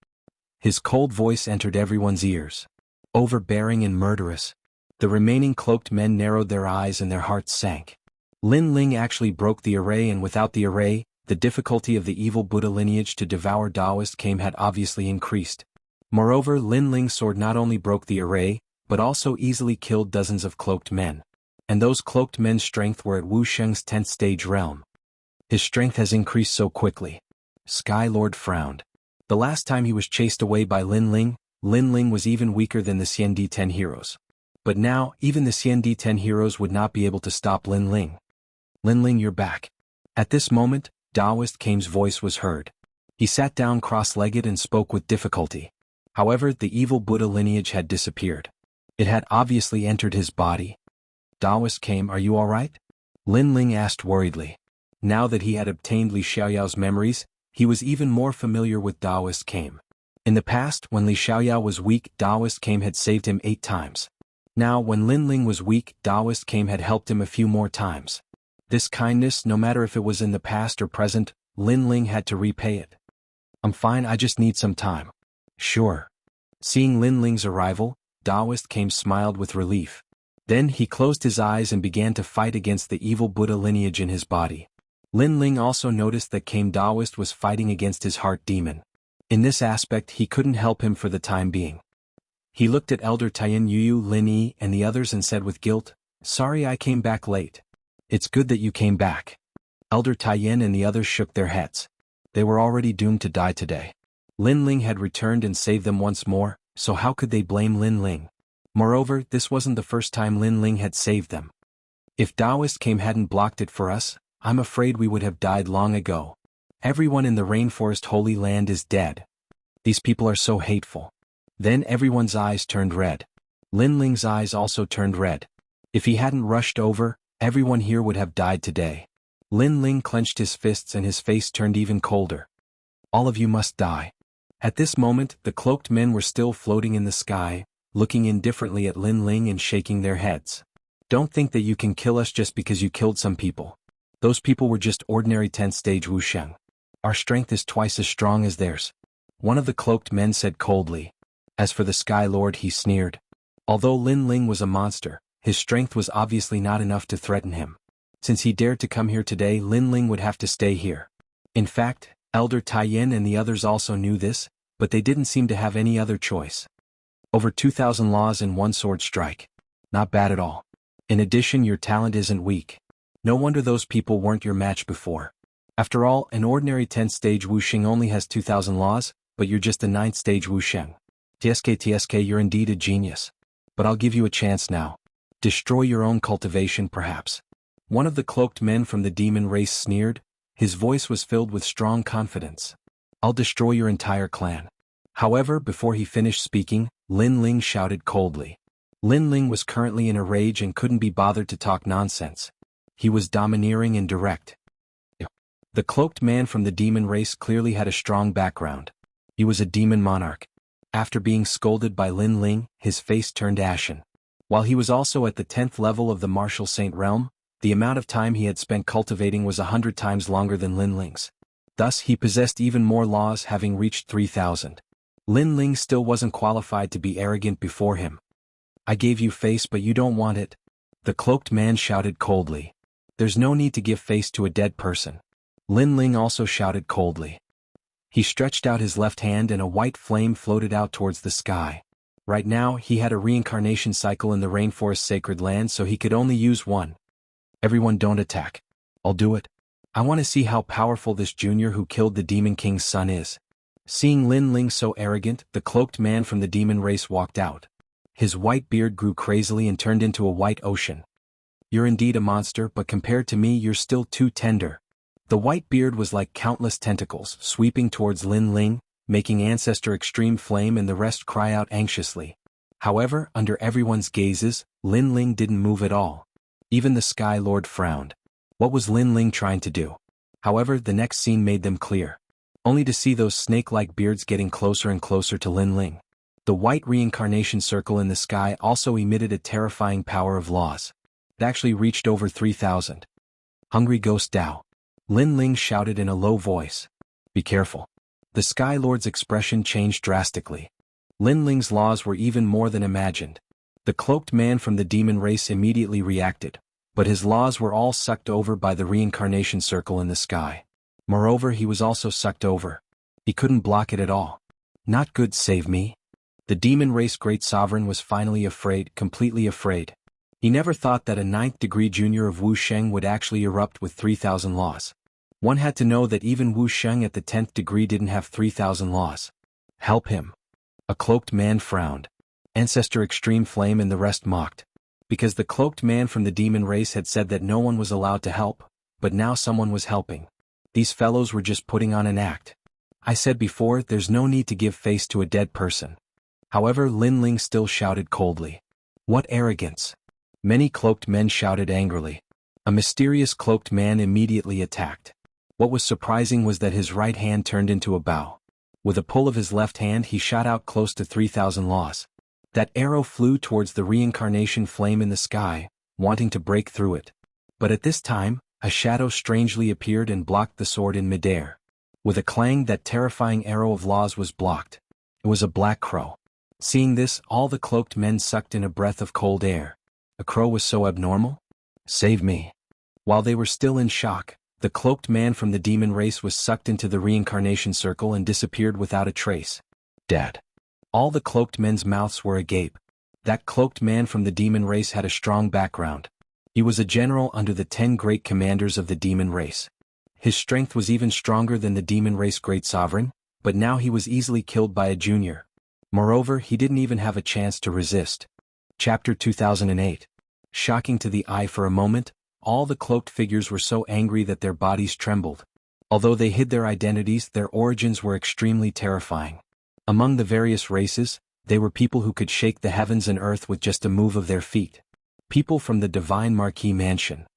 Speaker 1: His cold voice entered everyone's ears. Overbearing and murderous. The remaining cloaked men narrowed their eyes and their hearts sank. Lin Ling actually broke the array, and without the array, the difficulty of the evil Buddha lineage to devour Taoist came had obviously increased. Moreover, Lin Ling's sword not only broke the array, but also easily killed dozens of cloaked men. And those cloaked men's strength were at Wu Sheng's 10th stage realm. His strength has increased so quickly. Sky Lord frowned. The last time he was chased away by Lin Ling was even weaker than the Xiandi 10 heroes. But now, even the Xiandi 10 heroes would not be able to stop Lin Ling. Lin Ling, you're back. At this moment, Taoist Kame's voice was heard. He sat down cross-legged and spoke with difficulty. However, the evil Buddha lineage had disappeared. It had obviously entered his body. Taoist Kame, are you alright? Lin Ling asked worriedly. Now that he had obtained Li Xiaoyao's memories, he was even more familiar with Taoist Kame. In the past, when Li Xiaoyao was weak, Taoist Kame had saved him 8 times. Now, when Lin Ling was weak, Taoist Kame had helped him a few more times. This kindness, no matter if it was in the past or present, Lin Ling had to repay it. I'm fine, I just need some time. Sure. Seeing Lin Ling's arrival, Taoist Kame smiled with relief. Then he closed his eyes and began to fight against the evil Buddha lineage in his body. Lin Ling also noticed that Kame Taoist was fighting against his heart demon. In this aspect he couldn't help him for the time being. He looked at Elder Taiyin Yu, Lin Yi and the others and said with guilt, "Sorry I came back late." "It's good that you came back." Elder Taiyin and the others shook their heads. They were already doomed to die today. Lin Ling had returned and saved them once more, so how could they blame Lin Ling? Moreover, this wasn't the first time Lin Ling had saved them. If Taoist Kame hadn't blocked it for us, I'm afraid we would have died long ago. Everyone in the rainforest Holy Land is dead. These people are so hateful. Then everyone's eyes turned red. Lin Ling's eyes also turned red. If he hadn't rushed over, everyone here would have died today. Lin Ling clenched his fists and his face turned even colder. All of you must die. At this moment, the cloaked men were still floating in the sky, looking indifferently at Lin Ling and shaking their heads. Don't think that you can kill us just because you killed some people. Those people were just ordinary 10th stage Wusheng. Our strength is twice as strong as theirs. One of the cloaked men said coldly. As for the Sky Lord, he sneered. Although Lin Ling was a monster, his strength was obviously not enough to threaten him. Since he dared to come here today, Lin Ling would have to stay here. In fact, Elder Taiyin and the others also knew this, but they didn't seem to have any other choice. Over 2,000 laws in one sword strike. Not bad at all. In addition, your talent isn't weak. No wonder those people weren't your match before. After all, an ordinary 10th stage Wusheng only has 2,000 laws, but you're just a 9th stage Wusheng. TSK, you're indeed a genius. But I'll give you a chance now. Destroy your own cultivation perhaps. One of the cloaked men from the demon race sneered. His voice was filled with strong confidence. I'll destroy your entire clan. However, before he finished speaking, Lin Ling shouted coldly. Lin Ling was currently in a rage and couldn't be bothered to talk nonsense. He was domineering and direct. The cloaked man from the demon race clearly had a strong background. He was a demon monarch. After being scolded by Lin Ling, his face turned ashen. While he was also at the 10th level of the martial saint realm, the amount of time he had spent cultivating was 100 times longer than Lin Ling's. Thus he possessed even more laws, having reached 3,000. Lin Ling still wasn't qualified to be arrogant before him. I gave you face but you don't want it. The cloaked man shouted coldly. There's no need to give face to a dead person. Lin Ling also shouted coldly. He stretched out his left hand and a white flame floated out towards the sky. Right now, he had a reincarnation cycle in the rainforest sacred land, so he could only use one. Everyone don't attack. I'll do it. I want to see how powerful this junior who killed the Demon King's son is. Seeing Lin Ling so arrogant, the cloaked man from the demon race walked out. His white beard grew crazily and turned into a white ocean. You're indeed a monster, but compared to me you're still too tender. The white beard was like countless tentacles, sweeping towards Lin Ling, making Ancestor Extreme Flame and the rest cry out anxiously. However, under everyone's gazes, Lin Ling didn't move at all. Even the Sky Lord frowned. What was Lin Ling trying to do? However, the next scene made them clear. Only to see those snake-like beards getting closer and closer to Lin Ling. The white reincarnation circle in the sky also emitted a terrifying power of laws. It actually reached over 3,000. Hungry Ghost Dao. Lin Ling shouted in a low voice. Be careful. The Sky Lord's expression changed drastically. Lin Ling's laws were even more than imagined. The cloaked man from the demon race immediately reacted, but his laws were all sucked over by the reincarnation circle in the sky. Moreover, he was also sucked over. He couldn't block it at all. Not good, save me. The demon race great sovereign was finally afraid, completely afraid. He never thought that a 9th degree junior of Wu Sheng would actually erupt with 3,000 laws. One had to know that even Wu Sheng at the 10th degree didn't have 3,000 laws. Help him. A cloaked man frowned. Ancestor Extreme Flame and the rest mocked. Because the cloaked man from the demon race had said that no one was allowed to help, but now someone was helping. These fellows were just putting on an act. I said before, there's no need to give face to a dead person. However, Lin Ling still shouted coldly. What arrogance! Many cloaked men shouted angrily. A mysterious cloaked man immediately attacked. What was surprising was that his right hand turned into a bow. With a pull of his left hand he shot out close to 3,000 laws. That arrow flew towards the reincarnation flame in the sky, wanting to break through it. But at this time, a shadow strangely appeared and blocked the sword in midair. With a clang, that terrifying arrow of laws was blocked. It was a black crow. Seeing this, all the cloaked men sucked in a breath of cold air. A crow was so abnormal? Save me. While they were still in shock, the cloaked man from the demon race was sucked into the reincarnation circle and disappeared without a trace. Dead. All the cloaked men's mouths were agape. That cloaked man from the demon race had a strong background. He was a general under the 10 great commanders of the demon race. His strength was even stronger than the demon race great sovereign, but now he was easily killed by a junior. Moreover, he didn't even have a chance to resist. Chapter 2008. Shocking to the eye for a moment, all the cloaked figures were so angry that their bodies trembled. Although they hid their identities, their origins were extremely terrifying. Among the various races, they were people who could shake the heavens and earth with just a move of their feet. People from the Divine Marquis Mansion.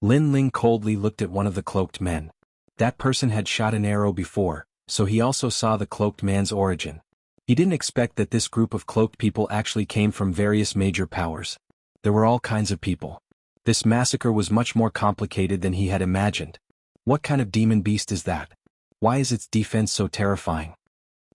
Speaker 1: Lin Ling coldly looked at one of the cloaked men. That person had shot an arrow before, so he also saw the cloaked man's origin. He didn't expect that this group of cloaked people actually came from various major powers. There were all kinds of people. This massacre was much more complicated than he had imagined. What kind of demon beast is that? Why is its defense so terrifying?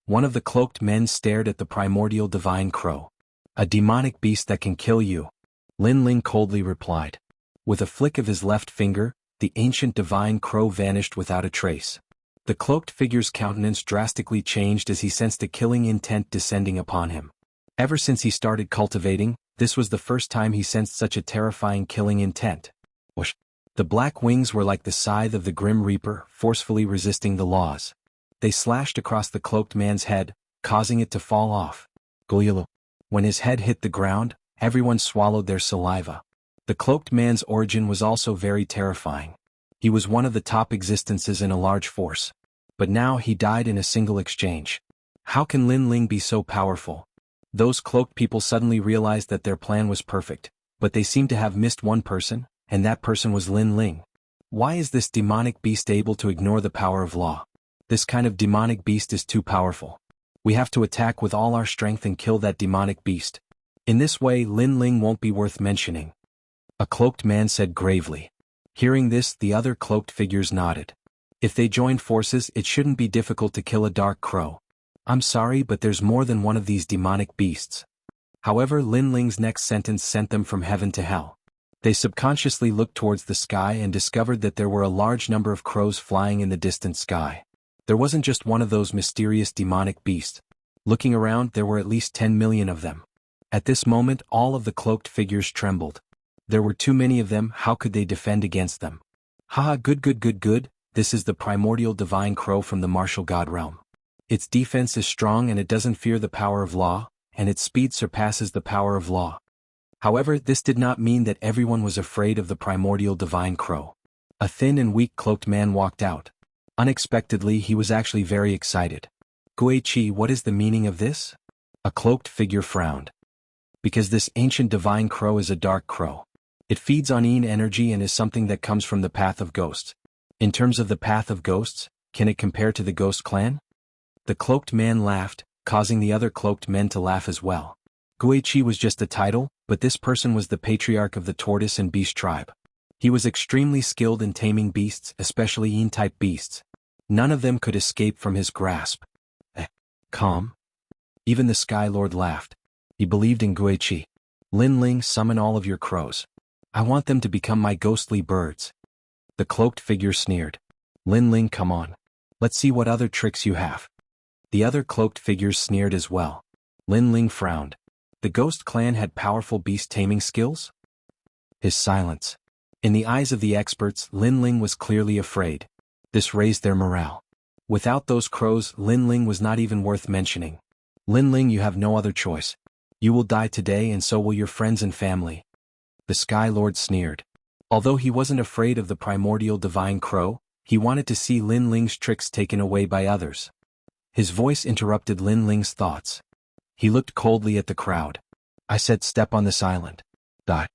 Speaker 1: One of the cloaked men stared at the primordial divine crow. A demonic beast that can kill you. Lin Ling coldly replied. With a flick of his left finger, the ancient divine crow vanished without a trace. The cloaked figure's countenance drastically changed as he sensed a killing intent descending upon him. Ever since he started cultivating, this was the first time he sensed such a terrifying killing intent. Whoosh! The black wings were like the scythe of the Grim Reaper, forcefully resisting the laws. They slashed across the cloaked man's head, causing it to fall off. Gulyalu. When his head hit the ground, everyone swallowed their saliva. The cloaked man's origin was also very terrifying. He was one of the top existences in a large force. But now he died in a single exchange. How can Lin Ling be so powerful? Those cloaked people suddenly realized that their plan was perfect, but they seemed to have missed one person, and that person was Lin Ling. Why is this demonic beast able to ignore the power of law? This kind of demonic beast is too powerful. We have to attack with all our strength and kill that demonic beast. In this way, Lin Ling won't be worth mentioning. A cloaked man said gravely. Hearing this, the other cloaked figures nodded. If they joined forces, it shouldn't be difficult to kill a dark crow. I'm sorry, but there's more than one of these demonic beasts. However, Lin Ling's next sentence sent them from heaven to hell. They subconsciously looked towards the sky and discovered that there were a large number of crows flying in the distant sky. There wasn't just one of those mysterious demonic beasts. Looking around, there were at least 10 million of them. At this moment, all of the cloaked figures trembled. There were too many of them, how could they defend against them? Haha, good. This is the primordial divine crow from the martial god realm. Its defense is strong and it doesn't fear the power of law, and its speed surpasses the power of law. However, this did not mean that everyone was afraid of the primordial divine crow. A thin and weak cloaked man walked out. Unexpectedly, he was actually very excited. Guichi, what is the meaning of this? A cloaked figure frowned. Because this ancient divine crow is a dark crow. It feeds on Yin energy and is something that comes from the path of ghosts. In terms of the path of ghosts, can it compare to the ghost clan? The cloaked man laughed, causing the other cloaked men to laugh as well. Guichi was just a title, but this person was the patriarch of the tortoise and beast tribe. He was extremely skilled in taming beasts, especially Yin-type beasts. None of them could escape from his grasp. Calm? Even the Sky Lord laughed. He believed in Guichi. Lin Ling, summon all of your crows. I want them to become my ghostly birds. The cloaked figure sneered. Lin Ling, come on. Let's see what other tricks you have. The other cloaked figures sneered as well. Lin Ling frowned. The ghost clan had powerful beast taming skills? His silence. In the eyes of the experts, Lin Ling was clearly afraid. This raised their morale. Without those crows, Lin Ling was not even worth mentioning. Lin Ling, you have no other choice. You will die today and so will your friends and family. The Sky Lord sneered. Although he wasn't afraid of the primordial divine crow, he wanted to see Lin Ling's tricks taken away by others. His voice interrupted Lin Ling's thoughts. He looked coldly at the crowd. I said step on this island. Die.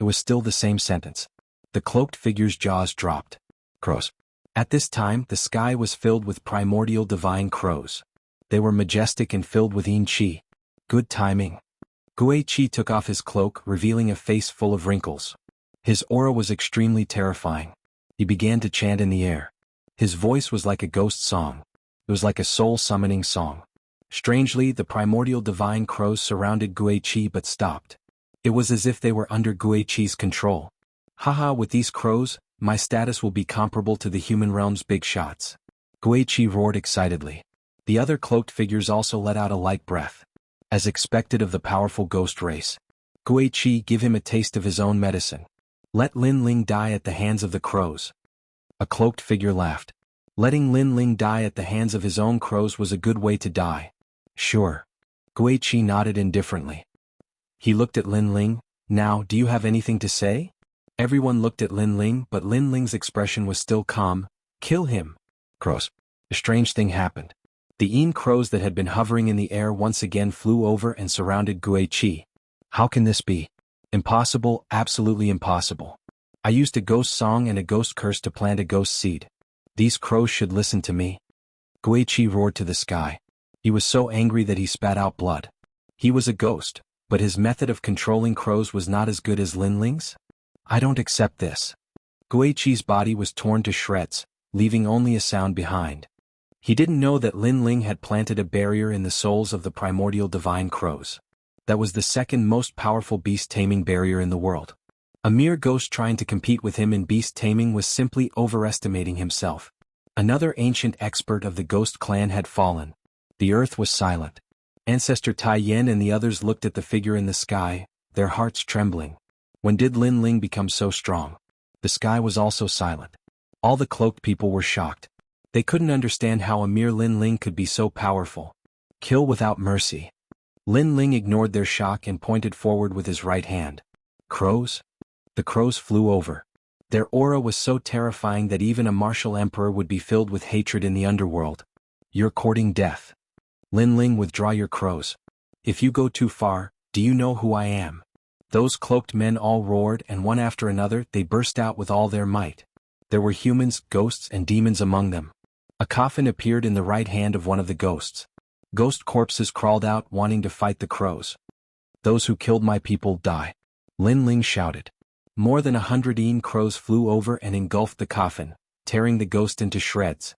Speaker 1: It was still the same sentence. The cloaked figure's jaws dropped. Crows. At this time, the sky was filled with primordial divine crows. They were majestic and filled with Yin Qi. Good timing. Guichi took off his cloak, revealing a face full of wrinkles. His aura was extremely terrifying. He began to chant in the air. His voice was like a ghost song. It was like a soul-summoning song. Strangely, the primordial divine crows surrounded Guichi but stopped. It was as if they were under Guichi's control. Haha, with these crows, my status will be comparable to the human realm's big shots. Guichi roared excitedly. The other cloaked figures also let out a light breath. As expected of the powerful ghost race. Guichi, give him a taste of his own medicine. Let Lin Ling die at the hands of the crows. A cloaked figure laughed. Letting Lin Ling die at the hands of his own crows was a good way to die. Sure. Guichi nodded indifferently. He looked at Lin Ling. Now, do you have anything to say? Everyone looked at Lin Ling, but Lin Ling's expression was still calm. Kill him. Crows. A strange thing happened. The Yin crows that had been hovering in the air once again flew over and surrounded Guichi. How can this be? Impossible, absolutely impossible. I used a ghost song and a ghost curse to plant a ghost seed. These crows should listen to me. Guichi roared to the sky. He was so angry that he spat out blood. He was a ghost, but his method of controlling crows was not as good as Lin Ling's. I don't accept this. Guichi's body was torn to shreds, leaving only a sound behind. He didn't know that Lin Ling had planted a barrier in the souls of the primordial divine crows. That was the second most powerful beast-taming barrier in the world. A mere ghost trying to compete with him in beast-taming was simply overestimating himself. Another ancient expert of the ghost clan had fallen. The earth was silent. Ancestor Tai Yen and the others looked at the figure in the sky, their hearts trembling. When did Lin Ling become so strong? The sky was also silent. All the cloaked people were shocked. They couldn't understand how a mere Lin Ling could be so powerful. Kill without mercy. Lin Ling ignored their shock and pointed forward with his right hand. Crows? The crows flew over. Their aura was so terrifying that even a martial emperor would be filled with hatred in the underworld. You're courting death. Lin Ling, withdraw your crows. If you go too far, do you know who I am? Those cloaked men all roared, and one after another they burst out with all their might. There were humans, ghosts, and demons among them. A coffin appeared in the right hand of one of the ghosts. Ghost corpses crawled out wanting to fight the crows. Those who killed my people die. Lin Ling shouted. More than 100 Yin crows flew over and engulfed the coffin, tearing the ghost into shreds.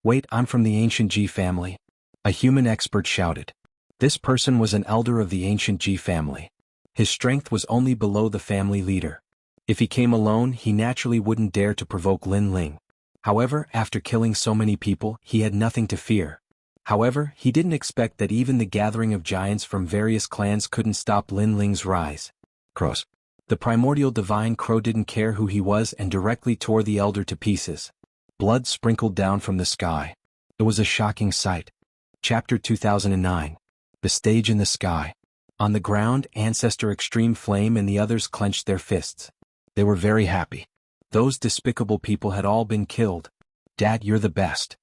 Speaker 1: Wait, I'm from the ancient Ji family. A human expert shouted. This person was an elder of the ancient Ji family. His strength was only below the family leader. If he came alone, he naturally wouldn't dare to provoke Lin Ling. However, after killing so many people, he had nothing to fear. However, he didn't expect that even the gathering of giants from various clans couldn't stop Lin Ling's rise. Crows. The primordial divine crow didn't care who he was and directly tore the elder to pieces. Blood sprinkled down from the sky. It was a shocking sight. Chapter 2009. The stage in the sky. On the ground, Ancestor Extreme Flame and the others clenched their fists. They were very happy. Those despicable people had all been killed. Dad, you're the best.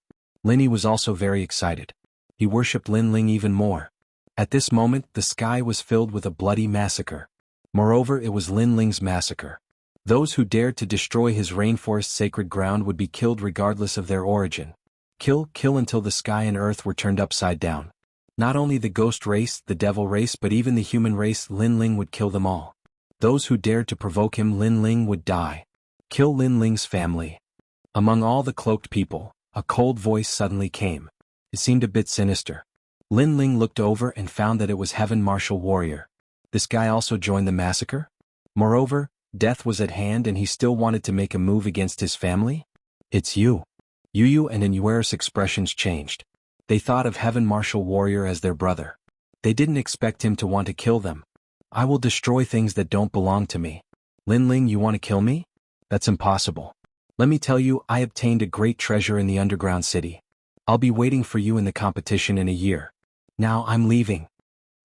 Speaker 1: Linny was also very excited. He worshipped Lin Ling even more. At this moment, the sky was filled with a bloody massacre. Moreover, it was Lin Ling's massacre. Those who dared to destroy his rainforest sacred ground would be killed regardless of their origin. Kill until the sky and earth were turned upside down. Not only the ghost race, the devil race, but even the human race, Lin Ling would kill them all. Those who dared to provoke him, Lin Ling would die. Kill Lin Ling's family. Among all the cloaked people, a cold voice suddenly came. It seemed a bit sinister. Lin Ling looked over and found that it was Heaven Martial Warrior. This guy also joined the massacre? Moreover, death was at hand and he still wanted to make a move against his family? It's you. Yu and Inuara's expressions changed. They thought of Heaven Martial Warrior as their brother. They didn't expect him to want to kill them. I will destroy things that don't belong to me. Lin Ling, you want to kill me? That's impossible. Let me tell you, I obtained a great treasure in the underground city. I'll be waiting for you in the competition in a year. Now I'm leaving.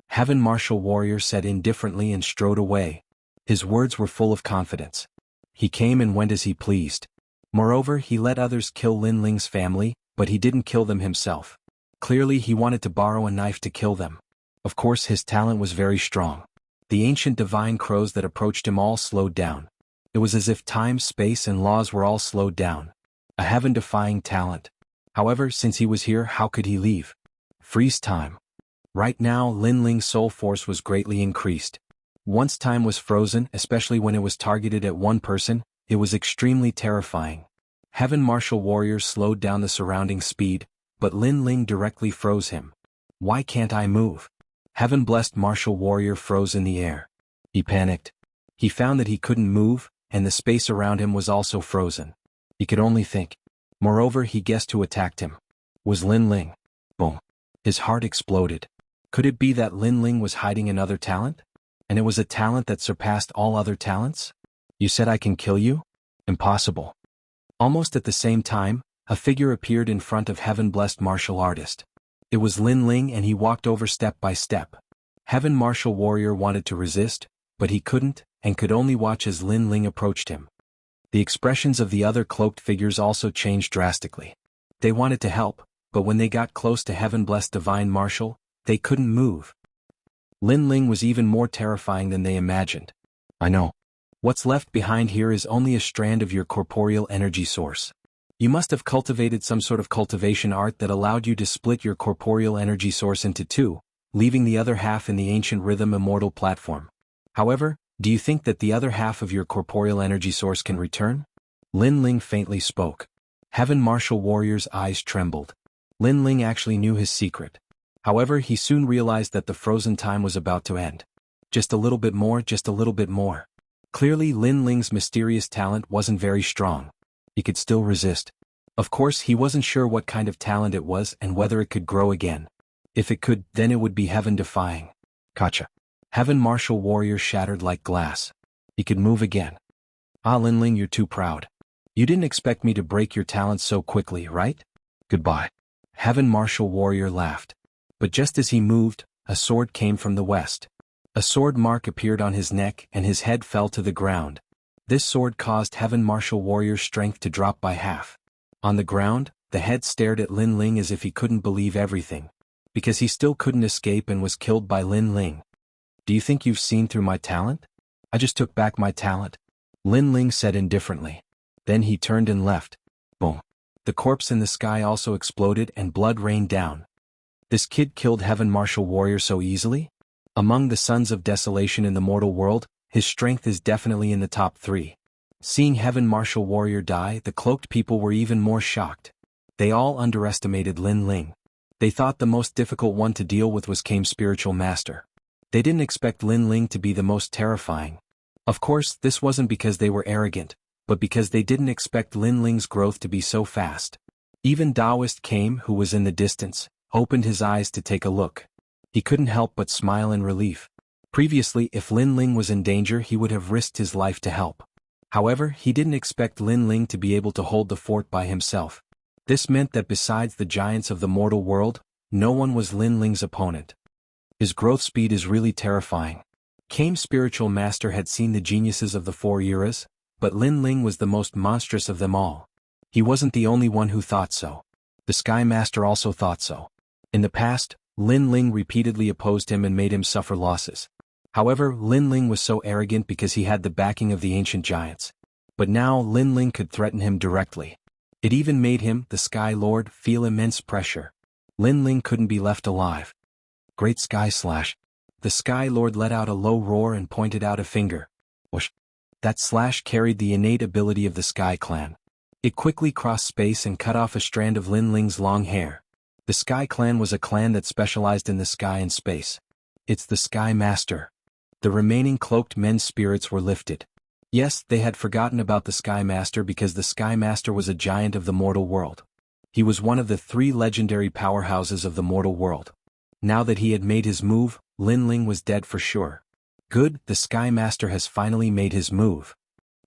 Speaker 1: Heaven Martial Warrior said indifferently and strode away. His words were full of confidence. He came and went as he pleased. Moreover, he let others kill Lin Ling's family, but he didn't kill them himself. Clearly he wanted to borrow a knife to kill them. Of course his talent was very strong. The ancient divine crows that approached him all slowed down. It was as if time, space, and laws were all slowed down. A heaven-defying talent. However, since he was here, how could he leave? Freeze time. Right now, Lin Ling's soul force was greatly increased. Once time was frozen, especially when it was targeted at one person, it was extremely terrifying. Heaven Martial Warrior slowed down the surrounding speed, but Lin Ling directly froze him. Why can't I move? Heaven Blessed Martial Warrior froze in the air. He panicked. He found that he couldn't move, and the space around him was also frozen. He could only think. Moreover, he guessed who attacked him. Was Lin Ling. Boom. His heart exploded. Could it be that Lin Ling was hiding another talent? And it was a talent that surpassed all other talents? You said I can kill you? Impossible. Almost at the same time, a figure appeared in front of Heaven Blessed Martial Artist. It was Lin Ling and he walked over step by step. Heaven Martial Warrior wanted to resist, but he couldn't, and could only watch as Lin Ling approached him. The expressions of the other cloaked figures also changed drastically. They wanted to help, but when they got close to Heaven Blessed Divine Martial, they couldn't move. Lin Ling was even more terrifying than they imagined. I know. What's left behind here is only a strand of your corporeal energy source. You must have cultivated some sort of cultivation art that allowed you to split your corporeal energy source into two, leaving the other half in the ancient rhythm Immortal platform. However, do you think that the other half of your corporeal energy source can return? Lin Ling faintly spoke. Heaven Martial Warrior's eyes trembled. Lin Ling actually knew his secret. However, he soon realized that the frozen time was about to end. Just a little bit more, just a little bit more. Clearly, Lin Ling's mysterious talent wasn't very strong. He could still resist. Of course, he wasn't sure what kind of talent it was and whether it could grow again. If it could, then it would be heaven-defying. Gotcha. Heaven Martial Warrior shattered like glass. He could move again. Ah, Lin Ling, you're too proud. You didn't expect me to break your talent so quickly, right? Goodbye. Heaven Martial Warrior laughed. But just as he moved, a sword came from the west. A sword mark appeared on his neck and his head fell to the ground. This sword caused Heaven Martial Warrior's strength to drop by half. On the ground, the head stared at Lin Ling as if he couldn't believe everything. Because he still couldn't escape and was killed by Lin Ling. Do you think you've seen through my talent? I just took back my talent. Lin Ling said indifferently. Then he turned and left. Boom. The corpse in the sky also exploded and blood rained down. This kid killed Heaven Martial Warrior so easily? Among the sons of desolation in the mortal world, his strength is definitely in the top 3. Seeing Heaven Martial Warrior die, the cloaked people were even more shocked. They all underestimated Lin Ling. They thought the most difficult one to deal with was Kame's spiritual master. They didn't expect Lin Ling to be the most terrifying. Of course, this wasn't because they were arrogant, but because they didn't expect Lin Ling's growth to be so fast. Even Taoist Kame, who was in the distance, opened his eyes to take a look. He couldn't help but smile in relief. Previously, if Lin Ling was in danger, he would have risked his life to help. However, he didn't expect Lin Ling to be able to hold the fort by himself. This meant that besides the giants of the mortal world, no one was Lin Ling's opponent. His growth speed is really terrifying. Kame's spiritual master had seen the geniuses of the 4 eras, but Lin Ling was the most monstrous of them all. He wasn't the only one who thought so. The Sky Master also thought so. In the past, Lin Ling repeatedly opposed him and made him suffer losses. However, Lin Ling was so arrogant because he had the backing of the ancient giants. But now Lin Ling could threaten him directly. It even made him, the Sky Lord, feel immense pressure. Lin Ling couldn't be left alive. Great Sky Slash. The Sky Lord let out a low roar and pointed out a finger. Whoosh. That slash carried the innate ability of the Sky Clan. It quickly crossed space and cut off a strand of Lin Ling's long hair. The Sky Clan was a clan that specialized in the sky and space. It's the Sky Master. The remaining cloaked men's spirits were lifted. Yes, they had forgotten about the Sky Master because the Sky Master was a giant of the mortal world. He was one of the 3 legendary powerhouses of the mortal world. Now that he had made his move, Lin Ling was dead for sure. Good, the Sky Master has finally made his move.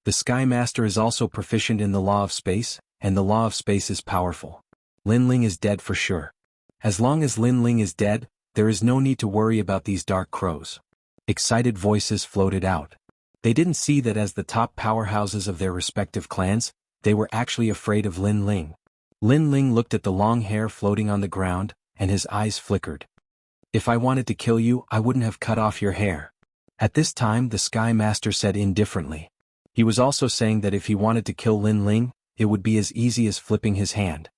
Speaker 1: The Sky Master is also proficient in the law of space, and the law of space is powerful. Lin Ling is dead for sure. As long as Lin Ling is dead, there is no need to worry about these dark crows. Excited voices floated out. They didn't see that as the top powerhouses of their respective clans, they were actually afraid of Lin Ling. Lin Ling looked at the long hair floating on the ground, and his eyes flickered. If I wanted to kill you, I wouldn't have cut off your hair. At this time, the Sky Master said indifferently. He was also saying that if he wanted to kill Lin Ling, it would be as easy as flipping his hand.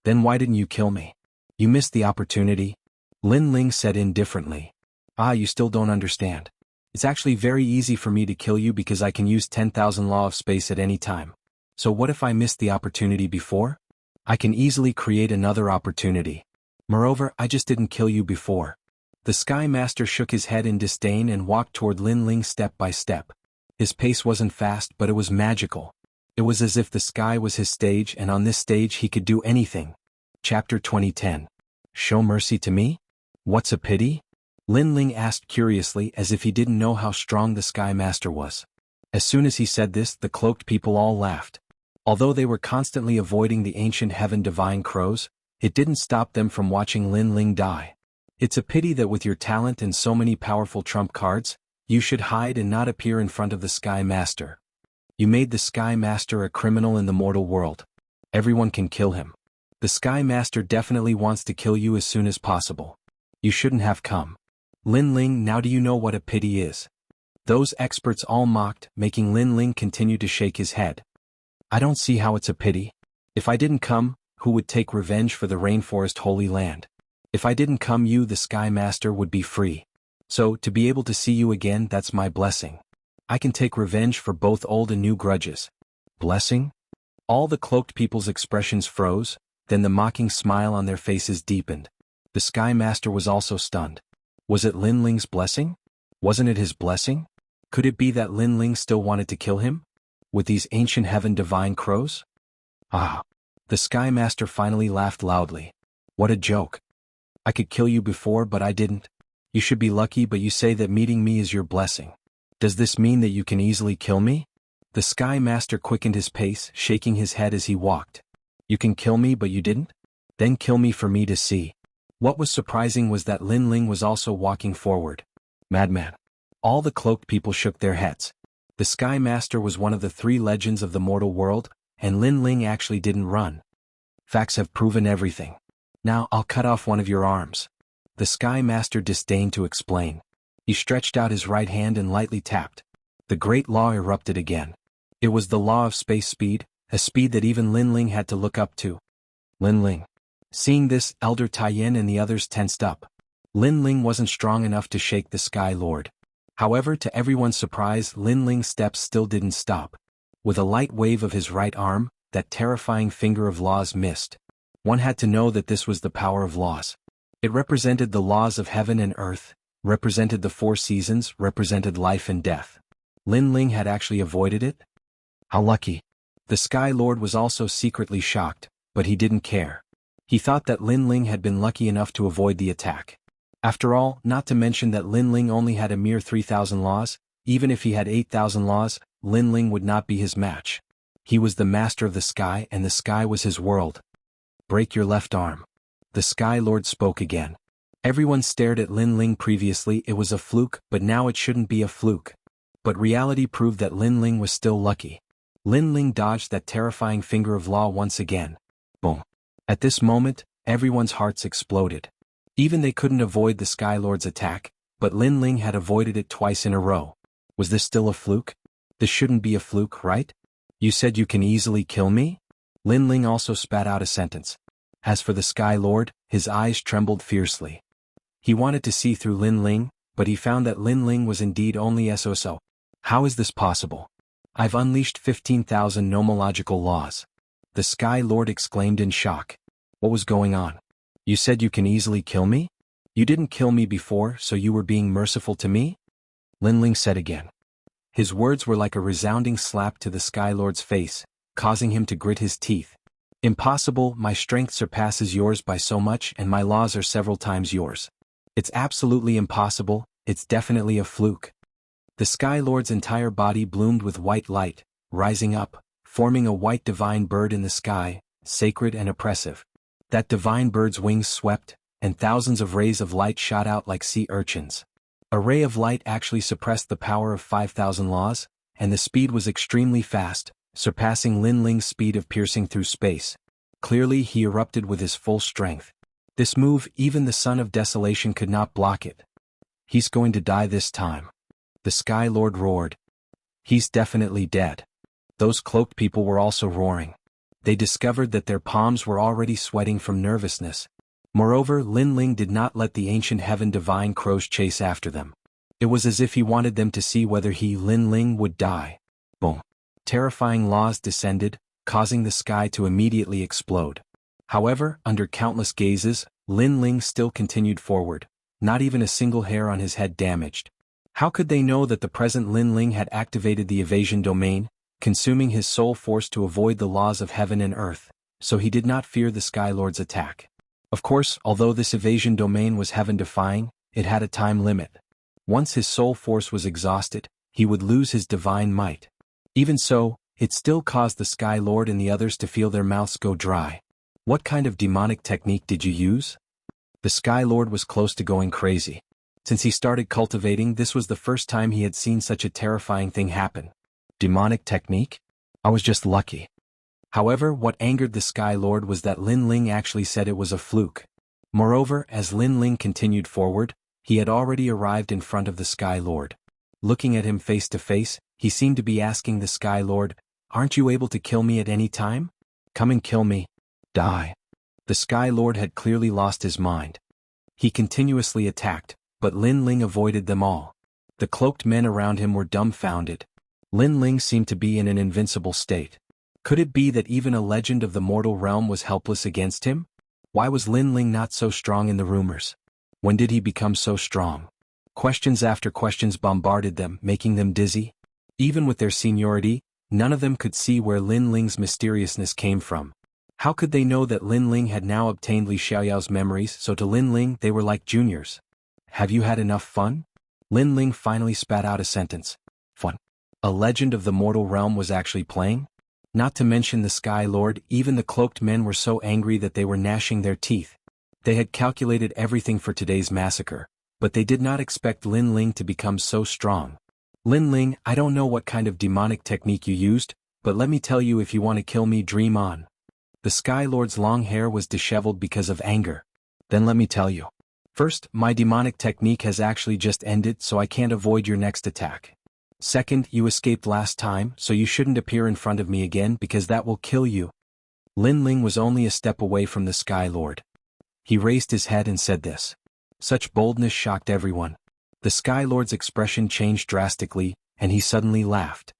Speaker 1: Then why didn't you kill me? You missed the opportunity. Lin Ling said indifferently. You still don't understand. It's actually very easy for me to kill you because I can use 10,000 law of space at any time. So what if I missed the opportunity before? I can easily create another opportunity. Moreover, I just didn't kill you before. The Sky Master shook his head in disdain and walked toward Lin Ling step by step. His pace wasn't fast, but it was magical. It was as if the sky was his stage, and on this stage he could do anything. Chapter 2010. Show mercy to me? What's a pity? Lin Ling asked curiously, as if he didn't know how strong the Sky Master was. As soon as he said this, the cloaked people all laughed. Although they were constantly avoiding the ancient heaven divine crows, it didn't stop them from watching Lin Ling die. It's a pity that with your talent and so many powerful trump cards, you should hide and not appear in front of the Sky Master. You made the Sky Master a criminal in the mortal world. Everyone can kill him. The Sky Master definitely wants to kill you as soon as possible. You shouldn't have come. Lin Ling, now do you know what a pity is? Those experts all mocked, making Lin Ling continue to shake his head. I don't see how it's a pity. If I didn't come, who would take revenge for the Rainforest Holy Land? If I didn't come, you, the Sky Master, would be free. So, to be able to see you again, that's my blessing. I can take revenge for both old and new grudges. Blessing? All the cloaked people's expressions froze, then the mocking smile on their faces deepened. The Sky Master was also stunned. Was it Lin Ling's blessing? Wasn't it his blessing? Could it be that Lin Ling still wanted to kill him? With these ancient heaven divine crows? The Sky Master finally laughed loudly. What a joke. I could kill you before, but I didn't. You should be lucky, but you say that meeting me is your blessing. Does this mean that you can easily kill me? The Sky Master quickened his pace, shaking his head as he walked. You can kill me, but you didn't? Then kill me for me to see. What was surprising was that Lin Ling was also walking forward. Madman. All the cloaked people shook their heads. The Sky Master was one of the 3 legends of the mortal world, and Lin Ling actually didn't run. Facts have proven everything. Now I'll cut off one of your arms. The Sky Master disdained to explain. He stretched out his right hand and lightly tapped. The great law erupted again. It was the law of space speed, a speed that even Lin Ling had to look up to. Lin Ling. Seeing this, Elder Taiyan and the others tensed up. Lin Ling wasn't strong enough to shake the Sky Lord. However, to everyone's surprise, Lin Ling's steps still didn't stop. With a light wave of his right arm, that terrifying finger of laws missed. One had to know that this was the power of laws. It represented the laws of heaven and earth, represented the 4 seasons, represented life and death. Lin Ling had actually avoided it? How lucky. The Sky Lord was also secretly shocked, but he didn't care. He thought that Lin Ling had been lucky enough to avoid the attack. After all, not to mention that Lin Ling only had a mere 3,000 laws, even if he had 8,000 laws, Lin Ling would not be his match. He was the master of the sky, and the sky was his world. Break your left arm. The Sky Lord spoke again. Everyone stared at Lin Ling. Previously it was a fluke, but now it shouldn't be a fluke. But reality proved that Lin Ling was still lucky. Lin Ling dodged that terrifying finger of law once again. Boom. At this moment, everyone's hearts exploded. Even they couldn't avoid the Sky Lord's attack, but Lin Ling had avoided it twice in a row. Was this still a fluke? This shouldn't be a fluke, right? You said you can easily kill me? Lin Ling also spat out a sentence. As for the Sky Lord, his eyes trembled fiercely. He wanted to see through Lin Ling, but he found that Lin Ling was indeed only SOSO. How is this possible? I've unleashed 15,000 nomological laws. The Sky Lord exclaimed in shock. What was going on? You said you can easily kill me? You didn't kill me before, so you were being merciful to me? Lin Ling said again. His words were like a resounding slap to the Sky Lord's face, causing him to grit his teeth. Impossible, my strength surpasses yours by so much and my laws are several times yours. It's absolutely impossible, it's definitely a fluke. The Sky Lord's entire body bloomed with white light, rising up, forming a white divine bird in the sky, sacred and oppressive. That divine bird's wings swept, and thousands of rays of light shot out like sea urchins. A ray of light actually suppressed the power of 5,000 laws, and the speed was extremely fast, surpassing Lin Ling's speed of piercing through space. Clearly he erupted with his full strength. This move, even the Son of Desolation could not block it. He's going to die this time. The Sky Lord roared. He's definitely dead. Those cloaked people were also roaring. They discovered that their palms were already sweating from nervousness. Moreover, Lin Ling did not let the ancient heaven divine crows chase after them. It was as if he wanted them to see whether he, Lin Ling, would die. Boom. Terrifying laws descended, causing the sky to immediately explode. However, under countless gazes, Lin Ling still continued forward, not even a single hair on his head damaged. How could they know that the present Lin Ling had activated the evasion domain, consuming his soul force to avoid the laws of heaven and earth, so he did not fear the Sky Lord's attack. Of course, although this evasion domain was heaven-defying, it had a time limit. Once his soul force was exhausted, he would lose his divine might. Even so, it still caused the Sky Lord and the others to feel their mouths go dry. What kind of demonic technique did you use? The Sky Lord was close to going crazy. Since he started cultivating, this was the first time he had seen such a terrifying thing happen. Demonic technique? I was just lucky. However, what angered the Sky Lord was that Lin Ling actually said it was a fluke. Moreover, as Lin Ling continued forward, he had already arrived in front of the Sky Lord. Looking at him face to face, he seemed to be asking the Sky Lord, "Aren't you able to kill me at any time? Come and kill me. Die." The Sky Lord had clearly lost his mind. He continuously attacked, but Lin Ling avoided them all. The cloaked men around him were dumbfounded. Lin Ling seemed to be in an invincible state. Could it be that even a legend of the mortal realm was helpless against him? Why was Lin Ling not so strong in the rumors? When did he become so strong? Questions after questions bombarded them, making them dizzy. Even with their seniority, none of them could see where Lin Ling's mysteriousness came from. How could they know that Lin Ling had now obtained Li Xiaoyao's memories, so to Lin Ling they were like juniors? Have you had enough fun? Lin Ling finally spat out a sentence. Fun. A legend of the mortal realm was actually playing? Not to mention the Sky Lord, even the cloaked men were so angry that they were gnashing their teeth. They had calculated everything for today's massacre, but they did not expect Lin Ling to become so strong. Lin Ling, I don't know what kind of demonic technique you used, but let me tell you, if you want to kill me, dream on. The Sky Lord's long hair was disheveled because of anger. Then let me tell you. First, my demonic technique has actually just ended, so I can't avoid your next attack. Second, you escaped last time, so you shouldn't appear in front of me again because that will kill you. Lin Ling was only a step away from the Sky Lord. He raised his head and said this. Such boldness shocked everyone. The Sky Lord's expression changed drastically, and he suddenly laughed.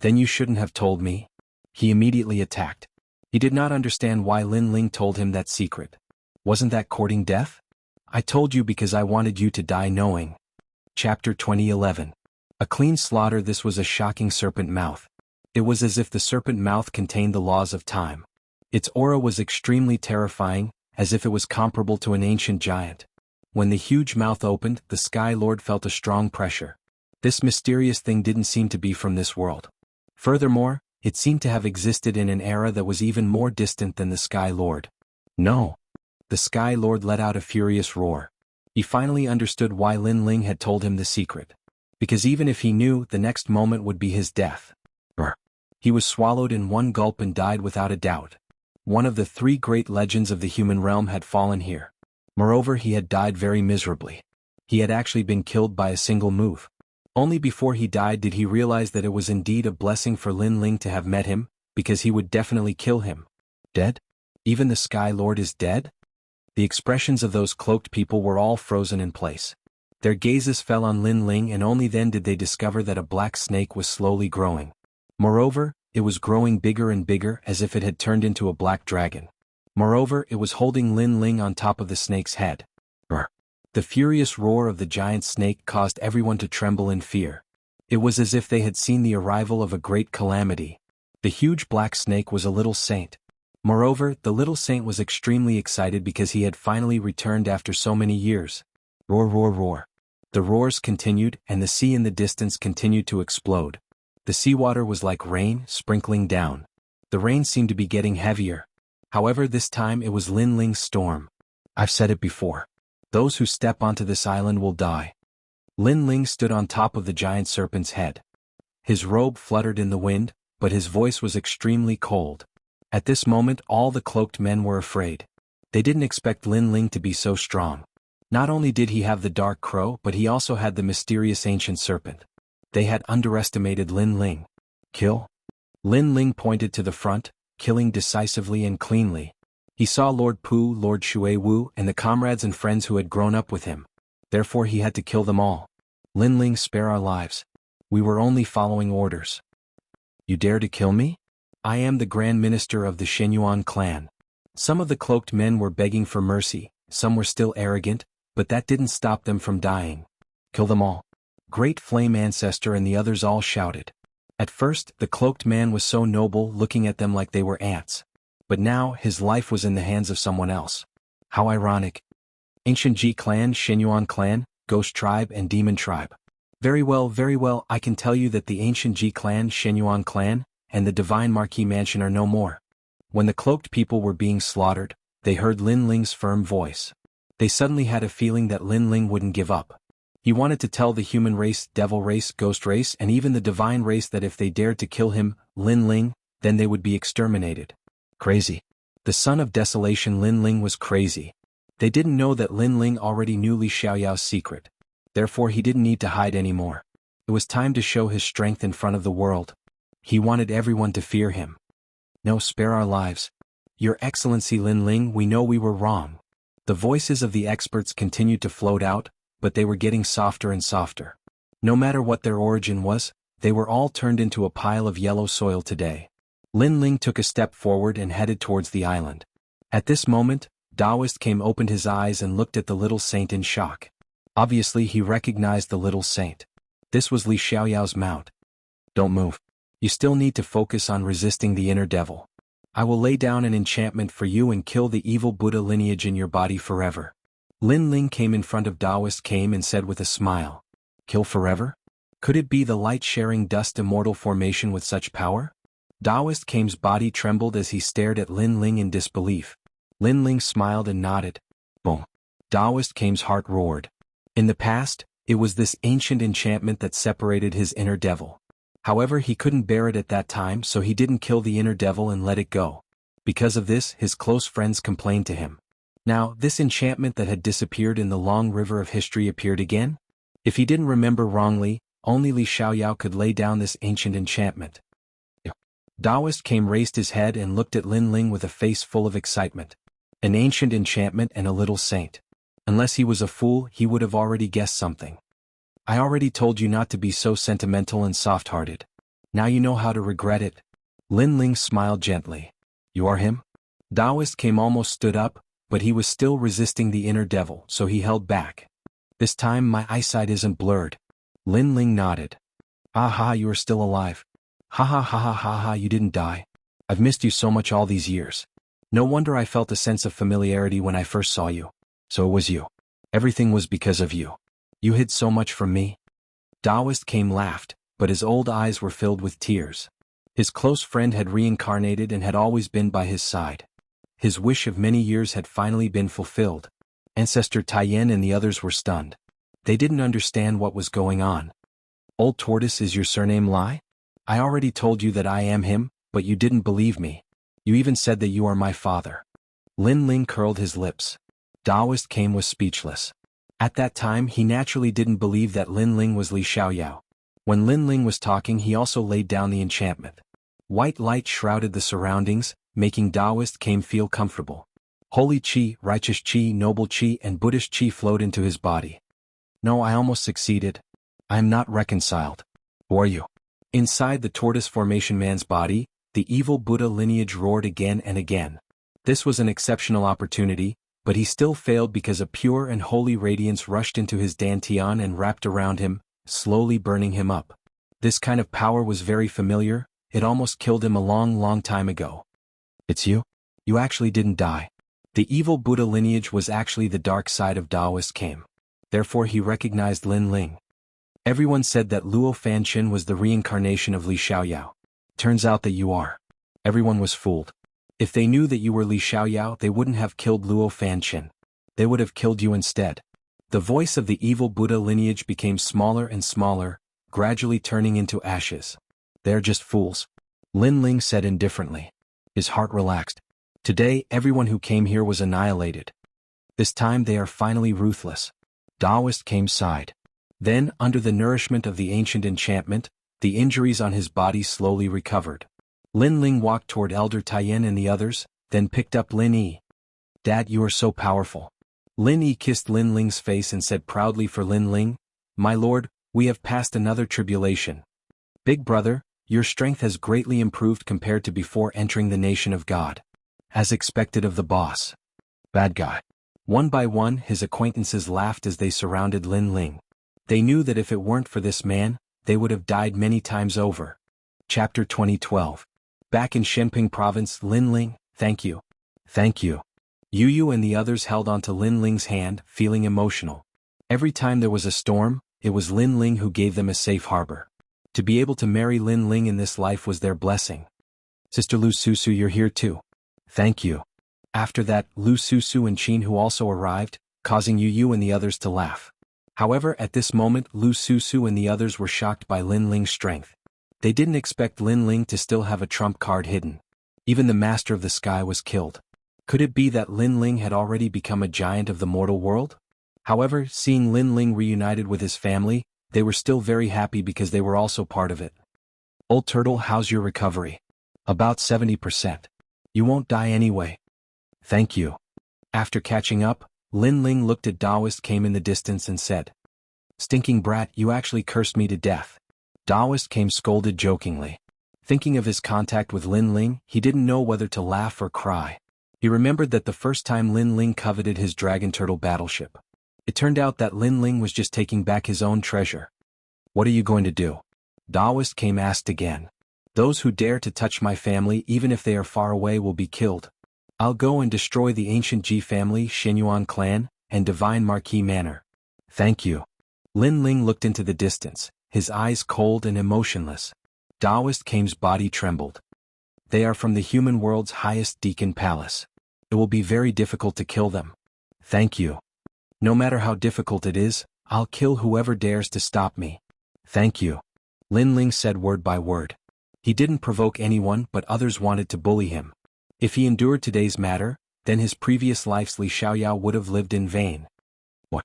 Speaker 1: Then you shouldn't have told me. He immediately attacked. He did not understand why Lin Ling told him that secret. Wasn't that courting death? I told you because I wanted you to die knowing. Chapter 2011. A clean slaughter. This was a shocking serpent mouth. It was as if the serpent mouth contained the laws of time. Its aura was extremely terrifying, as if it was comparable to an ancient giant. When the huge mouth opened, the Sky Lord felt a strong pressure. This mysterious thing didn't seem to be from this world. Furthermore, it seemed to have existed in an era that was even more distant than the Sky Lord. No. The Sky Lord let out a furious roar. He finally understood why Lin Ling had told him the secret. Because even if he knew, the next moment would be his death. He was swallowed in one gulp and died without a doubt. One of the three great legends of the human realm had fallen here. Moreover, he had died very miserably. He had actually been killed by a single move. Only before he died did he realize that it was indeed a blessing for Lin Ling to have met him, because he would definitely kill him. Dead? Even the Sky Lord is dead? The expressions of those cloaked people were all frozen in place. Their gazes fell on Lin Ling, and only then did they discover that a black snake was slowly growing. Moreover, it was growing bigger and bigger, as if it had turned into a black dragon. Moreover, it was holding Lin Ling on top of the snake's head. Brr. The furious roar of the giant snake caused everyone to tremble in fear. It was as if they had seen the arrival of a great calamity. The huge black snake was a little saint. Moreover, the little saint was extremely excited because he had finally returned after so many years. Roar, roar, roar. The roars continued, and the sea in the distance continued to explode. The seawater was like rain, sprinkling down. The rain seemed to be getting heavier. However, this time it was Lin Ling's storm. I've said it before. Those who step onto this island will die. Lin Ling stood on top of the giant serpent's head. His robe fluttered in the wind, but his voice was extremely cold. At this moment, all the cloaked men were afraid. They didn't expect Lin Ling to be so strong. Not only did he have the dark crow, but he also had the mysterious ancient serpent. They had underestimated Lin Ling. Kill? Lin Ling pointed to the front, killing decisively and cleanly. He saw Lord Pu, Lord Shui Wu, and the comrades and friends who had grown up with him. Therefore he had to kill them all. Lin Ling, spare our lives. We were only following orders. You dare to kill me? I am the Grand Minister of the Shenyuan clan. Some of the cloaked men were begging for mercy, some were still arrogant, but that didn't stop them from dying. Kill them all. Great Flame Ancestor and the others all shouted. At first, the cloaked man was so noble, looking at them like they were ants. But now, his life was in the hands of someone else. How ironic. Ancient Ji clan, Shenyuan clan, Ghost tribe and Demon tribe. Very well, I can tell you that the Ancient Ji clan, Shenyuan clan, and the Divine Marquis Mansion are no more. When the cloaked people were being slaughtered, they heard Lin Ling's firm voice. They suddenly had a feeling that Lin Ling wouldn't give up. He wanted to tell the human race, devil race, ghost race, and even the divine race that if they dared to kill him, Lin Ling, then they would be exterminated. Crazy. The son of desolation Lin Ling was crazy. They didn't know that Lin Ling already knew Li Xiaoyao's secret. Therefore he didn't need to hide anymore. It was time to show his strength in front of the world. He wanted everyone to fear him. No, spare our lives. Your Excellency Lin Ling, we know we were wrong. The voices of the experts continued to float out, but they were getting softer and softer. No matter what their origin was, they were all turned into a pile of yellow soil today. Lin Ling took a step forward and headed towards the island. At this moment, Taoist came opened his eyes and looked at the little saint in shock. Obviously he recognized the little saint. This was Li Xiaoyao's mount. Don't move. You still need to focus on resisting the inner devil. I will lay down an enchantment for you and kill the evil Buddha lineage in your body forever. Lin Ling came in front of Taoist came and said with a smile. Kill forever? Could it be the light-sharing dust immortal formation with such power? Taoist Kame's body trembled as he stared at Lin Ling in disbelief. Lin Ling smiled and nodded. Boom. Taoist Kame's heart roared. In the past, it was this ancient enchantment that separated his inner devil. However, he couldn't bear it at that time, so he didn't kill the inner devil and let it go. Because of this, his close friends complained to him. Now, this enchantment that had disappeared in the long river of history appeared again? If he didn't remember wrongly, only Li Xiaoyao could lay down this ancient enchantment. Taoist Kame raised his head and looked at Lin Ling with a face full of excitement. An ancient enchantment and a little saint. Unless he was a fool, he would have already guessed something. I already told you not to be so sentimental and soft-hearted. Now you know how to regret it. Lin Ling smiled gently. You are him? Taoist Kame almost stood up, but he was still resisting the inner devil, so he held back. This time my eyesight isn't blurred. Lin Ling nodded. Ha ha, you are still alive. Ha ha ha ha ha ha, you didn't die. I've missed you so much all these years. No wonder I felt a sense of familiarity when I first saw you. So it was you. Everything was because of you. You hid so much from me. Taoist Kame laughed, but his old eyes were filled with tears. His close friend had reincarnated and had always been by his side. His wish of many years had finally been fulfilled. Ancestor Taiyan and the others were stunned. They didn't understand what was going on. Old Tortoise, is your surname Lai? I already told you that I am him, but you didn't believe me. You even said that you are my father. Lin Ling curled his lips. Daoist came was speechless. At that time he naturally didn't believe that Lin Ling was Li Xiaoyao. When Lin Ling was talking he also laid down the enchantment. White light shrouded the surroundings, making Daoist came feel comfortable. Holy Qi, righteous Qi, noble Qi and Buddhist Qi flowed into his body. No, I almost succeeded. I am not reconciled. Who are you? Inside the tortoise formation man's body, the evil Buddha lineage roared again and again. This was an exceptional opportunity, but he still failed because a pure and holy radiance rushed into his dantian and wrapped around him, slowly burning him up. This kind of power was very familiar, it almost killed him a long time ago. It's you? You actually didn't die. The evil Buddha lineage was actually the dark side of Daoist came. Therefore he recognized Lin Ling. Everyone said that Luo Fanqin was the reincarnation of Li Xiaoyao. Turns out that you are. Everyone was fooled. If they knew that you were Li Xiaoyao they wouldn't have killed Luo Fanqin. They would have killed you instead. The voice of the evil Buddha lineage became smaller and smaller, gradually turning into ashes. They're just fools. Lin Ling said indifferently. His heart relaxed. Today everyone who came here was annihilated. This time they are finally ruthless. Daoist came sighed. Then, under the nourishment of the ancient enchantment, the injuries on his body slowly recovered. Lin Ling walked toward Elder Taiyan and the others, then picked up Lin Yi. Dad, you are so powerful. Lin Yi kissed Lin Ling's face and said proudly for Lin Ling, My lord, we have passed another tribulation. Big brother, your strength has greatly improved compared to before entering the nation of God. As expected of the boss. Bad guy. One by one his acquaintances laughed as they surrounded Lin Ling. They knew that if it weren't for this man, they would have died many times over. Chapter 2012. Back in Shenping province, Lin Ling, thank you. Thank you. Yu Yu and the others held onto Lin Ling's hand, feeling emotional. Every time there was a storm, it was Lin Ling who gave them a safe harbor. To be able to marry Lin Ling in this life was their blessing. Sister Lu Susu, you're here too. Thank you. After that, Lu Susu and Qin who also arrived, causing Yu Yu and the others to laugh. However, at this moment Lu Susu and the others were shocked by Lin Ling's strength. They didn't expect Lin Ling to still have a trump card hidden. Even the Master of the Sky was killed. Could it be that Lin Ling had already become a giant of the mortal world? However, seeing Lin Ling reunited with his family, they were still very happy because they were also part of it. Old Turtle, how's your recovery? About 70%. You won't die anyway. Thank you. After catching up, Lin Ling looked at Daoist came in the distance and said, Stinking brat, you actually cursed me to death. Daoist came scolded jokingly. Thinking of his contact with Lin Ling, he didn't know whether to laugh or cry. He remembered that the first time Lin Ling coveted his dragon turtle battleship. It turned out that Lin Ling was just taking back his own treasure. What are you going to do? Daoist came asked again. Those who dare to touch my family even if they are far away will be killed. I'll go and destroy the ancient Ji family, Xinyuan clan, and Divine Marquis Manor. Thank you. Lin Ling looked into the distance, his eyes cold and emotionless. Daoist Kame's body trembled. They are from the human world's highest deacon palace. It will be very difficult to kill them. Thank you. No matter how difficult it is, I'll kill whoever dares to stop me. Thank you. Lin Ling said word by word. He didn't provoke anyone but others wanted to bully him. If he endured today's matter, then his previous life's Li Xiaoyao would have lived in vain. What?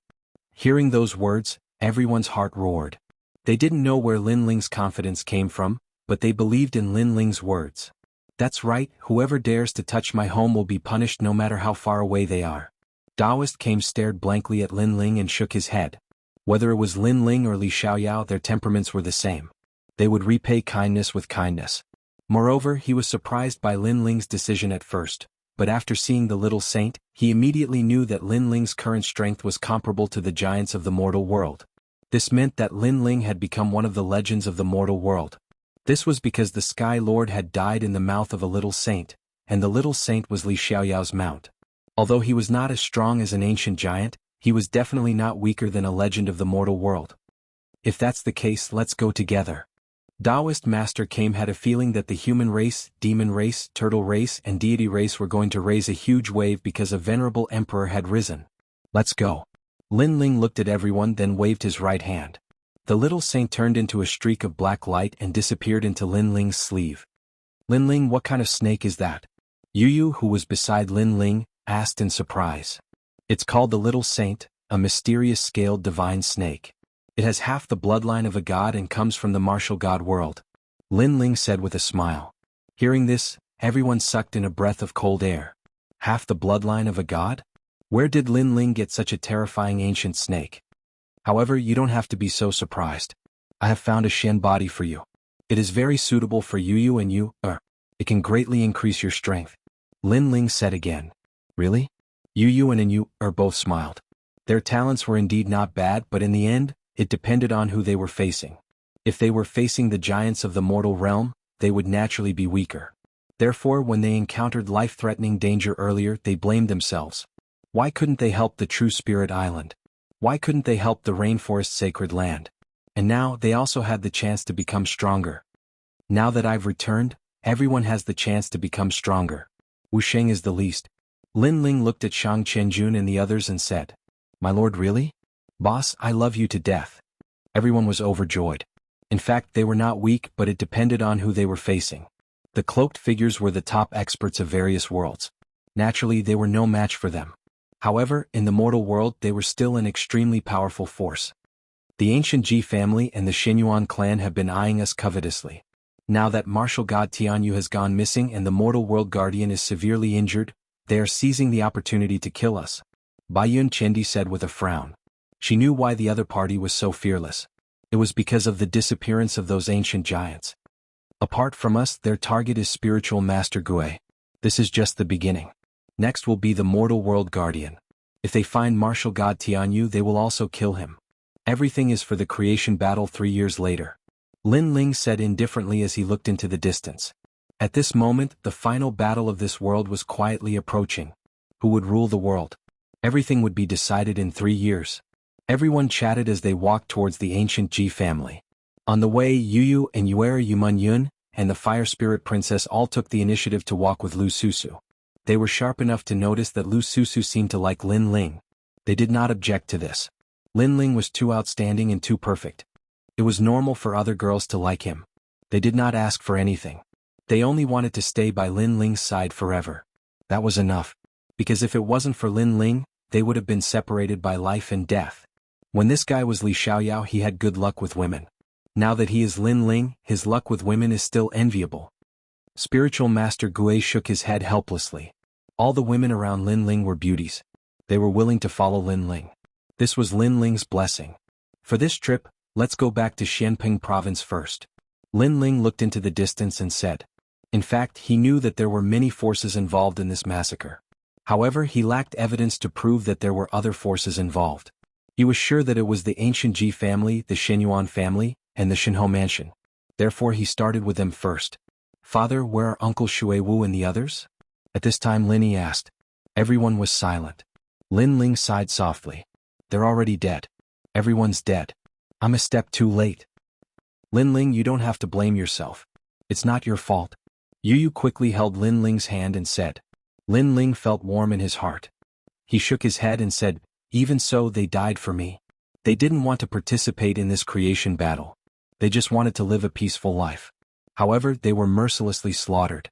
Speaker 1: Hearing those words, everyone's heart roared. They didn't know where Lin Ling's confidence came from, but they believed in Lin Ling's words. That's right, whoever dares to touch my home will be punished no matter how far away they are. Daoist Kame stared blankly at Lin Ling and shook his head. Whether it was Lin Ling or Li Xiaoyao, their temperaments were the same. They would repay kindness with kindness. Moreover, he was surprised by Lin Ling's decision at first, but after seeing the little saint, he immediately knew that Lin Ling's current strength was comparable to the giants of the mortal world. This meant that Lin Ling had become one of the legends of the mortal world. This was because the Sky Lord had died in the mouth of a little saint, and the little saint was Li Xiaoyao's mount. Although he was not as strong as an ancient giant, he was definitely not weaker than a legend of the mortal world. If that's the case, let's go together. Taoist Master Kame had a feeling that the human race, demon race, turtle race and deity race were going to raise a huge wave because a venerable emperor had risen. Let's go. Lin Ling looked at everyone then waved his right hand. The little saint turned into a streak of black light and disappeared into Lin Ling's sleeve. Lin Ling, what kind of snake is that? Yu Yu, who was beside Lin Ling, asked in surprise. It's called the Little Saint, a mysterious scaled divine snake. It has half the bloodline of a god and comes from the martial god world. Lin Ling said with a smile. Hearing this, everyone sucked in a breath of cold air. Half the bloodline of a god? Where did Lin Ling get such a terrifying ancient snake? However, you don't have to be so surprised. I have found a Shen body for you. It is very suitable for you and you, it can greatly increase your strength. Lin Ling said again. Really? You and you both smiled. Their talents were indeed not bad, but in the end, it depended on who they were facing. If they were facing the giants of the mortal realm, they would naturally be weaker. Therefore, when they encountered life-threatening danger earlier, they blamed themselves. Why couldn't they help the True Spirit Island? Why couldn't they help the Rainforest Sacred Land? And now, they also had the chance to become stronger. Now that I've returned, everyone has the chance to become stronger. Wu Sheng is the least. Lin Ling looked at Shang Chenjun and the others and said, My lord, really? Boss, I love you to death. Everyone was overjoyed. In fact, they were not weak, but it depended on who they were facing. The cloaked figures were the top experts of various worlds. Naturally, they were no match for them. However, in the mortal world, they were still an extremely powerful force. The ancient Ji family and the Xinyuan clan have been eyeing us covetously. Now that martial god Tianyu has gone missing and the mortal world guardian is severely injured, they are seizing the opportunity to kill us. Baiyun Chendi said with a frown. She knew why the other party was so fearless. It was because of the disappearance of those ancient giants. Apart from us, their target is spiritual master Gue. This is just the beginning. Next will be the mortal world guardian. If they find martial god Tianyu, they will also kill him. Everything is for the creation battle 3 years later. Lin Ling said indifferently as he looked into the distance. At this moment, the final battle of this world was quietly approaching. Who would rule the world? Everything would be decided in 3 years. Everyone chatted as they walked towards the ancient Ji family. On the way, Yu and Yuera Yuman and the Fire Spirit Princess all took the initiative to walk with Lu Susu. They were sharp enough to notice that Lu Susu seemed to like Lin Ling. They did not object to this. Lin Ling was too outstanding and too perfect. It was normal for other girls to like him. They did not ask for anything. They only wanted to stay by Lin Ling's side forever. That was enough. Because if it wasn't for Lin Ling, they would have been separated by life and death. When this guy was Li Xiaoyao, he had good luck with women. Now that he is Lin Ling, his luck with women is still enviable. Spiritual Master Gue shook his head helplessly. All the women around Lin Ling were beauties. They were willing to follow Lin Ling. This was Lin Ling's blessing. For this trip, let's go back to Xianping province first. Lin Ling looked into the distance and said. In fact, he knew that there were many forces involved in this massacre. However, he lacked evidence to prove that there were other forces involved. He was sure that it was the ancient Ji family, the Xinyuan family, and the Shinho mansion. Therefore he started with them first. Father, where are Uncle Shui Wu and the others? At this time Lin Yi asked. Everyone was silent. Lin Ling sighed softly. They're already dead. Everyone's dead. I'm a step too late. Lin Ling, you don't have to blame yourself. It's not your fault. Yu quickly held Lin Ling's hand and said. Lin Ling felt warm in his heart. He shook his head and said, even so, they died for me. They didn't want to participate in this creation battle. They just wanted to live a peaceful life. However, they were mercilessly slaughtered.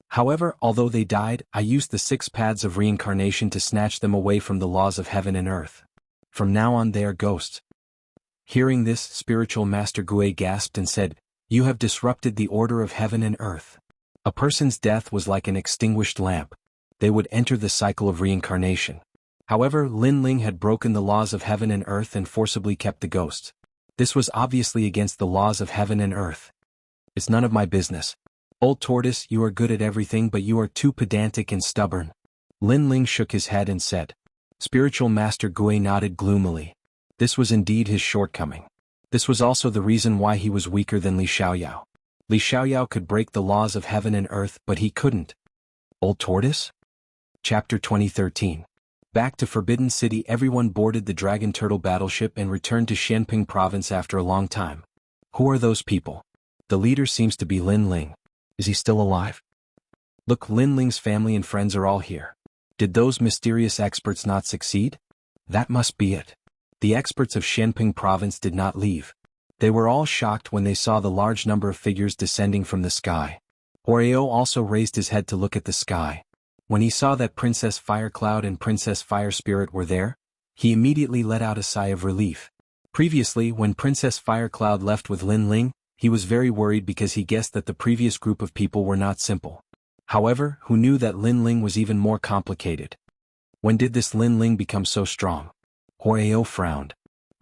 Speaker 1: However, although they died, I used the 6 paths of reincarnation to snatch them away from the laws of heaven and earth. From now on they are ghosts. Hearing this, spiritual Master Gue gasped and said, You have disrupted the order of heaven and earth. A person's death was like an extinguished lamp. They would enter the cycle of reincarnation. However, Lin Ling had broken the laws of heaven and earth and forcibly kept the ghosts. This was obviously against the laws of heaven and earth. It's none of my business. Old tortoise, you are good at everything, but you are too pedantic and stubborn. Lin Ling shook his head and said. Spiritual Master Gue nodded gloomily. This was indeed his shortcoming. This was also the reason why he was weaker than Li Xiaoyao. Li Xiaoyao could break the laws of heaven and earth, but he couldn't. Old tortoise? Chapter 2013. Back to Forbidden City, everyone boarded the Dragon Turtle battleship and returned to Xianping province after a long time. Who are those people? The leader seems to be Lin Ling. Is he still alive? Look, Lin Ling's family and friends are all here. Did those mysterious experts not succeed? That must be it. The experts of Xianping province did not leave. They were all shocked when they saw the large number of figures descending from the sky. Oreo also raised his head to look at the sky. When he saw that Princess Firecloud and Princess Fire Spirit were there, he immediately let out a sigh of relief. Previously, when Princess Firecloud left with Lin Ling, he was very worried because he guessed that the previous group of people were not simple. However, who knew that Lin Ling was even more complicated? When did this Lin Ling become so strong? Huayao frowned.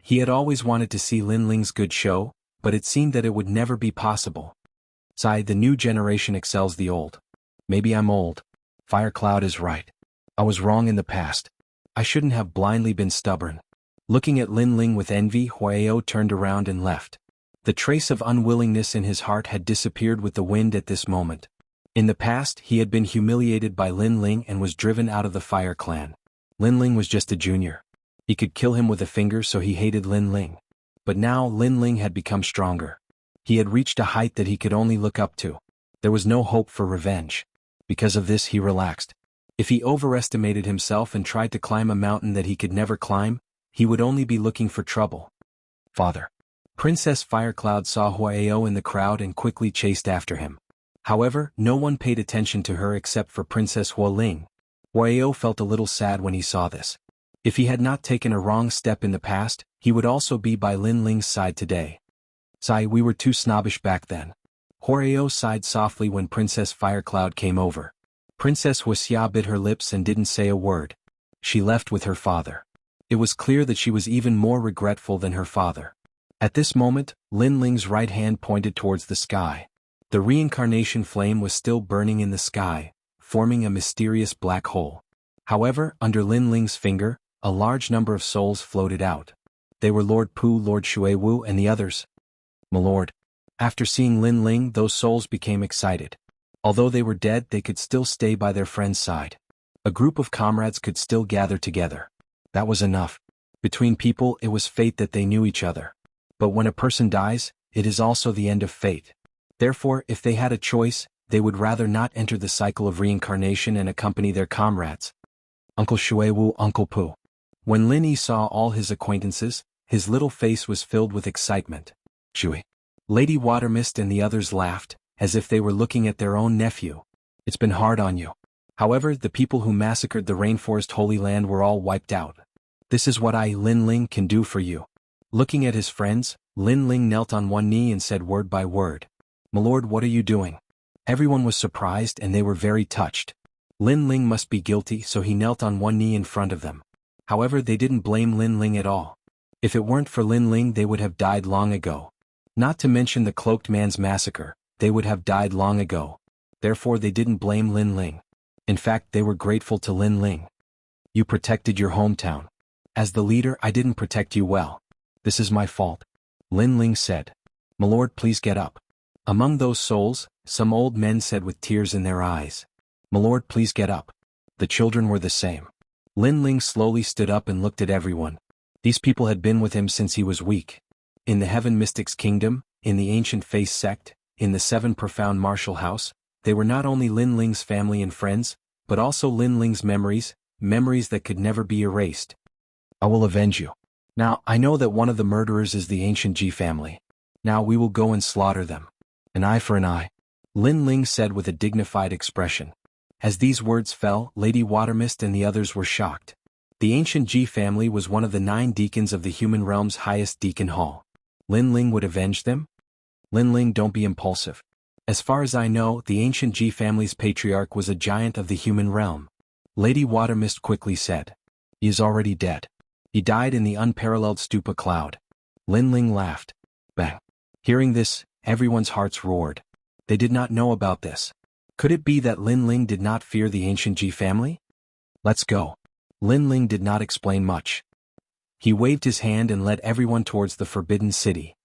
Speaker 1: He had always wanted to see Lin Ling's good show, but it seemed that it would never be possible. Sigh, the new generation excels the old. Maybe I'm old. Firecloud is right. I was wrong in the past. I shouldn't have blindly been stubborn. Looking at Lin Ling with envy, Huayao turned around and left. The trace of unwillingness in his heart had disappeared with the wind at this moment. In the past, he had been humiliated by Lin Ling and was driven out of the Fire Clan. Lin Ling was just a junior. He could kill him with a finger, so he hated Lin Ling. But now Lin Ling had become stronger. He had reached a height that he could only look up to. There was no hope for revenge. Because of this, he relaxed. If he overestimated himself and tried to climb a mountain that he could never climb, he would only be looking for trouble. Father. Princess Firecloud saw Huayao in the crowd and quickly chased after him. However, no one paid attention to her except for Princess Hualing. Huayao felt a little sad when he saw this. If he had not taken a wrong step in the past, he would also be by Lin Ling's side today. Sigh, we were too snobbish back then. Huayao sighed softly when Princess Firecloud came over. Princess Wuxia bit her lips and didn't say a word. She left with her father. It was clear that she was even more regretful than her father. At this moment, Lin Ling's right hand pointed towards the sky. The reincarnation flame was still burning in the sky, forming a mysterious black hole. However, under Lin Ling's finger, a large number of souls floated out. They were Lord Pu, Lord Shuiwu, and the others. My lord. After seeing Lin Ling, those souls became excited. Although they were dead, they could still stay by their friend's side. A group of comrades could still gather together. That was enough. Between people, it was fate that they knew each other. But when a person dies, it is also the end of fate. Therefore, if they had a choice, they would rather not enter the cycle of reincarnation and accompany their comrades. Uncle Shuiwu, Uncle Pu. When Lin Yi saw all his acquaintances, his little face was filled with excitement. Shui. Lady Watermist and the others laughed, as if they were looking at their own nephew. It's been hard on you. However, the people who massacred the Rainforest Holy Land were all wiped out. This is what I, Lin Ling, can do for you. Looking at his friends, Lin Ling knelt on one knee and said word by word. My lord, what are you doing? Everyone was surprised and they were very touched. Lin Ling must be guilty, so he knelt on one knee in front of them. However, they didn't blame Lin Ling at all. If it weren't for Lin Ling, they would have died long ago. Not to mention the Cloaked Man's massacre, they would have died long ago. Therefore, they didn't blame Lin Ling. In fact, they were grateful to Lin Ling. You protected your hometown. As the leader, I didn't protect you well. This is my fault. Lin Ling said. My lord, please get up. Among those souls, some old men said with tears in their eyes. My lord, please get up. The children were the same. Lin Ling slowly stood up and looked at everyone. These people had been with him since he was weak. In the Heaven Mystics Kingdom, in the Ancient Face Sect, in the Seven Profound Martial House, they were not only Lin Ling's family and friends, but also Lin Ling's memories that could never be erased. I will avenge you. Now, I know that one of the murderers is the Ancient Ji family. Now we will go and slaughter them. An eye for an eye. Lin Ling said with a dignified expression. As these words fell, Lady Watermist and the others were shocked. The Ancient Ji family was one of the 9 deacons of the human realm's highest deacon hall. Lin Ling would avenge them? Lin Ling, don't be impulsive. As far as I know, the Ancient Ji family's patriarch was a giant of the human realm. Lady Watermist quickly said. He is already dead. He died in the unparalleled Stupa cloud. Lin Ling laughed. Bang. Hearing this, everyone's hearts roared. They did not know about this. Could it be that Lin Ling did not fear the Ancient Ji family? Let's go. Lin Ling did not explain much. He waved his hand and led everyone towards the Forbidden City.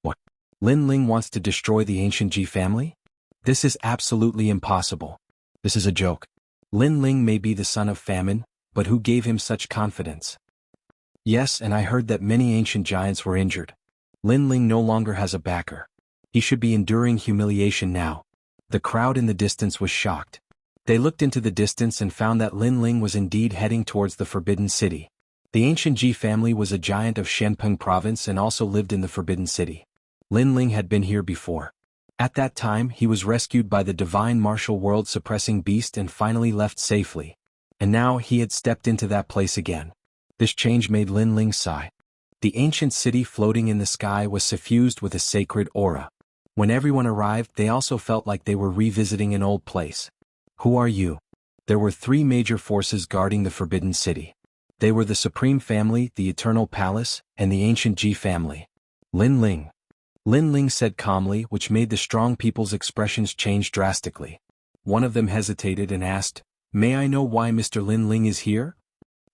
Speaker 1: What? Lin Ling wants to destroy the Ancient Ji family? This is absolutely impossible. This is a joke. Lin Ling may be the son of famine, but who gave him such confidence? Yes, and I heard that many ancient giants were injured. Lin Ling no longer has a backer. He should be enduring humiliation now. The crowd in the distance was shocked. They looked into the distance and found that Lin Ling was indeed heading towards the Forbidden City. The Ancient Ji family was a giant of Shenpeng province and also lived in the Forbidden City. Lin Ling had been here before. At that time he was rescued by the divine martial world-suppressing beast and finally left safely. And now he had stepped into that place again. This change made Lin Ling sigh. The ancient city floating in the sky was suffused with a sacred aura. When everyone arrived, they also felt like they were revisiting an old place. Who are you? There were 3 major forces guarding the Forbidden City. They were the Supreme Family, the Eternal Palace, and the Ancient Ji family. Lin Ling. Lin Ling said calmly, which made the strong people's expressions change drastically. One of them hesitated and asked, "May I know why Mr. Lin Ling is here?"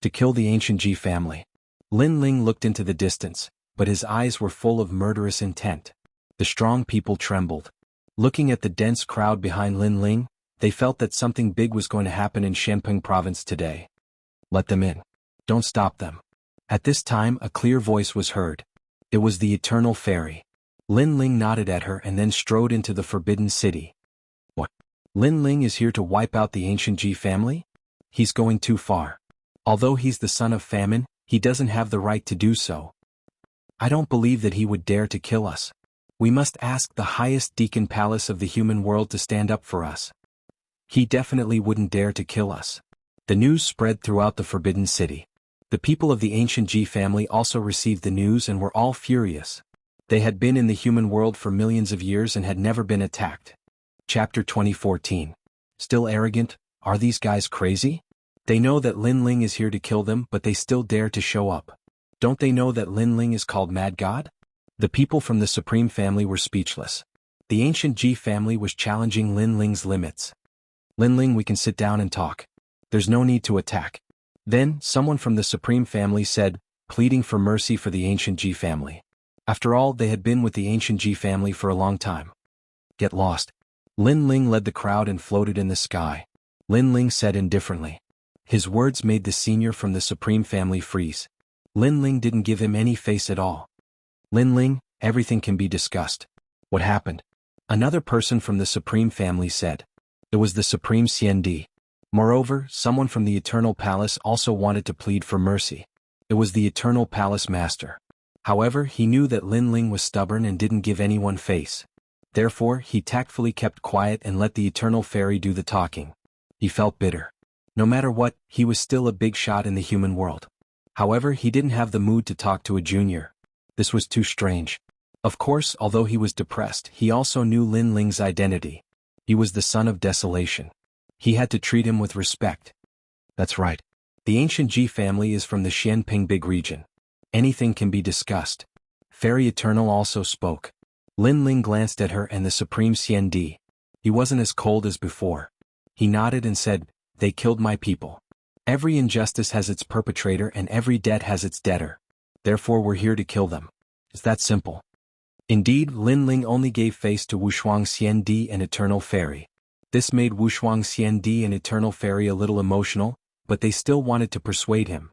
Speaker 1: "To kill the Ancient Ji family." Lin Ling looked into the distance, but his eyes were full of murderous intent. The strong people trembled. Looking at the dense crowd behind Lin Ling, they felt that something big was going to happen in Shenping province today. "Let them in. Don't stop them." At this time a clear voice was heard. It was the Eternal Fairy. Lin Ling nodded at her and then strode into the Forbidden City. "What? Lin Ling is here to wipe out the Ancient Ji family? He's going too far. Although he's the son of famine, he doesn't have the right to do so. I don't believe that he would dare to kill us. We must ask the highest deacon palace of the human world to stand up for us. He definitely wouldn't dare to kill us." The news spread throughout the Forbidden City. The people of the Ancient Ji family also received the news and were all furious. They had been in the human world for millions of years and had never been attacked. Chapter 2014. Still arrogant? Are these guys crazy? They know that Lin Ling is here to kill them, but they still dare to show up. Don't they know that Lin Ling is called Mad God? The people from the Supreme Family were speechless. The Ancient Ji family was challenging Lin Ling's limits. "Lin Ling, we can sit down and talk. There's no need to attack." Then, someone from the Supreme Family said, pleading for mercy for the Ancient Ji family. After all, they had been with the Ancient Ji family for a long time. "Get lost." Lin Ling led the crowd and floated in the sky. Lin Ling said indifferently. His words made the senior from the Supreme Family freeze. Lin Ling didn't give him any face at all. "Lin Ling, everything can be discussed. What happened?" Another person from the Supreme Family said. It was the Supreme Xianxia. Moreover, someone from the Eternal Palace also wanted to plead for mercy. It was the Eternal Palace Master. However, he knew that Lin Ling was stubborn and didn't give anyone face. Therefore, he tactfully kept quiet and let the Eternal Fairy do the talking. He felt bitter. No matter what, he was still a big shot in the human world. However, he didn't have the mood to talk to a junior. This was too strange. Of course, although he was depressed, he also knew Lin Ling's identity. He was the son of desolation. He had to treat him with respect. That's right. The Ancient Ji family is from the Xianping Big region. Anything can be discussed. Fairy Eternal also spoke. Lin Ling glanced at her and the Supreme Xianxia. He wasn't as cold as before. He nodded and said, "They killed my people. Every injustice has its perpetrator and every debt has its debtor. Therefore we're here to kill them. It's that simple." Indeed, Lin Ling only gave face to Wuxia Xianxia and Eternal Fairy. This made Wuxia Xianxia and Eternal Fairy a little emotional, but they still wanted to persuade him.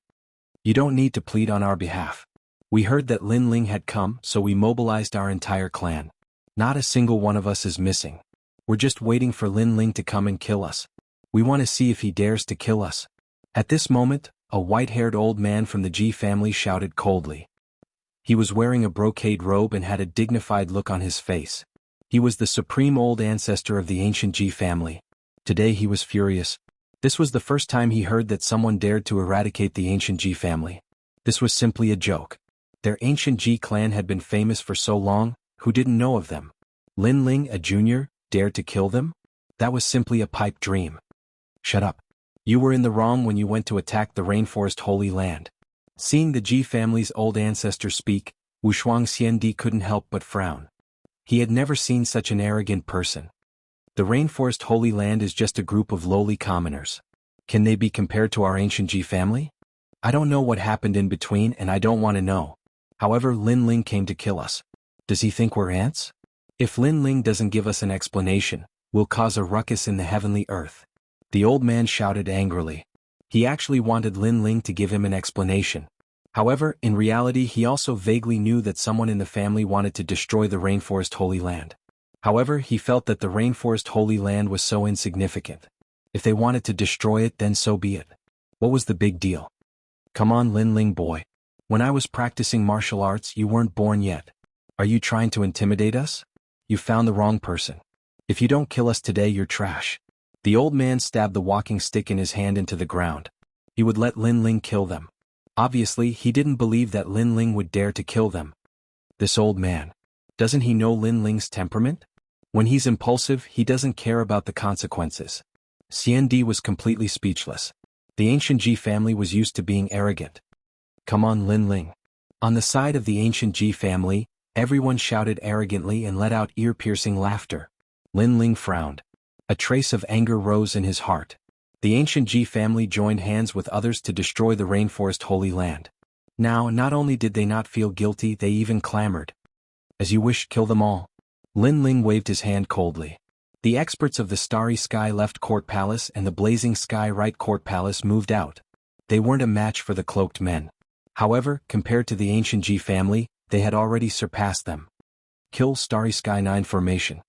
Speaker 1: "You don't need to plead on our behalf. We heard that Lin Ling had come, so we mobilized our entire clan. Not a single one of us is missing. We're just waiting for Lin Ling to come and kill us. We want to see if he dares to kill us." At this moment, a white-haired old man from the Ji family shouted coldly. He was wearing a brocade robe and had a dignified look on his face. He was the supreme old ancestor of the Ancient Ji family. Today he was furious. This was the first time he heard that someone dared to eradicate the Ancient Ji family. This was simply a joke. Their Ancient Ji clan had been famous for so long, who didn't know of them? Lin Ling, a junior, dared to kill them? That was simply a pipe dream. Shut up. You were in the wrong when you went to attack the Rainforest Holy Land. Seeing the Ji family's old ancestor speak, Wuxia Xianxia couldn't help but frown. He had never seen such an arrogant person. The Rainforest Holy Land is just a group of lowly commoners. Can they be compared to our Ancient Ji family? I don't know what happened in between and I don't want to know. However, Lin Ling came to kill us. Does he think we're ants? If Lin Ling doesn't give us an explanation, we'll cause a ruckus in the heavenly earth. The old man shouted angrily. He actually wanted Lin Ling to give him an explanation. However, in reality he also vaguely knew that someone in the family wanted to destroy the Rainforest Holy Land. However, he felt that the Rainforest Holy Land was so insignificant. If they wanted to destroy it, then so be it. What was the big deal? Come on, Lin Ling boy. When I was practicing martial arts, you weren't born yet. Are you trying to intimidate us? You found the wrong person. If you don't kill us today, you're trash. The old man stabbed the walking stick in his hand into the ground. He would let Lin Ling kill them. Obviously, he didn't believe that Lin Ling would dare to kill them. This old man. Doesn't he know Lin Ling's temperament? When he's impulsive, he doesn't care about the consequences. Xiandi was completely speechless. The ancient Ji family was used to being arrogant. Come on, Lin Ling. On the side of the ancient Ji family, everyone shouted arrogantly and let out ear-piercing laughter. Lin Ling frowned. A trace of anger rose in his heart. The ancient Ji family joined hands with others to destroy the rainforest holy land. Now, not only did they not feel guilty, they even clamored. As you wish, kill them all. Lin Ling waved his hand coldly. The experts of the Starry Sky Left Court Palace and the Blazing Sky Right Court Palace moved out. They weren't a match for the cloaked men. However, compared to the ancient Ji family, they had already surpassed them. Kill Starry Sky 9 Formation.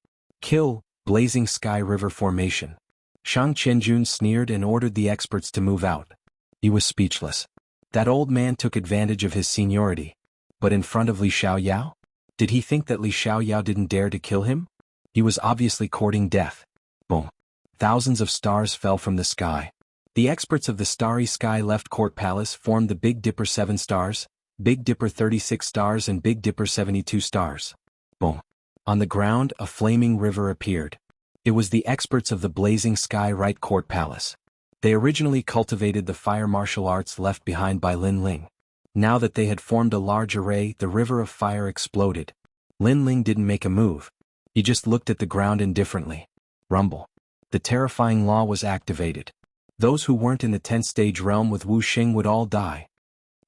Speaker 1: Kill Blazing Sky River Formation. Shang Qianjun sneered and ordered the experts to move out. He was speechless. That old man took advantage of his seniority. But in front of Li Xiaoyao? Did he think that Li Xiaoyao didn't dare to kill him? He was obviously courting death. Boom. Thousands of stars fell from the sky. The experts of the Starry Sky Left Court Palace formed the Big Dipper 7 stars, Big Dipper 36 stars and Big Dipper 72 stars. Boom. On the ground, a flaming river appeared. It was the experts of the Blazing Sky Right Court Palace. They originally cultivated the fire martial arts left behind by Lin Ling. Now that they had formed a large array, the river of fire exploded. Lin Ling didn't make a move. He just looked at the ground indifferently. Rumble. The terrifying law was activated. Those who weren't in the 10th stage realm with Wu Xing would all die.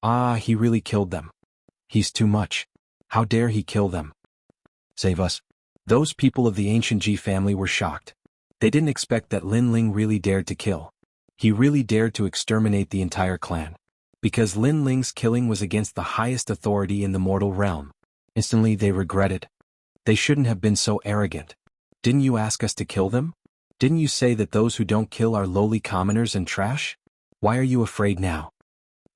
Speaker 1: Ah, he really killed them. He's too much. How dare he kill them? Save us. Those people of the ancient Ji family were shocked. They didn't expect that Lin Ling really dared to kill. He really dared to exterminate the entire clan. Because Lin Ling's killing was against the highest authority in the mortal realm. Instantly they regretted. They shouldn't have been so arrogant. Didn't you ask us to kill them? Didn't you say that those who don't kill are lowly commoners and trash? Why are you afraid now?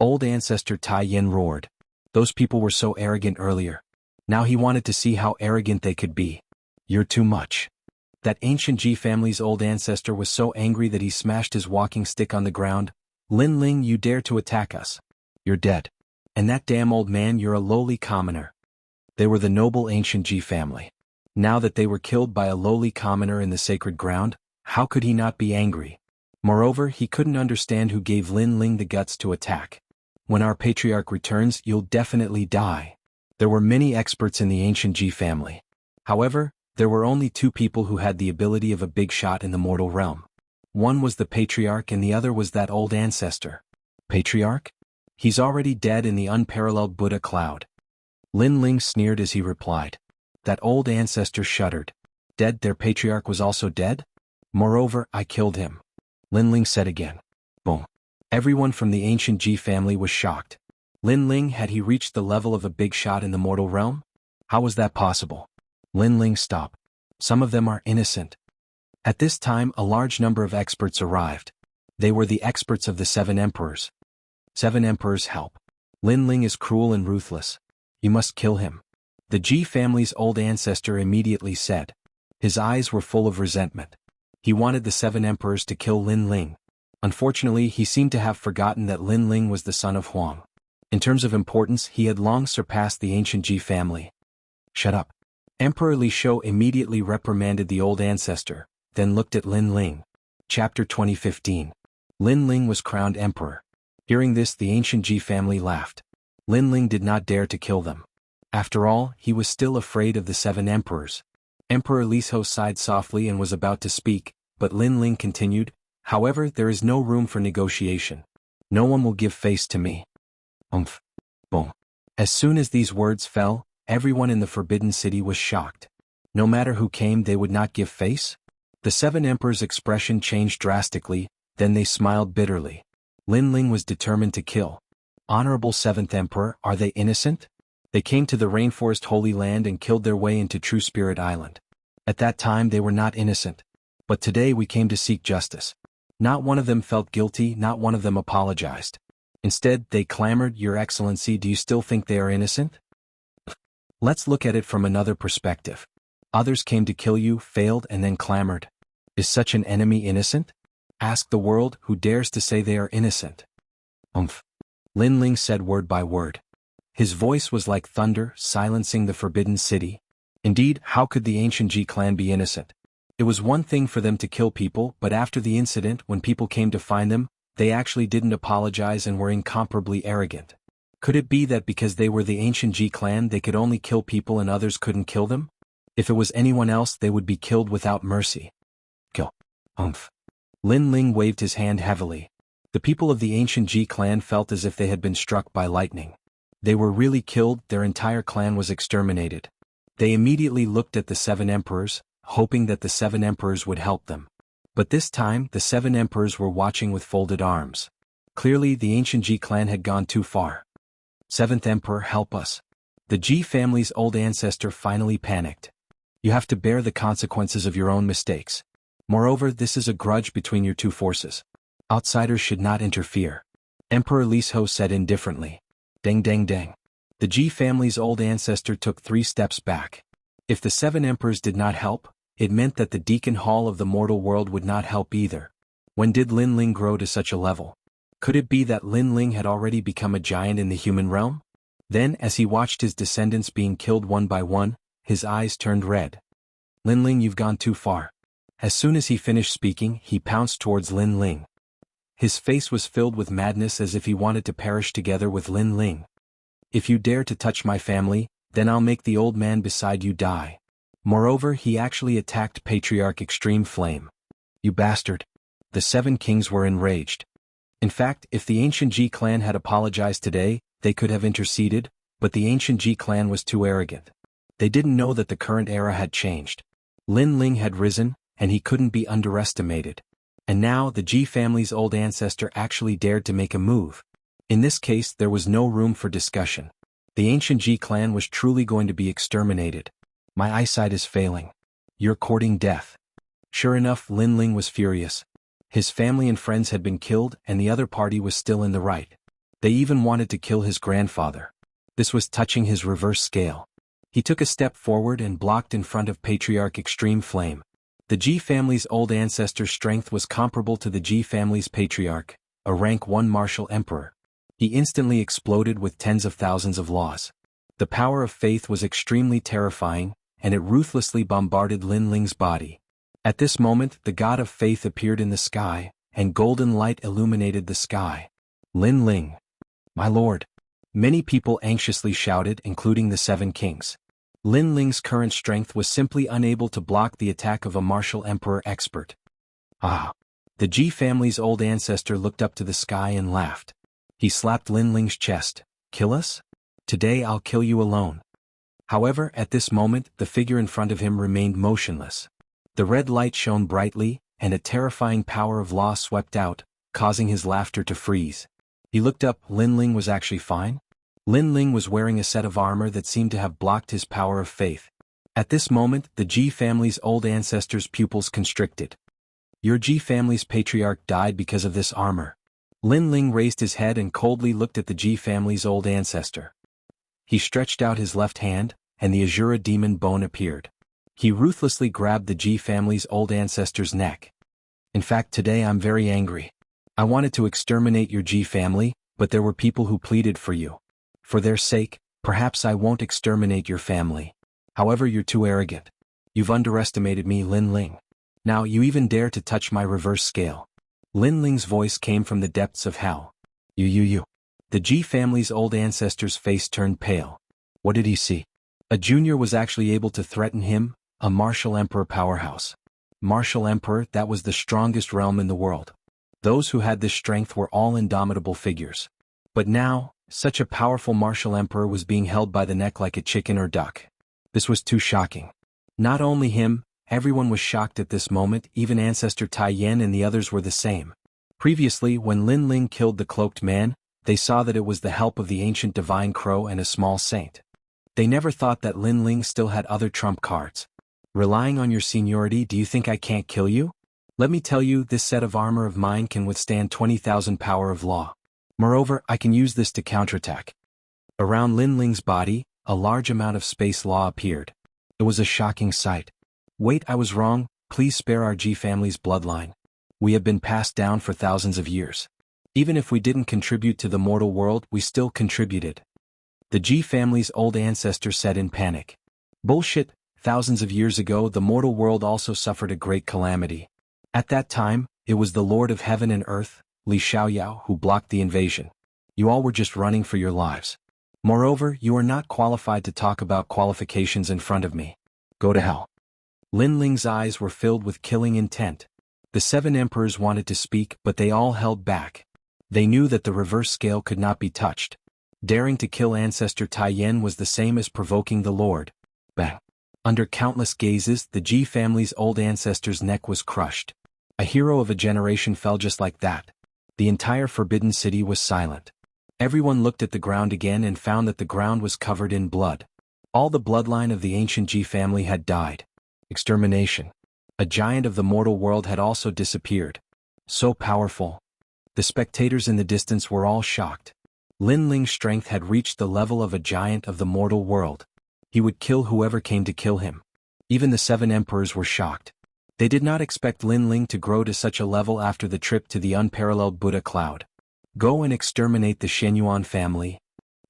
Speaker 1: Old ancestor Tai Yin roared. Those people were so arrogant earlier. Now he wanted to see how arrogant they could be. You're too much. That ancient Ji family's old ancestor was so angry that he smashed his walking stick on the ground. Lin Ling, you dare to attack us. You're dead. And that damn old man, you're a lowly commoner. They were the noble ancient Ji family. Now that they were killed by a lowly commoner in the sacred ground, how could he not be angry? Moreover, he couldn't understand who gave Lin Ling the guts to attack. When our patriarch returns, you'll definitely die. There were many experts in the ancient Ji family. However, there were only two people who had the ability of a big shot in the mortal realm. One was the patriarch and the other was that old ancestor. Patriarch? He's already dead in the unparalleled Buddha cloud. Lin Ling sneered as he replied. That old ancestor shuddered. Dead, their patriarch was also dead? Moreover, I killed him. Lin Ling said again. Boom. Everyone from the ancient Ji family was shocked. Lin Ling, had he reached the level of a big shot in the mortal realm? How was that possible? Lin Ling, stop. Some of them are innocent. At this time, a large number of experts arrived. They were the experts of the 7 emperors. 7 emperors help. Lin Ling is cruel and ruthless. You must kill him. The Ji family's old ancestor immediately said. His eyes were full of resentment. He wanted the 7 emperors to kill Lin Ling. Unfortunately, he seemed to have forgotten that Lin Ling was the son of Huang. In terms of importance, he had long surpassed the ancient Ji family. Shut up. Emperor Li Shou immediately reprimanded the old ancestor, then looked at Lin Ling. Chapter 2015. Lin Ling was crowned emperor. Hearing this, the ancient Ji family laughed. Lin Ling did not dare to kill them. After all, he was still afraid of the 7 emperors. Emperor Li Shou sighed softly and was about to speak, but Lin Ling continued, however, there is no room for negotiation. No one will give face to me. Boom. As soon as these words fell, everyone in the Forbidden City was shocked. No matter who came, they would not give face? The 7 emperors' expression changed drastically, then they smiled bitterly. Lin Ling was determined to kill. Honorable 7th Emperor, are they innocent? They came to the Rainforest Holy Land and killed their way into True Spirit Island. At that time they were not innocent. But today we came to seek justice. Not one of them felt guilty, not one of them apologized. Instead, they clamored, Your Excellency, do you still think they are innocent? Let's look at it from another perspective. Others came to kill you, failed, and then clamored. Is such an enemy innocent? Ask the world who dares to say they are innocent. Lin Ling said word by word. His voice was like thunder, silencing the forbidden city. Indeed, how could the ancient Ji clan be innocent? It was one thing for them to kill people, but after the incident, when people came to find them, they actually didn't apologize and were incomparably arrogant. Could it be that because they were the ancient Ji clan they could only kill people and others couldn't kill them? If it was anyone else they would be killed without mercy. Kill. Lin Ling waved his hand heavily. The people of the ancient Ji clan felt as if they had been struck by lightning. They were really killed, their entire clan was exterminated. They immediately looked at the 7 emperors, hoping that the 7 emperors would help them. But this time, the 7 emperors were watching with folded arms. Clearly, the ancient Ji clan had gone too far. 7th Emperor, help us. The Ji family's old ancestor finally panicked. You have to bear the consequences of your own mistakes. Moreover, this is a grudge between your two forces. Outsiders should not interfere. Emperor Lisho said indifferently. Deng deng deng. The Ji family's old ancestor took 3 steps back. If the 7 emperors did not help, it meant that the Deacon Hall of the mortal world would not help either. When did Lin Ling grow to such a level? Could it be that Lin Ling had already become a giant in the human realm? Then, as he watched his descendants being killed one by one, his eyes turned red. Lin Ling, you've gone too far. As soon as he finished speaking, he pounced towards Lin Ling. His face was filled with madness as if he wanted to perish together with Lin Ling. If you dare to touch my family, then I'll make the old man beside you die. Moreover, he actually attacked Patriarch Extreme Flame. You bastard. The 7 kings were enraged. In fact, if the ancient Ji clan had apologized today, they could have interceded, but the ancient Ji clan was too arrogant. They didn't know that the current era had changed. Lin Ling had risen, and he couldn't be underestimated. And now the Ji family's old ancestor actually dared to make a move. In this case there was no room for discussion. The ancient Ji clan was truly going to be exterminated. My eyesight is failing. You're courting death. Sure enough, Lin Ling was furious. His family and friends had been killed and the other party was still in the right. They even wanted to kill his grandfather. This was touching his reverse scale. He took a step forward and blocked in front of Patriarch Extreme Flame. The Ji family's old ancestor's strength was comparable to the Ji family's patriarch, a rank 1 martial emperor. He instantly exploded with tens of thousands of laws. The power of faith was extremely terrifying, and it ruthlessly bombarded Lin Ling's body. At this moment, the god of faith appeared in the sky, and golden light illuminated the sky. Lin Ling. My lord. Many people anxiously shouted, including the 7 kings. Lin Ling's current strength was simply unable to block the attack of a martial emperor expert. Ah! The Ji family's old ancestor looked up to the sky and laughed. He slapped Lin Ling's chest. Kill us? Today I'll kill you alone. However, at this moment, the figure in front of him remained motionless. The red light shone brightly, and a terrifying power of law swept out, causing his laughter to freeze. He looked up. Lin Ling was actually fine? Lin Ling was wearing a set of armor that seemed to have blocked his power of faith. At this moment, the Ji family's old ancestor's pupils constricted. Your Ji family's patriarch died because of this armor. Lin Ling raised his head and coldly looked at the Ji family's old ancestor. He stretched out his left hand, and the Azura demon bone appeared. He ruthlessly grabbed the Ji family's old ancestor's neck. In fact, today I'm very angry. I wanted to exterminate your Ji family, but there were people who pleaded for you. For their sake, perhaps I won't exterminate your family. However, you're too arrogant. You've underestimated me, Lin Ling. Now you even dare to touch my reverse scale. Lin Ling's voice came from the depths of hell. You. The Ji family's old ancestor's face turned pale. What did he see? A junior was actually able to threaten him, a martial emperor powerhouse. Martial emperor, that was the strongest realm in the world. Those who had this strength were all indomitable figures. But now, such a powerful martial emperor was being held by the neck like a chicken or duck. This was too shocking. Not only him, everyone was shocked at this moment, even Ancestor Tai Yan and the others were the same. Previously, when Lin Ling killed the cloaked man, they saw that it was the help of the ancient divine crow and a small saint. They never thought that Lin Ling still had other trump cards. Relying on your seniority, do you think I can't kill you? Let me tell you, this set of armor of mine can withstand 20,000 power of law. Moreover, I can use this to counterattack. Around Lin Ling's body, a large amount of space law appeared. It was a shocking sight. Wait, I was wrong, please spare our Ji family's bloodline. We have been passed down for thousands of years. Even if we didn't contribute to the mortal world, we still contributed. The Ji family's old ancestor said in panic. Bullshit, thousands of years ago the mortal world also suffered a great calamity. At that time, it was the Lord of Heaven and Earth, Li Xiaoyao, who blocked the invasion. You all were just running for your lives. Moreover, you are not qualified to talk about qualifications in front of me. Go to hell. Lin Ling's eyes were filled with killing intent. The 7 emperors wanted to speak, but they all held back. They knew that the reverse scale could not be touched. Daring to kill ancestor Tai Yan was the same as provoking the Lord. Bang. Under countless gazes, the Ji family's old ancestor's neck was crushed. A hero of a generation fell just like that. The entire Forbidden City was silent. Everyone looked at the ground again and found that the ground was covered in blood. All the bloodline of the ancient Ji family had died. Extermination. A giant of the mortal world had also disappeared. So powerful. The spectators in the distance were all shocked. Lin Ling's strength had reached the level of a giant of the mortal world. He would kill whoever came to kill him. Even the 7 emperors were shocked. They did not expect Lin Ling to grow to such a level after the trip to the unparalleled Buddha cloud. Go and exterminate the Xianyuan family.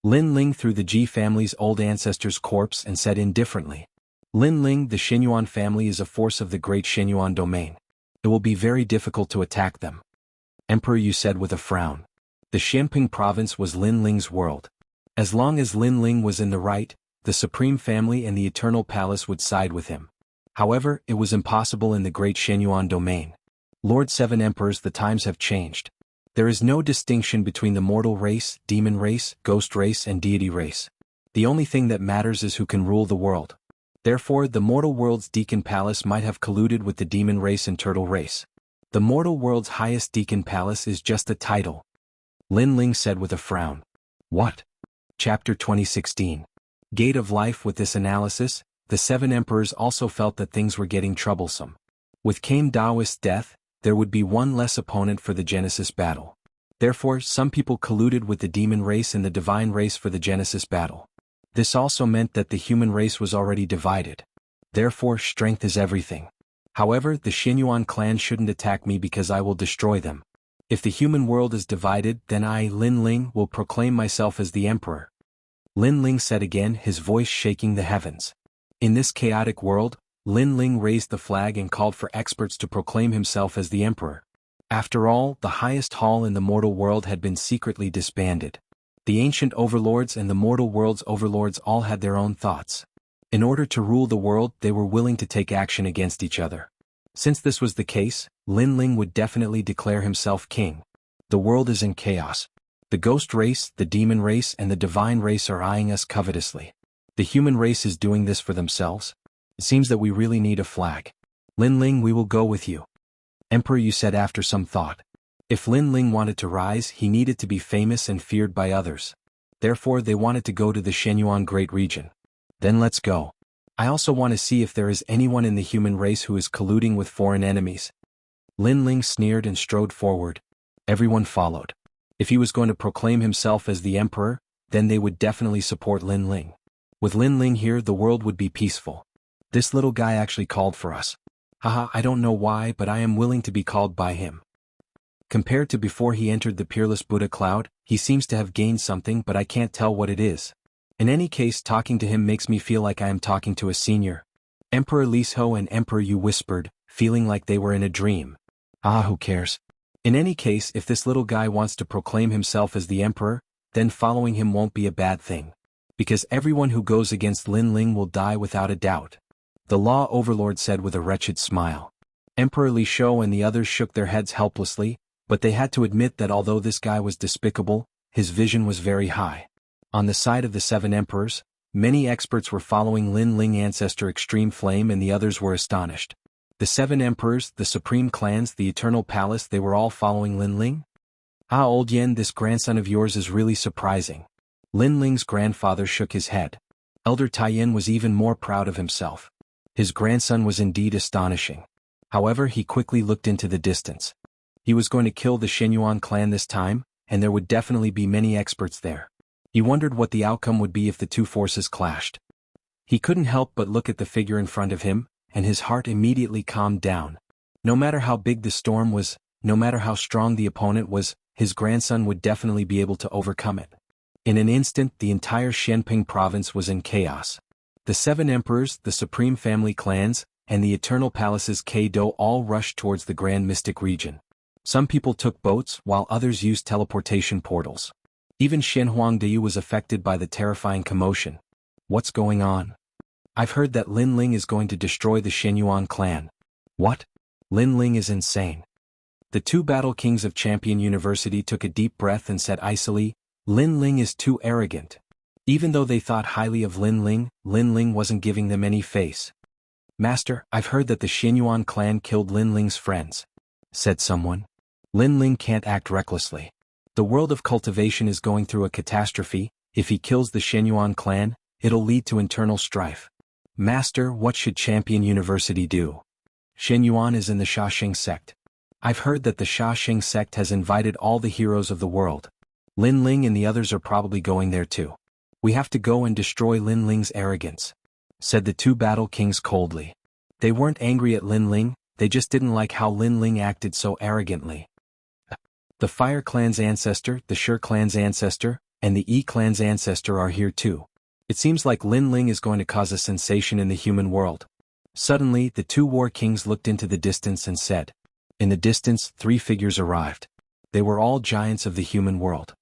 Speaker 1: Lin Ling threw the Ji family's old ancestor's corpse and said indifferently. Lin Ling, the Xianyuan family is a force of the great Xianyuan domain. It will be very difficult to attack them. Emperor, you said with a frown. The Xianping province was Lin Ling's world. As long as Lin Ling was in the right, the Supreme Family and the Eternal Palace would side with him. However, it was impossible in the great Xianyuan domain. Lord 7 Emperors, the times have changed. There is no distinction between the mortal race, demon race, ghost race and deity race. The only thing that matters is who can rule the world. Therefore, the mortal world's Deacon Palace might have colluded with the demon race and turtle race. The mortal world's highest Deacon Palace is just a title. Lin Ling said with a frown. What? Chapter 2016. Gate of Life. With this analysis, the 7 emperors also felt that things were getting troublesome. With Kame Daoist's death, there would be one less opponent for the Genesis battle. Therefore, some people colluded with the demon race and the divine race for the Genesis battle. This also meant that the human race was already divided. Therefore, strength is everything. However, the Xianyuan clan shouldn't attack me because I will destroy them. If the human world is divided, then I, Lin Ling, will proclaim myself as the emperor. Lin Ling said again, his voice shaking the heavens. In this chaotic world, Lin Ling raised the flag and called for experts to proclaim himself as the emperor. After all, the highest hall in the mortal world had been secretly disbanded. The ancient overlords and the mortal world's overlords all had their own thoughts. In order to rule the world, they were willing to take action against each other. Since this was the case, Lin Ling would definitely declare himself king. The world is in chaos. The ghost race, the demon race and the divine race are eyeing us covetously. The human race is doing this for themselves. It seems that we really need a flag. Lin Ling, we will go with you. Emperor, you said after some thought. If Lin Ling wanted to rise, he needed to be famous and feared by others. Therefore, they wanted to go to the Xianyuan Great Region. Then let's go. I also want to see if there is anyone in the human race who is colluding with foreign enemies. Lin Ling sneered and strode forward. Everyone followed. If he was going to proclaim himself as the emperor, then they would definitely support Lin Ling. With Lin Ling here, the world would be peaceful. This little guy actually called for us. Haha, I don't know why, but I am willing to be called by him. Compared to before he entered the peerless Buddha cloud, he seems to have gained something, but I can't tell what it is. In any case, talking to him makes me feel like I am talking to a senior. Emperor Lisho and Emperor Yu whispered, feeling like they were in a dream. Ah, who cares? In any case, if this little guy wants to proclaim himself as the emperor, then following him won't be a bad thing. Because everyone who goes against Lin Ling will die without a doubt. The law overlord said with a wretched smile. Emperor Lisho and the others shook their heads helplessly, but they had to admit that although this guy was despicable, his vision was very high. On the side of the 7 emperors, many experts were following Lin Ling ancestor Extreme Flame and the others were astonished. The 7 emperors, the supreme clans, the eternal palace, they were all following Lin Ling? Ah, old Yen, this grandson of yours is really surprising. Lin Ling's grandfather shook his head. Elder Taiyin was even more proud of himself. His grandson was indeed astonishing. However, he quickly looked into the distance. He was going to kill the Xianyuan clan this time, and there would definitely be many experts there. He wondered what the outcome would be if the two forces clashed. He couldn't help but look at the figure in front of him, and his heart immediately calmed down. No matter how big the storm was, no matter how strong the opponent was, his grandson would definitely be able to overcome it. In an instant, the entire Xianping province was in chaos. The 7 emperors, the supreme family clans, and the eternal palaces Kado all rushed towards the grand mystic region. Some people took boats while others used teleportation portals. Even Shenhuangdiyu was affected by the terrifying commotion. What's going on? I've heard that Lin Ling is going to destroy the Shenyuan clan. What? Lin Ling is insane. The 2 battle kings of Champion University took a deep breath and said icily, Lin Ling is too arrogant. Even though they thought highly of Lin Ling wasn't giving them any face. Master, I've heard that the Shenyuan clan killed Lin Ling's friends, said someone. Lin Ling can't act recklessly. The world of cultivation is going through a catastrophe. If he kills the Shenyuan clan, it'll lead to internal strife. Master, what should Champion University do? Shenyuan is in the Shaxing sect. I've heard that the Shaxing sect has invited all the heroes of the world. Lin Ling and the others are probably going there too. We have to go and destroy Lin Ling's arrogance, said the 2 battle kings coldly. They weren't angry at Lin Ling, they just didn't like how Lin Ling acted so arrogantly. The Fire clan's ancestor, the Shi clan's ancestor, and the Yi clan's ancestor are here too. It seems like Lin Ling is going to cause a sensation in the human world. Suddenly, the 2 war kings looked into the distance and said. In the distance, 3 figures arrived. They were all giants of the human world.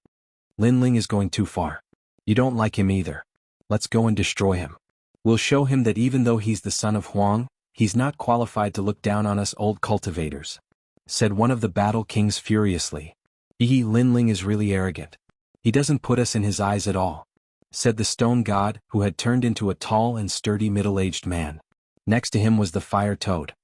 Speaker 1: Lin Ling is going too far. You don't like him either. Let's go and destroy him. We'll show him that even though he's the son of Huang, he's not qualified to look down on us old cultivators, said one of the battle kings furiously. Lin Ling is really arrogant. He doesn't put us in his eyes at all, said the stone god, who had turned into a tall and sturdy middle-aged man. Next to him was the fire toad.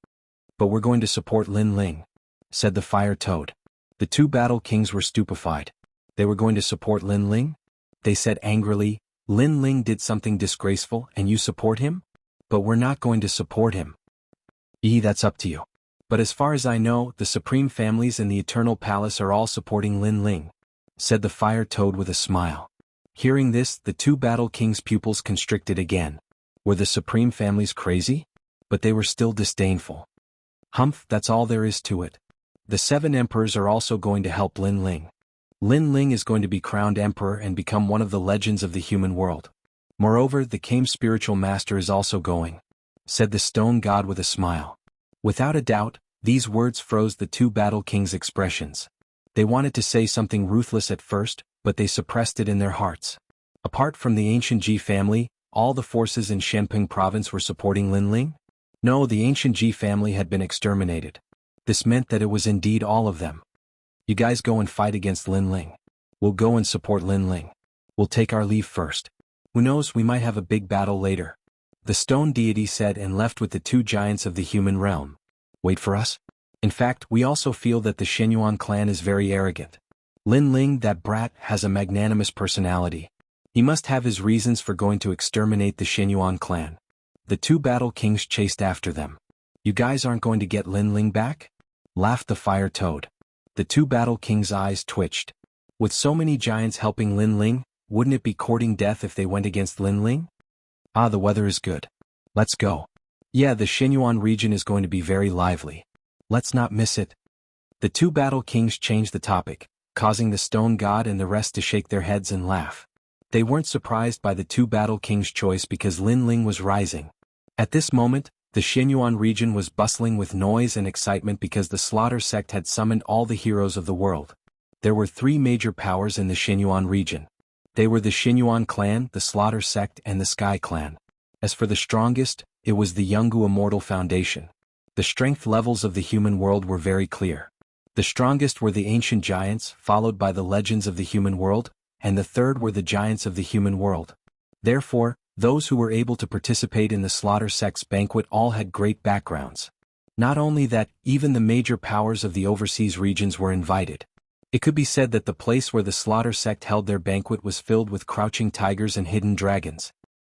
Speaker 1: But we're going to support Lin Ling, said the fire toad. The 2 battle kings were stupefied. They were going to support Lin Ling? They said angrily, Lin Ling did something disgraceful and you support him? But we're not going to support him. That's up to you. But as far as I know, the supreme families in the Eternal Palace are all supporting Lin Ling, said the fire toad with a smile. Hearing this, the 2 battle kings' pupils constricted again. Were the supreme families crazy? But they were still disdainful. Humph, that's all there is to it. The 7 emperors are also going to help Lin Ling. Lin Ling is going to be crowned emperor and become one of the legends of the human world. Moreover, the Kame spiritual master is also going, said the stone god with a smile. Without a doubt, these words froze the 2 battle kings' expressions. They wanted to say something ruthless at first, but they suppressed it in their hearts. Apart from the ancient Ji family, all the forces in Shenping province were supporting Lin Ling? No, the ancient Ji family had been exterminated. This meant that it was indeed all of them. You guys go and fight against Lin Ling. We'll go and support Lin Ling. We'll take our leave first. Who knows, we might have a big battle later. The stone deity said and left with the 2 giants of the human realm. Wait for us? In fact, we also feel that the Shenyuan clan is very arrogant. Lin Ling, that brat, has a magnanimous personality. He must have his reasons for going to exterminate the Shenyuan clan. The 2 battle kings chased after them. You guys aren't going to get Lin Ling back? Laughed the fire toad. The 2 battle kings' eyes twitched. With so many giants helping Lin Ling, wouldn't it be courting death if they went against Lin Ling? The weather is good. Let's go. Yeah, the Shenyuan region is going to be very lively. Let's not miss it. The 2 battle kings changed the topic, causing the stone god and the rest to shake their heads and laugh. They weren't surprised by the 2 battle kings' choice because Lin Ling was rising. At this moment, the Shenyuan region was bustling with noise and excitement because the Slaughter sect had summoned all the heroes of the world. There were 3 major powers in the Shenyuan region. They were the Shenyuan clan, the Slaughter sect, and the Sky clan. As for the strongest, it was the Jianghu Immortal Foundation. The strength levels of the human world were very clear. The strongest were the ancient giants, followed by the legends of the human world, and the third were the giants of the human world. Therefore, those who were able to participate in the Slaughter sect's banquet all had great backgrounds. Not only that, even the major powers of the overseas regions were invited. It could be said that the place where the Slaughter sect held their banquet was filled with crouching tigers and hidden dragons.